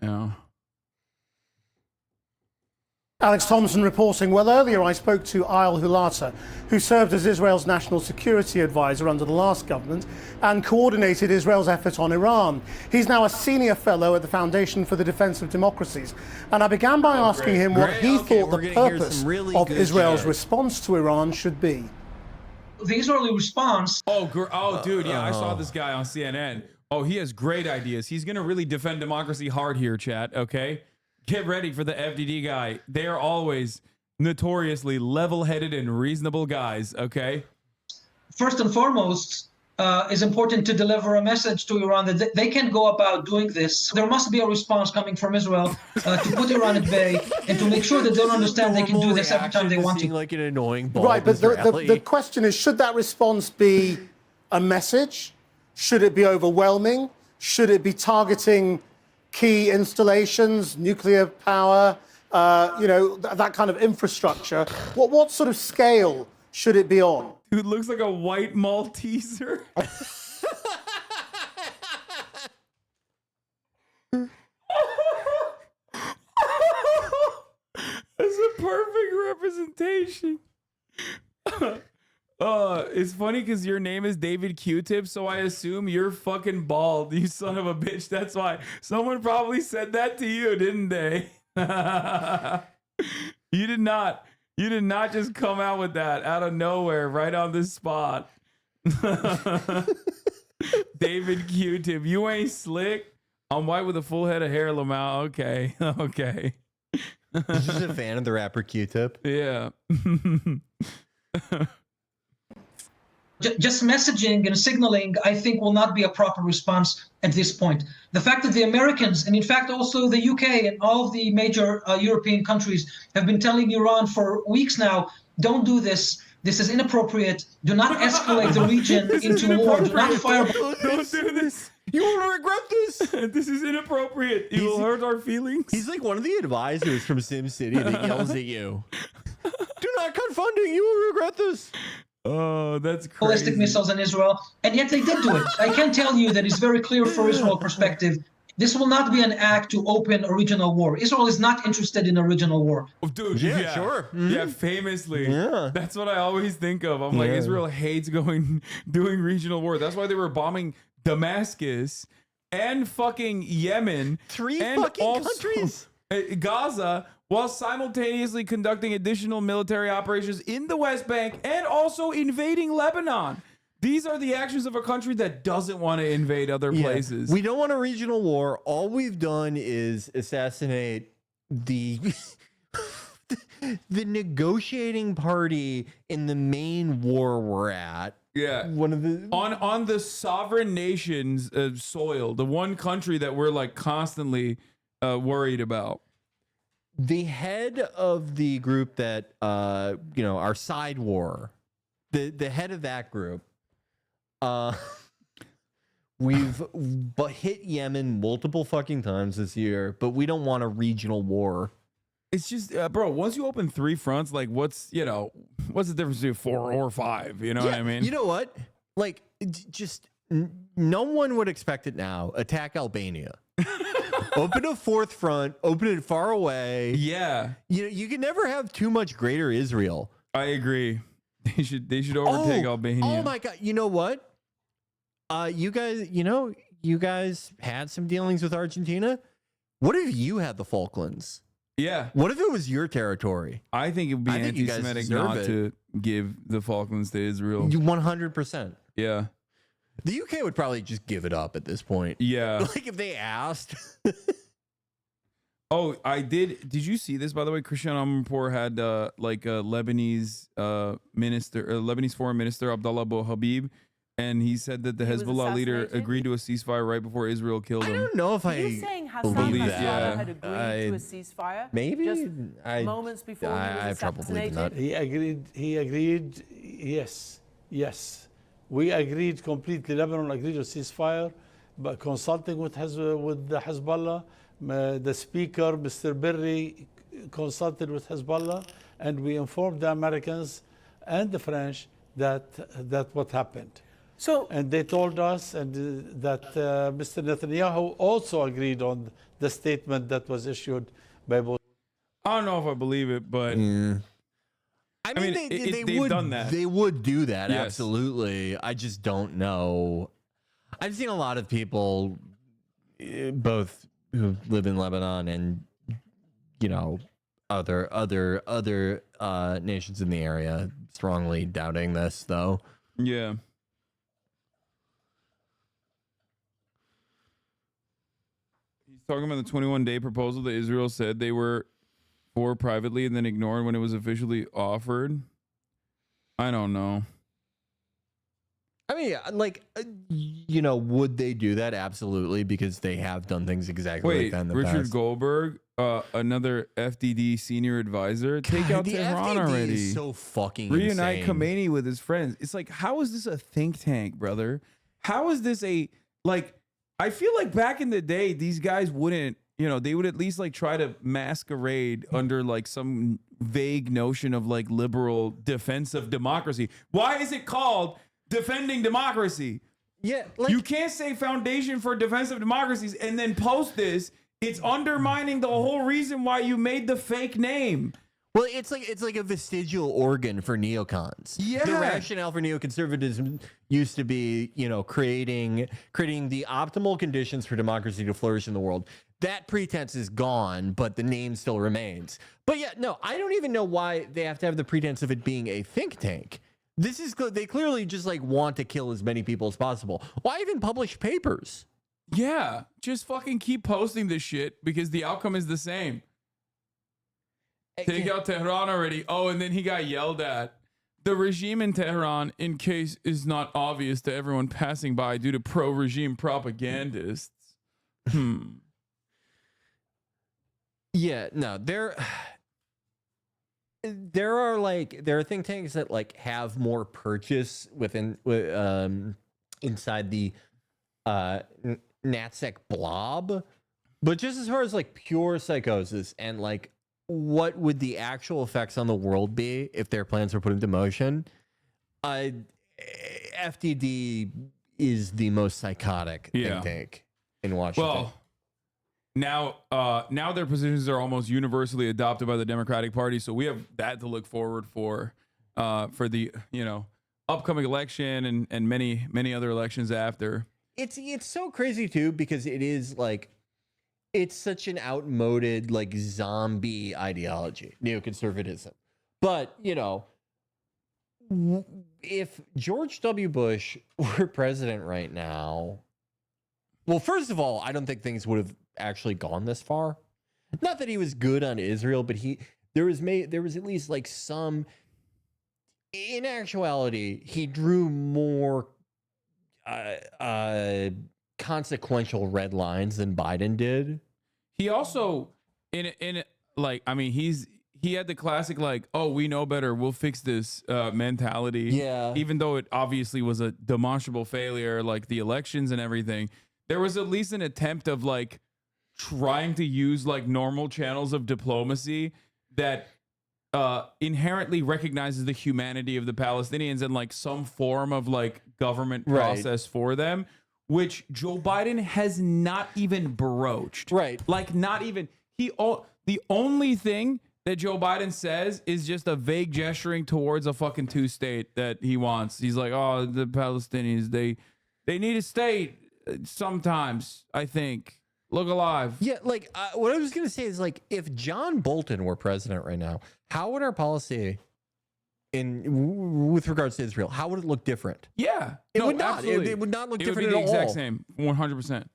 Yeah. Alex Thompson reporting. Well, earlier I spoke to Ayal Hulata, who served as Israel's national security advisor under the last government and coordinated Israel's effort on Iran. He's now a senior fellow at the Foundation for the Defense of Democracies. And I began by asking him what he thought the purpose of Israel's response to Iran should be. The Israeli response. Oh, dude, yeah, I saw this guy on CNN. Oh, he has great ideas. He's going to really defend democracy hard here, chat, okay? Get ready for the FDD guy. They are always notoriously level-headed and reasonable guys, okay? First and foremost, is important to deliver a message to Iran that they can't go about doing this. There must be a response coming from Israel to put Iran at bay and to make sure that they don't understand they can do this every time they want to. Like an annoying bald Right, but the question is, should that response be a message? Should it be overwhelming? Should it be targeting key installations, nuclear power, that kind of infrastructure? What sort of scale should it be on? Dude looks like a white Malteser. That's a perfect representation. It's funny because your name is David Q-Tip, so I assume you're fucking bald, you son of a bitch. That's why someone probably said that to you, didn't they? You did not just come out with that out of nowhere, right on the spot. David Q-Tip, you ain't slick. I'm white with a full head of hair, Lamau. Okay, okay. He's just a fan of the rapper Q-Tip. Yeah. Just messaging and signaling, I think, will not be a proper response at this point. The fact that the Americans, and in fact also the UK and all of the major European countries have been telling Iran for weeks now, don't do this. This is inappropriate. Do not escalate the region into war. Do not fire. Don't do this. You will regret this. This is inappropriate. It will hurt our feelings. He's like one of the advisors from SimCity that yells at you. Do not cut funding. You will regret this. Oh, that's crazy. Ballistic missiles in Israel, and yet they did do it. I can tell you that it's very clear for Israel perspective. This will not be an act to open a regional war. Israel is not interested in a regional war. Oh, dude, Yeah, sure. Yeah, famously. Yeah. That's what I always think of. I'm like, Yeah. Israel hates doing regional war. That's why they were bombing Damascus and fucking Yemen. Three and fucking also countries. Gaza, while simultaneously conducting additional military operations in the West Bank and also invading Lebanon. These are the actions of a country that doesn't want to invade other places. We don't want a regional war. All we've done is assassinate the the negotiating party in the main war we're at. Yeah, one of the on the sovereign nation's soil, the one country that we're like constantly worried about. The head of the group that our side war, the head of that group, we've hit Yemen multiple fucking times this year, but we don't want a regional war. It's just, bro, once you open three fronts, like what's the difference between 4 or 5? You know what I mean? You know what? Like, just no one would expect it now. Attack Albania. Open a fourth front. Open it far away. Yeah. You can never have too much greater Israel. I agree. They should overtake Albania. Oh my God! You know what? You guys had some dealings with Argentina. What if you had the Falklands? Yeah. What if it was your territory? I think it would be anti-Semitic not to give the Falklands to Israel. 100%. Yeah. The UK would probably just give it up at this point. Yeah. Like if they asked. Oh, I did. Did you see this, by the way? Christian Amanpour had like a Lebanese Lebanese foreign minister, Abdullah Abu Habib, and he said that the Hezbollah leader agreed to a ceasefire right before Israel killed him. I don't know if Are you saying Hassan had agreed to a ceasefire? Maybe Just moments before he was have trouble believing that. assassinated? He agreed. Yes. We agreed completely. Lebanon agreed to ceasefire, but consulting with the Hezbollah. The speaker, Mr. Berry, consulted with Hezbollah, and we informed the Americans and the French that what happened. And they told us that Mr. Netanyahu also agreed on the statement that was issued by both. I don't know if I believe it, but I mean, they've would, done that. They would do that, Yes. absolutely. I just don't know. I've seen a lot of people, both who live in Lebanon and other nations in the area, strongly doubting this, though. Yeah. He's talking about the 21-day proposal that Israel said they were for privately and then ignored when it was officially offered. I don't know. I mean, like, would they do that? Absolutely, because they have done things exactly like that in the Richard past. Goldberg, another FDD senior advisor, take out the Tehran FDD already. is so fucking Reunite insane. Khomeini with his friends. It's like, how is this a think tank, brother? How is this I feel like back in the day, these guys wouldn't, they would at least like try to masquerade under like some vague notion of like liberal defense of democracy. Why is it called defending democracy? Yeah, you can't say foundation for defense of democracies and then post this. It's undermining the whole reason why you made the fake name. Well, it's like a vestigial organ for neocons. Yeah. The rationale for neoconservatism used to be, creating the optimal conditions for democracy to flourish in the world. That pretense is gone, but the name still remains. But yeah, no, I don't even know why they have to have the pretense of it being a think tank. They clearly just like want to kill as many people as possible. Why even publish papers? Yeah, just fucking keep posting this shit because the outcome is the same. Take out Tehran already. Oh, and then he got yelled at The regime in Tehran, in case is not obvious to everyone passing by due to pro-regime propagandists. Yeah, no, there are think tanks that like have more purchase within inside the NatSec blob, but just as far as like pure psychosis and like what would the actual effects on the world be if their plans were put into motion, FDD is the most psychotic think tank in Washington. Well, now their positions are almost universally adopted by the Democratic Party, so we have that to look forward for the upcoming election and many other elections after. It's so crazy too, because it is like it's such an outmoded like zombie ideology, neoconservatism. But if George W. Bush were president right now, well, first of all, I don't think things would have actually gone this far. Not that he was good on Israel, but there was at least like some. In actuality, he drew more consequential red lines than Biden did. He also he had the classic like, oh, we know better, we'll fix this mentality. Yeah. Even though it obviously was a demonstrable failure, like the elections and everything, there was at least an attempt of like trying to use like normal channels of diplomacy that inherently recognizes the humanity of the Palestinians and like some form of like government process for them, which Joe Biden has not even broached. Right. Like not even the only thing that Joe Biden says is just a vague gesturing towards a fucking two-state that he wants. He's like, oh, the Palestinians, they need a state sometimes, I think. Look alive. Yeah, like what I was going to say is like if John Bolton were president right now, how would our policy with regards to Israel, how would it look different? Yeah. It would not. It would not look different at all. It would be the exact same, 100%.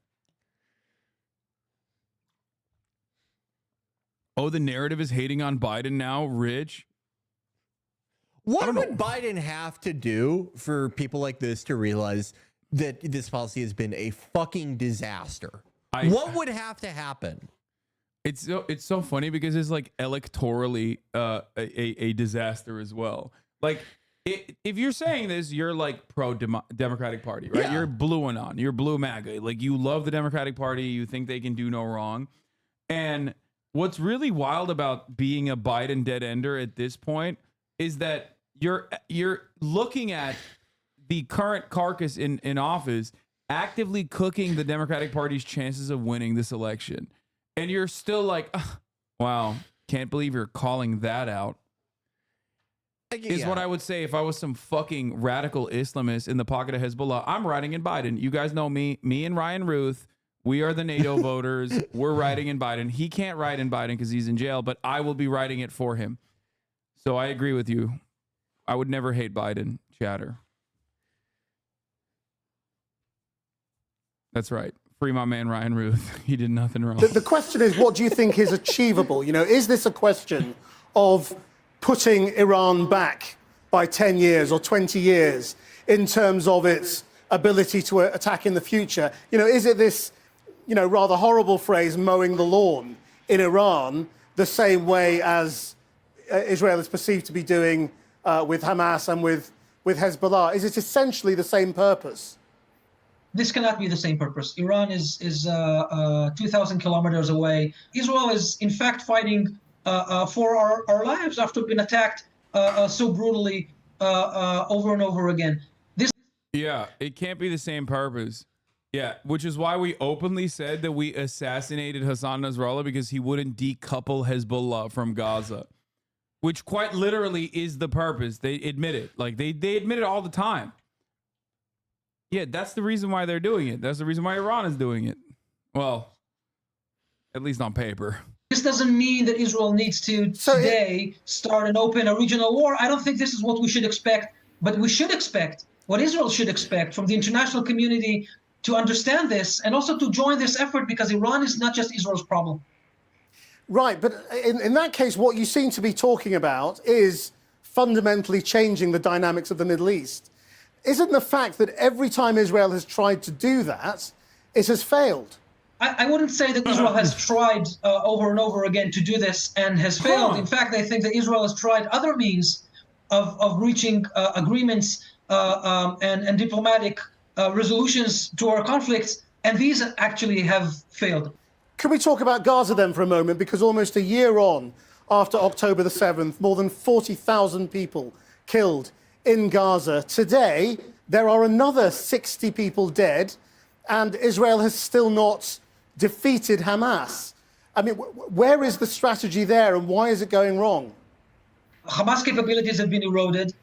Oh, the narrative is hating on Biden now, Rich? What would Biden have to do for people like this to realize that this policy has been a fucking disaster? What would have to happen? It's so funny because it's like electorally a disaster as well. Like if you're saying this, you're like pro Democratic Party, right? Yeah. You're blue on. You're blue MAGA. Like you love the Democratic Party. You think they can do no wrong. And what's really wild about being a Biden dead ender at this point is that you're looking at the current carcass in office actively cooking the Democratic Party's chances of winning this election. And you're still like, wow, can't believe you're calling that out. Is what I would say if I was some fucking radical Islamist in the pocket of Hezbollah. I'm riding in Biden. You guys know me and Ryan Ruth. We are the NATO voters. We're riding in Biden. He can't ride in Biden because he's in jail, but I will be riding it for him. So I agree with you. I would never hate Biden, chatter. That's right. Free my man Ryan Ruth. He did nothing wrong. The question is, what do you think is achievable? Is this a question of putting Iran back by 10 years or 20 years in terms of its ability to attack in the future? Is it this, rather horrible phrase, mowing the lawn in Iran, the same way as Israel is perceived to be doing with Hamas and with Hezbollah? Is it essentially the same purpose? This cannot be the same purpose. Iran is 2,000 kilometers away. Israel is, in fact, fighting for our lives after being attacked so brutally over and over again. Yeah, it can't be the same purpose. Yeah, which is why we openly said that we assassinated Hasan Nasrallah because he wouldn't decouple Hezbollah from Gaza, which quite literally is the purpose. They admit it. Like they admit it all the time. Yeah, that's the reason why they're doing it. That's the reason why Iran is doing it. Well, at least on paper. This doesn't mean that Israel needs to today start and open a regional war. I don't think this is what we should expect, but we should expect what Israel should expect from the international community to understand this and also to join this effort, because Iran is not just Israel's problem. Right, but in that case, what you seem to be talking about is fundamentally changing the dynamics of the Middle East. Isn't the fact that every time Israel has tried to do that, it has failed? I wouldn't say that Israel has tried over and over again to do this and has failed. In fact, I think that Israel has tried other means of reaching agreements and diplomatic resolutions to our conflicts, and these actually have failed. Can we talk about Gaza then for a moment? Because almost a year on, after October the 7th, more than 40,000 people killed in Gaza. Today, there are another 60 people dead, and Israel has still not defeated Hamas. I mean, where is the strategy there, and why is it going wrong? Hamas capabilities have been eroded.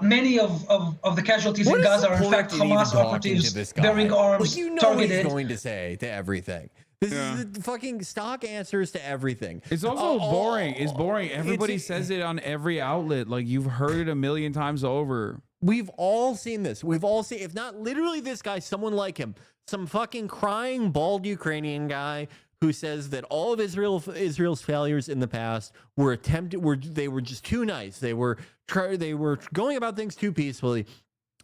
Many of the casualties in Gaza are, in fact, Hamas operatives bearing arms, Like, you know targeted. what he's going to say to everything. This is the fucking stock answers to everything. It's also boring. It's boring. Everybody says it on every outlet. Like, you've heard it a million times over. We've all seen this. We've all seen, if not literally this guy, someone like him, some fucking crying, bald Ukrainian guy who says that all of Israel's failures in the past were they were just too nice. They were going about things too peacefully.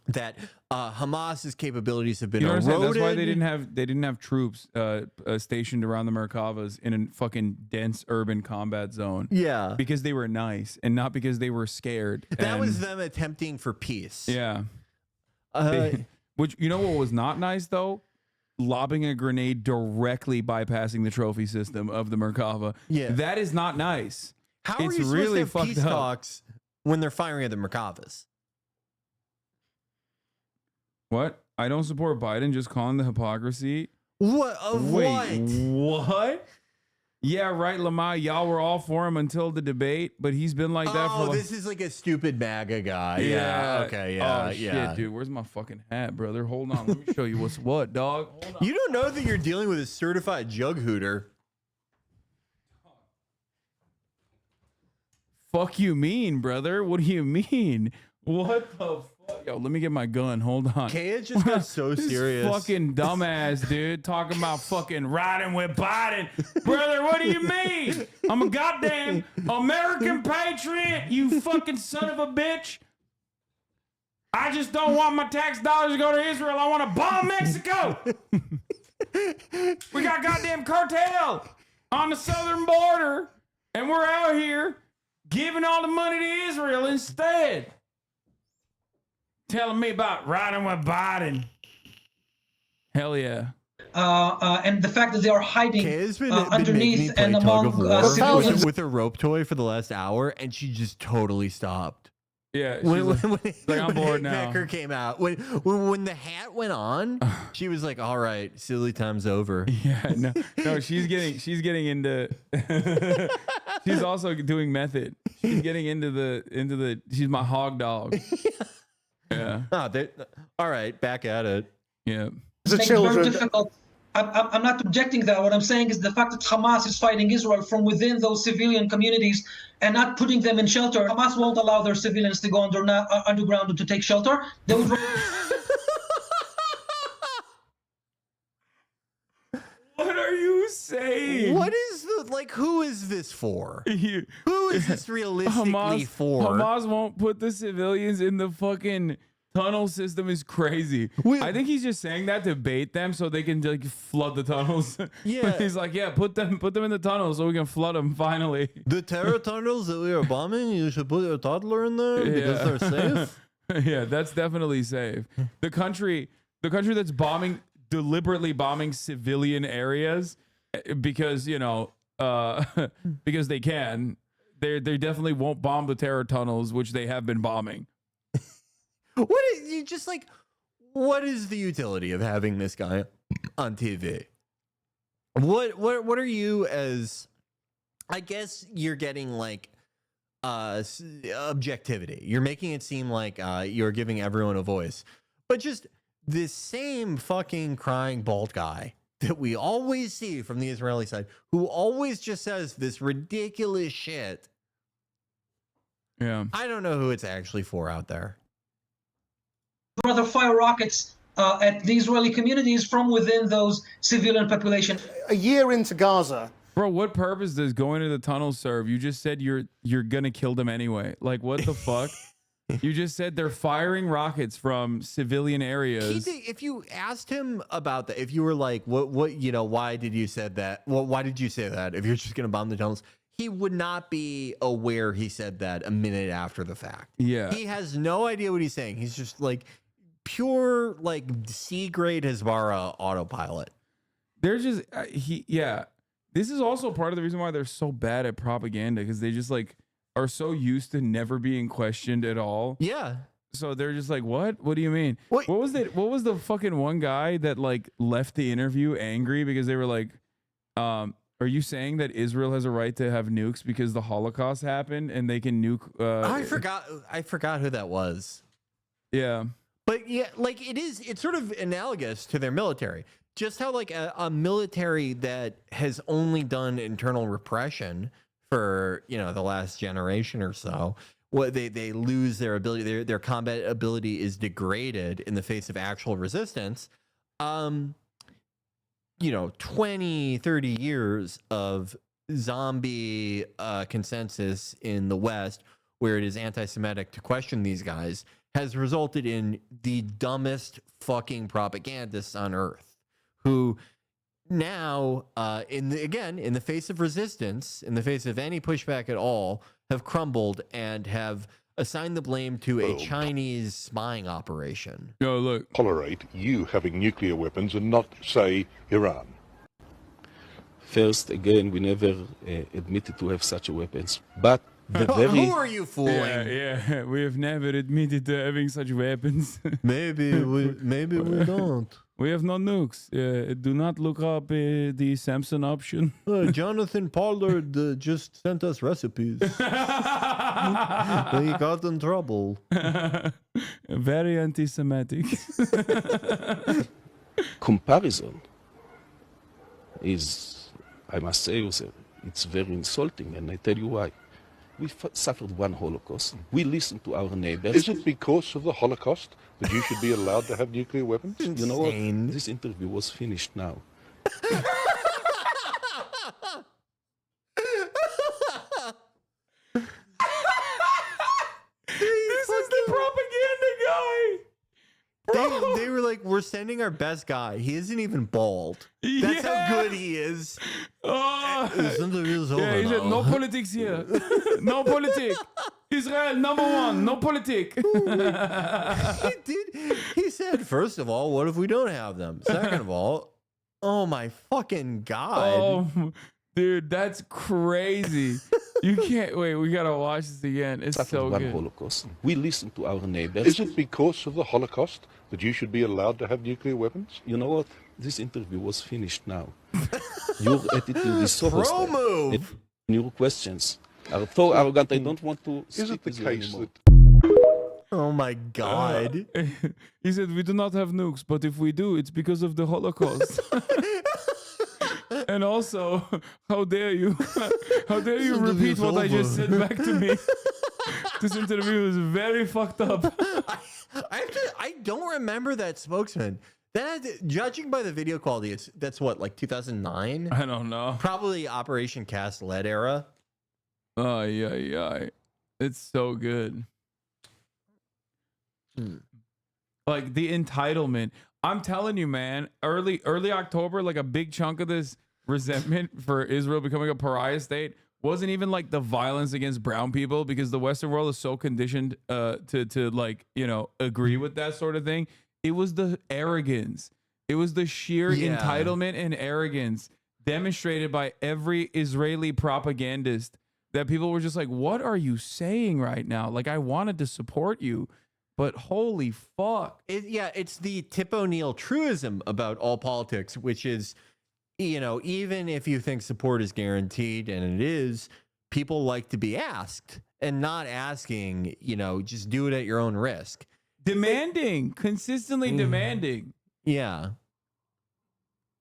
That Hamas's capabilities have been eroded. That's why they didn't have troops stationed around the Merkavas in a fucking dense urban combat zone. Yeah, because they were nice and not because they were scared. That was them attempting for peace. Yeah. Which, you know what was not nice though? Lobbing a grenade directly bypassing the trophy system of the Merkava. Yeah, that is not nice. How are you really supposed to have peace talks when they're firing at the Merkavas? What? I don't support Biden, just calling the hypocrisy. What? Wait, what? Yeah, right, Lamar. Y'all were all for him until the debate, but he's been like that for. Oh, this is like a stupid MAGA guy. Yeah. Okay. Yeah. Oh shit, dude. Where's my fucking hat, brother? Hold on. Let me show you what's what, dog. Hold on. You don't know that you're dealing with a certified jug hooter. Fuck you mean, brother? What do you mean? What the fuck? Yo, let me get my gun. Hold on. Kaya just got so serious. Fucking dumbass, dude. Talking about fucking riding with Biden. Brother, what do you mean? I'm a goddamn American patriot, you fucking son of a bitch. I just don't want my tax dollars to go to Israel. I want to bomb Mexico. We got goddamn cartel on the southern border, and we're out here giving all the money to Israel instead. Telling me about riding with Biden. Hell yeah. And the fact that they are hiding underneath and among civilians. With a rope toy for the last hour, and she just totally stopped. Yeah, when I'm bored now. Becker came out. When the hat went on, she was like, "All right, silly time's over." Yeah, no, she's getting into. She's also doing method. She's getting into the. She's my hog dog. Yeah. All right, back at it. Yeah. It's very difficult. I'm not objecting that. What I'm saying is the fact that Hamas is fighting Israel from within those civilian communities and not putting them in shelter. Hamas won't allow their civilians to go underground and to take shelter. They would. What are you saying? What is who is this for? Who is this realistically for? Hamas won't put the civilians in the fucking tunnel system is crazy. I think he's just saying that to bait them so they can like flood the tunnels. Yeah. He's like, yeah, put them in the tunnels so we can flood them finally. The terror tunnels that we are bombing, you should put your toddler in there because they're safe. Yeah, that's definitely safe. The country that's deliberately bombing civilian areas because, because they can. They definitely won't bomb the terror tunnels, which they have been bombing. What is the utility of having this guy on TV? What are you as? I guess you're getting like objectivity. You're making it seem like you're giving everyone a voice, but just this same fucking crying bald guy that we always see from the Israeli side, who always just says this ridiculous shit. Yeah, I don't know who it's actually for out there. Rather fire rockets at the Israeli communities from within those civilian population. A year into Gaza, Bro, what purpose does going to the tunnel serve? You just said you're gonna kill them anyway. Like, what the fuck? You just said they're firing rockets from civilian areas. If you asked him about that, if you were like, what, why did you say that? Well, why did you say that? If you're just gonna bomb the tunnels, he would not be aware he said that a minute after the fact. Yeah, he has no idea what he's saying. He's just like pure like C-grade Hezbollah autopilot. They're just This is also part of the reason why they're so bad at propaganda, because they just like are so used to never being questioned at all. Yeah. So they're just like, what? What do you mean? What was the fucking one guy that like left the interview angry because they were like, are you saying that Israel has a right to have nukes because the Holocaust happened and they can nuke? I forgot who that was. Yeah. But yeah, like it's sort of analogous to their military. Just how like a military that has only done internal repression for, the last generation or so, they lose their ability, their combat ability is degraded in the face of actual resistance. 20, 30 years of zombie consensus in the West, where it is anti-Semitic to question these guys, has resulted in the dumbest fucking propagandists on earth, who now, in the face of resistance, in the face of any pushback at all, have crumbled and have assigned the blame to a Chinese spying operation. Yo, look. Tolerate you having nuclear weapons and not, say, Iran. First, again, we never admitted to have such weapons, but who are you fooling? Yeah, we have never admitted to having such weapons. maybe we don't. We have no nukes. Do not look up the Samson option. Jonathan Pollard just sent us recipes. He got in trouble. Very anti-Semitic. Comparison is, I must say, it's very insulting, and I tell you why. We suffered one Holocaust. We listened to our neighbors. Is it because of the Holocaust that you should be allowed to have nuclear weapons? You know what? This interview was finished now. This is the propaganda guy. They were like, we're sending our best guy. He isn't even bald. That's how good he is. This interview is over he said, no politics here. No politics. Israel, #1, no politics. He said, first of all, what if we don't have them? Second of all, oh my fucking God. Oh, dude, that's crazy. You can't wait. We gotta watch this again. It's so good. Holocaust. We listened to our neighbors. Is it because of the Holocaust that you should be allowed to have nuclear weapons? You know what? This interview was finished now. Your attitude is so hostile. move. Your questions are so arrogant. I don't want to Is it the speak with you case anymore. that Oh my God. He said, we do not have nukes, but if we do, it's because of the Holocaust. And also, how dare you? How dare you repeat what I just said back to me? This interview is very fucked up. I don't remember that spokesman. That, judging by the video quality, that's what, like 2009? I don't know. Probably Operation Cast Lead era. Oh, yeah. It's so good. Like the entitlement. I'm telling you, man, early October, like a big chunk of this resentment for Israel becoming a pariah state wasn't even like the violence against brown people, because the Western world is so conditioned to like, agree with that sort of thing. It was the arrogance. It was the sheer entitlement and arrogance demonstrated by every Israeli propagandist that people were just like, what are you saying right now? Like, I wanted to support you, but holy fuck. It's the Tip O'Neill truism about all politics, which is, even if you think support is guaranteed, and it is, people like to be asked, and not asking, just do it at your own risk. Demanding, consistently demanding. Yeah.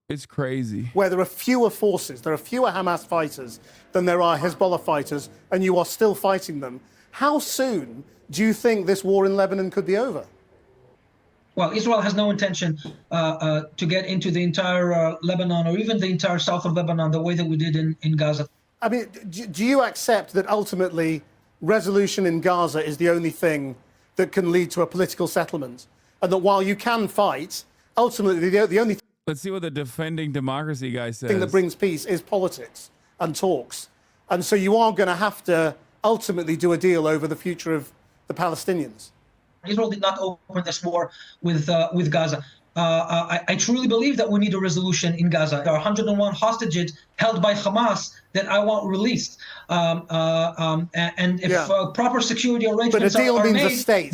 It's crazy. Where there are fewer forces, there are fewer Hamas fighters than there are Hezbollah fighters, and you are still fighting them. How soon do you think this war in Lebanon could be over? Well, Israel has no intention to get into the entire Lebanon or even the entire south of Lebanon the way that we did in Gaza. I mean, do you accept that ultimately resolution in Gaza is the only thing that can lead to a political settlement? And that while you can fight, ultimately the only Let's see what the defending democracy guy says. thing that brings peace is politics and talks. And so you are going to have to ultimately do a deal over the future of the Palestinians. Israel did not open this war with Gaza. I truly believe that we need a resolution in Gaza. There are 101 hostages held by Hamas that I want released. And if proper security arrangements are made, a state.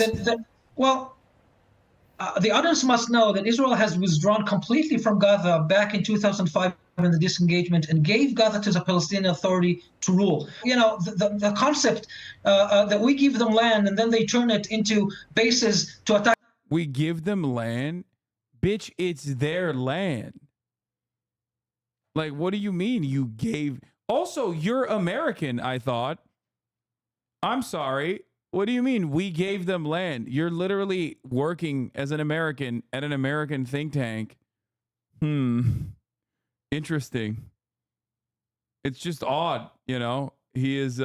The audience must know that Israel has withdrawn completely from Gaza back in 2005 in the disengagement and gave Gaza to the Palestinian Authority to rule. You know, the concept that we give them land and then they turn it into bases to attack. We give them land? Bitch, it's their land. Like, what do you mean you gave? Also, you're American, I thought. I'm sorry. What do you mean we gave them land? You're literally working as an American at an American think tank. Interesting. It's just odd, you know. He is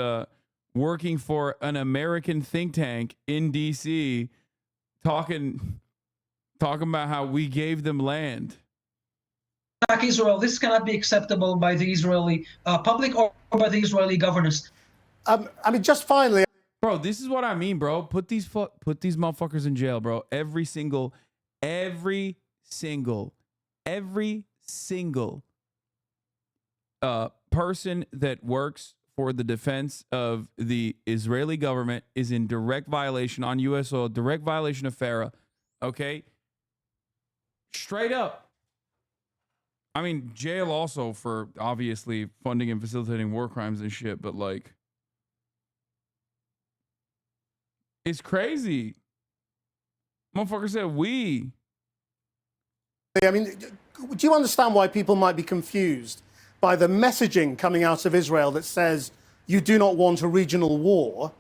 working for an American think tank in DC, talking about how we gave them land. Attack Israel. This cannot be acceptable by the Israeli public or by the Israeli governance. I mean, just finally, bro, this is what I mean, bro. Put these motherfuckers in jail, bro. Every single person that works for the defense of the Israeli government is in direct violation on U.S. soil, direct violation of FARA. Okay? Straight up. I mean, jail also for obviously funding and facilitating war crimes and shit, but like, it's crazy. Motherfucker said we. I mean, do you understand why people might be confused by the messaging coming out of Israel that says you do not want a regional war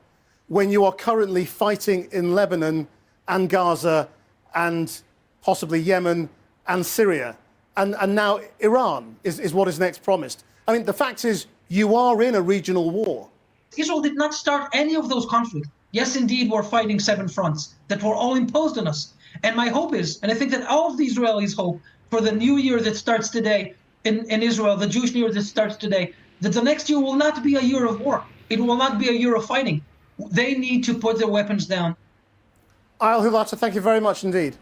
when you are currently fighting in Lebanon and Gaza and possibly Yemen and Syria? And now Iran is what is next promised. I mean, the fact is you are in a regional war. Israel did not start any of those conflicts. Yes, indeed, we're fighting 7 fronts that were all imposed on us. And my hope is, and I think that all of the Israelis hope for the new year that starts today in Israel, the Jewish New Year that starts today, that the next year will not be a year of war. It will not be a year of fighting. They need to put their weapons down. Ayal Hulata, thank you very much indeed.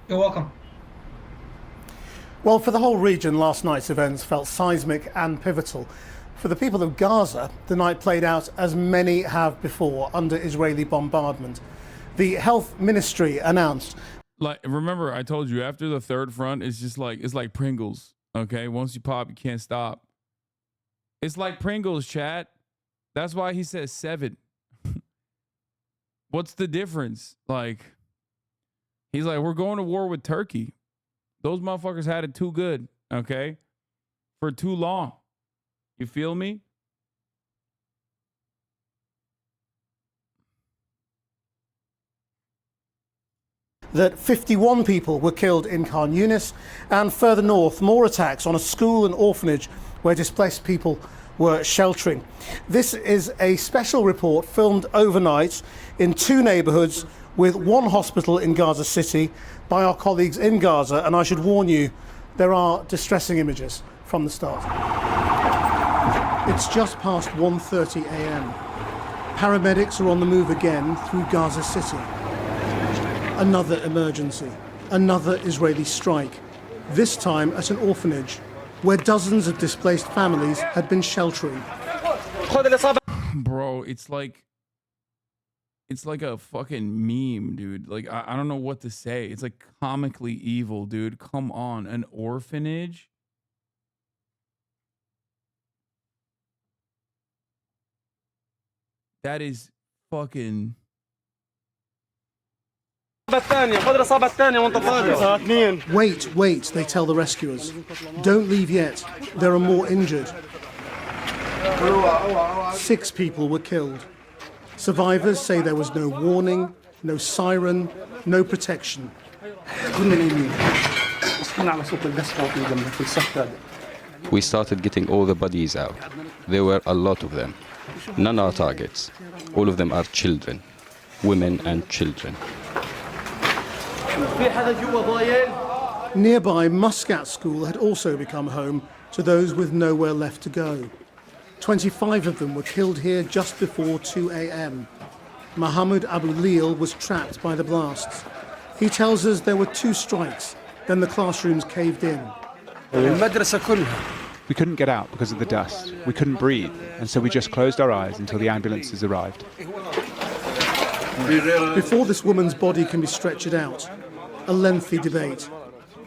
You're welcome. Well, for the whole region, last night's events felt seismic and pivotal. For the people of Gaza, the night played out as many have before under Israeli bombardment. The health ministry announced. Like, remember, I told you after the third front, it's like Pringles. Okay, once you pop, you can't stop. It's like Pringles, chat. That's why he says 7. What's the difference? Like, he's like, we're going to war with Turkey. Those motherfuckers had it too good, okay, for too long. You feel me? That 51 people were killed in Khan Yunis, and further north, more attacks on a school and orphanage where displaced people were sheltering. This is a special report filmed overnight in 2 neighborhoods with 1 hospital in Gaza City by our colleagues in Gaza, and I should warn you, there are distressing images from the start. It's just past 1:30 a.m. Paramedics are on the move again through Gaza City. Another emergency, another Israeli strike, this time at an orphanage where dozens of displaced families had been sheltering. Bro, it's like a fucking meme, dude. Like, I don't know what to say. It's like comically evil, dude. Come on, an orphanage? That is fucking... Wait, they tell the rescuers. Don't leave yet. There are more injured. 6 people were killed. Survivors say there was no warning, no siren, no protection. We started getting all the bodies out. There were a lot of them. None are targets. All of them are children, women and children. Nearby Muscat School had also become home to those with nowhere left to go. 25 of them were killed here just before 2 a.m. Mohammed Abu Leal was trapped by the blasts. He tells us there were 2 strikes, then the classrooms caved in. We couldn't get out because of the dust. We couldn't breathe, and so we just closed our eyes until the ambulances arrived. Before this woman's body can be stretchered out, a lengthy debate.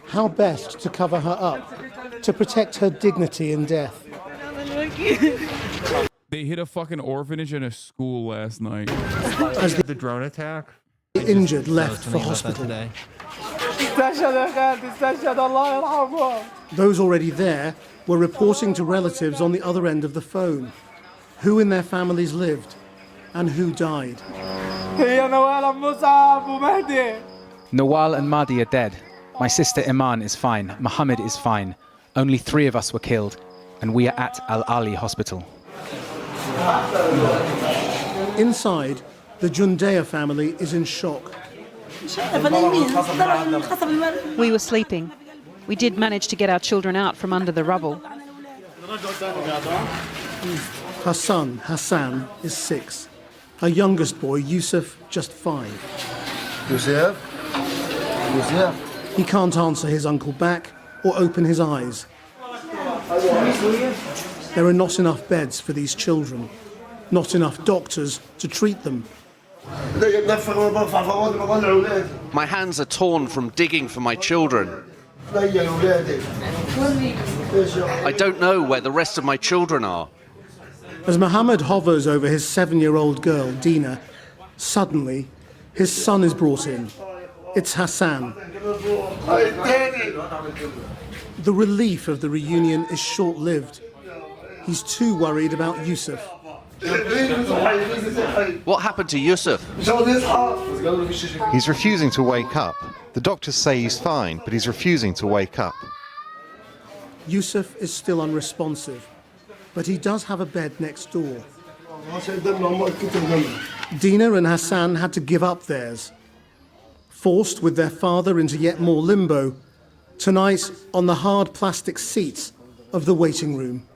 How best to cover her up, to protect her dignity in death. They hit a fucking orphanage and a school last night. As the drone attack? The injured left for hospital. Those already there were reporting to relatives on the other end of the phone who in their families lived and who died. Nawal and Mahdi are dead. My sister Iman is fine. Mohammed is fine. Only 3 of us were killed, and we are at Al Ali Hospital. Inside, the Jundea family is in shock. We were sleeping. We did manage to get our children out from under the rubble. Her son, Hasan, is 6. Her youngest boy, Yusuf, just 5. Yusuf? He can't answer his uncle back or open his eyes. There are not enough beds for these children, not enough doctors to treat them. My hands are torn from digging for my children. I don't know where the rest of my children are. As Mohammed hovers over his 7-year-old girl, Dina, suddenly his son is brought in. It's Hasan. The relief of the reunion is short-lived. He's too worried about Yusuf. What happened to Yusuf? He's refusing to wake up. The doctors say he's fine, but he's refusing to wake up. Yusuf is still unresponsive, but he does have a bed next door. Dina and Hasan had to give up theirs. Forced with their father into yet more limbo, tonight on the hard plastic seats of the waiting room.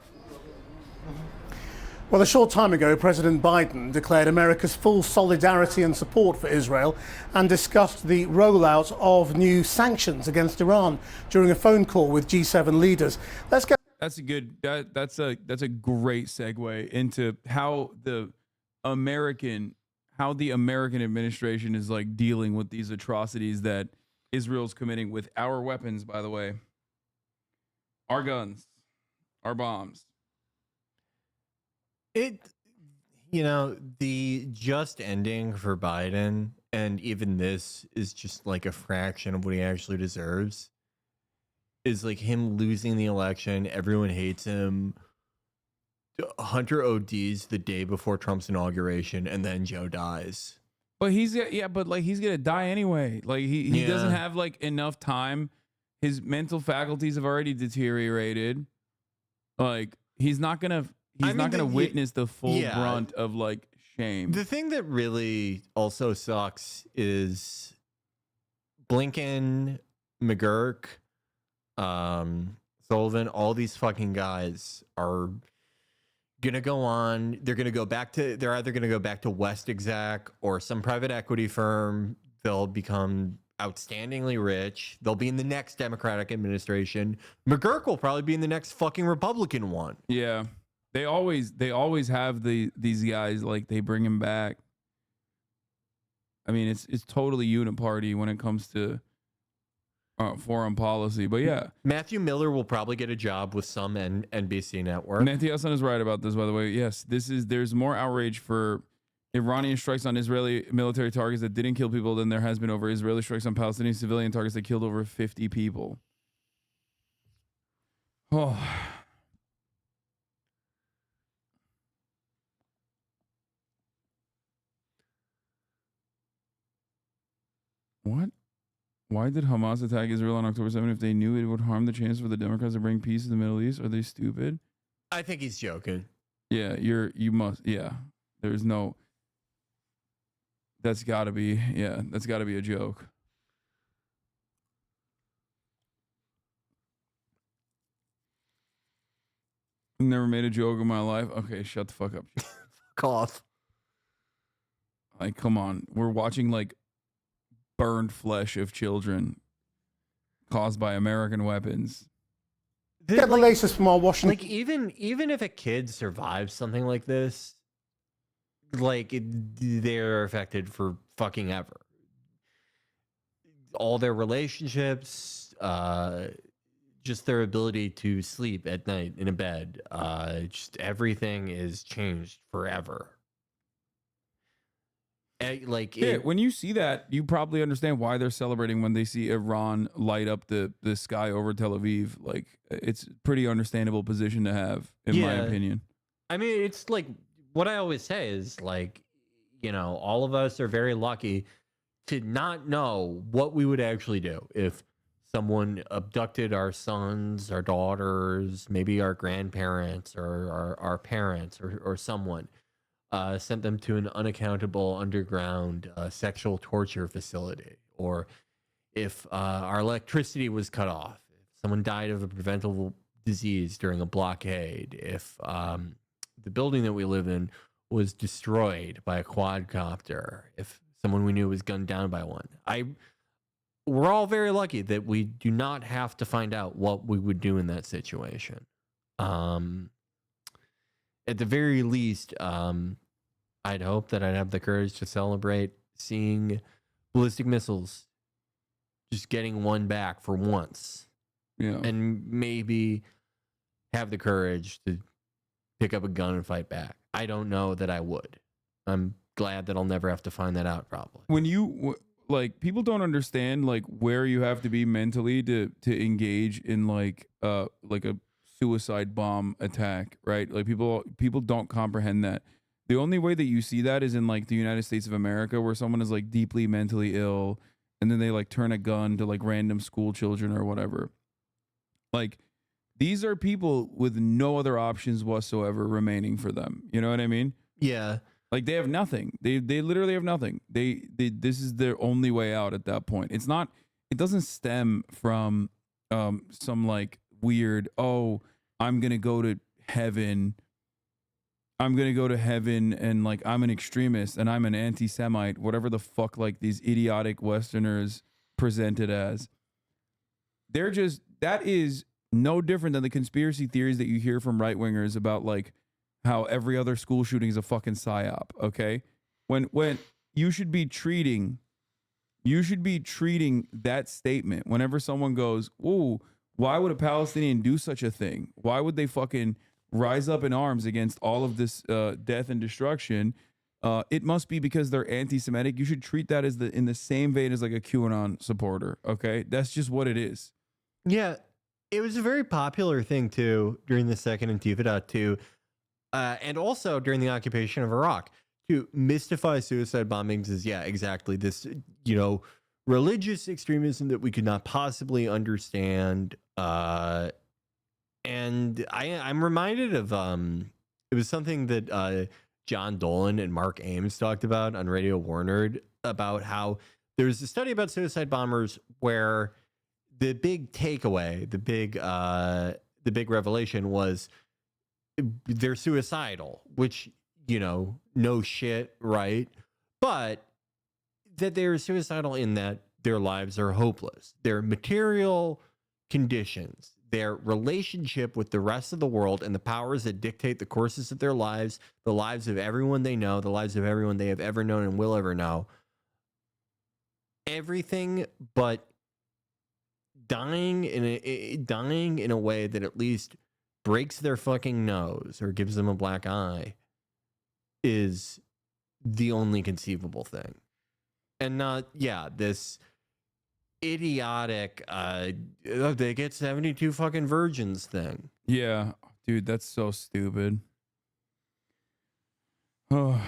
Well, a short time ago, President Biden declared America's full solidarity and support for Israel and discussed the rollout of new sanctions against Iran during a phone call with G7 leaders. Let's go. That's a good. That's a great segue into how the American administration is like dealing with these atrocities that Israel's committing with our weapons. By the way, our guns, our bombs. The just ending for Biden, and even this is just like a fraction of what he actually deserves, is like him losing the election. Everyone hates him. Hunter ODs the day before Trump's inauguration, and then Joe dies. But he's gonna die anyway. Like he doesn't have like enough time. His mental faculties have already deteriorated. Like he's not gonna witness the full brunt of like shame. The thing that really also sucks is Blinken, McGurk, Sullivan, all these fucking guys are gonna go on. They're either gonna go back to West Exec or some private equity firm. They'll become outstandingly rich. They'll be in the next Democratic administration. McGurk will probably be in the next fucking Republican one. Yeah. They always have these guys, like they bring him back. I mean, it's totally uniparty when it comes to foreign policy. But yeah, Matthew Miller will probably get a job with some NBC network. Nancy Hasan is right about this, by the way. Yes, there's more outrage for Iranian strikes on Israeli military targets that didn't kill people than there has been over Israeli strikes on Palestinian civilian targets that killed over 50 people. Oh. Why did Hamas attack Israel on October 7th if they knew it would harm the chance for the Democrats to bring peace to the Middle East? Are they stupid? I think he's joking. Yeah, there's no, that's gotta be a joke. Never made a joke in my life. Okay, shut the fuck up. Fuck off. Like, come on. We're watching like burned flesh of children caused by American weapons. Get the latest from our Washington. Like even if a kid survives something like this, like they're affected for fucking ever. All their relationships, just their ability to sleep at night in a bed, just everything is changed forever. When you see that, you probably understand why they're celebrating when they see Iran light up the sky over Tel Aviv. Like, it's a pretty understandable position to have, in my opinion. I mean, it's like what I always say is like, you know, all of us are very lucky to not know what we would actually do if someone abducted our sons, our daughters, maybe our grandparents or our parents or someone. Sent them to an unaccountable underground sexual torture facility, or if our electricity was cut off, if someone died of a preventable disease during a blockade, if the building that we live in was destroyed by a quadcopter, if someone we knew was gunned down by one. We're all very lucky that we do not have to find out what we would do in that situation. At the very least, I'd hope that I'd have the courage to celebrate seeing ballistic missiles, just getting one back for once. Yeah. And maybe have the courage to pick up a gun and fight back. I don't know that I would. I'm glad that I'll never have to find that out, probably. When you, like, people don't understand, like, where you have to be mentally to engage in, like a suicide bomb attack, right? Like, people don't comprehend that. The only way that you see that is in like the United States of America, where someone is like deeply mentally ill and then they like turn a gun to like random school children or whatever. Like, these are people with no other options whatsoever remaining for them. You know what I mean? Yeah. Like, they have nothing. They literally have nothing. They this is their only way out at that point. It doesn't stem from some like weird, oh, I'm going to go to heaven and like I'm an extremist and I'm an anti-Semite, whatever the fuck like these idiotic Westerners present it as. That is no different than the conspiracy theories that you hear from right-wingers about like how every other school shooting is a fucking psyop, okay? When you should be treating that statement whenever someone goes, ooh, why would a Palestinian do such a thing? Why would they fucking rise up in arms against all of this death and destruction? It must be because they're anti-Semitic. You should treat that as in the same vein as like a QAnon supporter. Okay, that's just what it is. Yeah, it was a very popular thing too during the Second Intifada too, and also during the occupation of Iraq to mystify suicide bombings as exactly this, you know, religious extremism that we could not possibly understand. And I'm reminded of it was something that John Dolan and Mark Ames talked about on Radio War Nerd about how there's a study about suicide bombers where the big takeaway, the big revelation was they're suicidal, which, you know, no shit, right? But that they're suicidal in that their lives are hopeless. Their material conditions, their relationship with the rest of the world and the powers that dictate the courses of their lives, the lives of everyone they know, the lives of everyone they have ever known and will ever know, everything but dying in a way that at least breaks their fucking nose or gives them a black eye is the only conceivable thing. And not, this idiotic they get 72 fucking virgins thing. Yeah, dude, that's so stupid. Oh,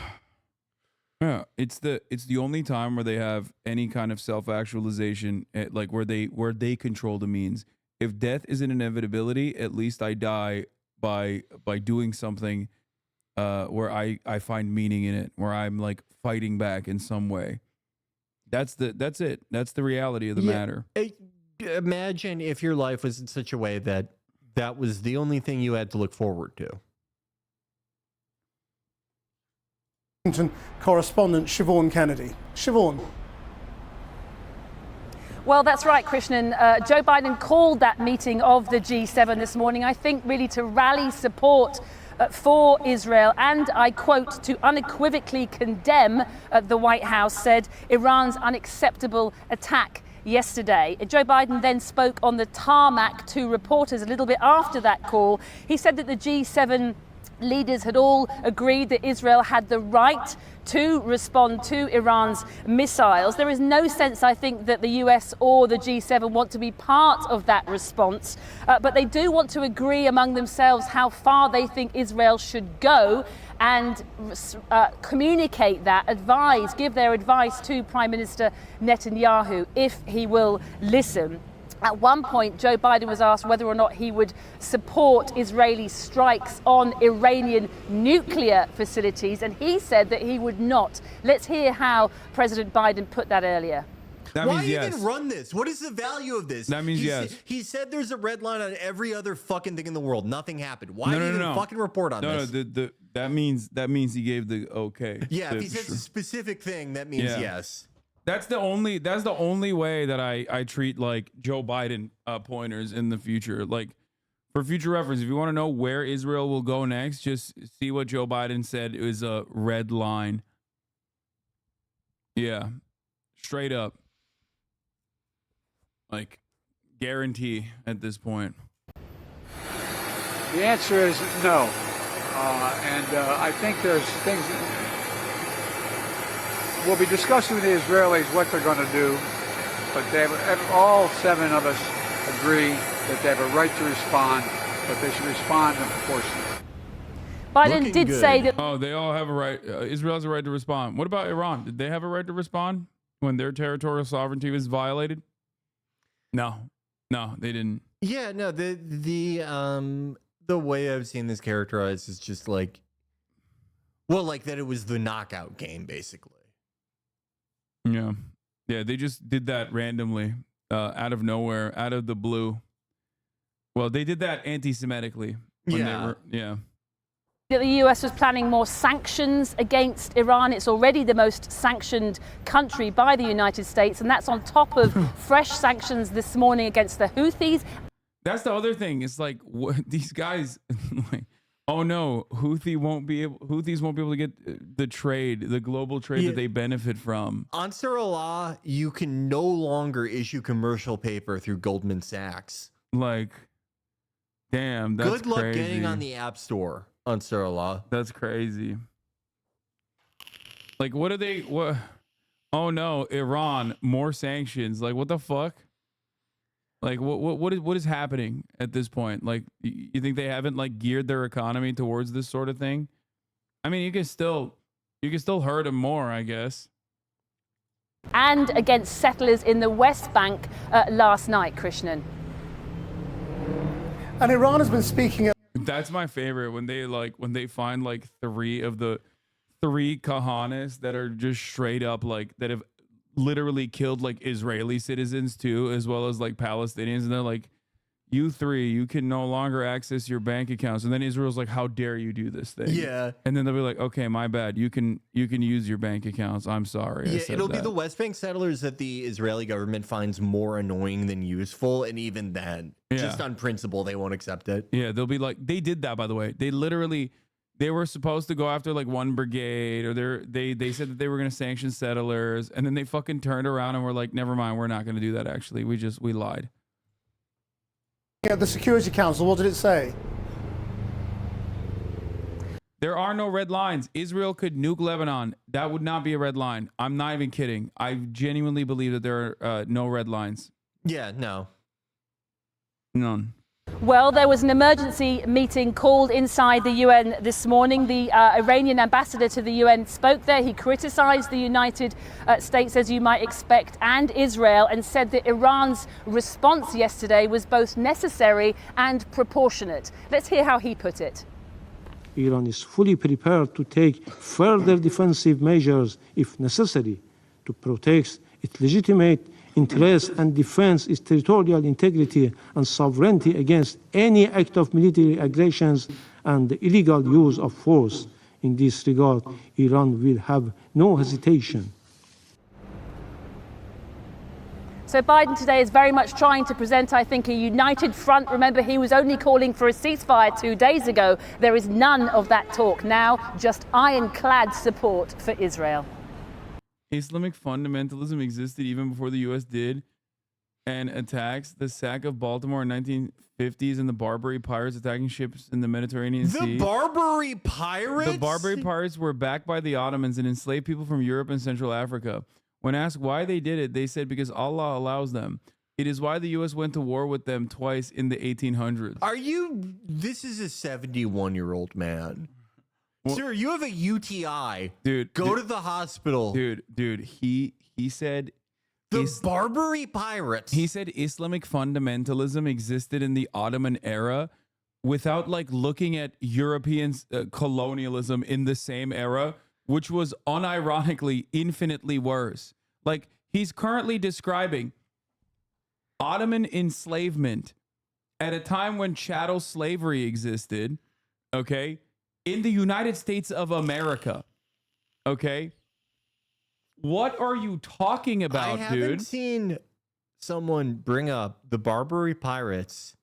yeah. It's the only time where they have any kind of self-actualization, like where they control the means. If death is an inevitability, at least I die by doing something where I find meaning in it, where I'm like fighting back in some way. That's it. That's the reality of the matter. Imagine if your life was in such a way that that was the only thing you had to look forward to. Correspondent Siobhan Kennedy. Siobhan. Well, that's right, Krishnan. Joe Biden called that meeting of the G7 this morning, I think, really to rally support for Israel, and I quote, to unequivocally condemn, the White House said, Iran's unacceptable attack yesterday. Joe Biden then spoke on the tarmac to reporters a little bit after that call. He said that the G7 leaders had all agreed that Israel had the right to respond to Iran's missiles. There is no sense, I think, that the US or the G7 want to be part of that response, but they do want to agree among themselves how far they think Israel should go and communicate that, give their advice to Prime Minister Netanyahu if he will listen. At one point, Joe Biden was asked whether or not he would support Israeli strikes on Iranian nuclear facilities, and he said that he would not. Let's hear how President Biden put that earlier. Why even run this? What is the value of this? That means yes. He said there's a red line on every other fucking thing in the world. Nothing happened. Why even fucking report on this? No, that means he gave the okay. Yeah, if he says a specific thing, that means yes. That's the only way that I treat like Joe Biden pointers in the future. Like for future reference, if you want to know where Israel will go next, just see what Joe Biden said is a red line. Yeah, straight up. Like guarantee at this point. The answer is no, and I think there's things. We'll be discussing with the Israelis what they're going to do, but all 7 of us agree that they have a right to respond, but they should respond in proportion. Biden did say that. Oh, they all have a right. Israel has a right to respond. What about Iran? Did they have a right to respond when their territorial sovereignty was violated? No, they didn't. Yeah, no. The way I've seen this characterized is just like, well, like that it was the knockout game, basically. Yeah, they just did that randomly, out of nowhere, out of the blue. Well, they did that anti-Semitically. That the US was planning more sanctions against Iran. It's already the most sanctioned country by the United States, and that's on top of fresh sanctions this morning against the Houthis. That's the other thing. It's like these guys, like, oh no, Houthis won't be able to get the global trade that they benefit from. On Nasrallah, you can no longer issue commercial paper through Goldman Sachs. Like, damn, that's good luck crazy. getting on the App Store on Nasrallah. That's crazy. Like, what? Oh no, Iran, more sanctions. Like, what the fuck? Like, what is happening at this point? Like, you think they haven't like geared their economy towards this sort of thing? I mean, you can still hurt them more, I guess. And against settlers in the West Bank last night, Krishnan. And Iran has been speaking. That's my favorite, when they find like 3 of the 3 Kahanas that are just straight up like that have literally killed like Israeli citizens too, as well as like Palestinians, and they're like, you 3, you can no longer access your bank accounts. And then Israel's like, how dare you do this thing? Yeah. And then they'll be like, okay, my bad. You can use your bank accounts. I'm sorry. Yeah, it'll be the West Bank settlers that the Israeli government finds more annoying than useful, and even then, just on principle, they won't accept it. Yeah, they'll be like, they did that, by the way. They were supposed to go after like one brigade, or they said that they were going to sanction settlers, and then they fucking turned around and were like, never mind, we're not going to do that. Actually, we lied. Yeah, the Security Council, what did it say? There are no red lines. Israel could nuke Lebanon. That would not be a red line. I'm not even kidding. I genuinely believe that there are no red lines. Yeah, no. None. Well, there was an emergency meeting called inside the UN this morning. The Iranian ambassador to the UN spoke there. He criticized the United States, as you might expect, and Israel, and said that Iran's response yesterday was both necessary and proportionate. Let's hear how he put it. Iran is fully prepared to take further defensive measures if necessary to protect its legitimate interests and defend its territorial integrity and sovereignty against any act of military aggressions and the illegal use of force. In this regard, Iran will have no hesitation. So Biden today is very much trying to present, I think, a united front. Remember, he was only calling for a ceasefire 2 days ago. There is none of that talk now, just ironclad support for Israel. Islamic fundamentalism existed even before the U.S. did, and attacks the sack of Baltimore in 1950s and the Barbary pirates attacking ships in the Mediterranean Sea. The Barbary pirates? The Barbary pirates were backed by the Ottomans and enslaved people from Europe and Central Africa. When asked why they did it, they said because Allah allows them. It is why the U.S. went to war with them twice in the 1800s. This is a 71-year-old man. Sir, you have a UTI. Dude. Go to the hospital. Dude, he said... The Barbary pirates. He said Islamic fundamentalism existed in the Ottoman era without, like, looking at European colonialism in the same era, which was unironically infinitely worse. Like, he's currently describing Ottoman enslavement at a time when chattel slavery existed, okay, in the United States of America, okay? What are you talking about, dude? I haven't seen someone bring up the Barbary pirates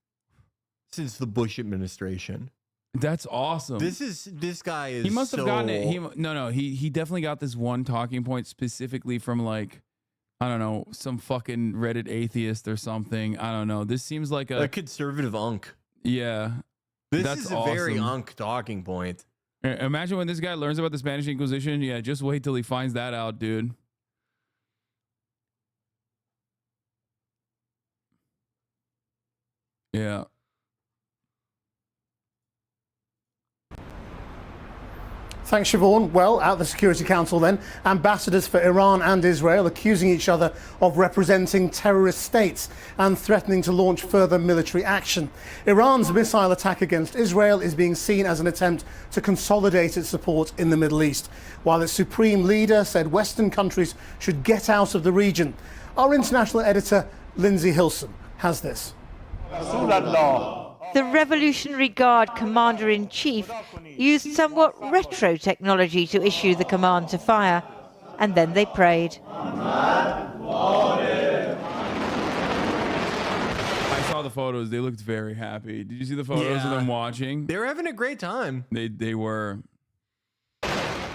since the Bush administration. That's awesome. This guy is. He must have gotten it. He definitely got this one talking point specifically from, like, I don't know, some fucking Reddit atheist or something. I don't know. This seems like a conservative unk. Yeah. This is a very unk talking point. Imagine when this guy learns about the Spanish Inquisition. Yeah, just wait till he finds that out, dude. Yeah. Thanks, Siobhan. Well, at the Security Council then, ambassadors for Iran and Israel accusing each other of representing terrorist states and threatening to launch further military action. Iran's missile attack against Israel is being seen as an attempt to consolidate its support in the Middle East, while its supreme leader said Western countries should get out of the region. Our international editor, Lindsay Hilson, has this. The Revolutionary Guard Commander-in-Chief used somewhat retro technology to issue the command to fire, and then they prayed. I saw the photos. They looked very happy. Did you see the photos of them watching? They were having a great time. They were.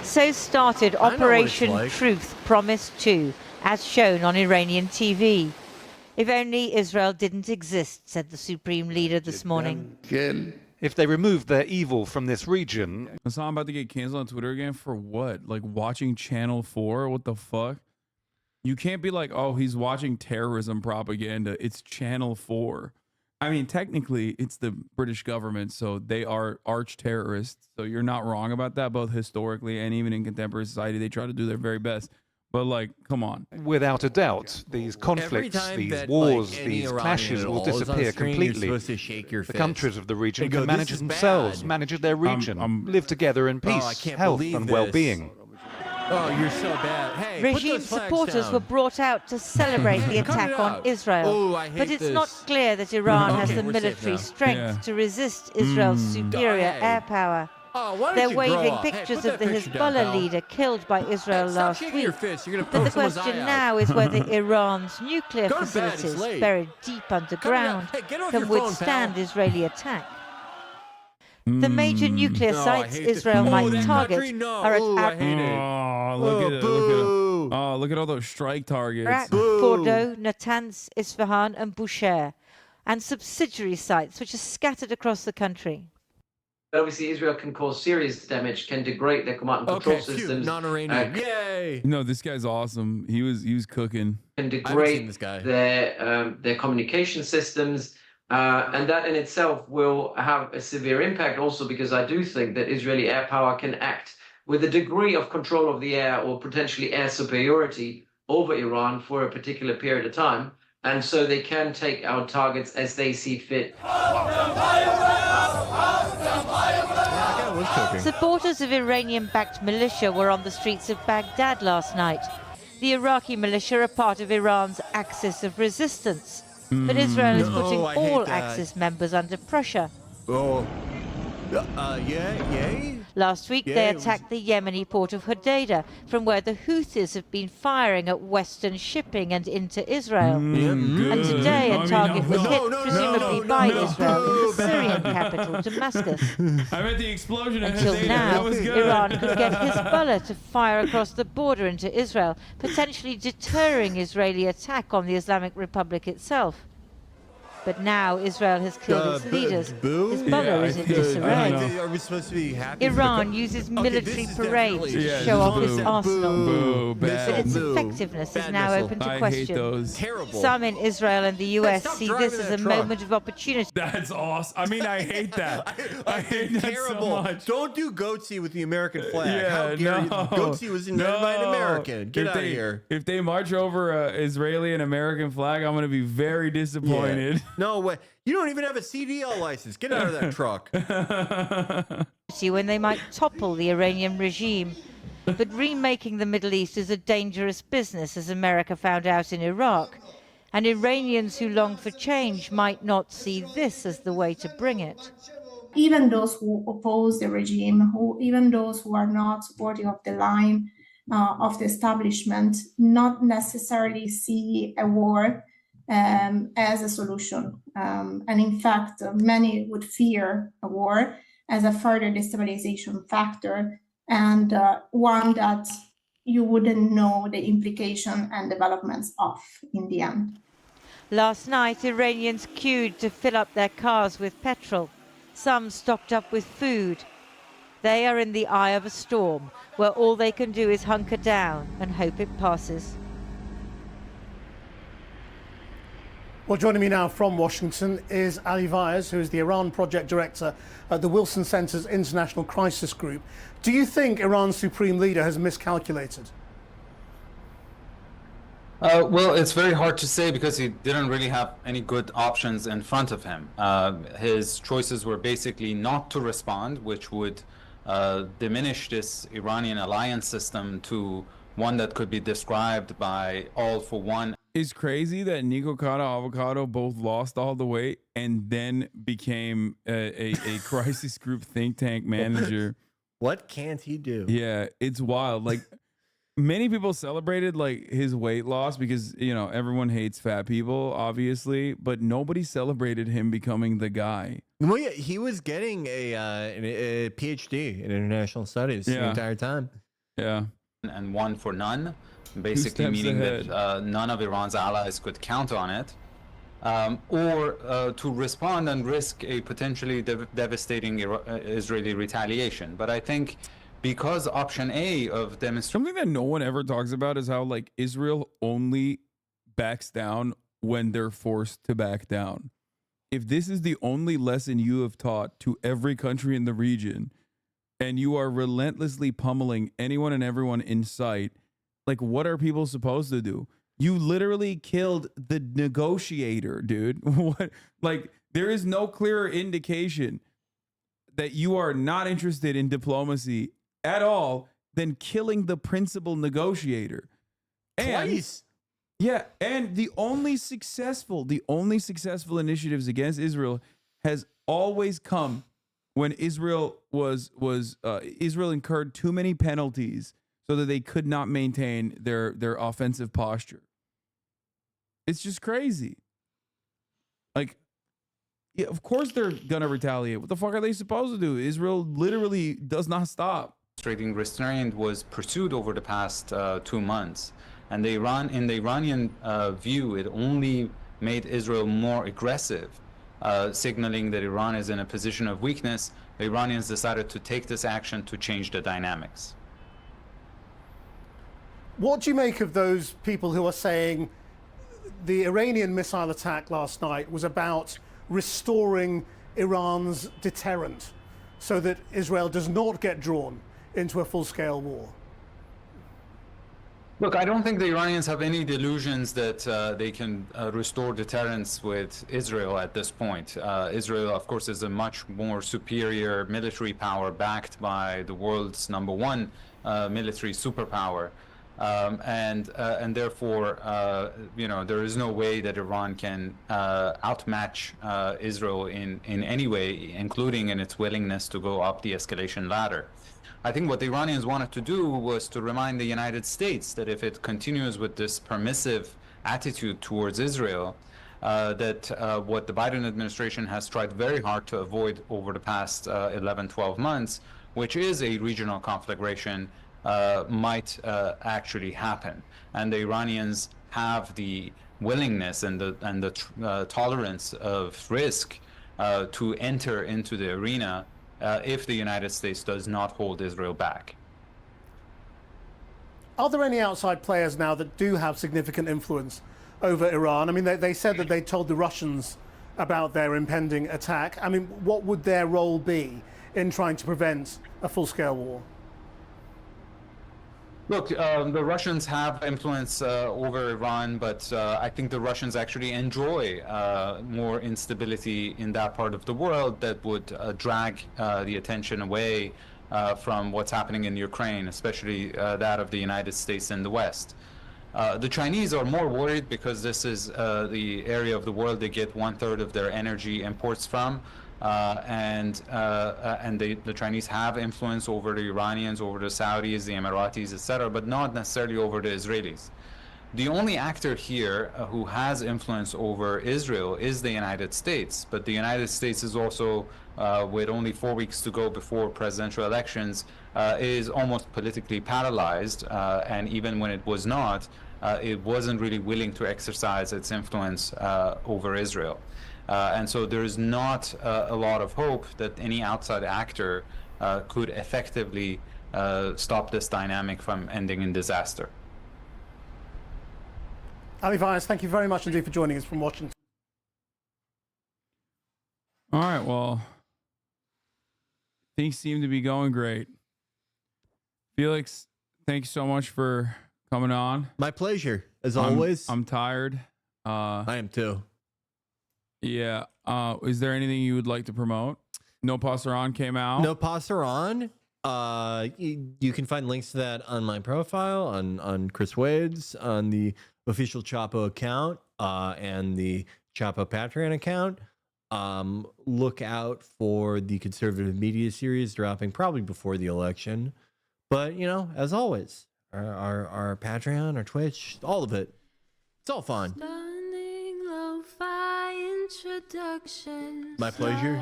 So started Operation Truth Promise 2, as shown on Iranian TV. If only Israel didn't exist, said the Supreme Leader this morning. If they remove their evil from this region... Hasan about to get canceled on Twitter again for what? Like watching Channel 4? What the fuck? You can't be like, oh, he's watching terrorism propaganda. It's Channel 4. I mean, technically, it's the British government, so they are arch terrorists. So you're not wrong about that, both historically and even in contemporary society. They try to do their very best. But, like, come on. Without a doubt, these conflicts, these wars, these clashes will disappear completely. The countries of the region can manage themselves, manage their region, live together in peace, health and well-being. Oh, you're so bad. Hey, regime supporters were brought out to celebrate the attack on Israel. But it's not clear that Iran has the military strength to resist Israel's superior air power. They're waving pictures of the Hezbollah leader killed by Israel last week. But the question now is whether Iran's nuclear facilities, buried deep underground, can withstand Israeli attack. The major nuclear sites Israel might target are at look at all those strike targets. Iraq, Fordo, Natanz, Isfahan and Bushehr, and subsidiary sites which are scattered across the country. But obviously, Israel can cause serious damage, can degrade their command and control systems. Non-Iranian. Yay! No, this guy's awesome. He was cooking. Can degrade their communication systems, And that in itself will have a severe impact also, because I do think that Israeli air power can act with a degree of control of the air or potentially air superiority over Iran for a particular period of time. And so they can take out targets as they see fit. Supporters of Iranian-backed militia were on the streets of Baghdad last night. The Iraqi militia are part of Iran's axis of resistance. But Israel is putting all Axis members under pressure. Last week, they attacked the Yemeni port of Hodeidah, from where the Houthis have been firing at Western shipping and into Israel. And today, a target was hit, presumably by Israel, in the Syrian capital, Damascus. I meant the explosion. Until now, Iran could get Hezbollah to fire across the border into Israel, potentially deterring Israeli attack on the Islamic Republic itself. But now Israel has killed its leaders. Hezbollah is in disarray. Are we supposed to be happy? Iran uses military parades to show off its arsenal. But its effectiveness is now open to question. Some in Israel and the US see this as a moment of opportunity. That's awesome. I mean, I hate that. I hate that so much. Don't do goatsy with the American flag. Yeah, How dare you? Goatsy was invented by an American. Get out of here. If they march over an Israeli and American flag, I'm going to be very disappointed. Yeah. No way. You don't even have a CDL license. Get out of that truck. When they might topple the Iranian regime. But remaking the Middle East is a dangerous business, as America found out in Iraq. And Iranians who long for change might not see this as the way to bring it. Even those who oppose the regime, even those who are not supportive of the line of the establishment, not necessarily see a war as a solution. And in fact, many would fear a war as a further destabilization factor, and one that you wouldn't know the implication and developments of in the end. Last night, Iranians queued to fill up their cars with petrol. Some stocked up with food. They are in the eye of a storm, where all they can do is hunker down and hope it passes. Well, joining me now from Washington is Ali Vaez, who is the Iran Project Director at the Wilson Center's International Crisis Group. Do you think Iran's Supreme Leader has miscalculated? Well, it's very hard to say because he didn't really have any good options in front of him. His choices were basically not to respond, which would diminish this Iranian alliance system to one that could be described by all for one. It's crazy that Nico Cata Avocado both lost all the weight and then became a crisis group think tank manager. What can't he do? Yeah, it's wild. Like, many people celebrated like his weight loss because, you know, everyone hates fat people, obviously, but nobody celebrated him becoming the guy. Well, yeah, he was getting a PhD in international studies the entire time. Yeah. And one for none, basically meaning that none of Iran's allies could count on it, or to respond and risk a potentially devastating Israeli retaliation. But I think because option A of demonstration... Something that no one ever talks about is how, like, Israel only backs down when they're forced to back down. If this is the only lesson you have taught to every country in the region, and you are relentlessly pummeling anyone and everyone in sight, like, what are people supposed to do? You literally killed the negotiator, dude. What? Like, there is no clearer indication that you are not interested in diplomacy at all than killing the principal negotiator. Twice. Yeah, and the only successful initiatives against Israel has always come when Israel Israel incurred too many penalties so that they could not maintain their offensive posture. It's just crazy. Like, yeah, of course they're gonna retaliate. What the fuck are they supposed to do? Israel literally does not stop. Demonstrating restraint was pursued over the past 2 months, and in the Iranian view, it only made Israel more aggressive. Signaling that Iran is in a position of weakness, the Iranians decided to take this action to change the dynamics. What do you make of those people who are saying the Iranian missile attack last night was about restoring Iran's deterrent so that Israel does not get drawn into a full-scale war? Look, I don't think the Iranians have any delusions that they can restore deterrence with Israel at this point. Israel, of course, is a much more superior military power backed by the world's #1 military superpower. And therefore, there is no way that Iran can outmatch Israel in any way, including in its willingness to go up the escalation ladder. I think what the Iranians wanted to do was to remind the United States that if it continues with this permissive attitude towards Israel, that what the Biden administration has tried very hard to avoid over the past 11, 12 months, which is a regional conflagration, might actually happen. And the Iranians have the willingness and the tolerance of risk to enter into the arena if the United States does not hold Israel back. Are there any outside players now that do have significant influence over Iran? I mean, they said that they told the Russians about their impending attack. I mean, what would their role be in trying to prevent a full-scale war? Look, the Russians have influence over Iran, but I think the Russians actually enjoy more instability in that part of the world that would drag the attention away from what's happening in Ukraine, especially that of the United States and the West. The Chinese are more worried because this is the area of the world they get 1/3 of their energy imports from. And the Chinese have influence over the Iranians, over the Saudis, the Emiratis, etc., but not necessarily over the Israelis. The only actor here who has influence over Israel is the United States, but the United States is also, with only 4 weeks to go before presidential elections, is almost politically paralyzed, and even when it was not, it wasn't really willing to exercise its influence over Israel. And so there is not a lot of hope that any outside actor could effectively stop this dynamic from ending in disaster. Ali Fayez, thank you very much indeed for joining us from Washington. All right, well, things seem to be going great. Felix, thank you so much for coming on. My pleasure, as always. I'm tired. I am too. Yeah. Is there anything you would like to promote? No Passaran came out. No Passaran. You can find links to that on my profile, on Chris Wade's, on the official Chapo account, and the Chapo Patreon account. Look out for the conservative media series dropping probably before the election. But, as always, our Patreon, our Twitch, all of it. It's all fun. My pleasure.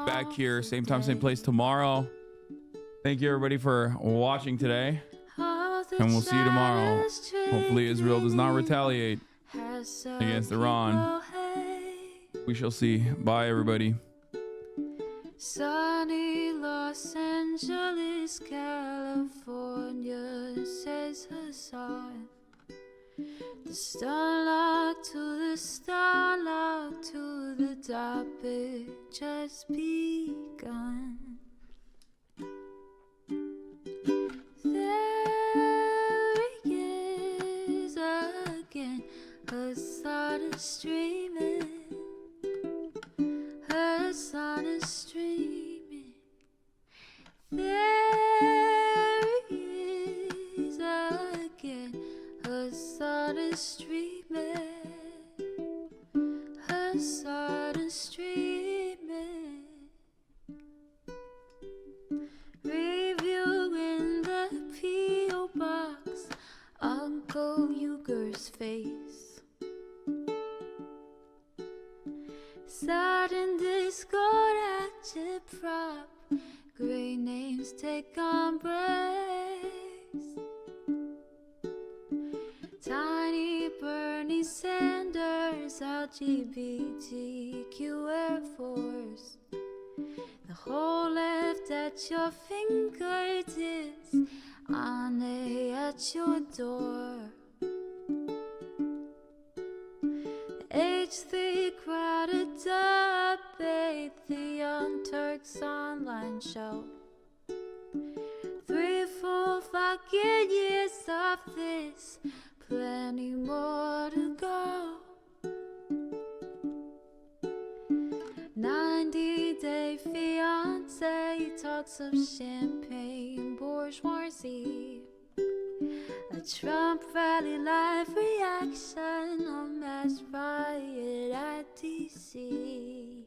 Back here, same time, same place tomorrow. Thank you, everybody, for watching today. And we'll see you tomorrow. Hopefully, Israel does not retaliate against Iran. We shall see. Bye, everybody. Sunny Los Angeles, California, says Hasan. The starlight to the starlight to the topic just begun. There he is again, Hasan is streaming. Hasan is streaming. There he is again. Hasan is streaming. Hasan is streaming. Reviewing the P.O. box, Uncle Uyghur's face. Sudden discord at your prop, great names take embrace. Tiny Bernie Sanders, LGBTQ Air Force. The whole left at your fingertips, Ane at your door. The H3 crowded up Network's online show. 3 full fucking years of this, plenty more to go. 90-day fiance talks of champagne bourgeoisie. A Trump rally live reaction on mass riot at DC.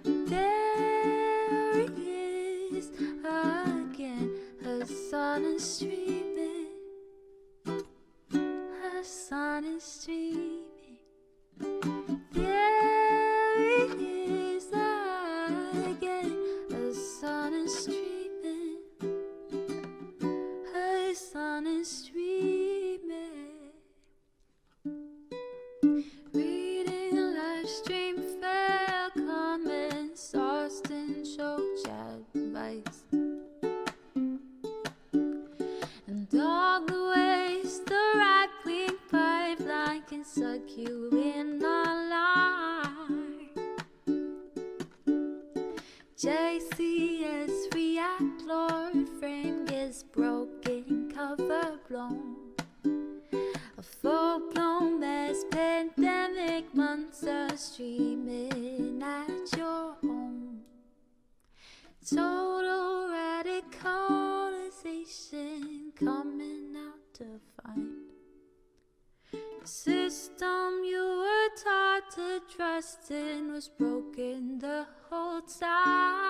There he is again, Hasan is streaming. Hasan is streaming. There he is again, Hasan is streaming. Hasan is streaming. Reading a live stream, fair comments, Austin show, chat, vice. And all the ways the right-wing pipeline can suck you in online. JCS react, Lord frame gets broken, cover blown. A full-blown mass pandemic, monster streaming at your home. Total radicalization coming out to find. The system you were taught to trust in was broken the whole time.